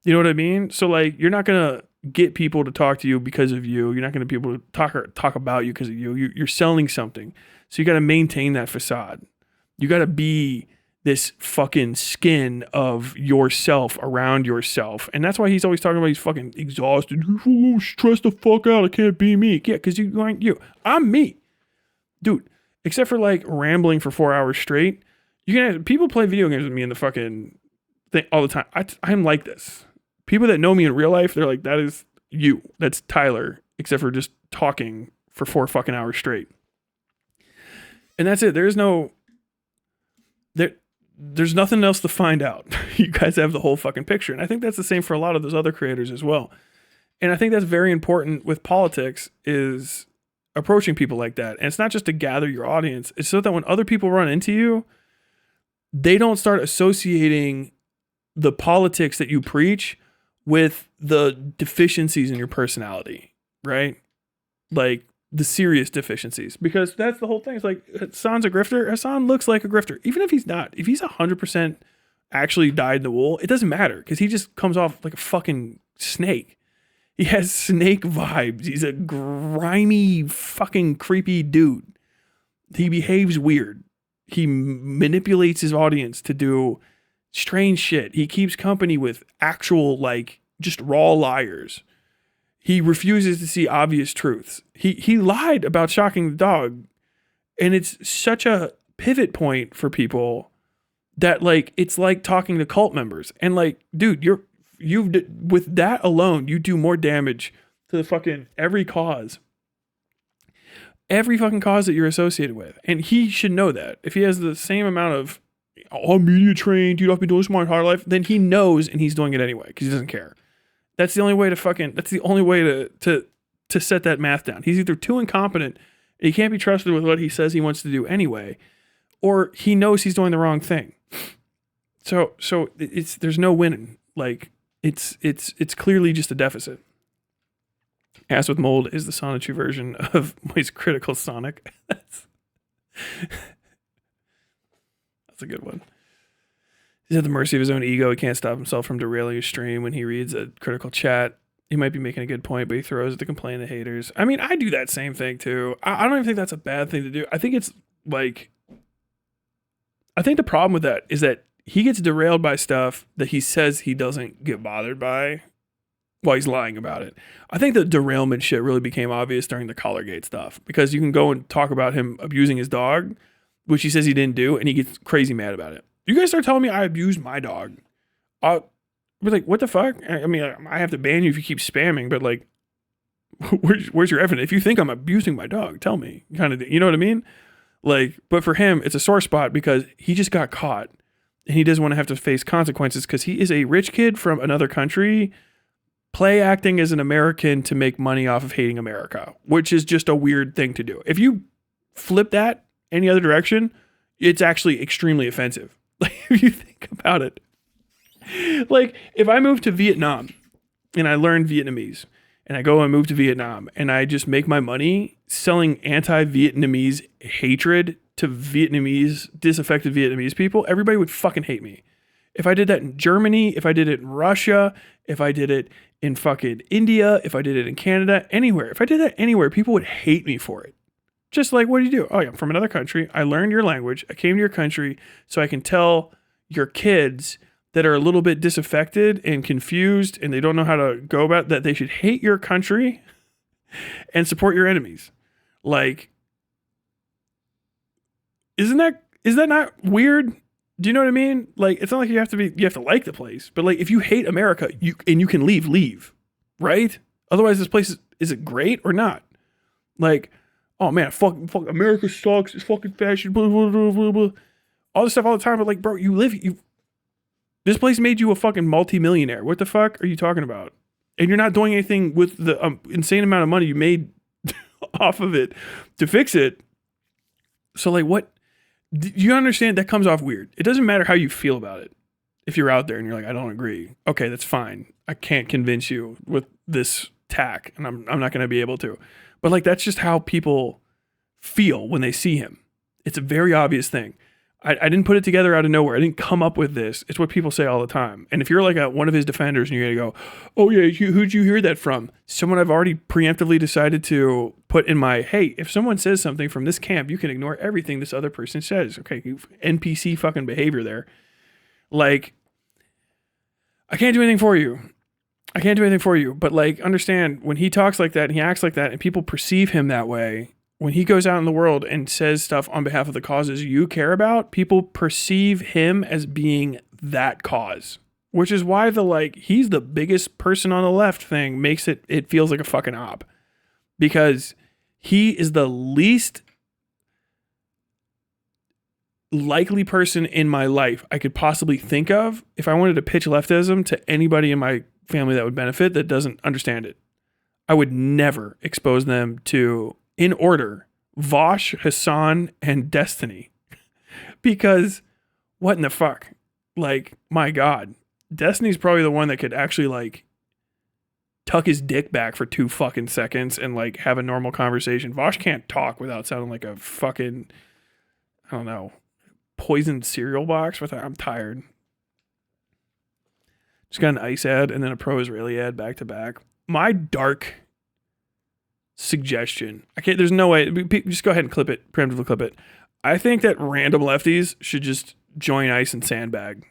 [SPEAKER 1] You know what I mean? So, like, you're not going to get people to talk to you because of you. You're not going to be able to talk about you because of you. You're selling something. So you got to maintain that facade. You got to be this fucking skin of yourself around yourself. And that's why he's always talking about he's fucking exhausted. Stressed the fuck out. I can't be me. Yeah, because you aren't you. I'm me. Dude, except for like rambling for 4 hours straight, you can have, people play video games with me in the fucking thing all the time. I'm like this. People that know me in real life, they're like, that is you. That's Tyler, except for just talking for 4 fucking hours straight. And that's it. There's nothing else to find out. You guys have the whole fucking picture. And I think that's the same for a lot of those other creators as well. And I think that's very important with politics, is approaching people like that. And it's not just to gather your audience. It's so that when other people run into you, they don't start associating the politics that you preach with the deficiencies in your personality, right? Like, the serious deficiencies, because that's the whole thing. It's like, Hassan's a grifter. Hassan looks like a grifter. Even if he's not, if he's 100% actually dyed in the wool, it doesn't matter because he just comes off like a fucking snake. He has snake vibes. He's a grimy, fucking creepy dude. He behaves weird. He manipulates his audience to do strange shit. He keeps company with actual, like, just raw liars. He refuses to see obvious truths. He lied about shocking the dog. And it's such a pivot point for people that, like, it's like talking to cult members. And like, dude, with that alone, you do more damage to the fucking every fucking cause that you're associated with. And he should know that. If he has the same amount of, oh, I'm media trained, dude, I've been doing this my entire life, then he knows and he's doing it anyway because he doesn't care. That's the only way to set that math down. He's either too incompetent and he can't be trusted with what he says he wants to do anyway, or he knows he's doing the wrong thing. So there's no winning. Like, It's clearly just a deficit. Ass with Mold is the Sonichu version of Moist Critical Sonic. That's a good one. He's at the mercy of his own ego. He can't stop himself from derailing his stream when he reads a critical chat. He might be making a good point, but he throws it to complain to haters. I mean, I do that same thing too. I don't even think that's a bad thing to do. I think it's like, I think the problem with that is that he gets derailed by stuff that he says he doesn't get bothered by while he's lying about it. I think the derailment shit really became obvious during the Collargate stuff, because you can go and talk about him abusing his dog, which he says he didn't do, and he gets crazy mad about it. You guys start telling me I abused my dog. I'll be like, what the fuck? I mean, I have to ban you if you keep spamming, but like, where's your evidence? If you think I'm abusing my dog, tell me. Kind of, you know what I mean? Like, but for him, it's a sore spot because he just got caught and he doesn't want to have to face consequences because he is a rich kid from another country play acting as an American to make money off of hating America, which is just a weird thing to do. If you flip that any other direction, it's actually extremely offensive. Like, if you think about it, like if I move to Vietnam and I learn Vietnamese and I go and move to Vietnam and I just make my money selling anti-Vietnamese hatred to Vietnamese, disaffected Vietnamese people, everybody would fucking hate me. If I did that in Germany, if I did it in Russia, if I did it in fucking India, if I did it in Canada, anywhere, if I did that anywhere, people would hate me for it. Just like, what do you do? Oh yeah, I'm from another country. I learned your language. I came to your country so I can tell your kids that are a little bit disaffected and confused and they don't know how to go about that they should hate your country and support your enemies. Like, is that not weird? Do you know what I mean? Like, it's not like you have to like the place, but like if you hate America, you can leave, right? Otherwise this place is it great or not? Like, oh man, fuck America sucks, it's fucking fashion, blah, blah, blah, blah, blah. All this stuff all the time, but like, bro, this place made you a fucking multi-millionaire. What the fuck are you talking about? And you're not doing anything with the insane amount of money you made off of it to fix it. So like, what? Do you understand? That comes off weird. It doesn't matter how you feel about it. If you're out there and you're like, I don't agree. Okay, that's fine. I can't convince you with this tack, and I'm not going to be able to. But like, that's just how people feel when they see him. It's a very obvious thing. I didn't put it together out of nowhere. I didn't come up with this. It's what people say all the time. And if you're like one of his defenders and you're going to go, oh yeah, who'd you hear that from? Someone I've already preemptively decided to put in my, hey, if someone says something from this camp, you can ignore everything this other person says. Okay, NPC fucking behavior there. Like, I can't do anything for you. But like, understand, when he talks like that and he acts like that and people perceive him that way, when he goes out in the world and says stuff on behalf of the causes you care about, people perceive him as being that cause, which is why he's the biggest person on the left thing makes it feels like a fucking op, because he is the least likely person in my life I could possibly think of if I wanted to pitch leftism to anybody in my family that would benefit that doesn't understand it. I would never expose them to, in order, Vosh, Hassan, and Destiny. Because what in the fuck? Like, my God. Destiny's probably the one that could actually like tuck his dick back for 2 fucking seconds and like have a normal conversation. Vosh can't talk without sounding like a fucking, I don't know, poisoned cereal box. I'm tired. Just got an ICE ad and then a pro-Israeli ad back to back. My dark suggestion. There's no way. Just go ahead and preemptively clip it. I think that random lefties should just join ICE and sandbag.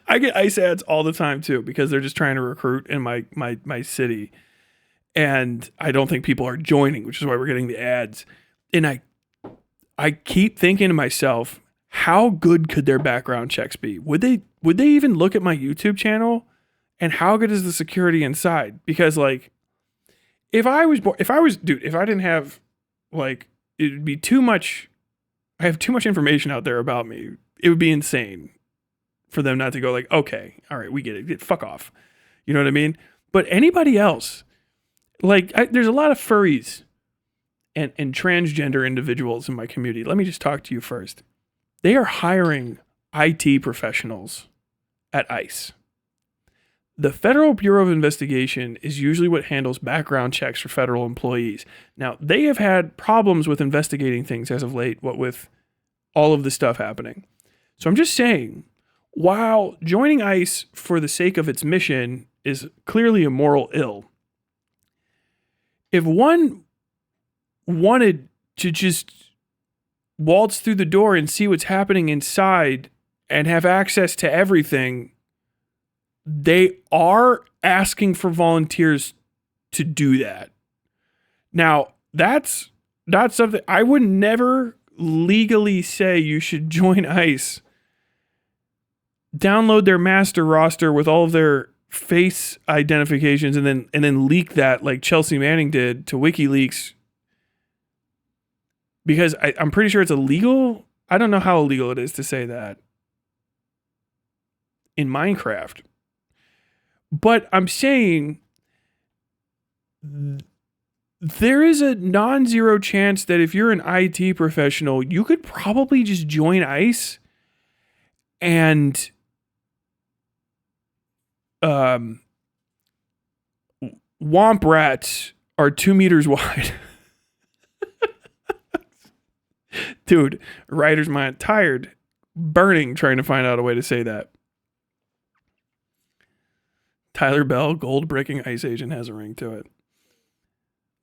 [SPEAKER 1] I get ICE ads all the time too, because they're just trying to recruit in my city. And I don't think people are joining, which is why we're getting the ads. And I keep thinking to myself, how good could their background checks be? Would they even look at my YouTube channel? And how good is the security inside? Because like, if I didn't have like, it would be too much. I have too much information out there about me. It would be insane for them not to go like, okay, all right, we get it. Fuck off. You know what I mean? But anybody else, like, there's a lot of furries and transgender individuals in my community. Let me just talk to you first. They are hiring IT professionals at ICE. The Federal Bureau of Investigation is usually what handles background checks for federal employees. Now, they have had problems with investigating things as of late, what with all of this stuff happening. So I'm just saying, while joining ICE for the sake of its mission is clearly a moral ill, if one wanted to just waltz through the door and see what's happening inside and have access to everything, they are asking for volunteers to do that. Now, that's not something I would never legally say you should join ICE. Download their master roster with all of their face identifications and then leak that like Chelsea Manning did to WikiLeaks. Because I'm pretty sure it's illegal. I don't know how illegal it is to say that in Minecraft. But I'm saying there is a non-zero chance that if you're an IT professional, you could probably just join ICE and womp rats are 2 meters wide. Dude, writer's mind, tired, burning, trying to find out a way to say that. Tyler Bell, gold-breaking ICE agent, has a ring to it.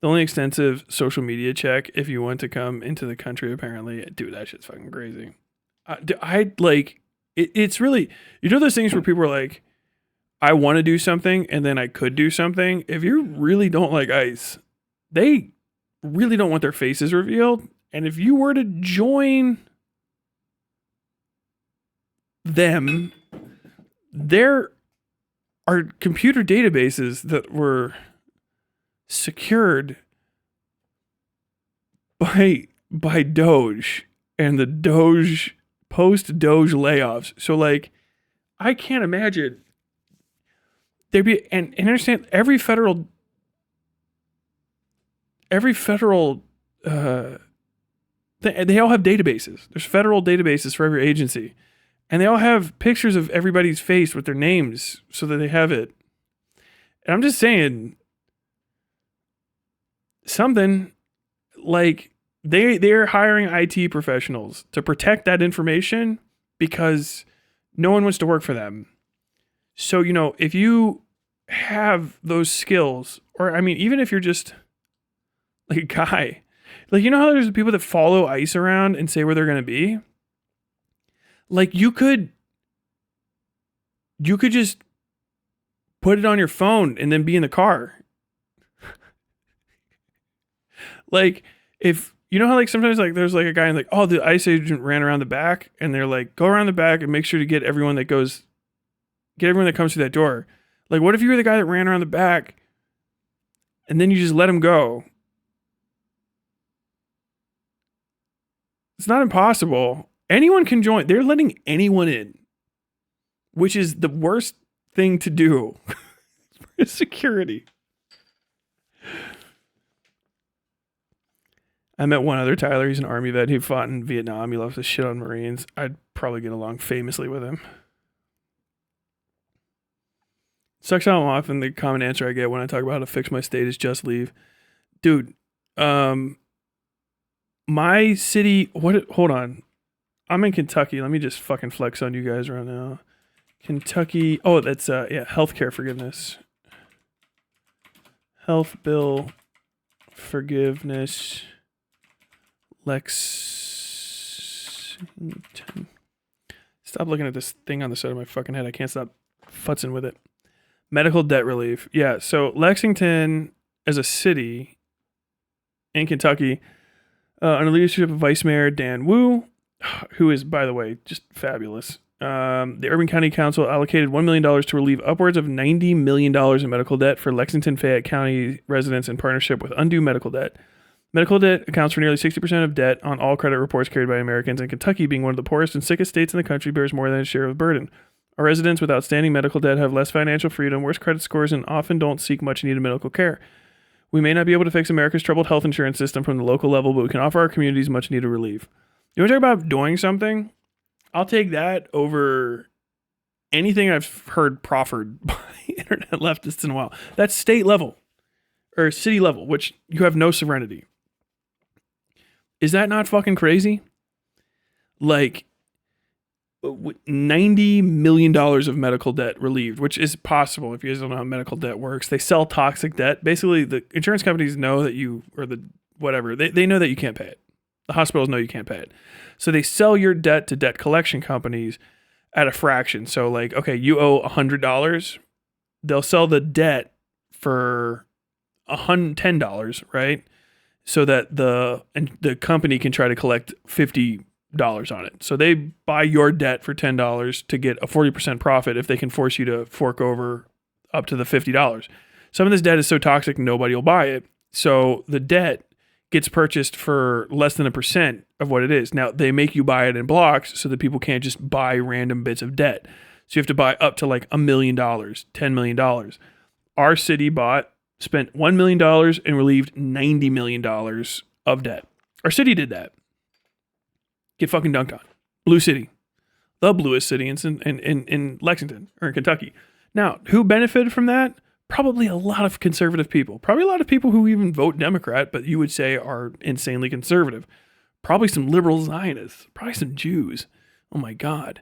[SPEAKER 1] The only extensive social media check if you want to come into the country, apparently. Dude, that shit's fucking crazy. It's really, you know those things where people are like, I want to do something and then I could do something. If you really don't like ICE, they really don't want their faces revealed. And if you were to join them, there are computer databases that were secured by Doge and the Doge post-Doge layoffs. So like, I can't imagine there'd be, and understand every federal they all have databases. There's federal databases for every agency. And they all have pictures of everybody's face with their names so that they have it. And I'm just saying, something like they're hiring IT professionals to protect that information because no one wants to work for them. So, you know, if you have those skills, or I mean, even if you're just like a guy, like, you know how there's people that follow ICE around and say where they're going to be? Like, you could just put it on your phone and then be in the car. Like, if, you know how like sometimes like there's like a guy and like, oh, the ICE agent ran around the back, and they're like, go around the back and make sure to get everyone that comes through that door. Like, what if you were the guy that ran around the back and then you just let him go? It's not impossible. Anyone can join. They're letting anyone in, which is the worst thing to do for security. I met one other Tyler. He's an Army vet. He fought in Vietnam. He loves to shit on Marines. I'd probably get along famously with him. Sucks how often the common answer I get when I talk about how to fix my state is just leave. Dude, my city, hold on. I'm in Kentucky. Let me just fucking flex on you guys right now. Kentucky. Oh, that's, healthcare forgiveness. Health bill forgiveness. Lexington. Stop looking at this thing on the side of my fucking head. I can't stop futzing with it. Medical debt relief. Yeah, so Lexington as a city in Kentucky, under the leadership of Vice Mayor Dan Wu, who is, by the way, just fabulous. The Urban County Council allocated $1 million to relieve upwards of $90 million in medical debt for Lexington Fayette County residents in partnership with Undue Medical Debt. Medical debt accounts for nearly 60% of debt on all credit reports carried by Americans, and Kentucky, being one of the poorest and sickest states in the country, bears more than its share of the burden. Our residents with outstanding medical debt have less financial freedom, worse credit scores, and often don't seek much needed medical care. We may not be able to fix America's troubled health insurance system from the local level, but we can offer our communities much needed relief. You want to talk about doing something? I'll take that over anything I've heard proffered by internet leftists in a while. That's state level or city level, which you have no sovereignty. Is that not fucking crazy? Like, $90 million of medical debt relieved, which is possible if you guys don't know how medical debt works. They sell toxic debt. Basically, the insurance companies know that you, or the whatever, they know that you can't pay it. The hospitals know you can't pay it. So they sell your debt to debt collection companies at a fraction. So like, okay, you owe $100. They'll sell the debt for $10, right? So that the company can try to collect $50 on it. So they buy your debt for $10 to get a 40% profit if they can force you to fork over up to the $50. Some of this debt is so toxic nobody will buy it. So the debt gets purchased for less than 1% of what it is. Now they make you buy it in blocks so that people can't just buy random bits of debt. So you have to buy up to like $1 million, $10 million. Our city spent $1 million and relieved $90 million of debt. Our city did that. Get fucking dunked on. Blue city. The bluest city in Lexington or in Kentucky. Now, who benefited from that? Probably a lot of conservative people. Probably a lot of people who even vote Democrat, but you would say are insanely conservative. Probably some liberal Zionists. Probably some Jews. Oh my God.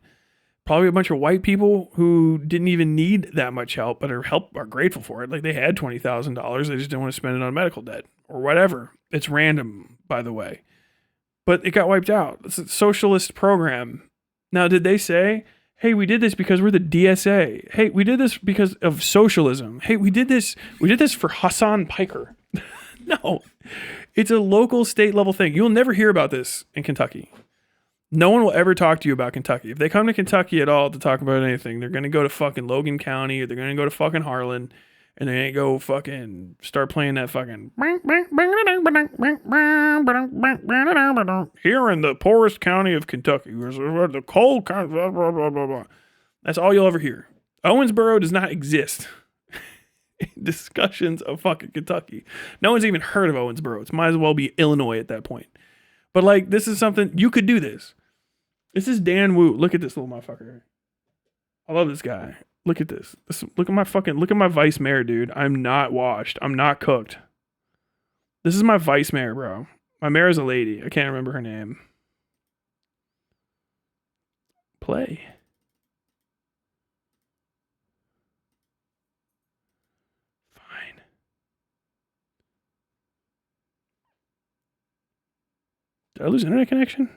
[SPEAKER 1] Probably a bunch of white people who didn't even need that much help, but are grateful for it. Like they had $20,000. They just didn't want to spend it on medical debt or whatever. It's random, by the way. But it got wiped out. It's a socialist program. Now, did they say, hey, we did this because we're the DSA. Hey, we did this because of socialism. Hey, we did this for Hassan Piker. No. It's a local state level thing. You'll never hear about this in Kentucky. No one will ever talk to you about Kentucky. If they come to Kentucky at all to talk about anything, they're going to go to fucking Logan County or they're going to go to fucking Harlan and they ain't go fucking start playing that fucking here in the poorest county of Kentucky, the coal county, blah, blah, blah, blah, blah. That's all you'll ever hear. Owensboro does not exist in discussions of fucking Kentucky. No one's even heard of Owensboro. It might as well be Illinois at that point. But like, this is something, you could do this. This is Dan Wu. Look at this little motherfucker. I love this guy. Look at this. Look at my vice mayor, dude. I'm not washed. I'm not cooked. This is my vice mayor, bro. My mayor is a lady. I can't remember her name. Play. Fine. Did I lose internet connection?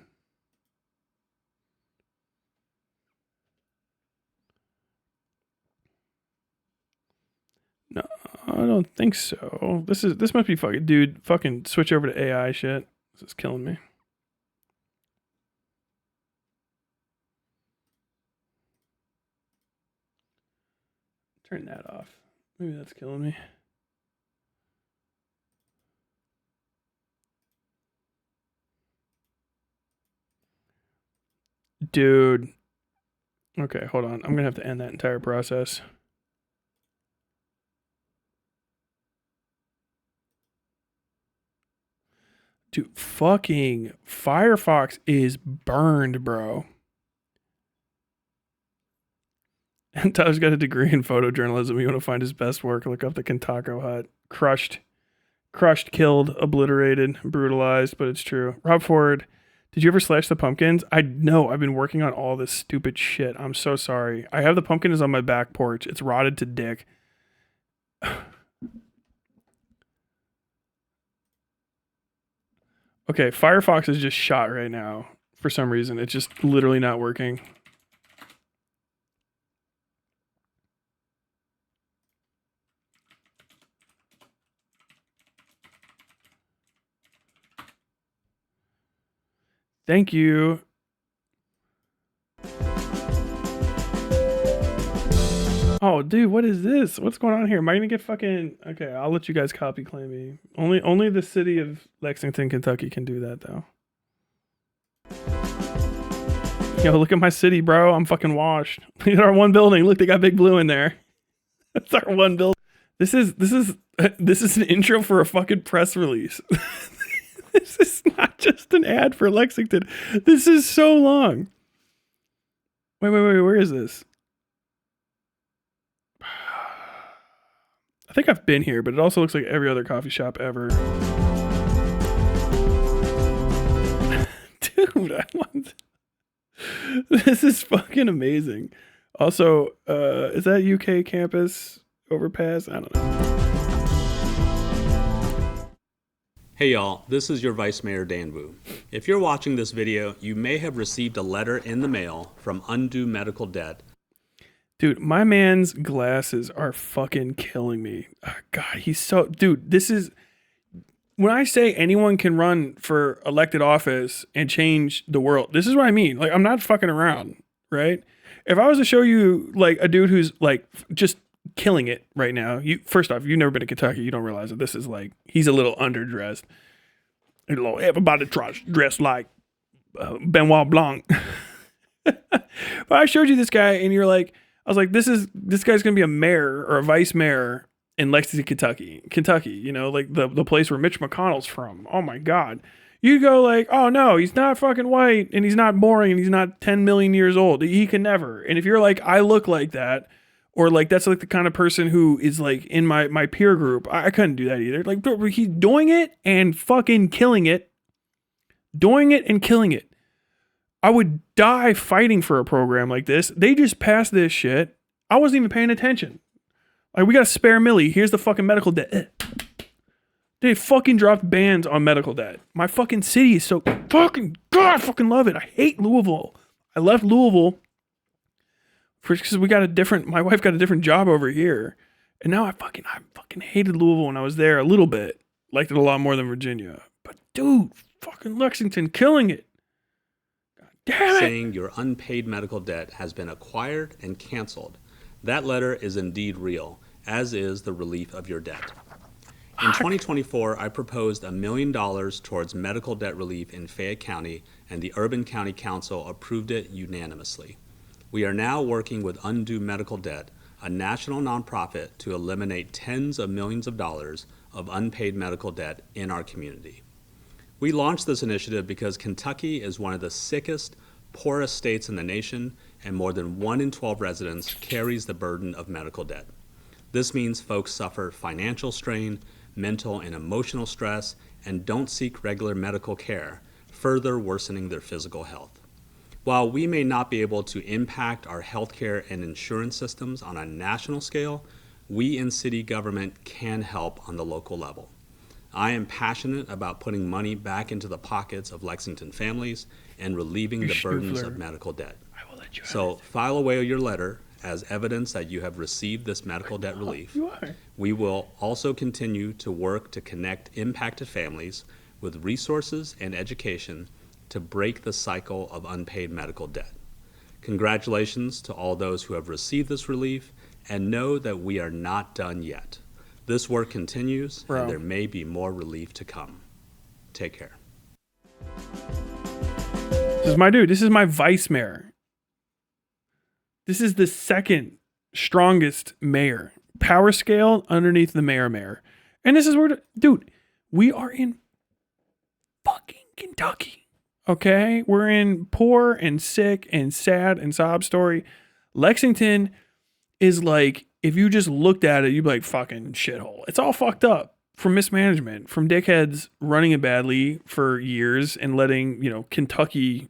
[SPEAKER 1] No, I don't think so. This must be fucking, dude. Fucking switch over to AI shit. This is killing me. Turn that off. Maybe that's killing me. Dude. Okay, hold on. I'm gonna have to end that entire process. Dude, fucking Firefox is burned, bro. And Tyler's got a degree in photojournalism. You want to find his best work, look up the Kentako Hut. Crushed, killed, obliterated, brutalized, but it's true. Rob Ford, did you ever slash the pumpkins? No, I've been working on all this stupid shit. I'm so sorry. I have the pumpkins on my back porch. It's rotted to dick. Okay, Firefox is just shot right now. For some reason, it's just literally not working. Thank you. Oh, dude, what is this? What's going on here? Am I gonna get fucking... Okay, I'll let you guys copy claim me. Only the city of Lexington, Kentucky can do that, though. Yo, look at my city, bro. I'm fucking washed. Look at our one building. Look, they got Big Blue in there. That's our one building. This is an intro for a fucking press release. This is not just an ad for Lexington. This is so long. Wait. Where is this? I think I've been here, but it also looks like every other coffee shop ever. Dude, I want... This is fucking amazing. Also, is that UK campus overpass? I don't know.
[SPEAKER 2] Hey y'all, this is your Vice Mayor Dan Wu. If you're watching this video, you may have received a letter in the mail from Undue Medical Debt.
[SPEAKER 1] Dude, my man's glasses are fucking killing me. Oh, God, he's so... Dude, this is... When I say anyone can run for elected office and change the world, this is what I mean. Like, I'm not fucking around, right? If I was to show you, like, a dude who's, like, just killing it right now, first off, you've never been to Kentucky, you don't realize that this is, like, he's a little underdressed. Everybody dressed like Benoit Blanc. But I showed you this guy, and you're like... I was like, this guy's going to be a mayor or a vice mayor in Lexington, Kentucky, you know, like the place where Mitch McConnell's from. Oh my God. You go like, oh no, he's not fucking white and he's not boring and he's not 10 million years old. He can never. And if you're like, I look like that, or like, that's like the kind of person who is like in my peer group, I couldn't do that either. Like, he's doing it and fucking killing it. Doing it and killing it. I would die fighting for a program like this. They just passed this shit. I wasn't even paying attention. Like, we got a spare milli. Here's the fucking medical debt. They fucking dropped bans on medical debt. My fucking city is so fucking... God, I fucking love it. I hate Louisville. I left Louisville because we got a different... My wife got a different job over here. And now I fucking hated Louisville when I was there a little bit. Liked it a lot more than Virginia. But dude, fucking Lexington killing it.
[SPEAKER 2] Saying your unpaid medical debt has been acquired and canceled. That letter is indeed real, as is the relief of your debt. In 2024, I proposed $1 million towards medical debt relief in Fayette County, and the Urban County Council approved it unanimously. We are now working with Undue Medical Debt, a national nonprofit, to eliminate tens of millions of dollars of unpaid medical debt in our community. We launched this initiative because Kentucky is one of the sickest, poorest states in the nation, and more than 1 in 12 residents carries the burden of medical debt. This means folks suffer financial strain, mental and emotional stress, and don't seek regular medical care, further worsening their physical health. While we may not be able to impact our healthcare and insurance systems on a national scale, we in city government can help on the local level. I am passionate about putting money back into the pockets of Lexington families and relieving the burdens of medical debt. So file away your letter as evidence that you have received this medical debt relief. We will also continue to work to connect impacted families with resources and education to break the cycle of unpaid medical debt. Congratulations to all those who have received this relief, and know that we are not done yet. This work continues, and there may be more relief to come. Take care.
[SPEAKER 1] This is my dude. This is my vice mayor. This is the second strongest mayor. Power scale underneath the mayor. And this is where... Dude, we are in fucking Kentucky. Okay? We're in poor and sick and sad and sob story. Lexington is like... If you just looked at it, you'd be like, fucking shithole. It's all fucked up from mismanagement, from dickheads running it badly for years and letting, Kentucky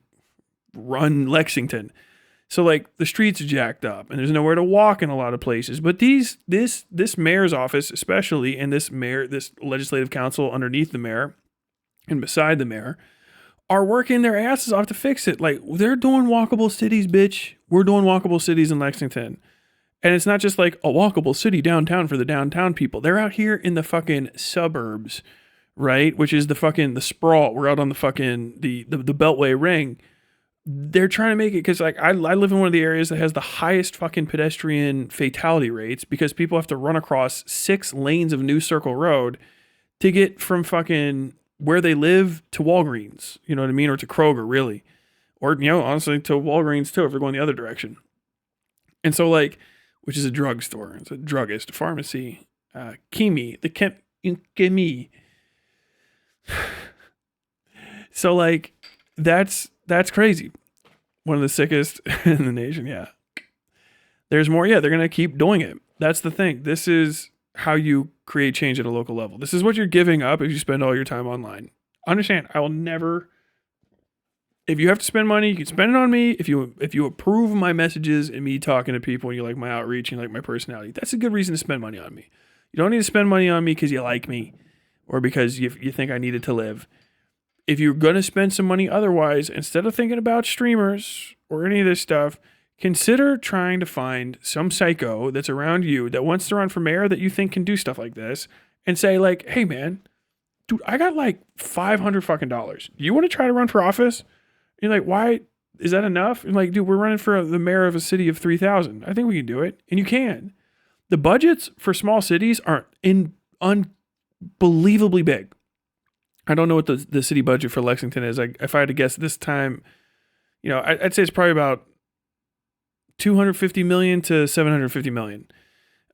[SPEAKER 1] run Lexington. So like the streets are jacked up and there's nowhere to walk in a lot of places. But this mayor's office, especially, and this legislative council underneath the mayor and beside the mayor, are working their asses off to fix it. Like, they're doing walkable cities, bitch. We're doing walkable cities in Lexington. And it's not just like a walkable city downtown for the downtown people. They're out here in the fucking suburbs, right? Which is the sprawl. We're out on the fucking, the Beltway ring. They're trying to make it, because like I live in one of the areas that has the highest fucking pedestrian fatality rates, because people have to run across 6 lanes of New Circle Road to get from fucking where they live to Walgreens, you know what I mean? Or to Kroger, really. Or, honestly, to Walgreens too, if they're going the other direction. And so like, which is a drugstore. It's a druggist, a pharmacy. Chemi. Chemi. So, like, that's crazy. One of the sickest in the nation, yeah. There's more. Yeah, they're going to keep doing it. That's the thing. This is how you create change at a local level. This is what you're giving up if you spend all your time online. Understand, I will never. If you have to spend money, you can spend it on me. If you approve my messages and me talking to people and you like my outreach and you like my personality, that's a good reason to spend money on me. You don't need to spend money on me because you like me or because you think I needed to live. If you're going to spend some money otherwise, instead of thinking about streamers or any of this stuff, consider trying to find some psycho that's around you that wants to run for mayor that you think can do stuff like this and say like, hey man, dude, I got like $500 fucking dollars. You want to try to run for office? And you're like, why is that enough? And like, dude, we're running for the mayor of a city of 3,000. I think we can do it. And you can. The budgets for small cities are unbelievably big. I don't know what the city budget for Lexington is. If I had to guess this time, I'd say it's probably about 250 million to 750 million.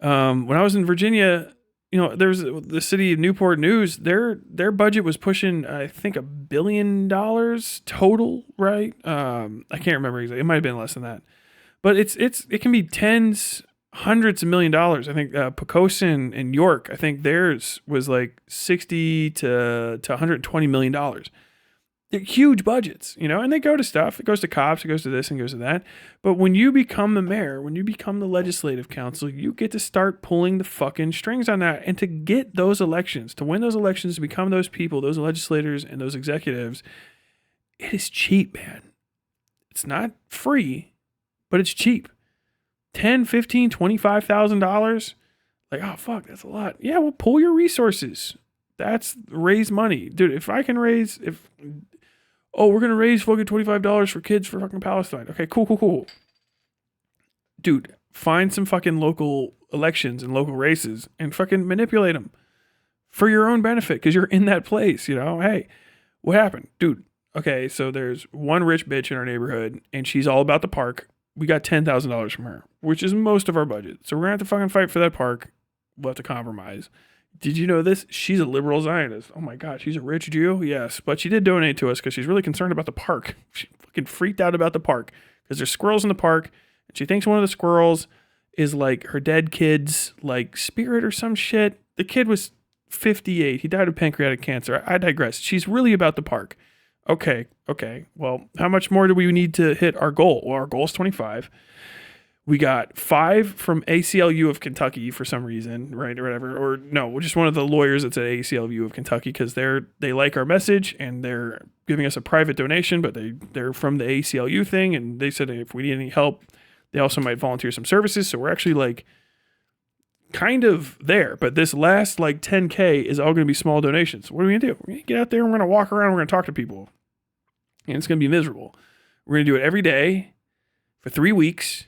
[SPEAKER 1] When I was in Virginia, there's the city of Newport News. Their budget was pushing, I think, $1 billion total. Right? I can't remember exactly. It might have been less than that, but it can be tens, hundreds of $1 million. I think Pocosin and York. I think theirs was like 60 to 120 million dollars. They're huge budgets, and they go to stuff. It goes to cops, it goes to this, and goes to that. But when you become the mayor, when you become the legislative council, you get to start pulling the fucking strings on that. And to get those elections, to win those elections, to become those people, those legislators and those executives, it is cheap, man. It's not free, but it's cheap. $10,000, $15,000, $25,000. Like, oh, fuck, that's a lot. Yeah, well, pull your resources. That's raise money. Dude, if I can raise, we're going to raise fucking $25 for kids for fucking Palestine. Okay, cool. Dude, find some fucking local elections and local races and fucking manipulate them for your own benefit because you're in that place, Hey, what happened? Dude, okay, so there's one rich bitch in our neighborhood and she's all about the park. We got $10,000 from her, which is most of our budget. So we're going to have to fucking fight for that park. We'll have to compromise. Did you know this? She's a liberal Zionist. Oh my God, she's a rich Jew? Yes, but she did donate to us because she's really concerned about the park. She fucking freaked out about the park because there's squirrels in the park. And she thinks one of the squirrels is like her dead kid's like spirit or some shit. The kid was 58. He died of pancreatic cancer. I digress. She's really about the park. Okay. Well, how much more do we need to hit our goal? Well, our goal is 25. We got 5 from ACLU of Kentucky for some reason, right, or whatever. Or no, just one of the lawyers that's at ACLU of Kentucky because they like our message and they're giving us a private donation, but they're from the ACLU thing, and they said if we need any help, they also might volunteer some services. So we're actually like kind of there. But this last like 10K is all going to be small donations. So what are we going to do? We're going to get out there and we're going to walk around. We're going to talk to people, and it's going to be miserable. We're going to do it every day for 3 weeks.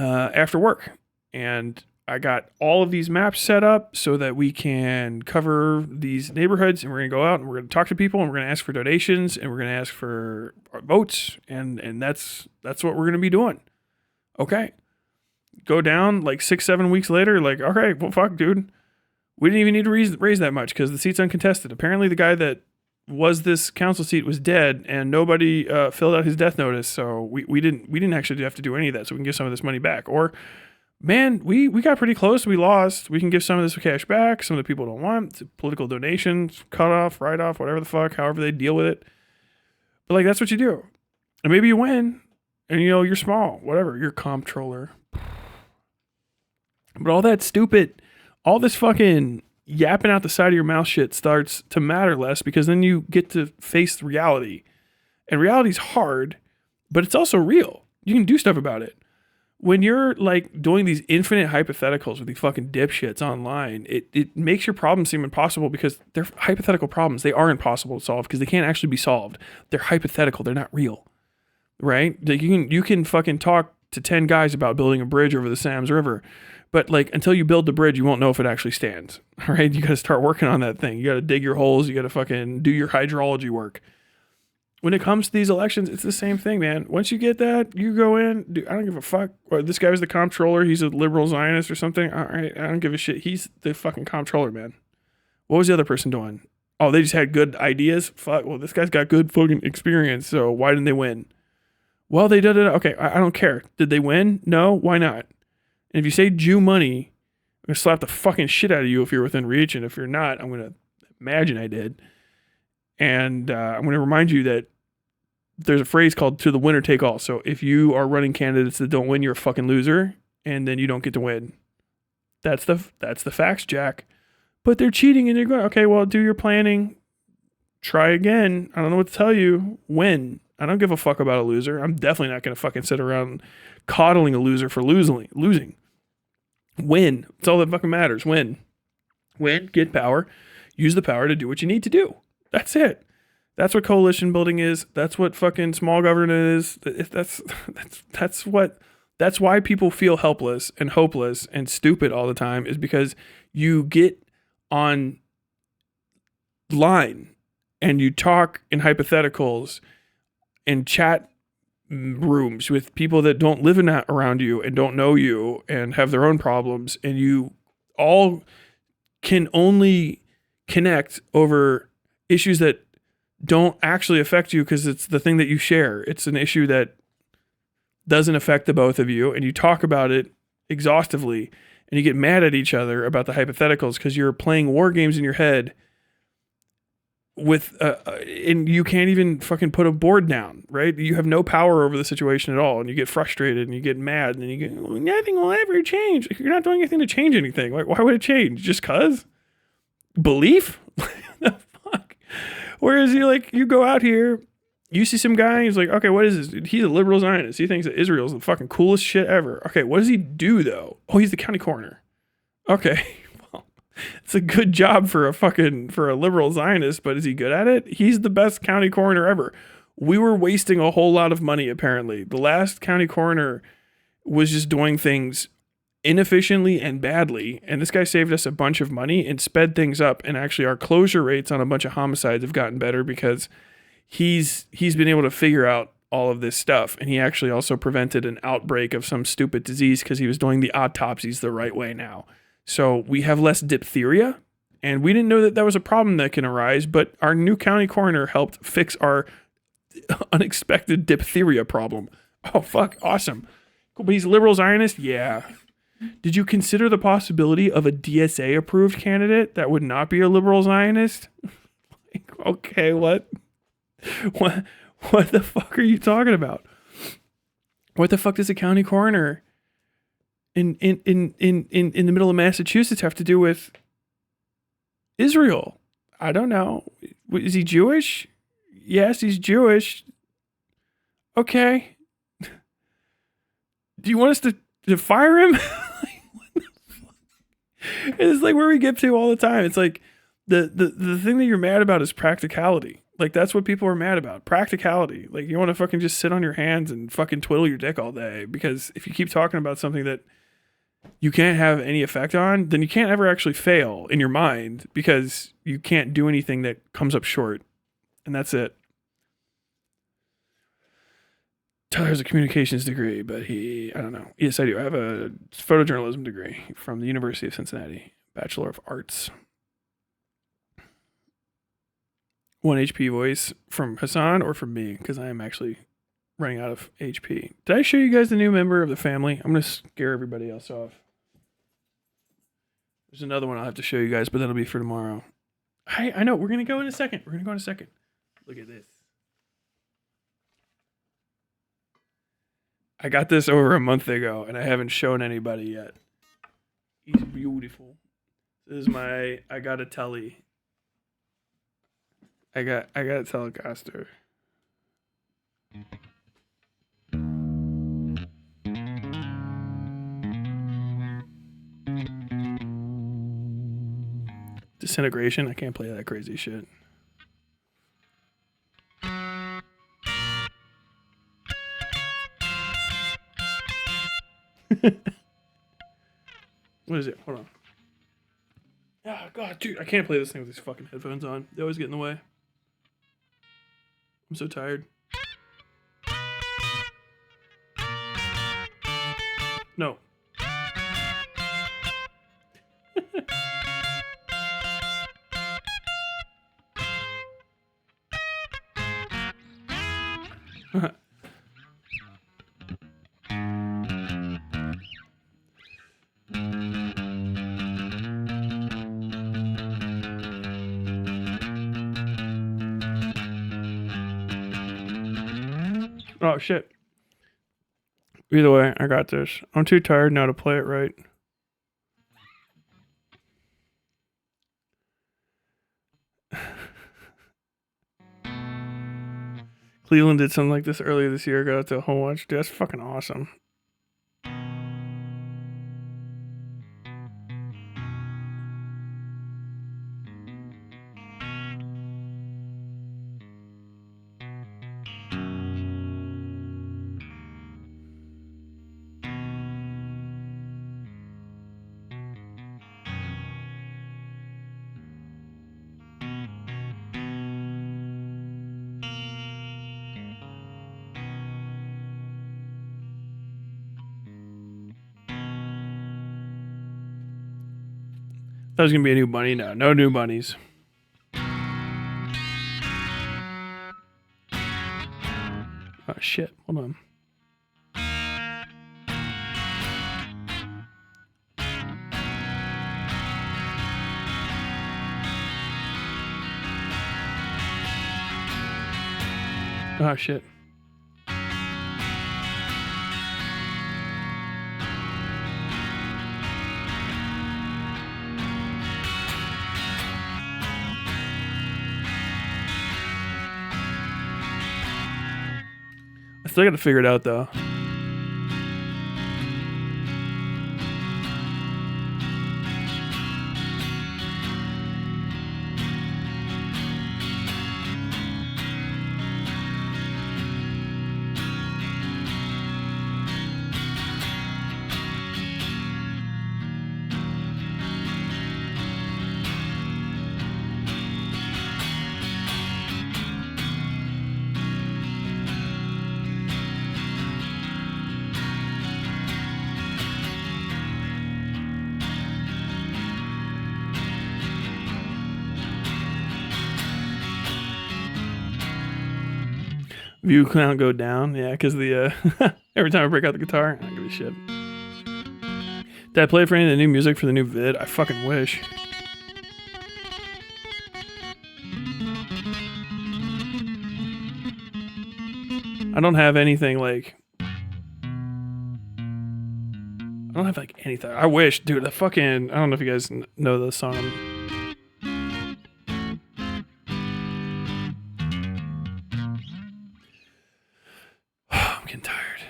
[SPEAKER 1] After work, and I got all of these maps set up so that we can cover these neighborhoods, and we're going to go out and we're going to talk to people, and we're going to ask for donations, and we're going to ask for votes, and that's what we're going to be doing. Okay. Go down like 6-7 weeks later, like, okay, well, fuck, dude. We didn't even need to raise that much because the seat's uncontested. Apparently the guy that was this council seat was dead and nobody filled out his death notice. So we didn't actually have to do any of that. So we can give some of this money back. Or, man, we got pretty close. We lost. We can give some of this cash back. Some of the people don't want. It's political donations, cut off, write off, whatever the fuck, however they deal with it. But like, that's what you do. And maybe you win and you're small, whatever, you're comptroller. But all that stupid, all this fucking yapping out the side of your mouth shit starts to matter less because then you get to face reality. And reality's hard, but it's also real. You can do stuff about it. When you're like doing these infinite hypotheticals with these fucking dipshits online, it makes your problems seem impossible because they're hypothetical problems. They are impossible to solve because they can't actually be solved. They're hypothetical. They're not real. Right? Like you can fucking talk to 10 guys about building a bridge over the Sams River. But like until you build the bridge, you won't know if it actually stands. All right, you got to start working on that thing. You got to dig your holes. You got to fucking do your hydrology work. When it comes to these elections, it's the same thing, man. Once you get that, you go in. Dude, I don't give a fuck. This guy was the comptroller. He's a liberal Zionist or something. All right, I don't give a shit. He's the fucking comptroller, man. What was the other person doing? Oh, they just had good ideas. Fuck. Well, this guy's got good fucking experience. So why didn't they win? Well, they did it. Okay, I don't care. Did they win? No. Why not? And if you say Jew money, going to slap the fucking shit out of you if you're within reach. And if you're not, I'm going to imagine I did. And I'm going to remind you that there's a phrase called to the winner take all. So if you are running candidates that don't win, you're a fucking loser. And then you don't get to win. That's the facts, Jack. But they're cheating and they're going, okay, well, do your planning. Try again. I don't know what to tell you. Win. I don't give a fuck about a loser. I'm definitely not going to fucking sit around coddling a loser for losing. Win. It's all that fucking matters. Win. Get power. Use the power to do what you need to do. That's it. That's what coalition building is. That's what fucking small government is. That's why people feel helpless and hopeless and stupid all the time, is because you get on line and you talk in hypotheticals and chat rooms with people that don't live around you and don't know you and have their own problems, and you all can only connect over issues that don't actually affect you because it's the thing that you share. It's an issue that doesn't affect the both of you, and you talk about it exhaustively, and you get mad at each other about the hypotheticals because you're playing war games in your head with and you can't even fucking put a board down, right? You have no power over the situation at all, and you get frustrated and you get mad, and then you get, well, nothing will ever change. You're not doing anything to change anything. Like, why would it change? Just cause? Belief? The fuck? Whereas you go out here, you see some guy, he's like, okay, what is this? He's a liberal Zionist. He thinks that Israel's the fucking coolest shit ever. Okay, what does he do though? Oh, he's the county coroner. Okay. It's a good job for a liberal Zionist, but is he good at it? He's the best county coroner ever. We were wasting a whole lot of money, apparently. The last county coroner was just doing things inefficiently and badly, and this guy saved us a bunch of money and sped things up, and actually our closure rates on a bunch of homicides have gotten better because he's been able to figure out all of this stuff, and he actually also prevented an outbreak of some stupid disease because he was doing the autopsies the right way now. So we have less diphtheria, and we didn't know that was a problem that can arise, but our new county coroner helped fix our unexpected diphtheria problem. Oh, fuck. Awesome. Cool. But he's a liberal Zionist? Yeah. Did you consider the possibility of a DSA-approved candidate that would not be a liberal Zionist? Okay, what the fuck are you talking about? What the fuck does a county coroner in the middle of Massachusetts have to do with Israel? I don't know. Is he Jewish? Yes, he's Jewish. Okay. Do you want us to fire him? It's like where we get to all the time. It's like the thing that you're mad about is practicality. Like, that's what people are mad about. Practicality. Like, you want to fucking just sit on your hands and fucking twiddle your dick all day, because if you keep talking about something that you can't have any effect on, then you can't ever actually fail in your mind, because you can't do anything that comes up short. And that's it. Tyler has a communications degree, but I don't know. Yes, I do. I have a photojournalism degree from the University of Cincinnati, Bachelor of Arts. 1 HP voice from Hassan or from me, because I am actually running out of HP. Did I show you guys the new member of the family? I'm going to scare everybody else off. There's another one I'll have to show you guys, but that'll be for tomorrow. I know. We're going to go in a second. Look at this. I got this over a month ago, and I haven't shown anybody yet. He's beautiful. This is my I got a telly. I got a Telecaster. Disintegration. I can't play that crazy shit. What is it? Hold on. Oh, God, dude. I can't play this thing with these fucking headphones on. They always get in the way. I'm so tired. No. Oh, shit. Either way, I got this. I'm too tired now to play it right. Cleveland did something like this earlier this year. Got out to a home watch. Dude, that's fucking awesome. That was gonna be a new bunny now. No new bunnies. Oh shit. Hold on. Oh shit. I still gotta figure it out though. View count go down, yeah, because the every time I break out the guitar, I don't give a shit. Did I play for any of the new music for the new vid? I fucking wish. I don't have anything like. I don't have like anything. I wish, dude. The fucking. I don't know if you guys know the song. I'm getting tired.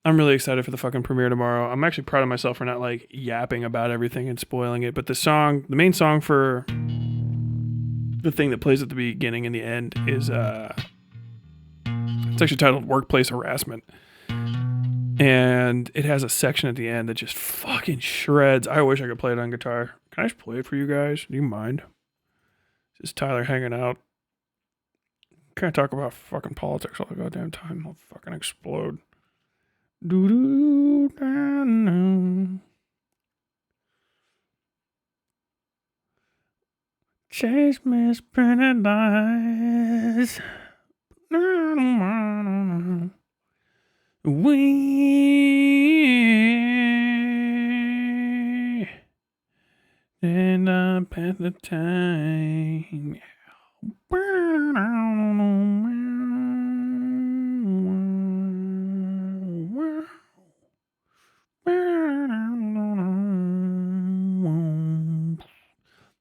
[SPEAKER 1] I'm really excited for the fucking premiere tomorrow. I'm actually proud of myself for not like yapping about everything and spoiling it. But the song, the main song for the thing that plays at the beginning and the end is it's actually titled Workplace Harassment. And it has a section at the end that just fucking shreds. I wish I could play it on guitar. Can I just play it for you guys? Do you mind? Just Tyler hanging out. Can't talk about fucking politics all the goddamn time. I'll fucking explode. Chase misprinted lies. We and I pass the time.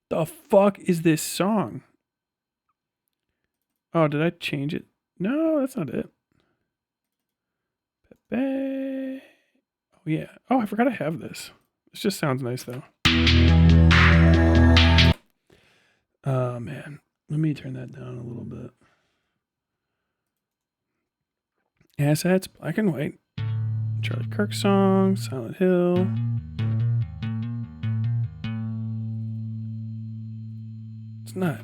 [SPEAKER 1] The fuck is this song? Oh, did I change it? No, that's not it. Oh, yeah. Oh, I forgot I have this. This just sounds nice, though. Oh, man. Let me turn that down a little bit. Assets, black and white. Charlie Kirk song, Silent Hill. It's not.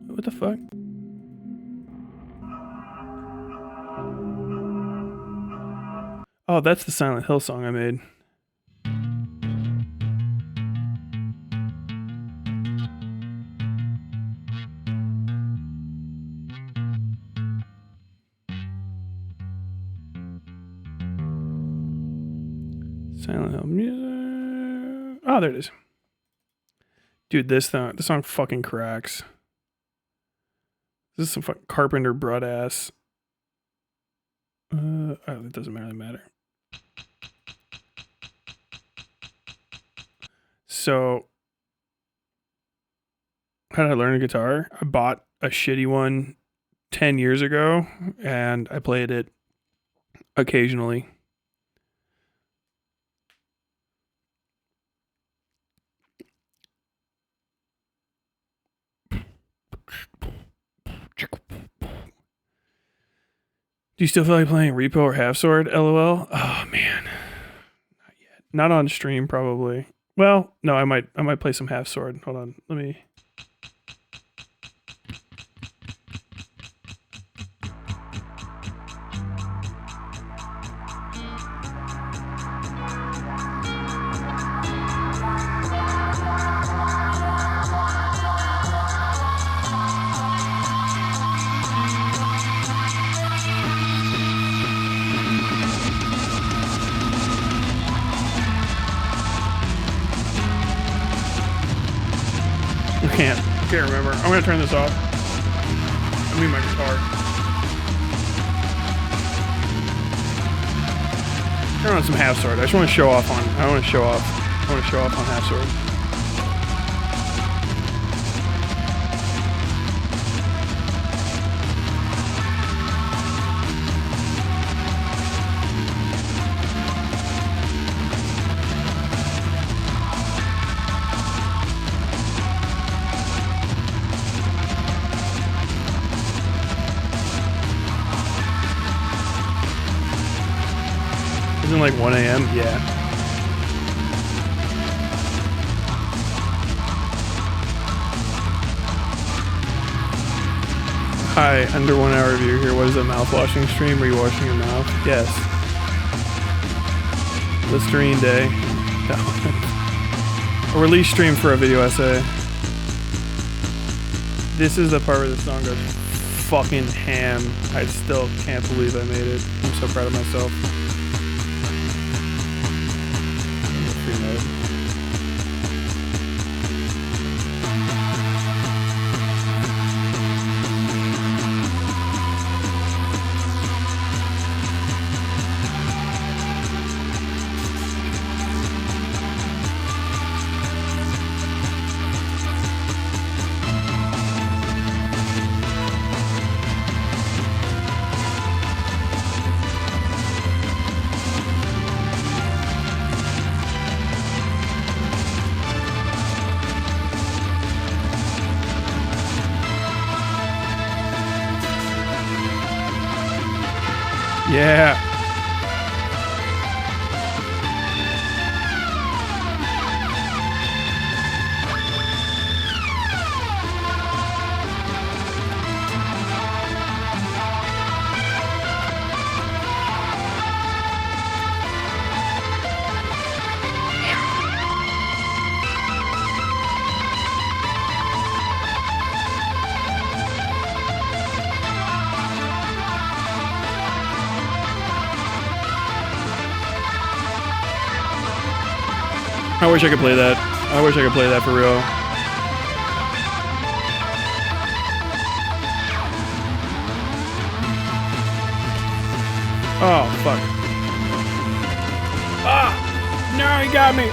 [SPEAKER 1] What the fuck? Oh, that's the Silent Hill song I made. Silent Hill music. Oh, there it is. Dude, this song fucking cracks. This is some fucking Carpenter broad ass. Oh, it doesn't really matter. So, how did I learn a guitar? I bought a shitty one 10 years ago, and I played it occasionally. Do you still feel like playing Repo or Half Sword? LOL. Oh man, not yet. Not on stream, probably. Well, no, I might play some Half Sword. Hold on, let me. Can't remember. I'm gonna turn this off. I mean my guitar. Turn on some Half Sword. I just want to show off on. I want to show off on Half Sword. Isn't it like 1 a.m.? Yeah. Hi, under 1 hour review here. What is a mouthwashing stream? Are you washing your mouth? Yes. Listerine day. No. A release stream for a video essay. This is the part where the song goes fucking ham. I still can't believe I made it. I'm so proud of myself. Free mode. Yeah. I wish I could play that. I wish I could play that for real. Oh, fuck. Ah! No, he got me!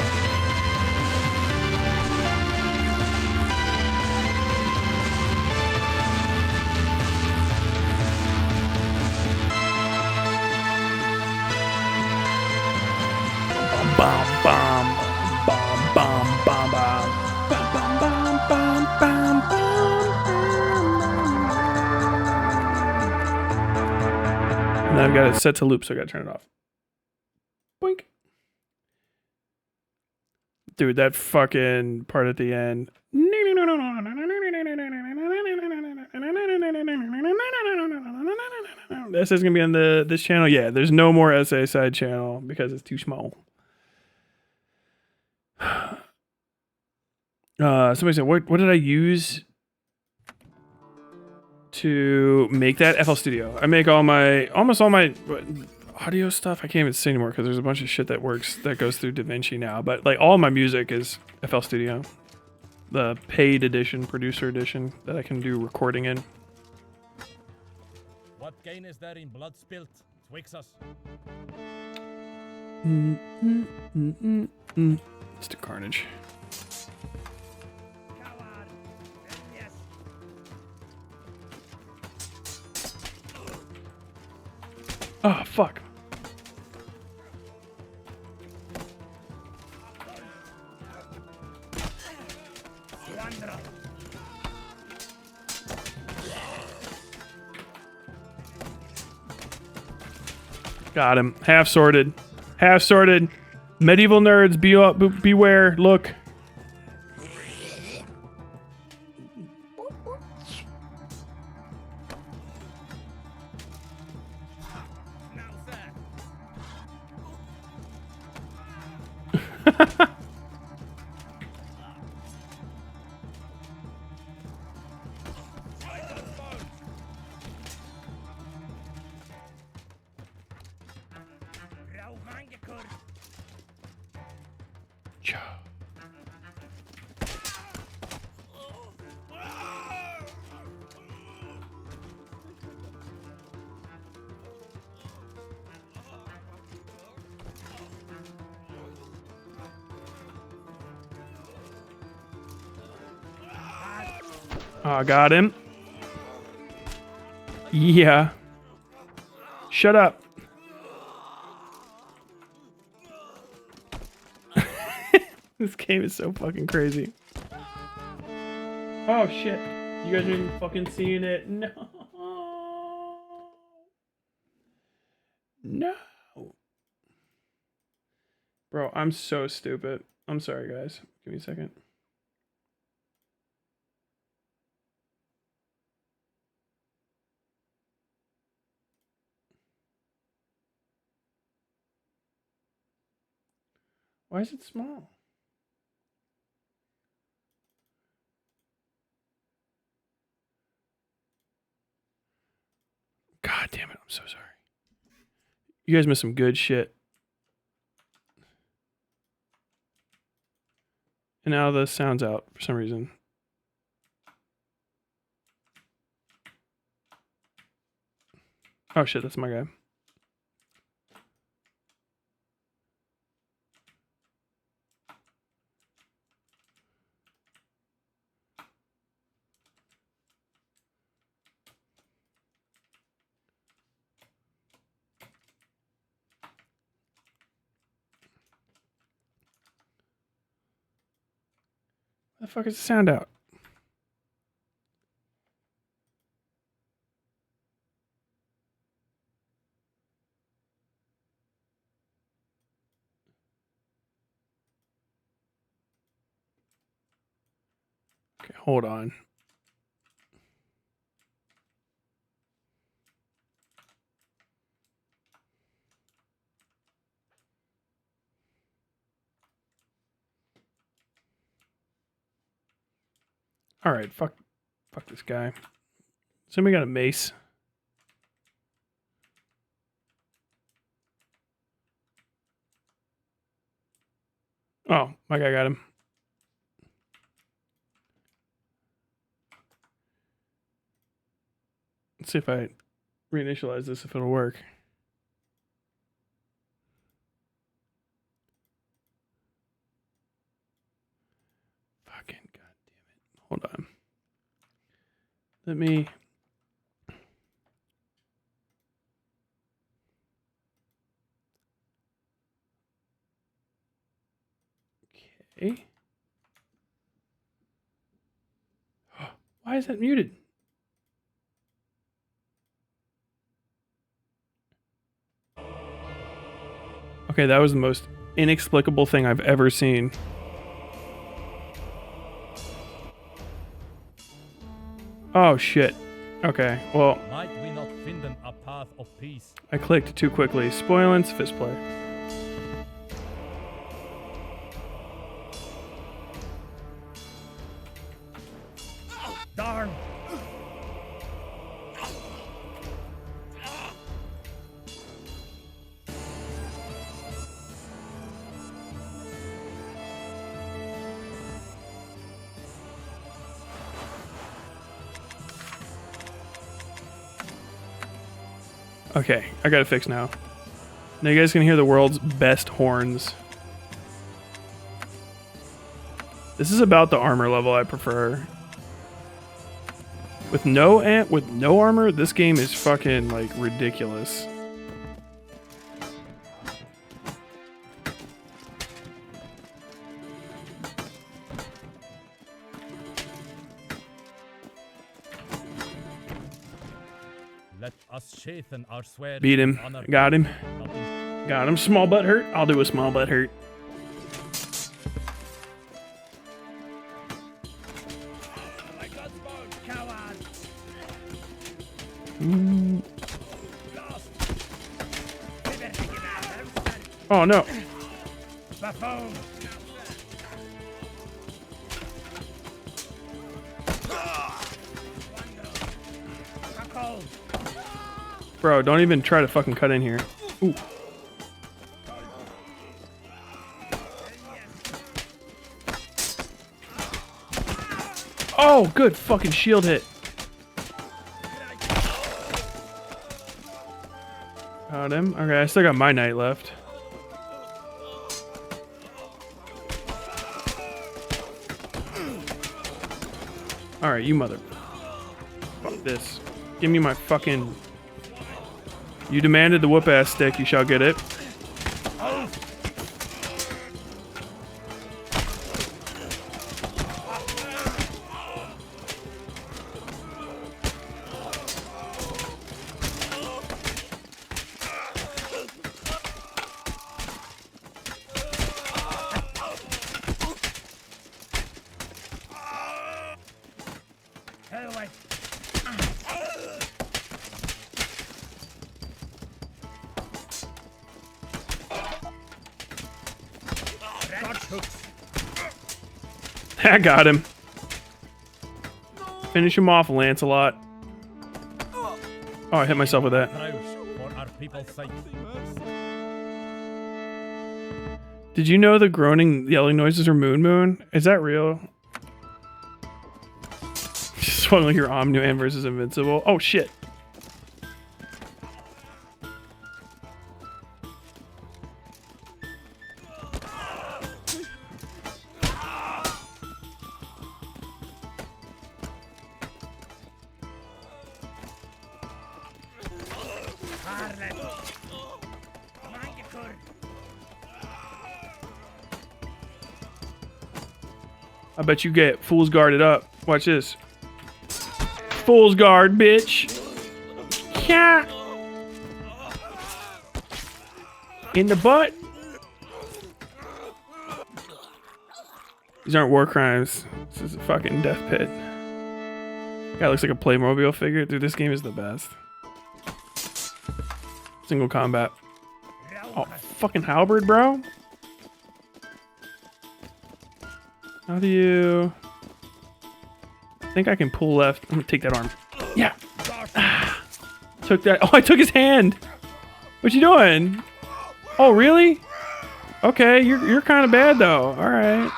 [SPEAKER 1] Bum, bum. Now I've got it set to loop, so I gotta turn it off. Boink. Dude, that fucking part at the end. This is gonna be on this channel. Yeah, there's no more SA side channel because it's too small. Somebody said, what did I use to make that? FL Studio. I make almost all my audio stuff. I can't even say anymore because there's a bunch of shit that goes through DaVinci now. But like all my music is FL Studio. the paid edition, producer edition that I can do recording in.
[SPEAKER 3] What gain is there in blood spilt? Twixt us.
[SPEAKER 1] Let's do Carnage. Oh, fuck. Got him. Half sorted. Half sorted. Medieval nerds, beware. Look. Oh, got him. Yeah. Shut up. This game is so fucking crazy. Oh shit. You guys are even fucking seeing it. No. No. Bro, I'm so stupid. I'm sorry, guys. Give me a second. Why is it small? God damn it, I'm so sorry. You guys missed some good shit. And now the sound's out for some reason. Oh shit, that's my guy. The fuck is the sound out? Okay, hold on. All right, fuck this guy. Somebody got a mace. Oh, my guy got him. Let's see if I reinitialize this, if it'll work. Fucking goddamn it. Hold on. Let me... Okay. Why is that muted? Okay, that was the most inexplicable thing I've ever seen. Oh shit. Okay, well,
[SPEAKER 3] Might we not find them a path of peace?
[SPEAKER 1] I clicked too quickly. Spoilance, fist play.
[SPEAKER 3] Darn!
[SPEAKER 1] Okay, I got it fixed now. Now you guys can hear the world's best horns. This is about the armor level I prefer. With no armor, this game is fucking like ridiculous.
[SPEAKER 3] Let us chasten our swear.
[SPEAKER 1] Beat him. Got him. Got him. Small butt hurt. I'll do a small butt hurt. Oh no. Bro, don't even try to fucking cut in here. Ooh. Oh, good fucking shield hit. Got him. Okay, I still got my knight left. Alright, you mother... Fuck this. Give me my fucking... You demanded the whoop-ass stick, you shall get it. I got him. Finish him off, Lancelot. Oh, I hit myself with that.
[SPEAKER 3] For our people's sake.
[SPEAKER 1] Did you know the groaning, yelling noises are Moon Moon? Is that real? Just want to hear Omni-Man versus Invincible. Oh shit. I bet you get Fool's Guarded up. Watch this. Fool's Guard, bitch. Yeah. In the butt. These aren't war crimes. This is a fucking death pit. Guy looks like a Playmobil figure. Dude, this game is the best. Single combat. Oh, fucking halberd, bro. How do you... I think I can pull left. I'm gonna take that arm. Yeah. Took that. Oh, I took his hand. What you doing? Oh, really? Okay, you're kind of bad though. All right.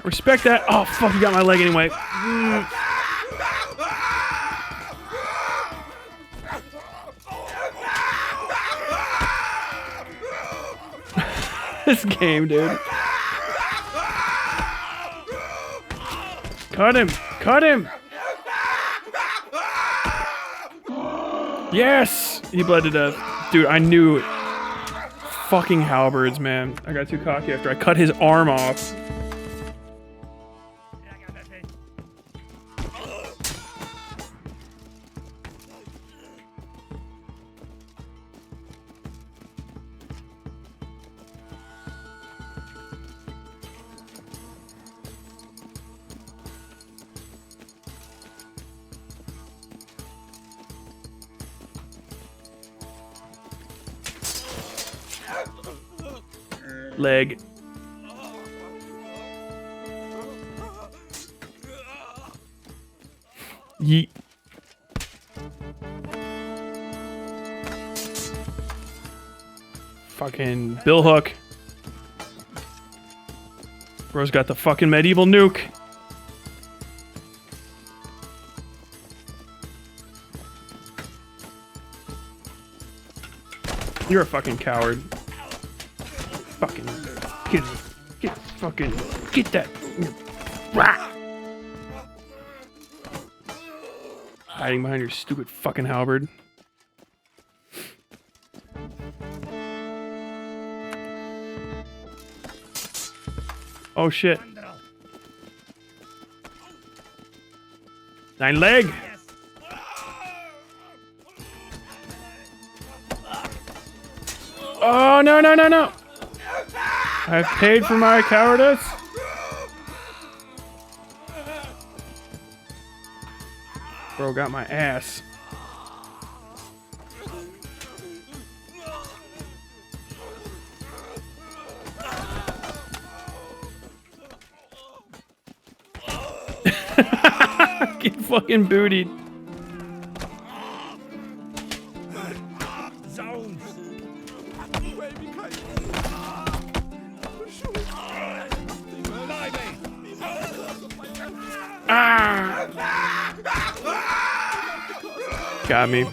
[SPEAKER 1] Respect that. Oh, fuck, you got my leg anyway. This game, dude. Cut him! Cut him! Yes! He bled to death. Dude, I knew it. Fucking halberds, man. I got too cocky after I cut his arm off. Leg. Yeet. Fucking Bill Hook. Bro's got the fucking medieval nuke. You're a fucking coward. Fucking get that. Rah! Hiding behind your stupid fucking halberd. Oh shit. 9 leg. Oh no no no no! I've paid for my cowardice. Bro got my ass. Get fucking bootied. Ah! Got me.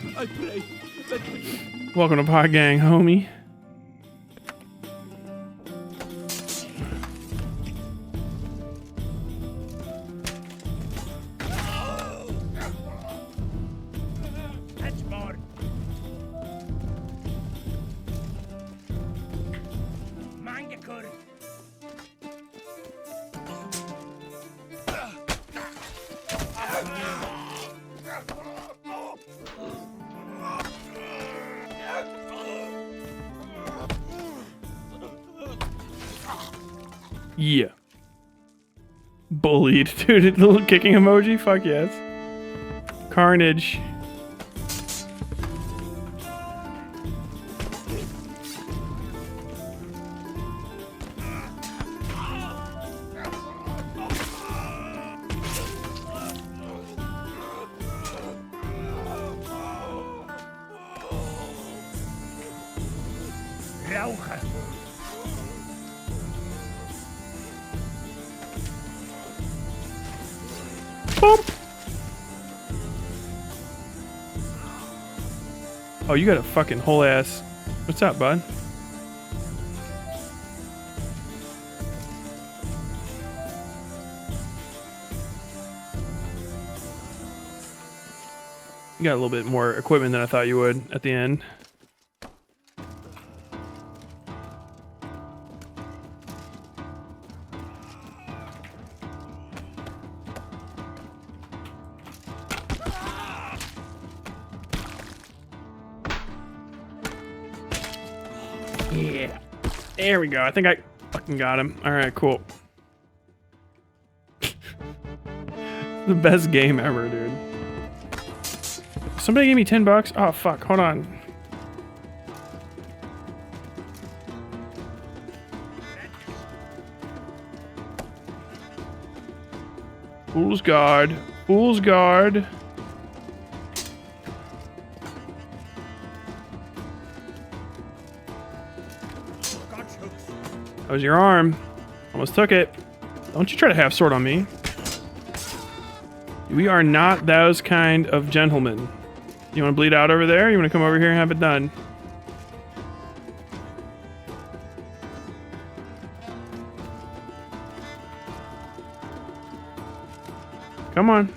[SPEAKER 1] Welcome to Pod Gang, homie. Yeah. Bullied. Dude, the little kicking emoji? Fuck yes. Carnage. Bump. Oh, you got a fucking whole ass. What's up, bud? You got a little bit more equipment than I thought you would at the end. Yeah. There we go. I think I fucking got him. Alright, cool. The best game ever, dude. Somebody gave me $10. Oh, fuck. Hold on. Fool's Guard. Fool's Guard. That was your arm. Almost took it. Don't you try to half sword on me. We are not those kind of gentlemen. You want to bleed out over there? You want to come over here and have it done? Come on.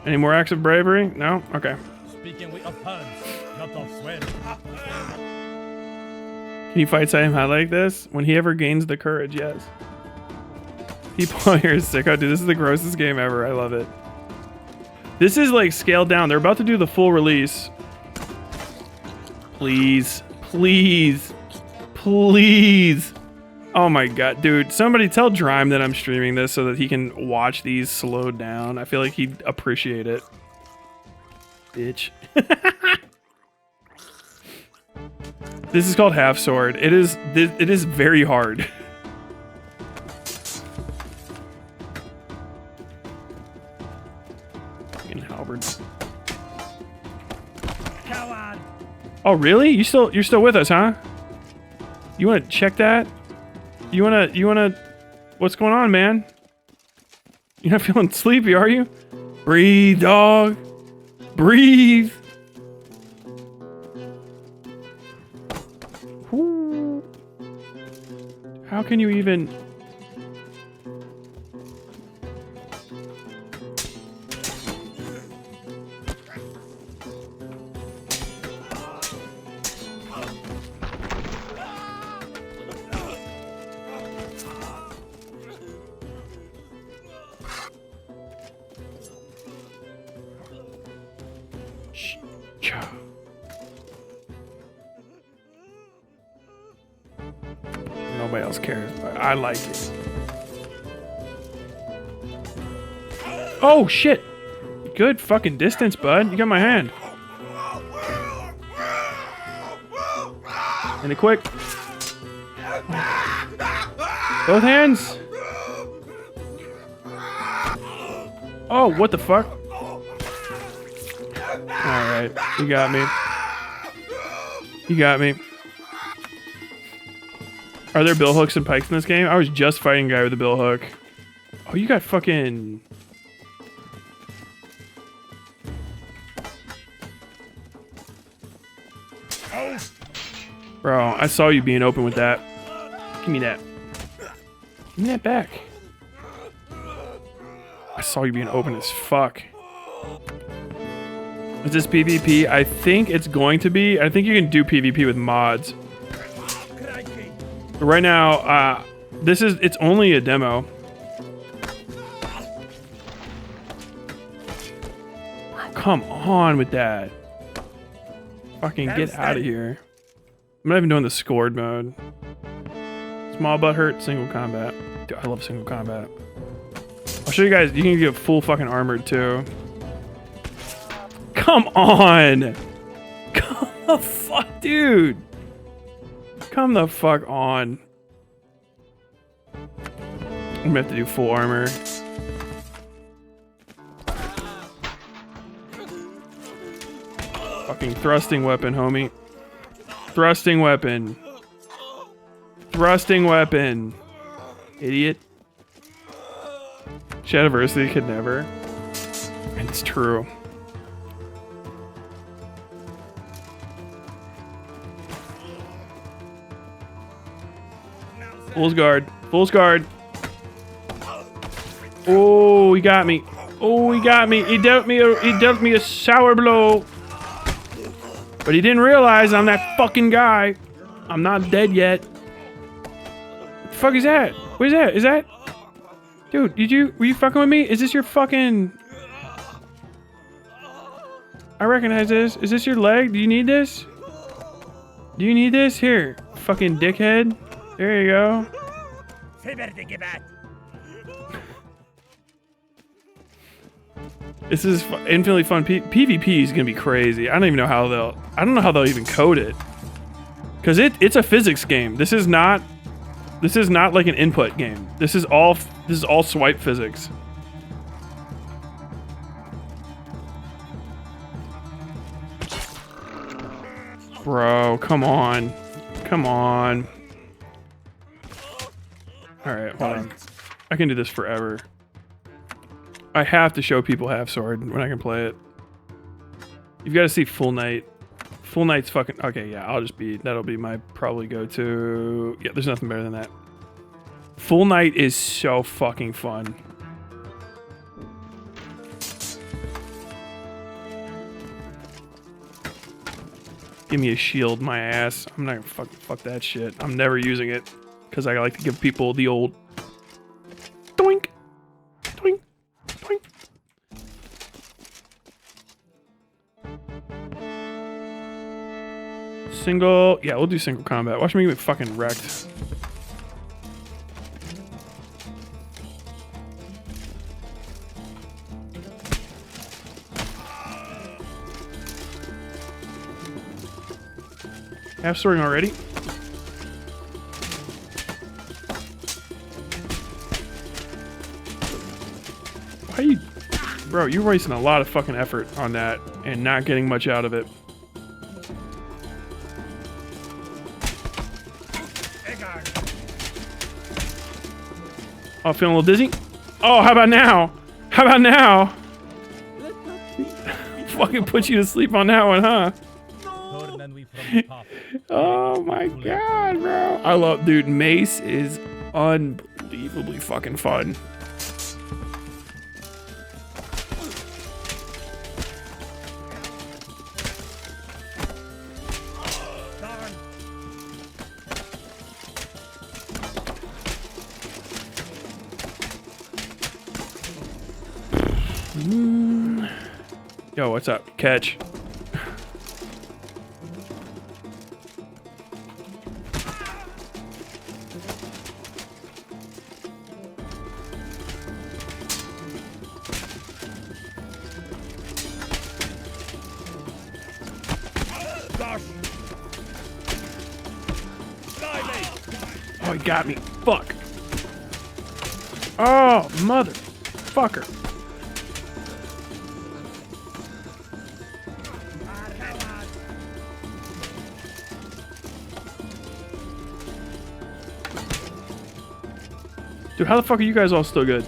[SPEAKER 1] Any more acts of bravery? No? Okay.
[SPEAKER 3] Speaking of puns, not of swearing.
[SPEAKER 1] Can you fight Sam High like this? When he ever gains the courage, yes. People here is sicko. Dude, this is the grossest game ever. I love it. This is like scaled down. They're about to do the full release. Please. Please. Please. Oh my god. Dude, somebody tell Drime that I'm streaming this so that he can watch these slowed down. I feel like he'd appreciate it. Bitch. This is called Half Sword. It is very hard. Fucking halberds. Oh really? You're still with us, huh? You wanna check that? You wanna what's going on, man? You're not feeling sleepy, are you? Breathe, dog. Breathe. Ooh. How can you even... Nobody else cares, but I like it. Oh shit! Good fucking distance, bud. You got my hand. And it quick. Both hands. Oh, what the fuck? Alright, you got me. You got me. Are there bill hooks and pikes in this game? I was just fighting a guy with a bill hook. Oh, you got fucking... Bro, I saw you being open with that. Give me that. Give me that back. I saw you being open as fuck. Is this PvP? I think it's going to be. I think you can do PvP with mods. But right now, it's only a demo. Bro, come on with that. Fucking get out of here. I'm not even doing the scored mode. Small butt hurt, single combat. Dude, I love single combat. I'll show you guys. You can get full fucking armored too. Come on! Come the fuck, dude! Come the fuck on. I'm gonna have to do full armor. Fucking thrusting weapon, homie. Thrusting weapon. Thrusting weapon. Idiot. Shadiversity could never. And it's true. Fool's guard. Fool's guard. Oh, he got me. Oh, he got me. He dealt me a sour blow. But he didn't realize I'm that fucking guy. I'm not dead yet. What the fuck is that? What is that? Is that? Dude, were you fucking with me? Is this your fucking... I recognize this. Is this your leg? Do you need this? Do you need this? Here, fucking dickhead. There you go. This is infinitely fun. PvP is gonna be crazy. I don't even know how they'll even code it. Cause it's a physics game. This is not like an input game. This is all swipe physics. Bro, come on. Come on. Alright, hold on. I can do this forever. I have to show people half sword when I can play it. You've got to see Full Knight. Full Knight's fucking... Okay, yeah, that'll be my probably go-to. Yeah, there's nothing better than that. Full Knight is so fucking fun. Give me a shield, my ass. I'm not gonna fuck that shit. I'm never using it. Because I like to give people the old... Doink! Doink! Doink! Single... Yeah, we'll do single combat. Watch me get fucking wrecked. Half swording already? Why you... Bro, you're wasting a lot of fucking effort on that and not getting much out of it. Oh, feeling a little dizzy? Oh, how about now? How about now? fucking put you to sleep on that one, huh?
[SPEAKER 3] Turn we from the path.
[SPEAKER 1] Oh my god, bro. I love, dude, Mace is unbelievably fucking fun. Yo, what's up? Catch. Oh, he got me. Fuck. Oh, motherfucker. Dude, how the fuck are you guys all still good?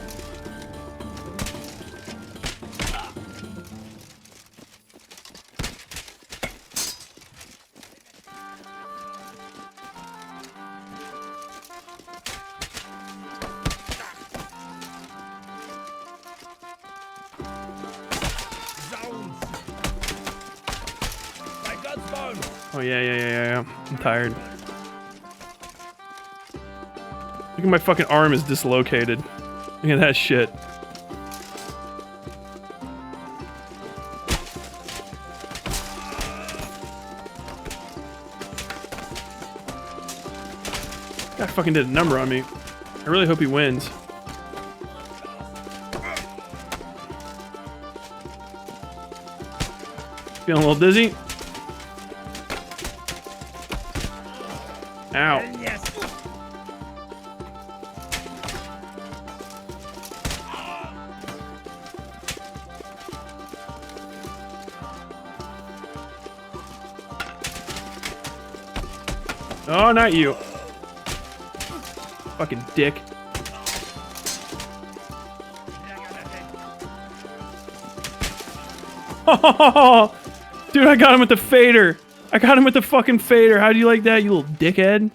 [SPEAKER 1] Oh, yeah. I'm tired. Look at my fucking arm is dislocated. Look at that shit. Guy fucking did a number on me. I really hope he wins. Feeling a little dizzy? Ow.
[SPEAKER 3] Yes.
[SPEAKER 1] Oh, not you. Fucking dick. Oh, dude, I got him with the fader. I got him with the fucking fader. How do you like that, you little dickhead?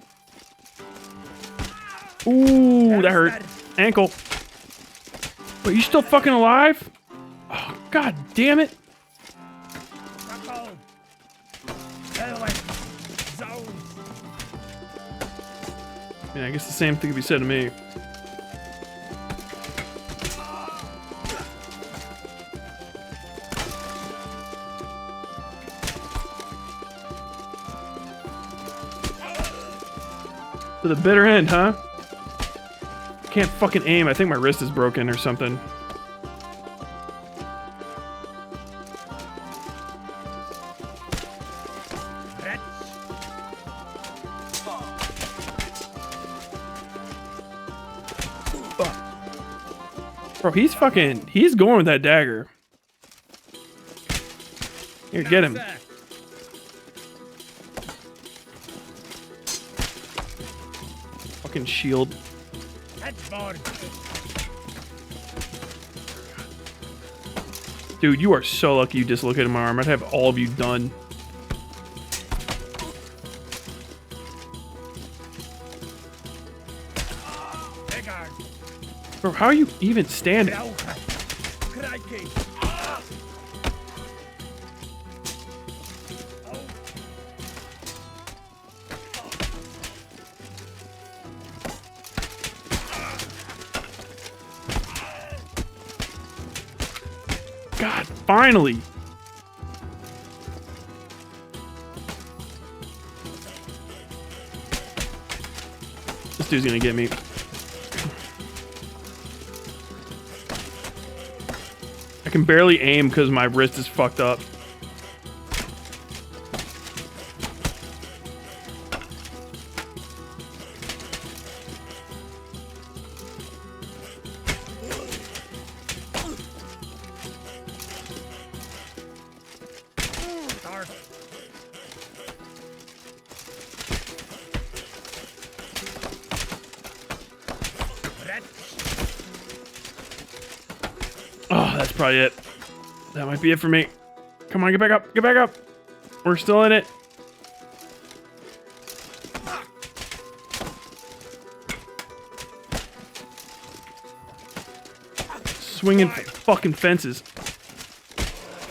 [SPEAKER 1] Ooh, that hurt. Ankle. Wait, you still fucking alive? Oh, god damn it. Yeah, I guess the same thing could be said to me. To the bitter end, huh? Can't fucking aim. I think my wrist is broken or something. Bro, he's going with that dagger. Here, get him. Fucking shield. Dude, you are so lucky you dislocated my arm. I'd have all of you done. Bro, how are you even standing? God, finally! This dude's gonna get me. I can barely aim because my wrist is fucked up. Oh, that's probably it. That might be it for me. Come on, get back up. Get back up. We're still in it. Swinging fucking fences.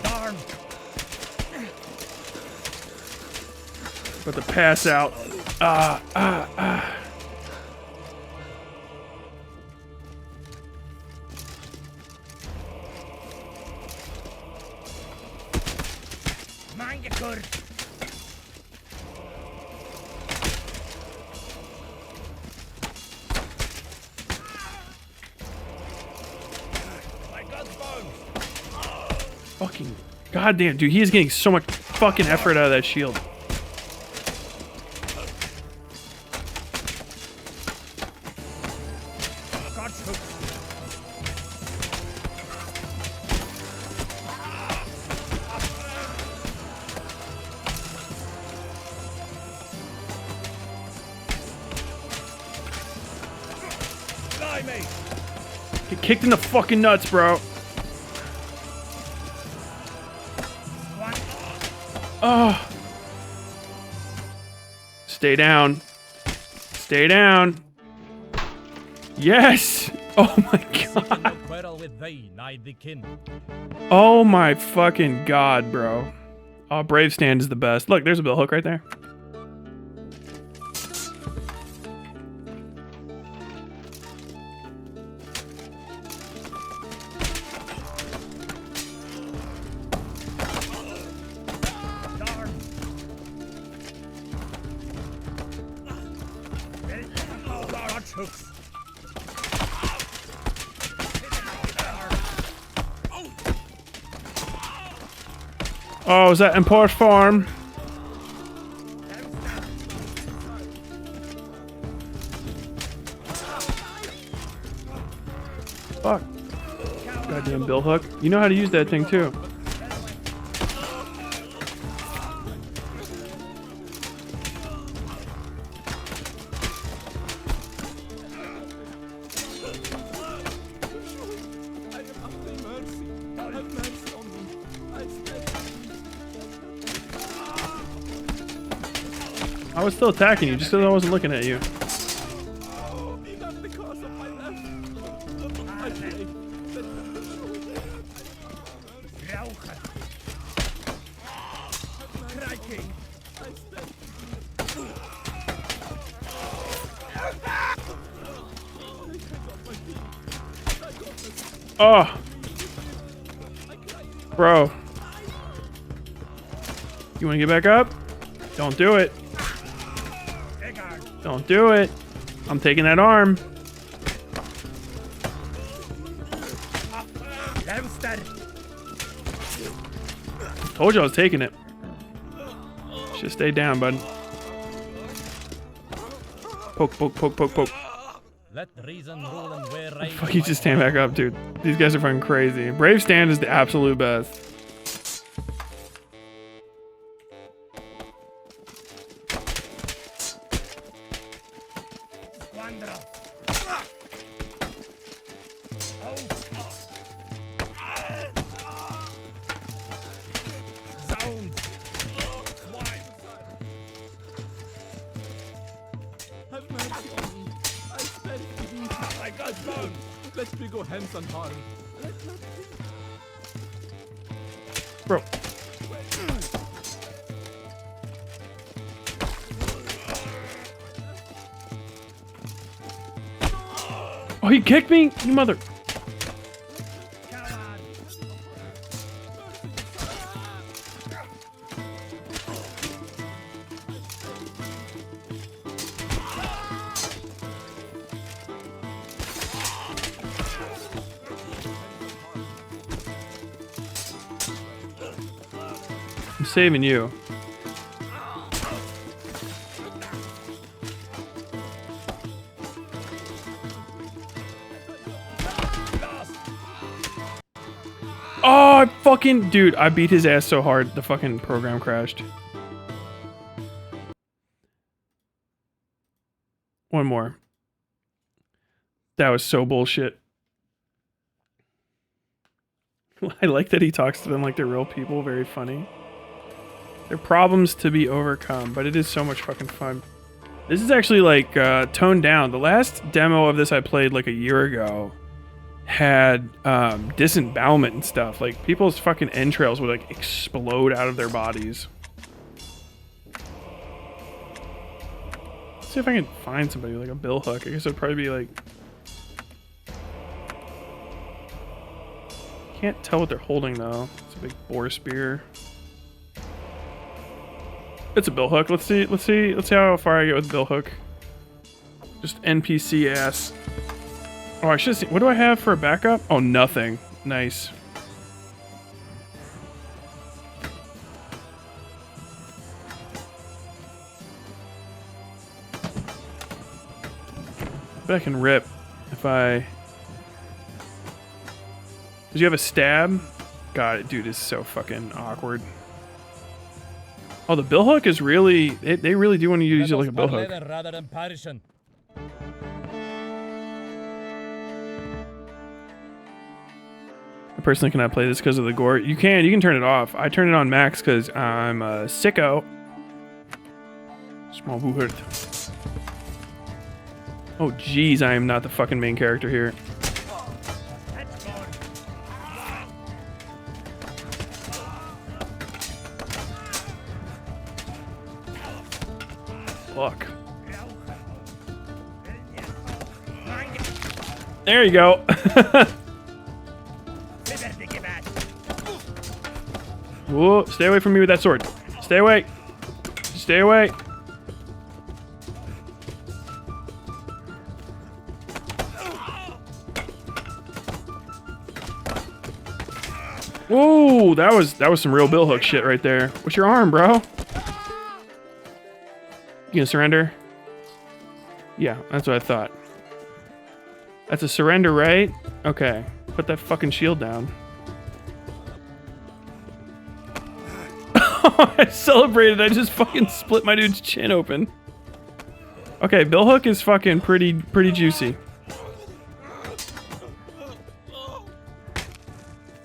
[SPEAKER 3] Darn.
[SPEAKER 1] About to pass out.
[SPEAKER 3] Mangekur. My God's bones.
[SPEAKER 1] Fucking goddamn, dude. He is getting so much fucking effort out of that shield.
[SPEAKER 3] God's hooks. Blimey.
[SPEAKER 1] Get kicked in the fucking nuts, bro. Oh. Stay down. Stay down. Yes. Oh my god.
[SPEAKER 3] Quarrel with thee, nigh the kin.
[SPEAKER 1] Oh my fucking god, bro. Oh, Brave Stand is the best. Look, there's a bill hook right there.
[SPEAKER 3] Darn. God's hooks.
[SPEAKER 1] Oh, is that import farm? Fuck. Goddamn bill hook. You know how to use that thing too. I was still attacking you, just because I wasn't looking at you. Oh! Bro. You wanna get back up? Don't do it. Don't do it. I'm taking that arm. Told you I was taking it. Should stay down, bud. Poke, poke, poke, poke, poke.
[SPEAKER 3] Let reason rule and wear right.
[SPEAKER 1] Fuck, you just stand back up, dude. These guys are fucking crazy. Brave Stand is the absolute best.
[SPEAKER 4] Let me go hands unharmed.
[SPEAKER 1] Bro. Oh, he kicked me? You mother. I'm saving you. Oh, I fucking... Dude, I beat his ass so hard, the fucking program crashed. One more. That was so bullshit. I like that he talks to them like they're real people. Very funny. They're problems to be overcome, but it is so much fucking fun. This is actually like toned down. The last demo of this I played like a year ago had disembowelment and stuff. Like people's fucking entrails would like explode out of their bodies. Let's see if I can find somebody like a bill hook. I guess it'd probably be like... Can't tell what they're holding though. It's a big boar spear. It's a bill hook. Let's see how far I get with bill hook. Just NPC ass. Oh, I should see. What do I have for a backup? Oh, nothing. Nice. But I can rip if I... Does you have a stab? God, dude, is so fucking awkward. Oh, the bill hook is really... They really do want to use it like a bill hook.
[SPEAKER 3] Rather than perishing.
[SPEAKER 1] I personally cannot play this because of the gore. You can turn it off. I turn it on max because I'm a sicko. Small buhurt. Oh, jeez, I am not the fucking main character here. Fuck. There you go. Whoa, stay away from me with that sword. Stay away. Stay away. Whoa, that was some real bill hook shit right there. What's your arm, bro? You gonna surrender? Yeah, that's what I thought. That's a surrender, right? Okay. Put that fucking shield down. I celebrated. I just fucking split my dude's chin open. Okay, bill hook is fucking pretty juicy.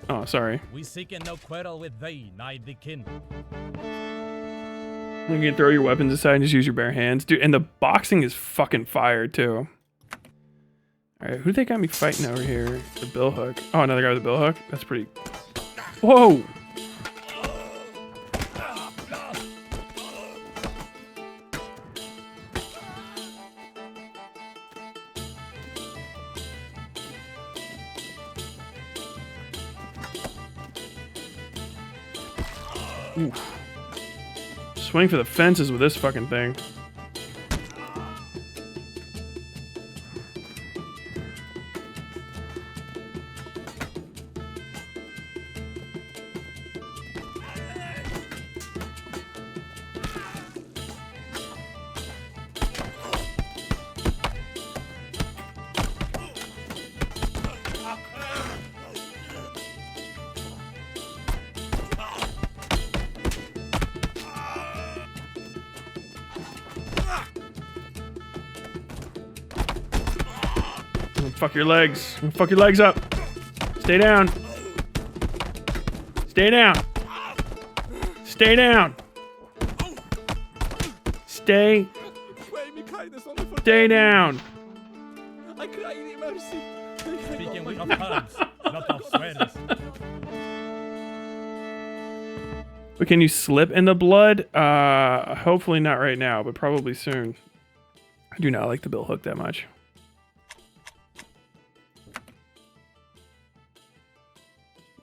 [SPEAKER 1] Oh, sorry.
[SPEAKER 3] We seek no quarrel with thee, nigh the kin.
[SPEAKER 1] You can throw your weapons aside and just use your bare hands. Dude, and the boxing is fucking fire, too. Alright, who they got me fighting over here? The bill hook. Oh, another guy with a bill hook? That's pretty... Whoa! Oof. Swing for the fences with this fucking thing. Fuck your legs. Fuck your legs up. Stay down. Stay down. Stay down. Stay. Stay down.
[SPEAKER 3] Speaking of terms, not of swears.
[SPEAKER 1] But can you slip in the blood? Hopefully not right now, but probably soon. I do not like the bill hook that much.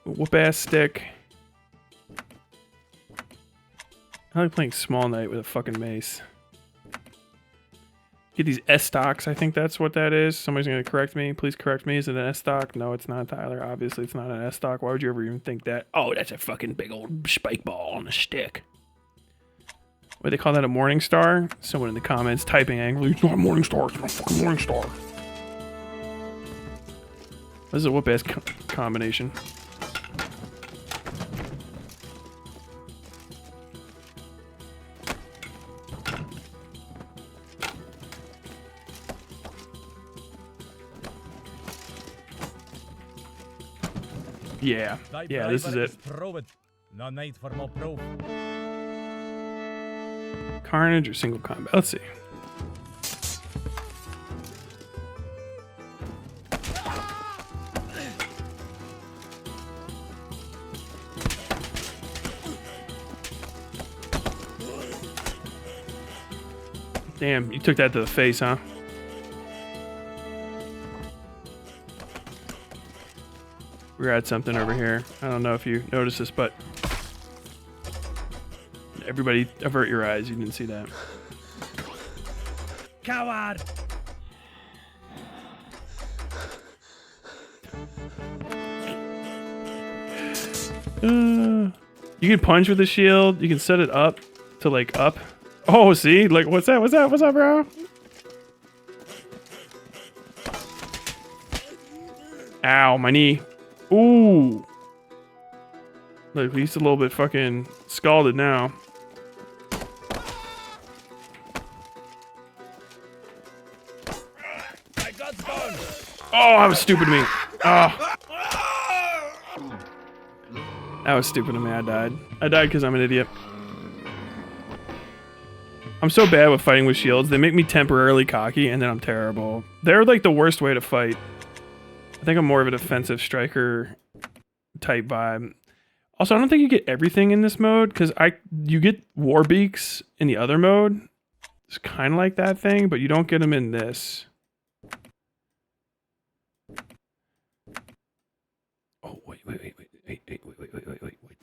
[SPEAKER 1] Whoop ass stick. I like playing Small Knight with a fucking mace. Get these S stocks. I think that's what that is. Somebody's gonna correct me. Please correct me. Is it an S stock? No, it's not, Tyler. Obviously, it's not an S stock. Why would you ever even think that? Oh, that's a fucking big old spike ball on a stick. What do they call that? A morning star? Someone in the comments typing angrily. It's not a morning star. It's not a fucking morning star. This is a whoop ass combination. Yeah. Yeah, this is it.
[SPEAKER 3] No need for more proof.
[SPEAKER 1] Carnage or single combat? Let's see. Damn, you took that to the face, huh? We're at something over here. I don't know if you noticed this, but everybody avert your eyes. You didn't see that.
[SPEAKER 3] Coward!
[SPEAKER 1] You can punch with the shield. You can set it up to like up. Oh, see? Like, what's that? What's that? What's up, bro? Ow, my knee. Ooh. Look, he's a little bit fucking scalded now. Oh, that was stupid of me. Oh. That was stupid of me. I died. I died because I'm an idiot. I'm so bad with fighting with shields. They make me temporarily cocky, and then I'm terrible. They're like the worst way to fight. I think I'm more of a defensive striker type vibe. Also, I don't think you get everything in this mode, because you get war beaks in the other mode. It's kind of like that thing, but you don't get them in this. Oh, wait. What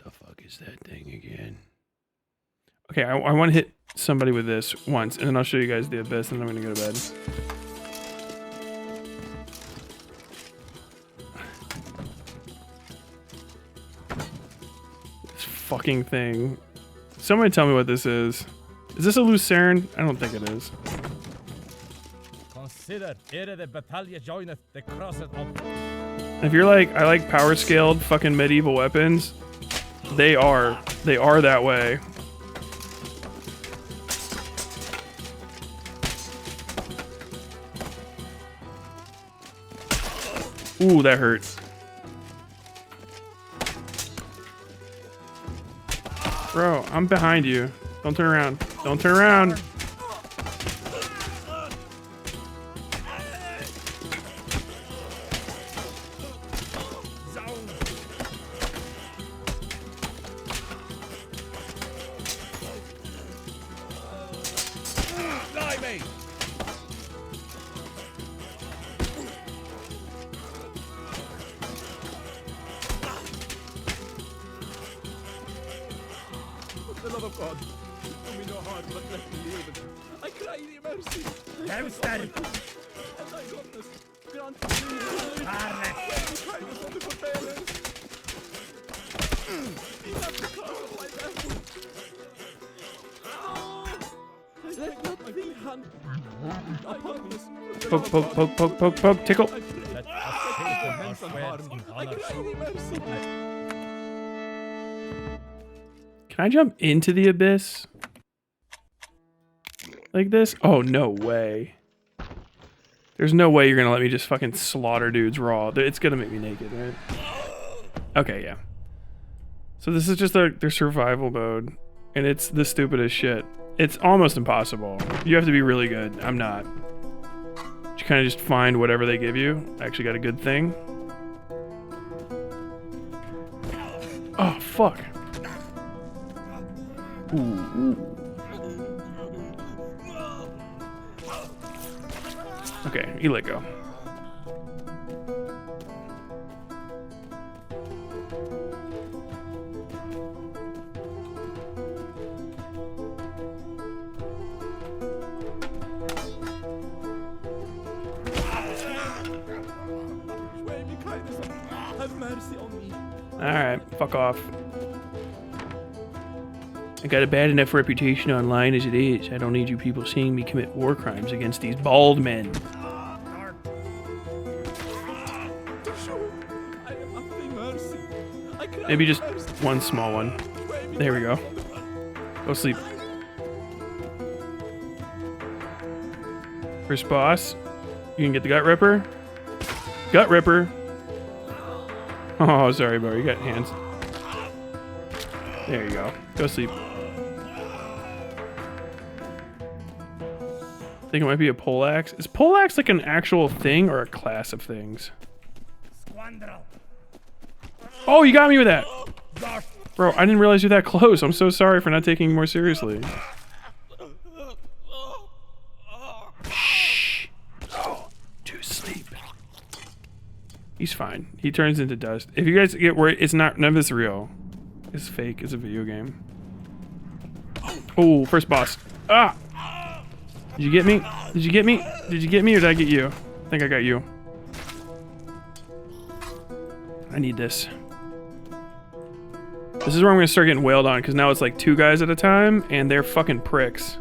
[SPEAKER 1] the fuck is that thing again? Okay, I want to hit somebody with this once, and then I'll show you guys the abyss, and then I'm gonna go to bed. This fucking thing. Somebody tell me what this is. Is this a Lucerne? I don't think it is.
[SPEAKER 3] Consider ere the battalion joineth the crossed of.
[SPEAKER 1] If you're like, I like power scaled fucking medieval weapons, they are that way. Ooh, that hurts. Bro, I'm behind you. Don't turn around. Don't turn around. Poke, tickle. Can I jump into the abyss? Like this? Oh, no way. There's no way you're gonna let me just fucking slaughter dudes raw. It's gonna make me naked, right? Okay, yeah. So this is just their survival mode, and it's the stupidest shit. It's almost impossible. You have to be really good. I'm not. You kind of just find whatever they give you. I actually got a good thing. Oh, fuck. Ooh. Okay, you let go. Alright, fuck off. I got a bad enough reputation online as it is. I don't need you people seeing me commit war crimes against these bald men. Maybe just one small one. There we go. Go sleep. First boss. You can get the Gut Ripper. Gut Ripper. Oh, sorry, bro. You got hands. There you go. Go sleep. I think it might be a poleaxe. Is poleaxe like an actual thing or a class of things? Oh, you got me with that. Bro, I didn't realize you're that close. I'm so sorry for not taking you more seriously. Shh. Go to sleep. He's fine. He turns into dust. If you guys get worried, it's not, none of this is real. It's fake. It's a video game. Oh, first boss. Ah! Did you get me? Did you get me? Did you get me or did I get you? I think I got you. I need this. This is where I'm gonna start getting wailed on because now it's like 2 guys at a time and they're fucking pricks.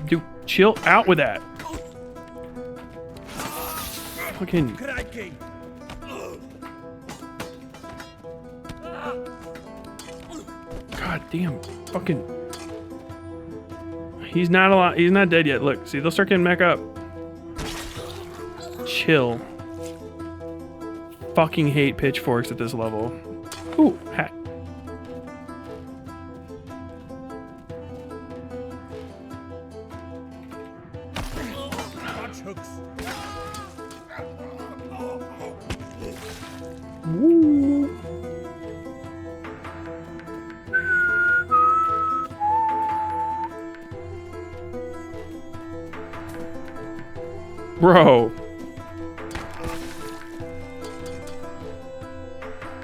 [SPEAKER 1] Dude, chill out with that. Fucking. God damn. Fucking. He's not a lot. He's not dead yet. Look, see, they'll start getting back up. Chill. Fucking hate pitchforks at this level. Ooh, hat. Woo. Bro.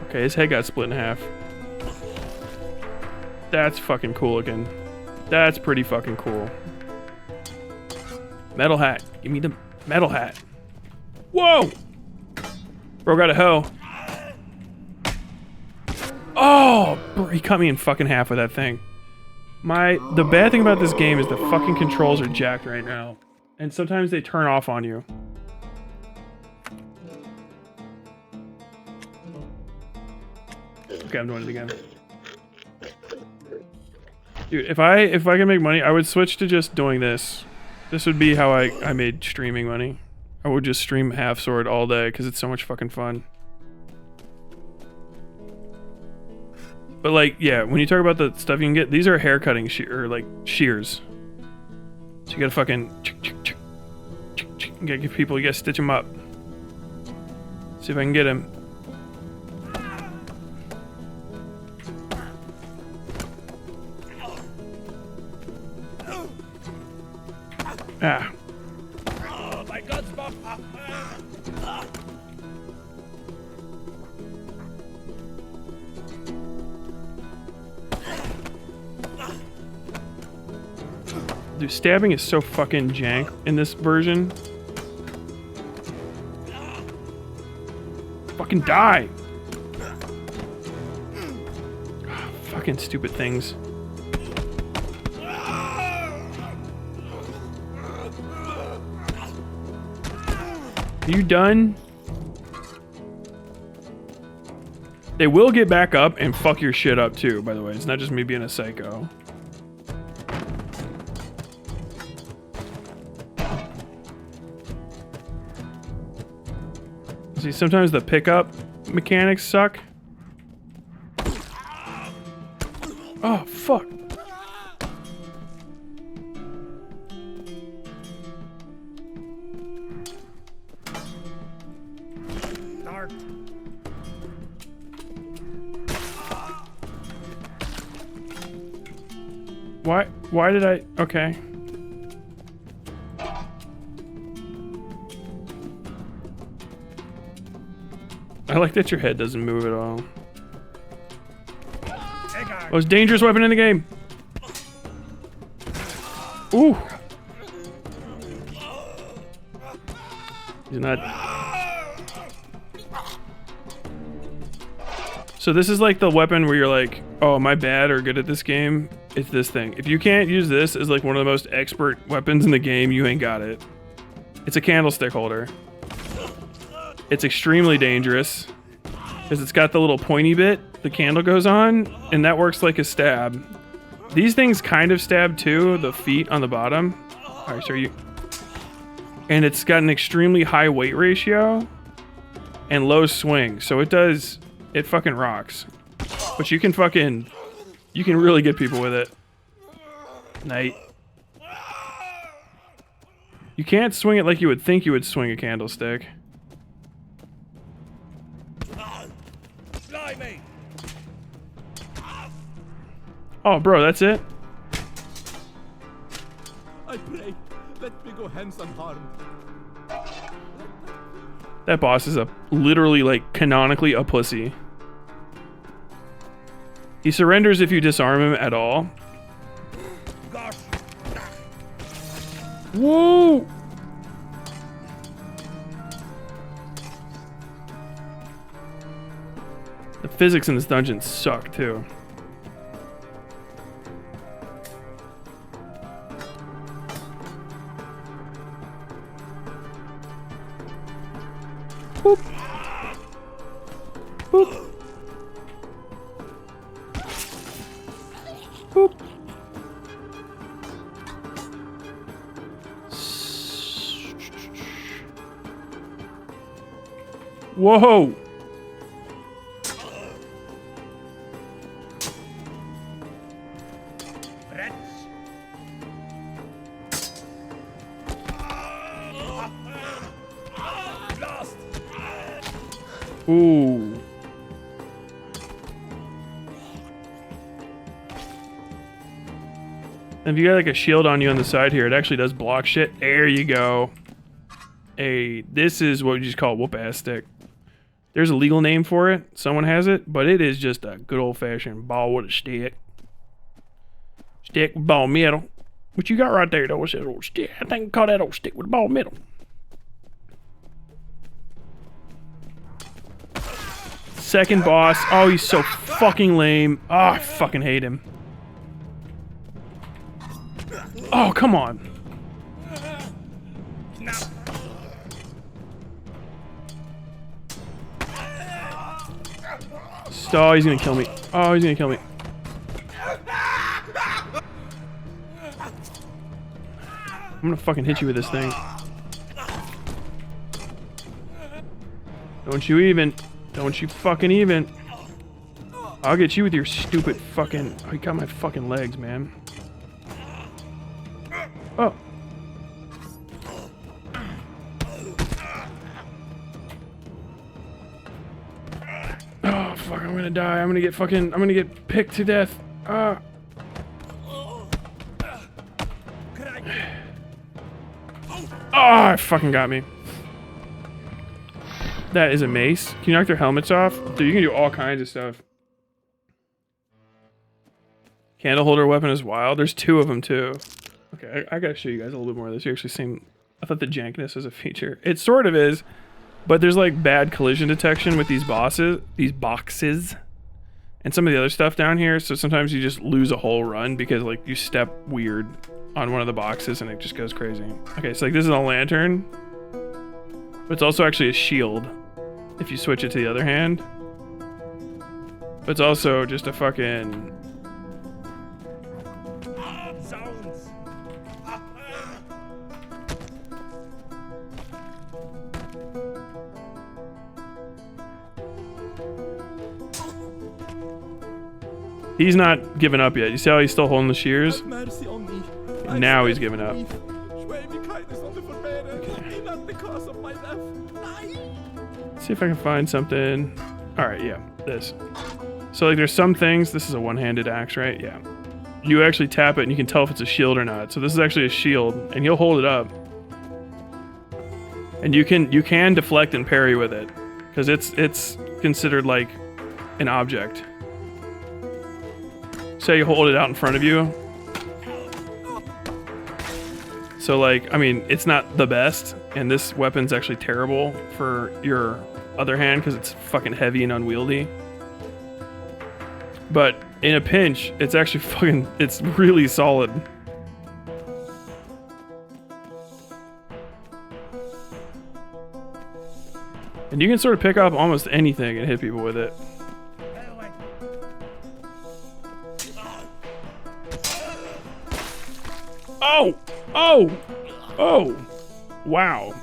[SPEAKER 1] Okay, his head got split in half. That's fucking cool looking. That's pretty fucking cool. Metal hat. Give me the metal hat. Whoa! Bro got a hoe. Oh! Bro, he cut me in fucking half with that thing. The bad thing about this game is the fucking controls are jacked right now. And sometimes they turn off on you. Okay, I'm doing it again. Dude, if I can make money, I would switch to just doing this. This would be how I made streaming money. I would just stream Half Sword all day because it's so much fucking fun. But like, yeah, when you talk about the stuff you can get, these are haircutting shears. So you gotta fucking you gotta give people, you gotta stitch them up. See if I can get him. Ah.
[SPEAKER 3] Oh my God, Bob.
[SPEAKER 1] Dude, stabbing is so fucking jank in this version. Fucking die! Fucking stupid things. Are you done? They will get back up and fuck your shit up too, by the way. It's not just me being a psycho. See, sometimes the pickup mechanics suck. Oh, fuck.
[SPEAKER 3] Dark.
[SPEAKER 1] Why did I? Okay. I like that your head doesn't move at all. Most dangerous weapon in the game. Ooh. He's not. So this is like the weapon where you're like, oh, am I bad or good at this game? It's this thing. If you can't use this as like one of the most expert weapons in the game, you ain't got it. It's a candlestick holder. It's extremely dangerous because it's got the little pointy bit the candle goes on, and that works like a stab. These things kind of stab too, the feet on the bottom. All right, so you... And it's got an extremely high weight ratio. and low swing. So it fucking rocks. But you can really get people with it. Night. You can't swing it like you would think you would swing a candlestick.
[SPEAKER 3] Blimey!
[SPEAKER 1] Oh, bro, that's it?
[SPEAKER 3] I pray, let me go hence unharmed.
[SPEAKER 1] That boss is literally, like, canonically a pussy. He surrenders if you disarm him at all.
[SPEAKER 3] Gosh!
[SPEAKER 1] Whoa! The physics in this dungeon suck, too. Boop. Boop. Boop. Whoa! Ooh. And if you got like a shield on you on the side here, it actually does block shit. There you go. This is what you just call a whoop-ass stick. There's a legal name for it. Someone has it, but it is just a good old-fashioned ball with a stick. Stick with ball metal. What you got right there, though? What's that old stick? I think we call that old stick with ball metal. Second boss. Oh, he's so fucking lame. Oh, I fucking hate him. Oh, come on. Oh, he's gonna kill me. Oh, he's gonna kill me. I'm gonna fucking hit you with this thing. Don't you even. Don't you fucking even. I'll get you with your stupid fucking... Oh, you got my fucking legs, man. Oh. Oh, fuck, I'm gonna die. I'm gonna get picked to death. Ah. Oh, it fucking got me. That is a mace. Can you knock their helmets off? Dude, you can do all kinds of stuff. Candle holder weapon is wild. There's two of them, too. Okay, I gotta show you guys a little bit more of this. You actually seem... I thought the jankness was a feature. It sort of is, but there's, like, bad collision detection with these boxes, and some of the other stuff down here, so sometimes you just lose a whole run because, like, you step weird on one of the boxes and it just goes crazy. Okay, so, like, this is a lantern, but it's also actually a shield if you switch it to the other hand. But it's also just a fucking...
[SPEAKER 3] Sounds.
[SPEAKER 1] He's not giving up yet. You see how he's still holding the shears?
[SPEAKER 3] Have mercy on me.
[SPEAKER 1] And now he's giving up. See if I can find something. Alright, yeah, this. So, like, there's some things... This is a one-handed axe, right? Yeah. You actually tap it and you can tell if it's a shield or not. So this is actually a shield, and you'll hold it up. And you can deflect and parry with it. Because it's considered, like, an object. Say you hold it out in front of you. So, like, I mean, it's not the best, and this weapon's actually terrible for your other hand because it's fucking heavy and unwieldy. But in a pinch, it's actually fucking, it's really solid. And you can sort of pick up almost anything and hit people with it. Oh! Oh! Oh! Wow.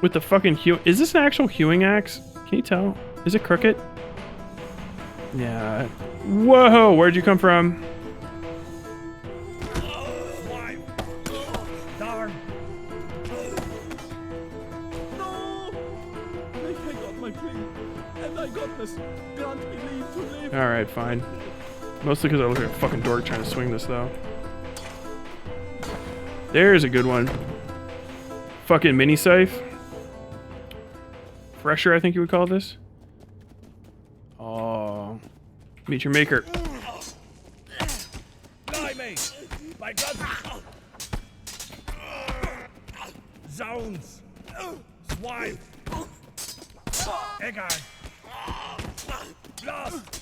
[SPEAKER 1] With the fucking hew... Is this an actual hewing axe? Can you tell? Is it crooked? Yeah. Whoa, where'd you come from?
[SPEAKER 3] Why? Darn. No! I got my ring, and I got this. Grant me leave to live.
[SPEAKER 1] Alright, fine. Mostly because I look like a fucking dork trying to swing this, though. There's a good one. Fucking mini scythe. Fresher, I think you would call this. Oh. Meet your maker.
[SPEAKER 3] Blimey! My God! Zounds! Swine! Eggard! Blast!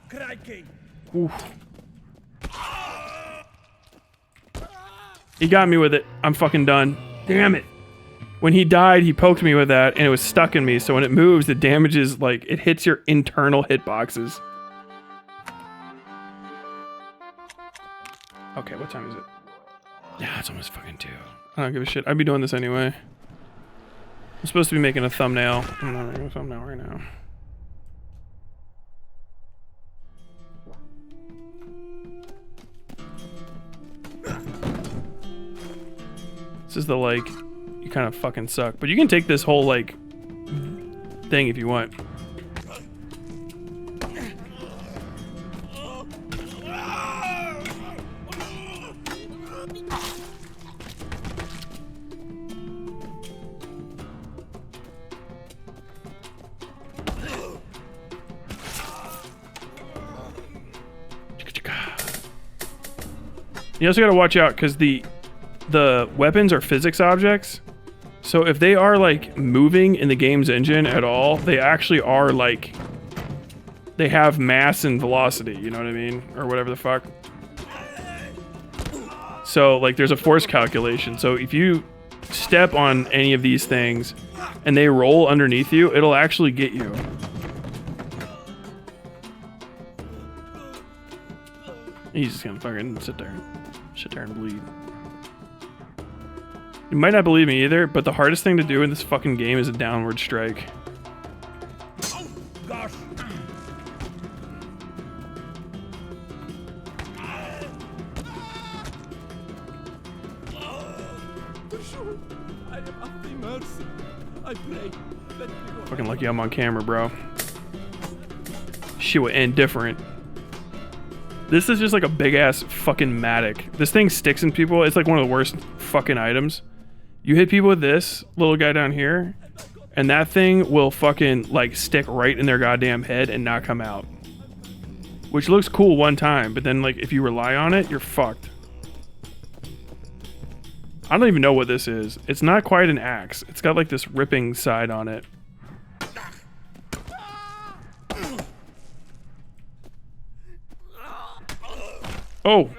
[SPEAKER 3] Crikey!
[SPEAKER 1] Oof. He got me with it. I'm fucking done. Damn it. When he died, he poked me with that, and it was stuck in me, so when it moves, it damages, like, it hits your internal hitboxes. Okay, what time is it? Yeah, it's almost fucking 2. I don't give a shit. I'd be doing this anyway. I'm supposed to be making a thumbnail. I'm not making a thumbnail right now. This is the, like, you kind of fucking suck. But you can take this whole, like, thing if you want. You also gotta watch out, because the weapons are physics objects. So if they are, like, moving in the game's engine at all, they actually are, like, they have mass and velocity, you know what I mean? Or whatever the fuck. So, like, there's a force calculation. So if you step on any of these things and they roll underneath you, it'll actually get you. He's just gonna fucking sit there and bleed. You might not believe me either, but the hardest thing to do in this fucking game is a downward strike.
[SPEAKER 3] Oh, gosh! I am at thy mercy. I pray. Let me go.
[SPEAKER 1] Fucking lucky I'm on camera, bro. Shit would end different. This is just like a big ass fucking Matic. This thing sticks in people. It's like one of the worst fucking items. You hit people with this little guy down here, and that thing will fucking like stick right in their goddamn head and not come out. Which looks cool one time, but then like if you rely on it, you're fucked. I don't even know what this is. It's not quite an axe. It's got like this ripping side on it. Oh!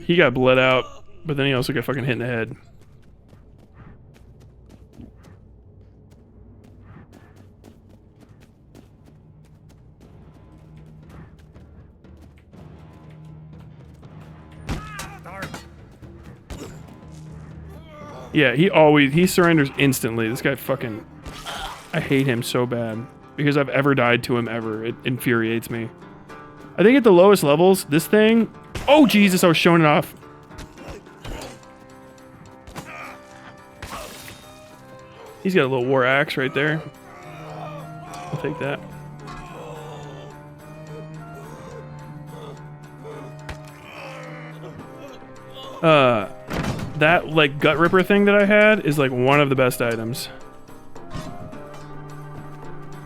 [SPEAKER 1] He got bled out, but then he also got fucking hit in the head. Yeah, he surrenders instantly. This guy fucking... I hate him so bad. Because I've ever died to him ever. It infuriates me. I think at the lowest levels, this thing... Oh, Jesus, I was showing it off. He's got a little war axe right there. I'll take that. That, like, gut ripper thing that I had is, like, one of the best items.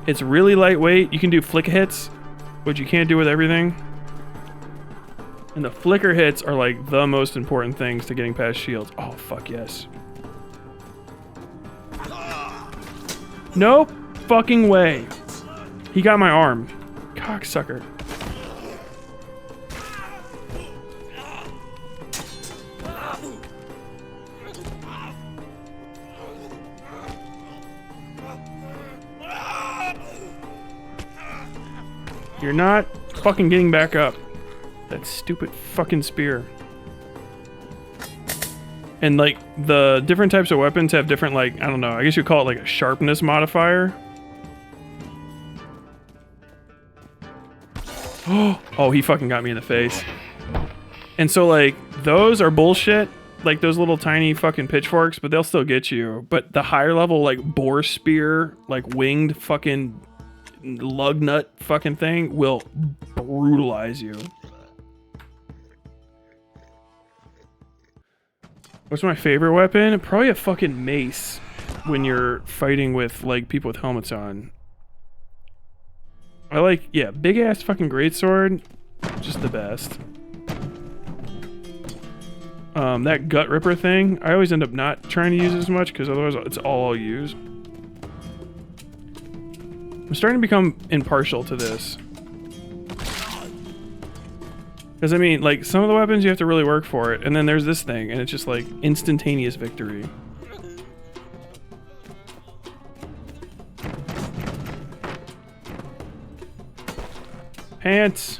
[SPEAKER 1] It's really lightweight. You can do flick hits, which you can't do with everything. And the flicker hits are, like, the most important things to getting past shields. Oh, fuck yes. No fucking way. He got my arm. Cocksucker. You're not fucking getting back up. That stupid fucking spear. And like the different types of weapons have different, like, I don't know, I guess you'd call it like a sharpness modifier. Oh, he fucking got me in the face. And so like those are bullshit, like those little tiny fucking pitchforks, but they'll still get you. But the higher level, like boar spear, like winged fucking lug nut fucking thing will brutalize you. What's my favorite weapon? Probably a fucking mace when you're fighting with like people with helmets on. I like, yeah, big ass fucking greatsword, just the best. That gut ripper thing, I always end up not trying to use as much because otherwise it's all I'll use. I'm starting to become impartial to this. Because I mean, like, some of the weapons you have to really work for it, and then there's this thing, and it's just like instantaneous victory. Pants.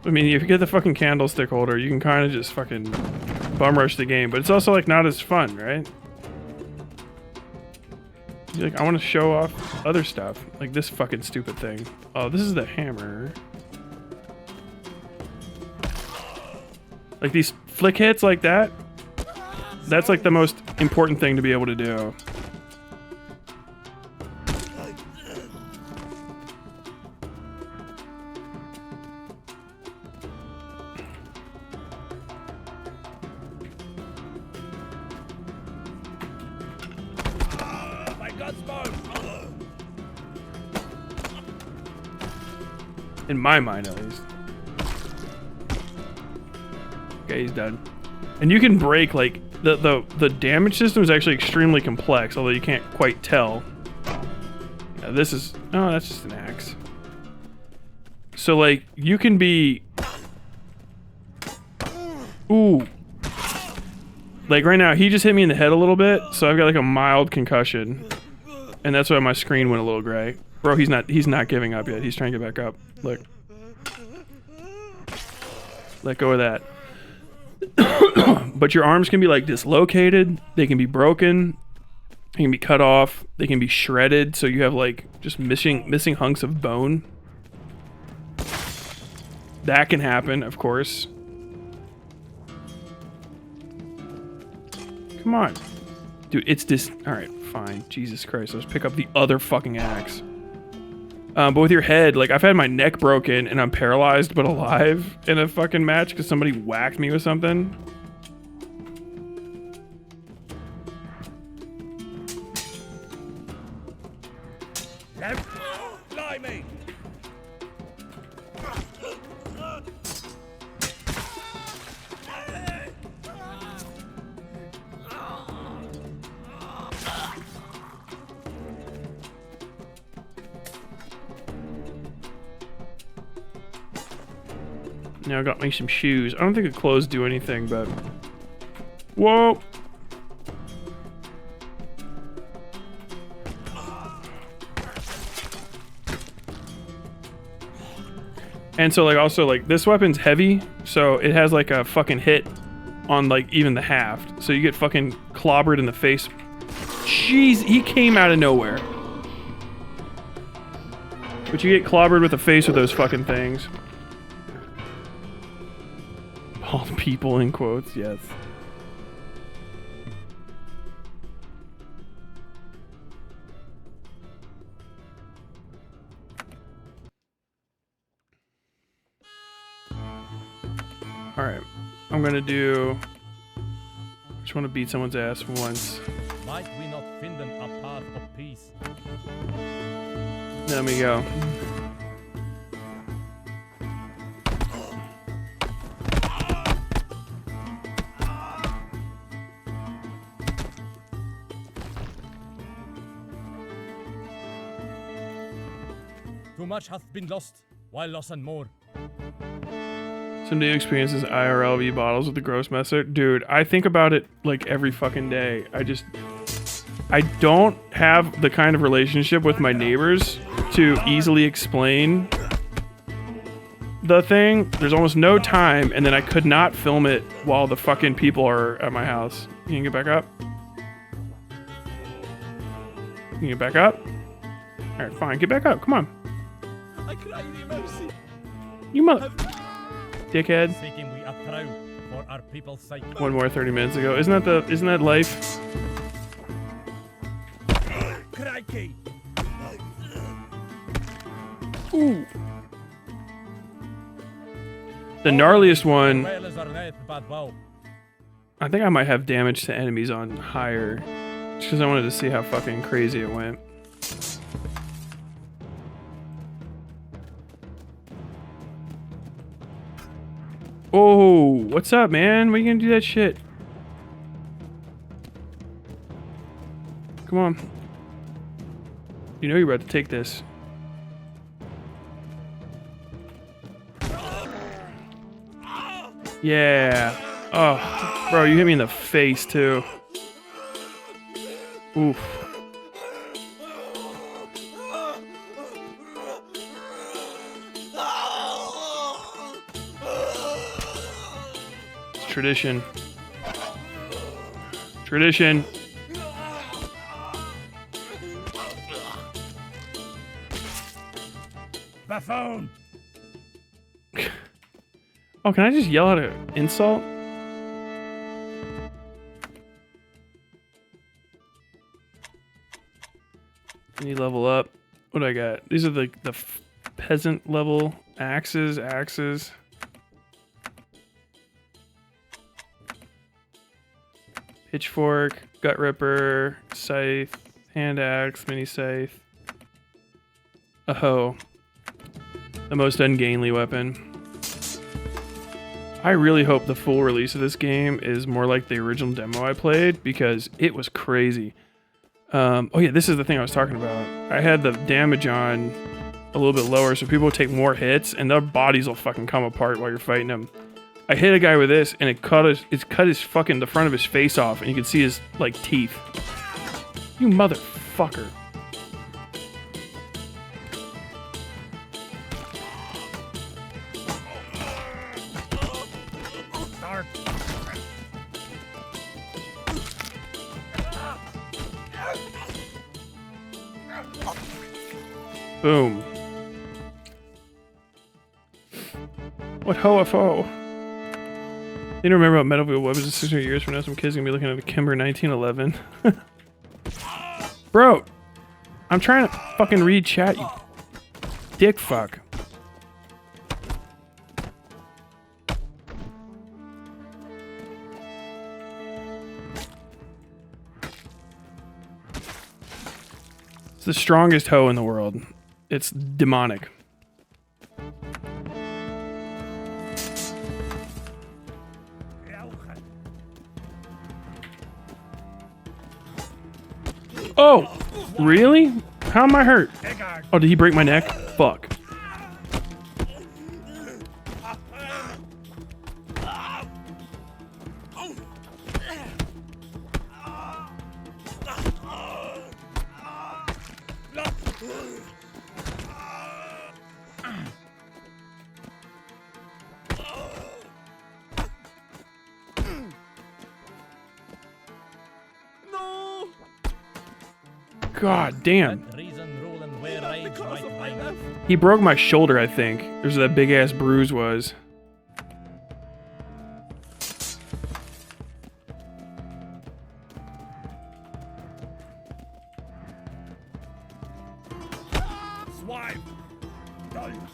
[SPEAKER 1] I mean, if you get the fucking candlestick holder, you can kind of just fucking bum rush the game, but it's also like not as fun, right? You're like, I want to show off other stuff, like this fucking stupid thing. Oh, this is the hammer. Like these flick hits like that, that's like the most important thing to be able to do. In my mind, at least. Okay, he's done. And you can break, like, the damage system is actually extremely complex, although you can't quite tell. Yeah, this is... Oh, that's just an axe. So, like, you can be... Ooh. Like, right now, he just hit me in the head a little bit, so I've got, like, a mild concussion. And that's why my screen went a little gray. Bro, he's not giving up yet. He's trying to get back up. Look. Let go of that. But your arms can be like dislocated. They can be broken. They can be cut off. They can be shredded. So you have like just missing hunks of bone. That can happen, of course. Come on. Dude, it's this. Alright, fine. Jesus Christ. Let's pick up the other fucking axe. But with your head, like, I've had my neck broken and I'm paralyzed but alive in a fucking match because somebody whacked me with something.
[SPEAKER 3] Blimey!
[SPEAKER 1] Now I got me some shoes. I don't think the clothes do anything, but... Whoa! And so, like, also, like, this weapon's heavy, so it has, like, a fucking hit on, like, even the haft. So you get fucking clobbered in the face. Jeez, he came out of nowhere. But you get clobbered with the face with those fucking things. All people in quotes, yes. Alright, I'm gonna do... I just want to beat someone's ass once.
[SPEAKER 3] Might we not find a path of peace?
[SPEAKER 1] Let me go.
[SPEAKER 3] Too much hath been lost, while loss and more.
[SPEAKER 1] Somebody experiences IRLV bottles with the gross messer. Dude, I think about it like every fucking day. I don't have the kind of relationship with my neighbors to easily explain the thing, there's almost no time, and then I could not film it while the fucking people are at my house. You can get back up? You can get back up? Alright, fine. Get back up. Come on.
[SPEAKER 3] I cry thee mercy.
[SPEAKER 1] You mother... Dickhead.
[SPEAKER 4] Seeking we a proud for our people's sake.
[SPEAKER 1] One more 30 minutes ago. Isn't that life?
[SPEAKER 4] Crikey!
[SPEAKER 1] Ooh. The gnarliest one,
[SPEAKER 4] Well is our net bad bow.
[SPEAKER 1] I think I might have damage to enemies on higher. Just because I wanted to see how fucking crazy it went. Oh, what's up, man? When are you gonna do that shit? Come on. You know you're about to take this. Yeah. Oh, bro, you hit me in the face, too. Oof. It's tradition. Tradition.
[SPEAKER 4] Buffoon!
[SPEAKER 1] Oh, can I just yell out an insult? Any level up? What do I got? These are the peasant level axes. Pitchfork, gut ripper, scythe, hand axe, mini scythe. A hoe. The most ungainly weapon. I really hope the full release of this game is more like the original demo I played, because it was crazy. Oh yeah, this is the thing I was talking about. I had the damage on a little bit lower so people would take more hits and their bodies will fucking come apart while you're fighting them. I hit a guy with this and it cut his fucking the front of his face off and you can see his like teeth. You motherfucker. Boom. What ho-a-fo? You don't remember about Metal Wheel Weapons in 600 years from now? Some kids gonna be looking at a Kimber 1911. Bro, I'm trying to fucking read chat, you dick fuck. It's the strongest hoe in the world. It's demonic. Oh, really? How am I hurt? Oh, did he break my neck? Fuck.
[SPEAKER 3] No!
[SPEAKER 1] God damn.
[SPEAKER 4] Reason rolling where rides
[SPEAKER 3] Because
[SPEAKER 4] might
[SPEAKER 3] of my
[SPEAKER 4] find.
[SPEAKER 3] left.
[SPEAKER 1] He broke my shoulder, I think. There's where that big ass bruise was.
[SPEAKER 4] Swipe! Don't!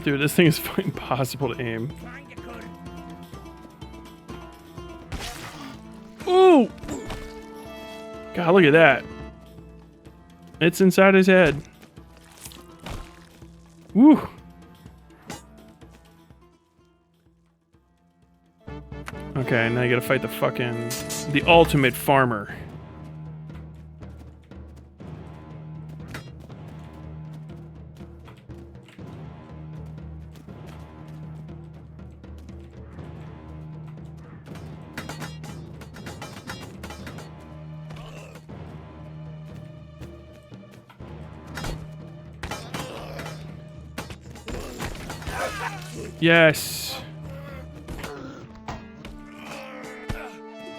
[SPEAKER 1] Dude, this thing is fucking impossible to aim.
[SPEAKER 4] Trying you could.
[SPEAKER 1] Ooh! God, look at that. It's inside his head. Woo! Okay, now you gotta fight the ultimate farmer. Yes.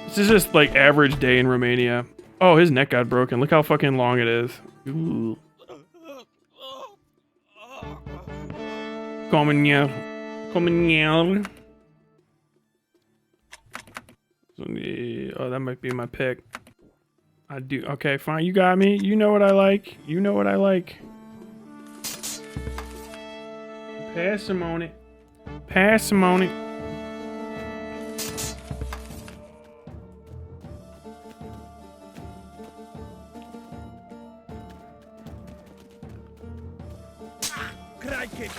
[SPEAKER 1] This is just like average day in Romania. Oh, his neck got broken. Look how fucking long it is. Ooh. Come on, yeah. Come on, yeah. Oh, that might be my pick. I do. Okay, fine. You got me. You know what I like. You know what I like. Parsimony. Parsimony.
[SPEAKER 4] Crikey.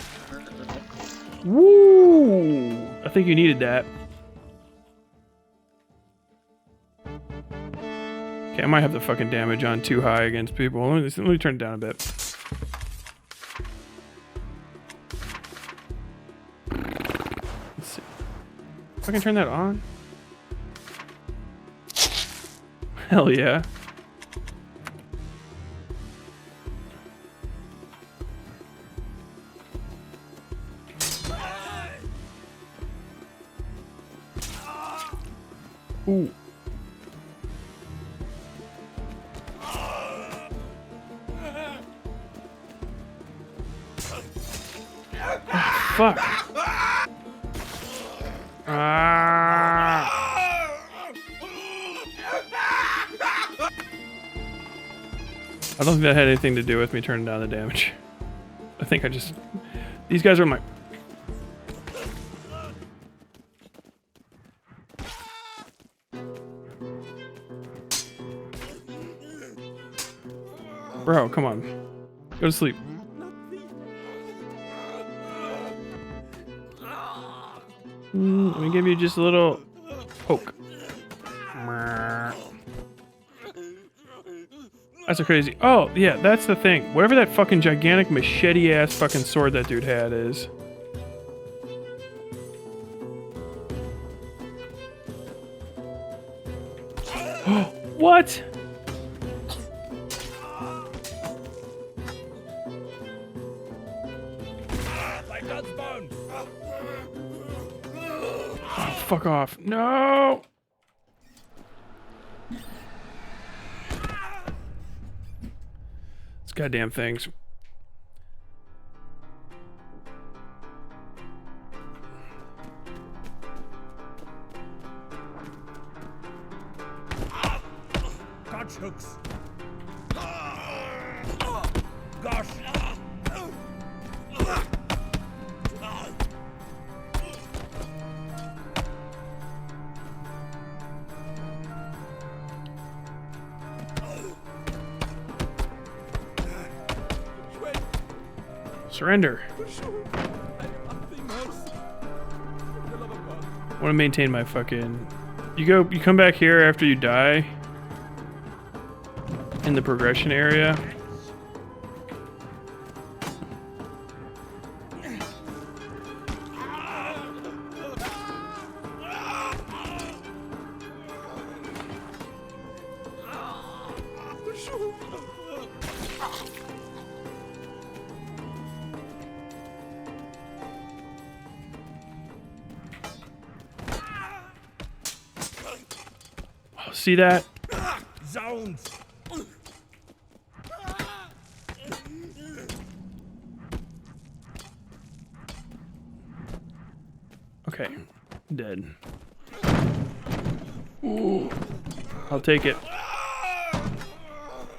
[SPEAKER 1] Woo! I think you needed that. Okay, I might have the fucking damage on too high against people. Let me turn it down a bit. Let's see. If I can turn that on. Hell yeah. Ooh. Fuck. I don't think that had anything to do with me turning down the damage. I think I just... These guys are my... Bro, come on. Go to sleep. Let me give you just a little poke. That's a crazy... Oh, yeah, that's the thing. Whatever that fucking gigantic machete-ass fucking sword that dude had is... What? Oh, fuck off. No! These goddamn things.
[SPEAKER 4] Touch hooks. Gosh.
[SPEAKER 1] Surrender. I want to maintain my fucking... You come back here after you die. In the progression area. Oh, see that?
[SPEAKER 4] Zounds.
[SPEAKER 1] Okay, dead. Ooh. I'll take it.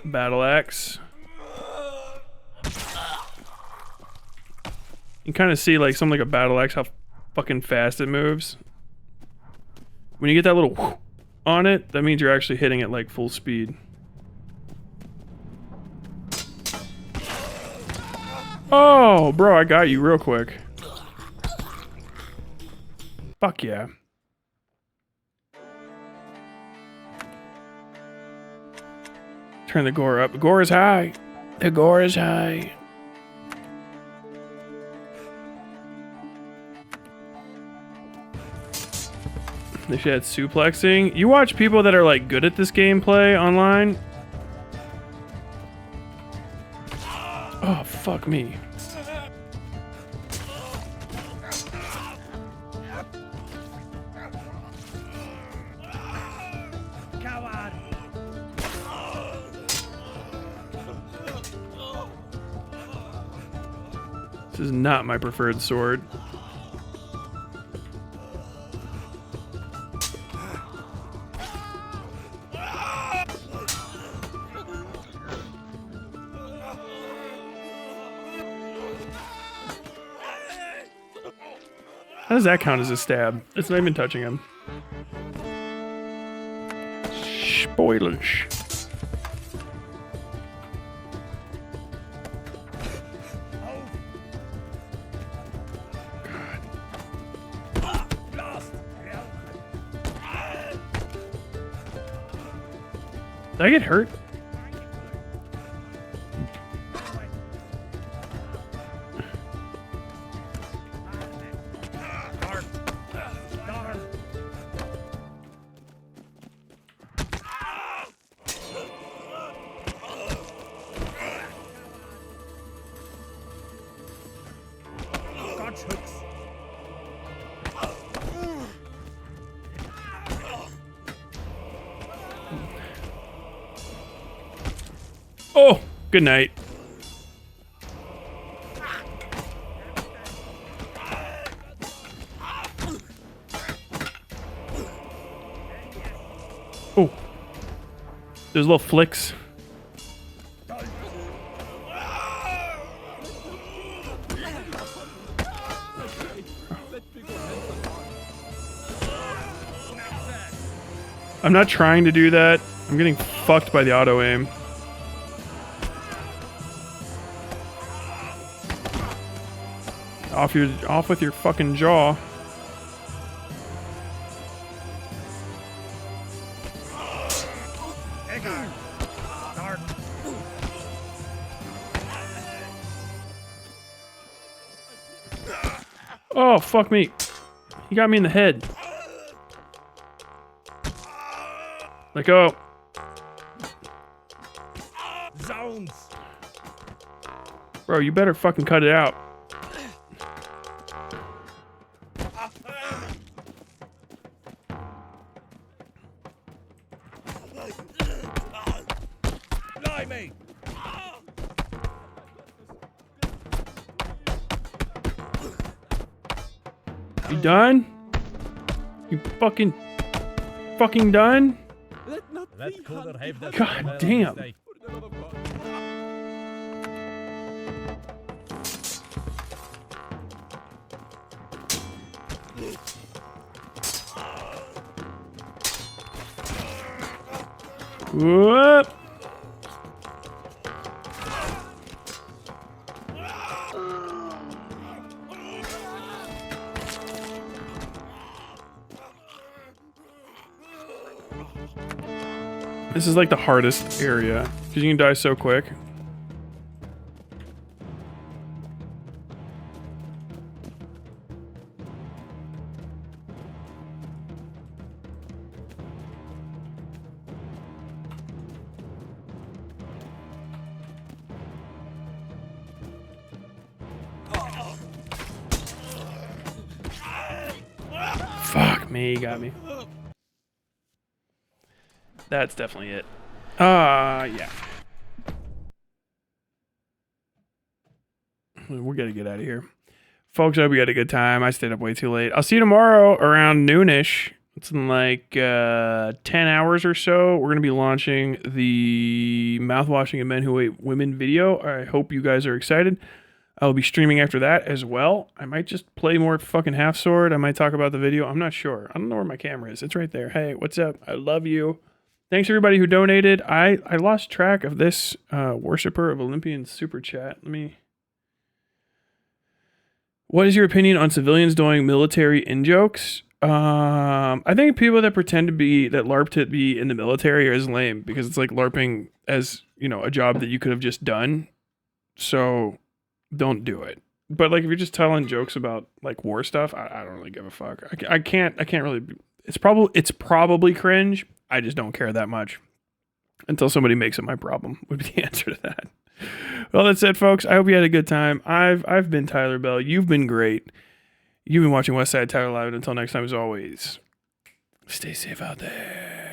[SPEAKER 1] Battle axe. You can kind of see like something like a battle axe how fucking fast it moves. When you get that little whoosh on it, that means you're actually hitting it like full speed. Oh, bro, I got you real quick. Fuck yeah. Turn the gore up. The gore is high. The gore is high. They should add suplexing. You watch people that are like good at this gameplay online. Oh, fuck me. is not my preferred sword. How does that count as a stab? It's not even touching him. Spoilers. Did I get hurt? Oh, good night. Oh, there's little flicks. I'm not trying to do that. I'm getting fucked by the auto aim. Off with your fucking jaw. Oh, fuck me. He got me in the head. Let go.
[SPEAKER 4] Zounds!
[SPEAKER 1] Bro, you better fucking cut it out.
[SPEAKER 4] Blimey!
[SPEAKER 1] You done? You fucking done?
[SPEAKER 3] That could have that
[SPEAKER 1] God damn. Whoop. This is like the hardest area because you can die so quick. Fuck me, got me. That's definitely it. Yeah. We're gonna get out of here. Folks, I hope you had a good time. I stayed up way too late. I'll see you tomorrow around noonish. It's in like 10 hours or so. We're gonna be launching the mouthwashing of men who hate women video. I hope you guys are excited. I'll be streaming after that as well. I might just play more fucking half sword. I might talk about the video. I'm not sure. I don't know where my camera is. It's right there. Hey, what's up? I love you. Thanks everybody who donated. I lost track of this worshiper of Olympian super chat. What is your opinion on civilians doing military in-jokes? I think people that pretend to be, that LARP to be in the military is lame because it's like LARPing as, you know, a job that you could have just done. So don't do it. But like if you're just telling jokes about like war stuff, I don't really give a fuck. I can't really. It's probably cringe. I just don't care that much until somebody makes it my problem. Would be the answer to that. Well, that's it, folks. I hope you had a good time. I've been Tyler Bell. You've been great. You've been watching Westside Tyler Live. Until next time, as always, stay safe out there.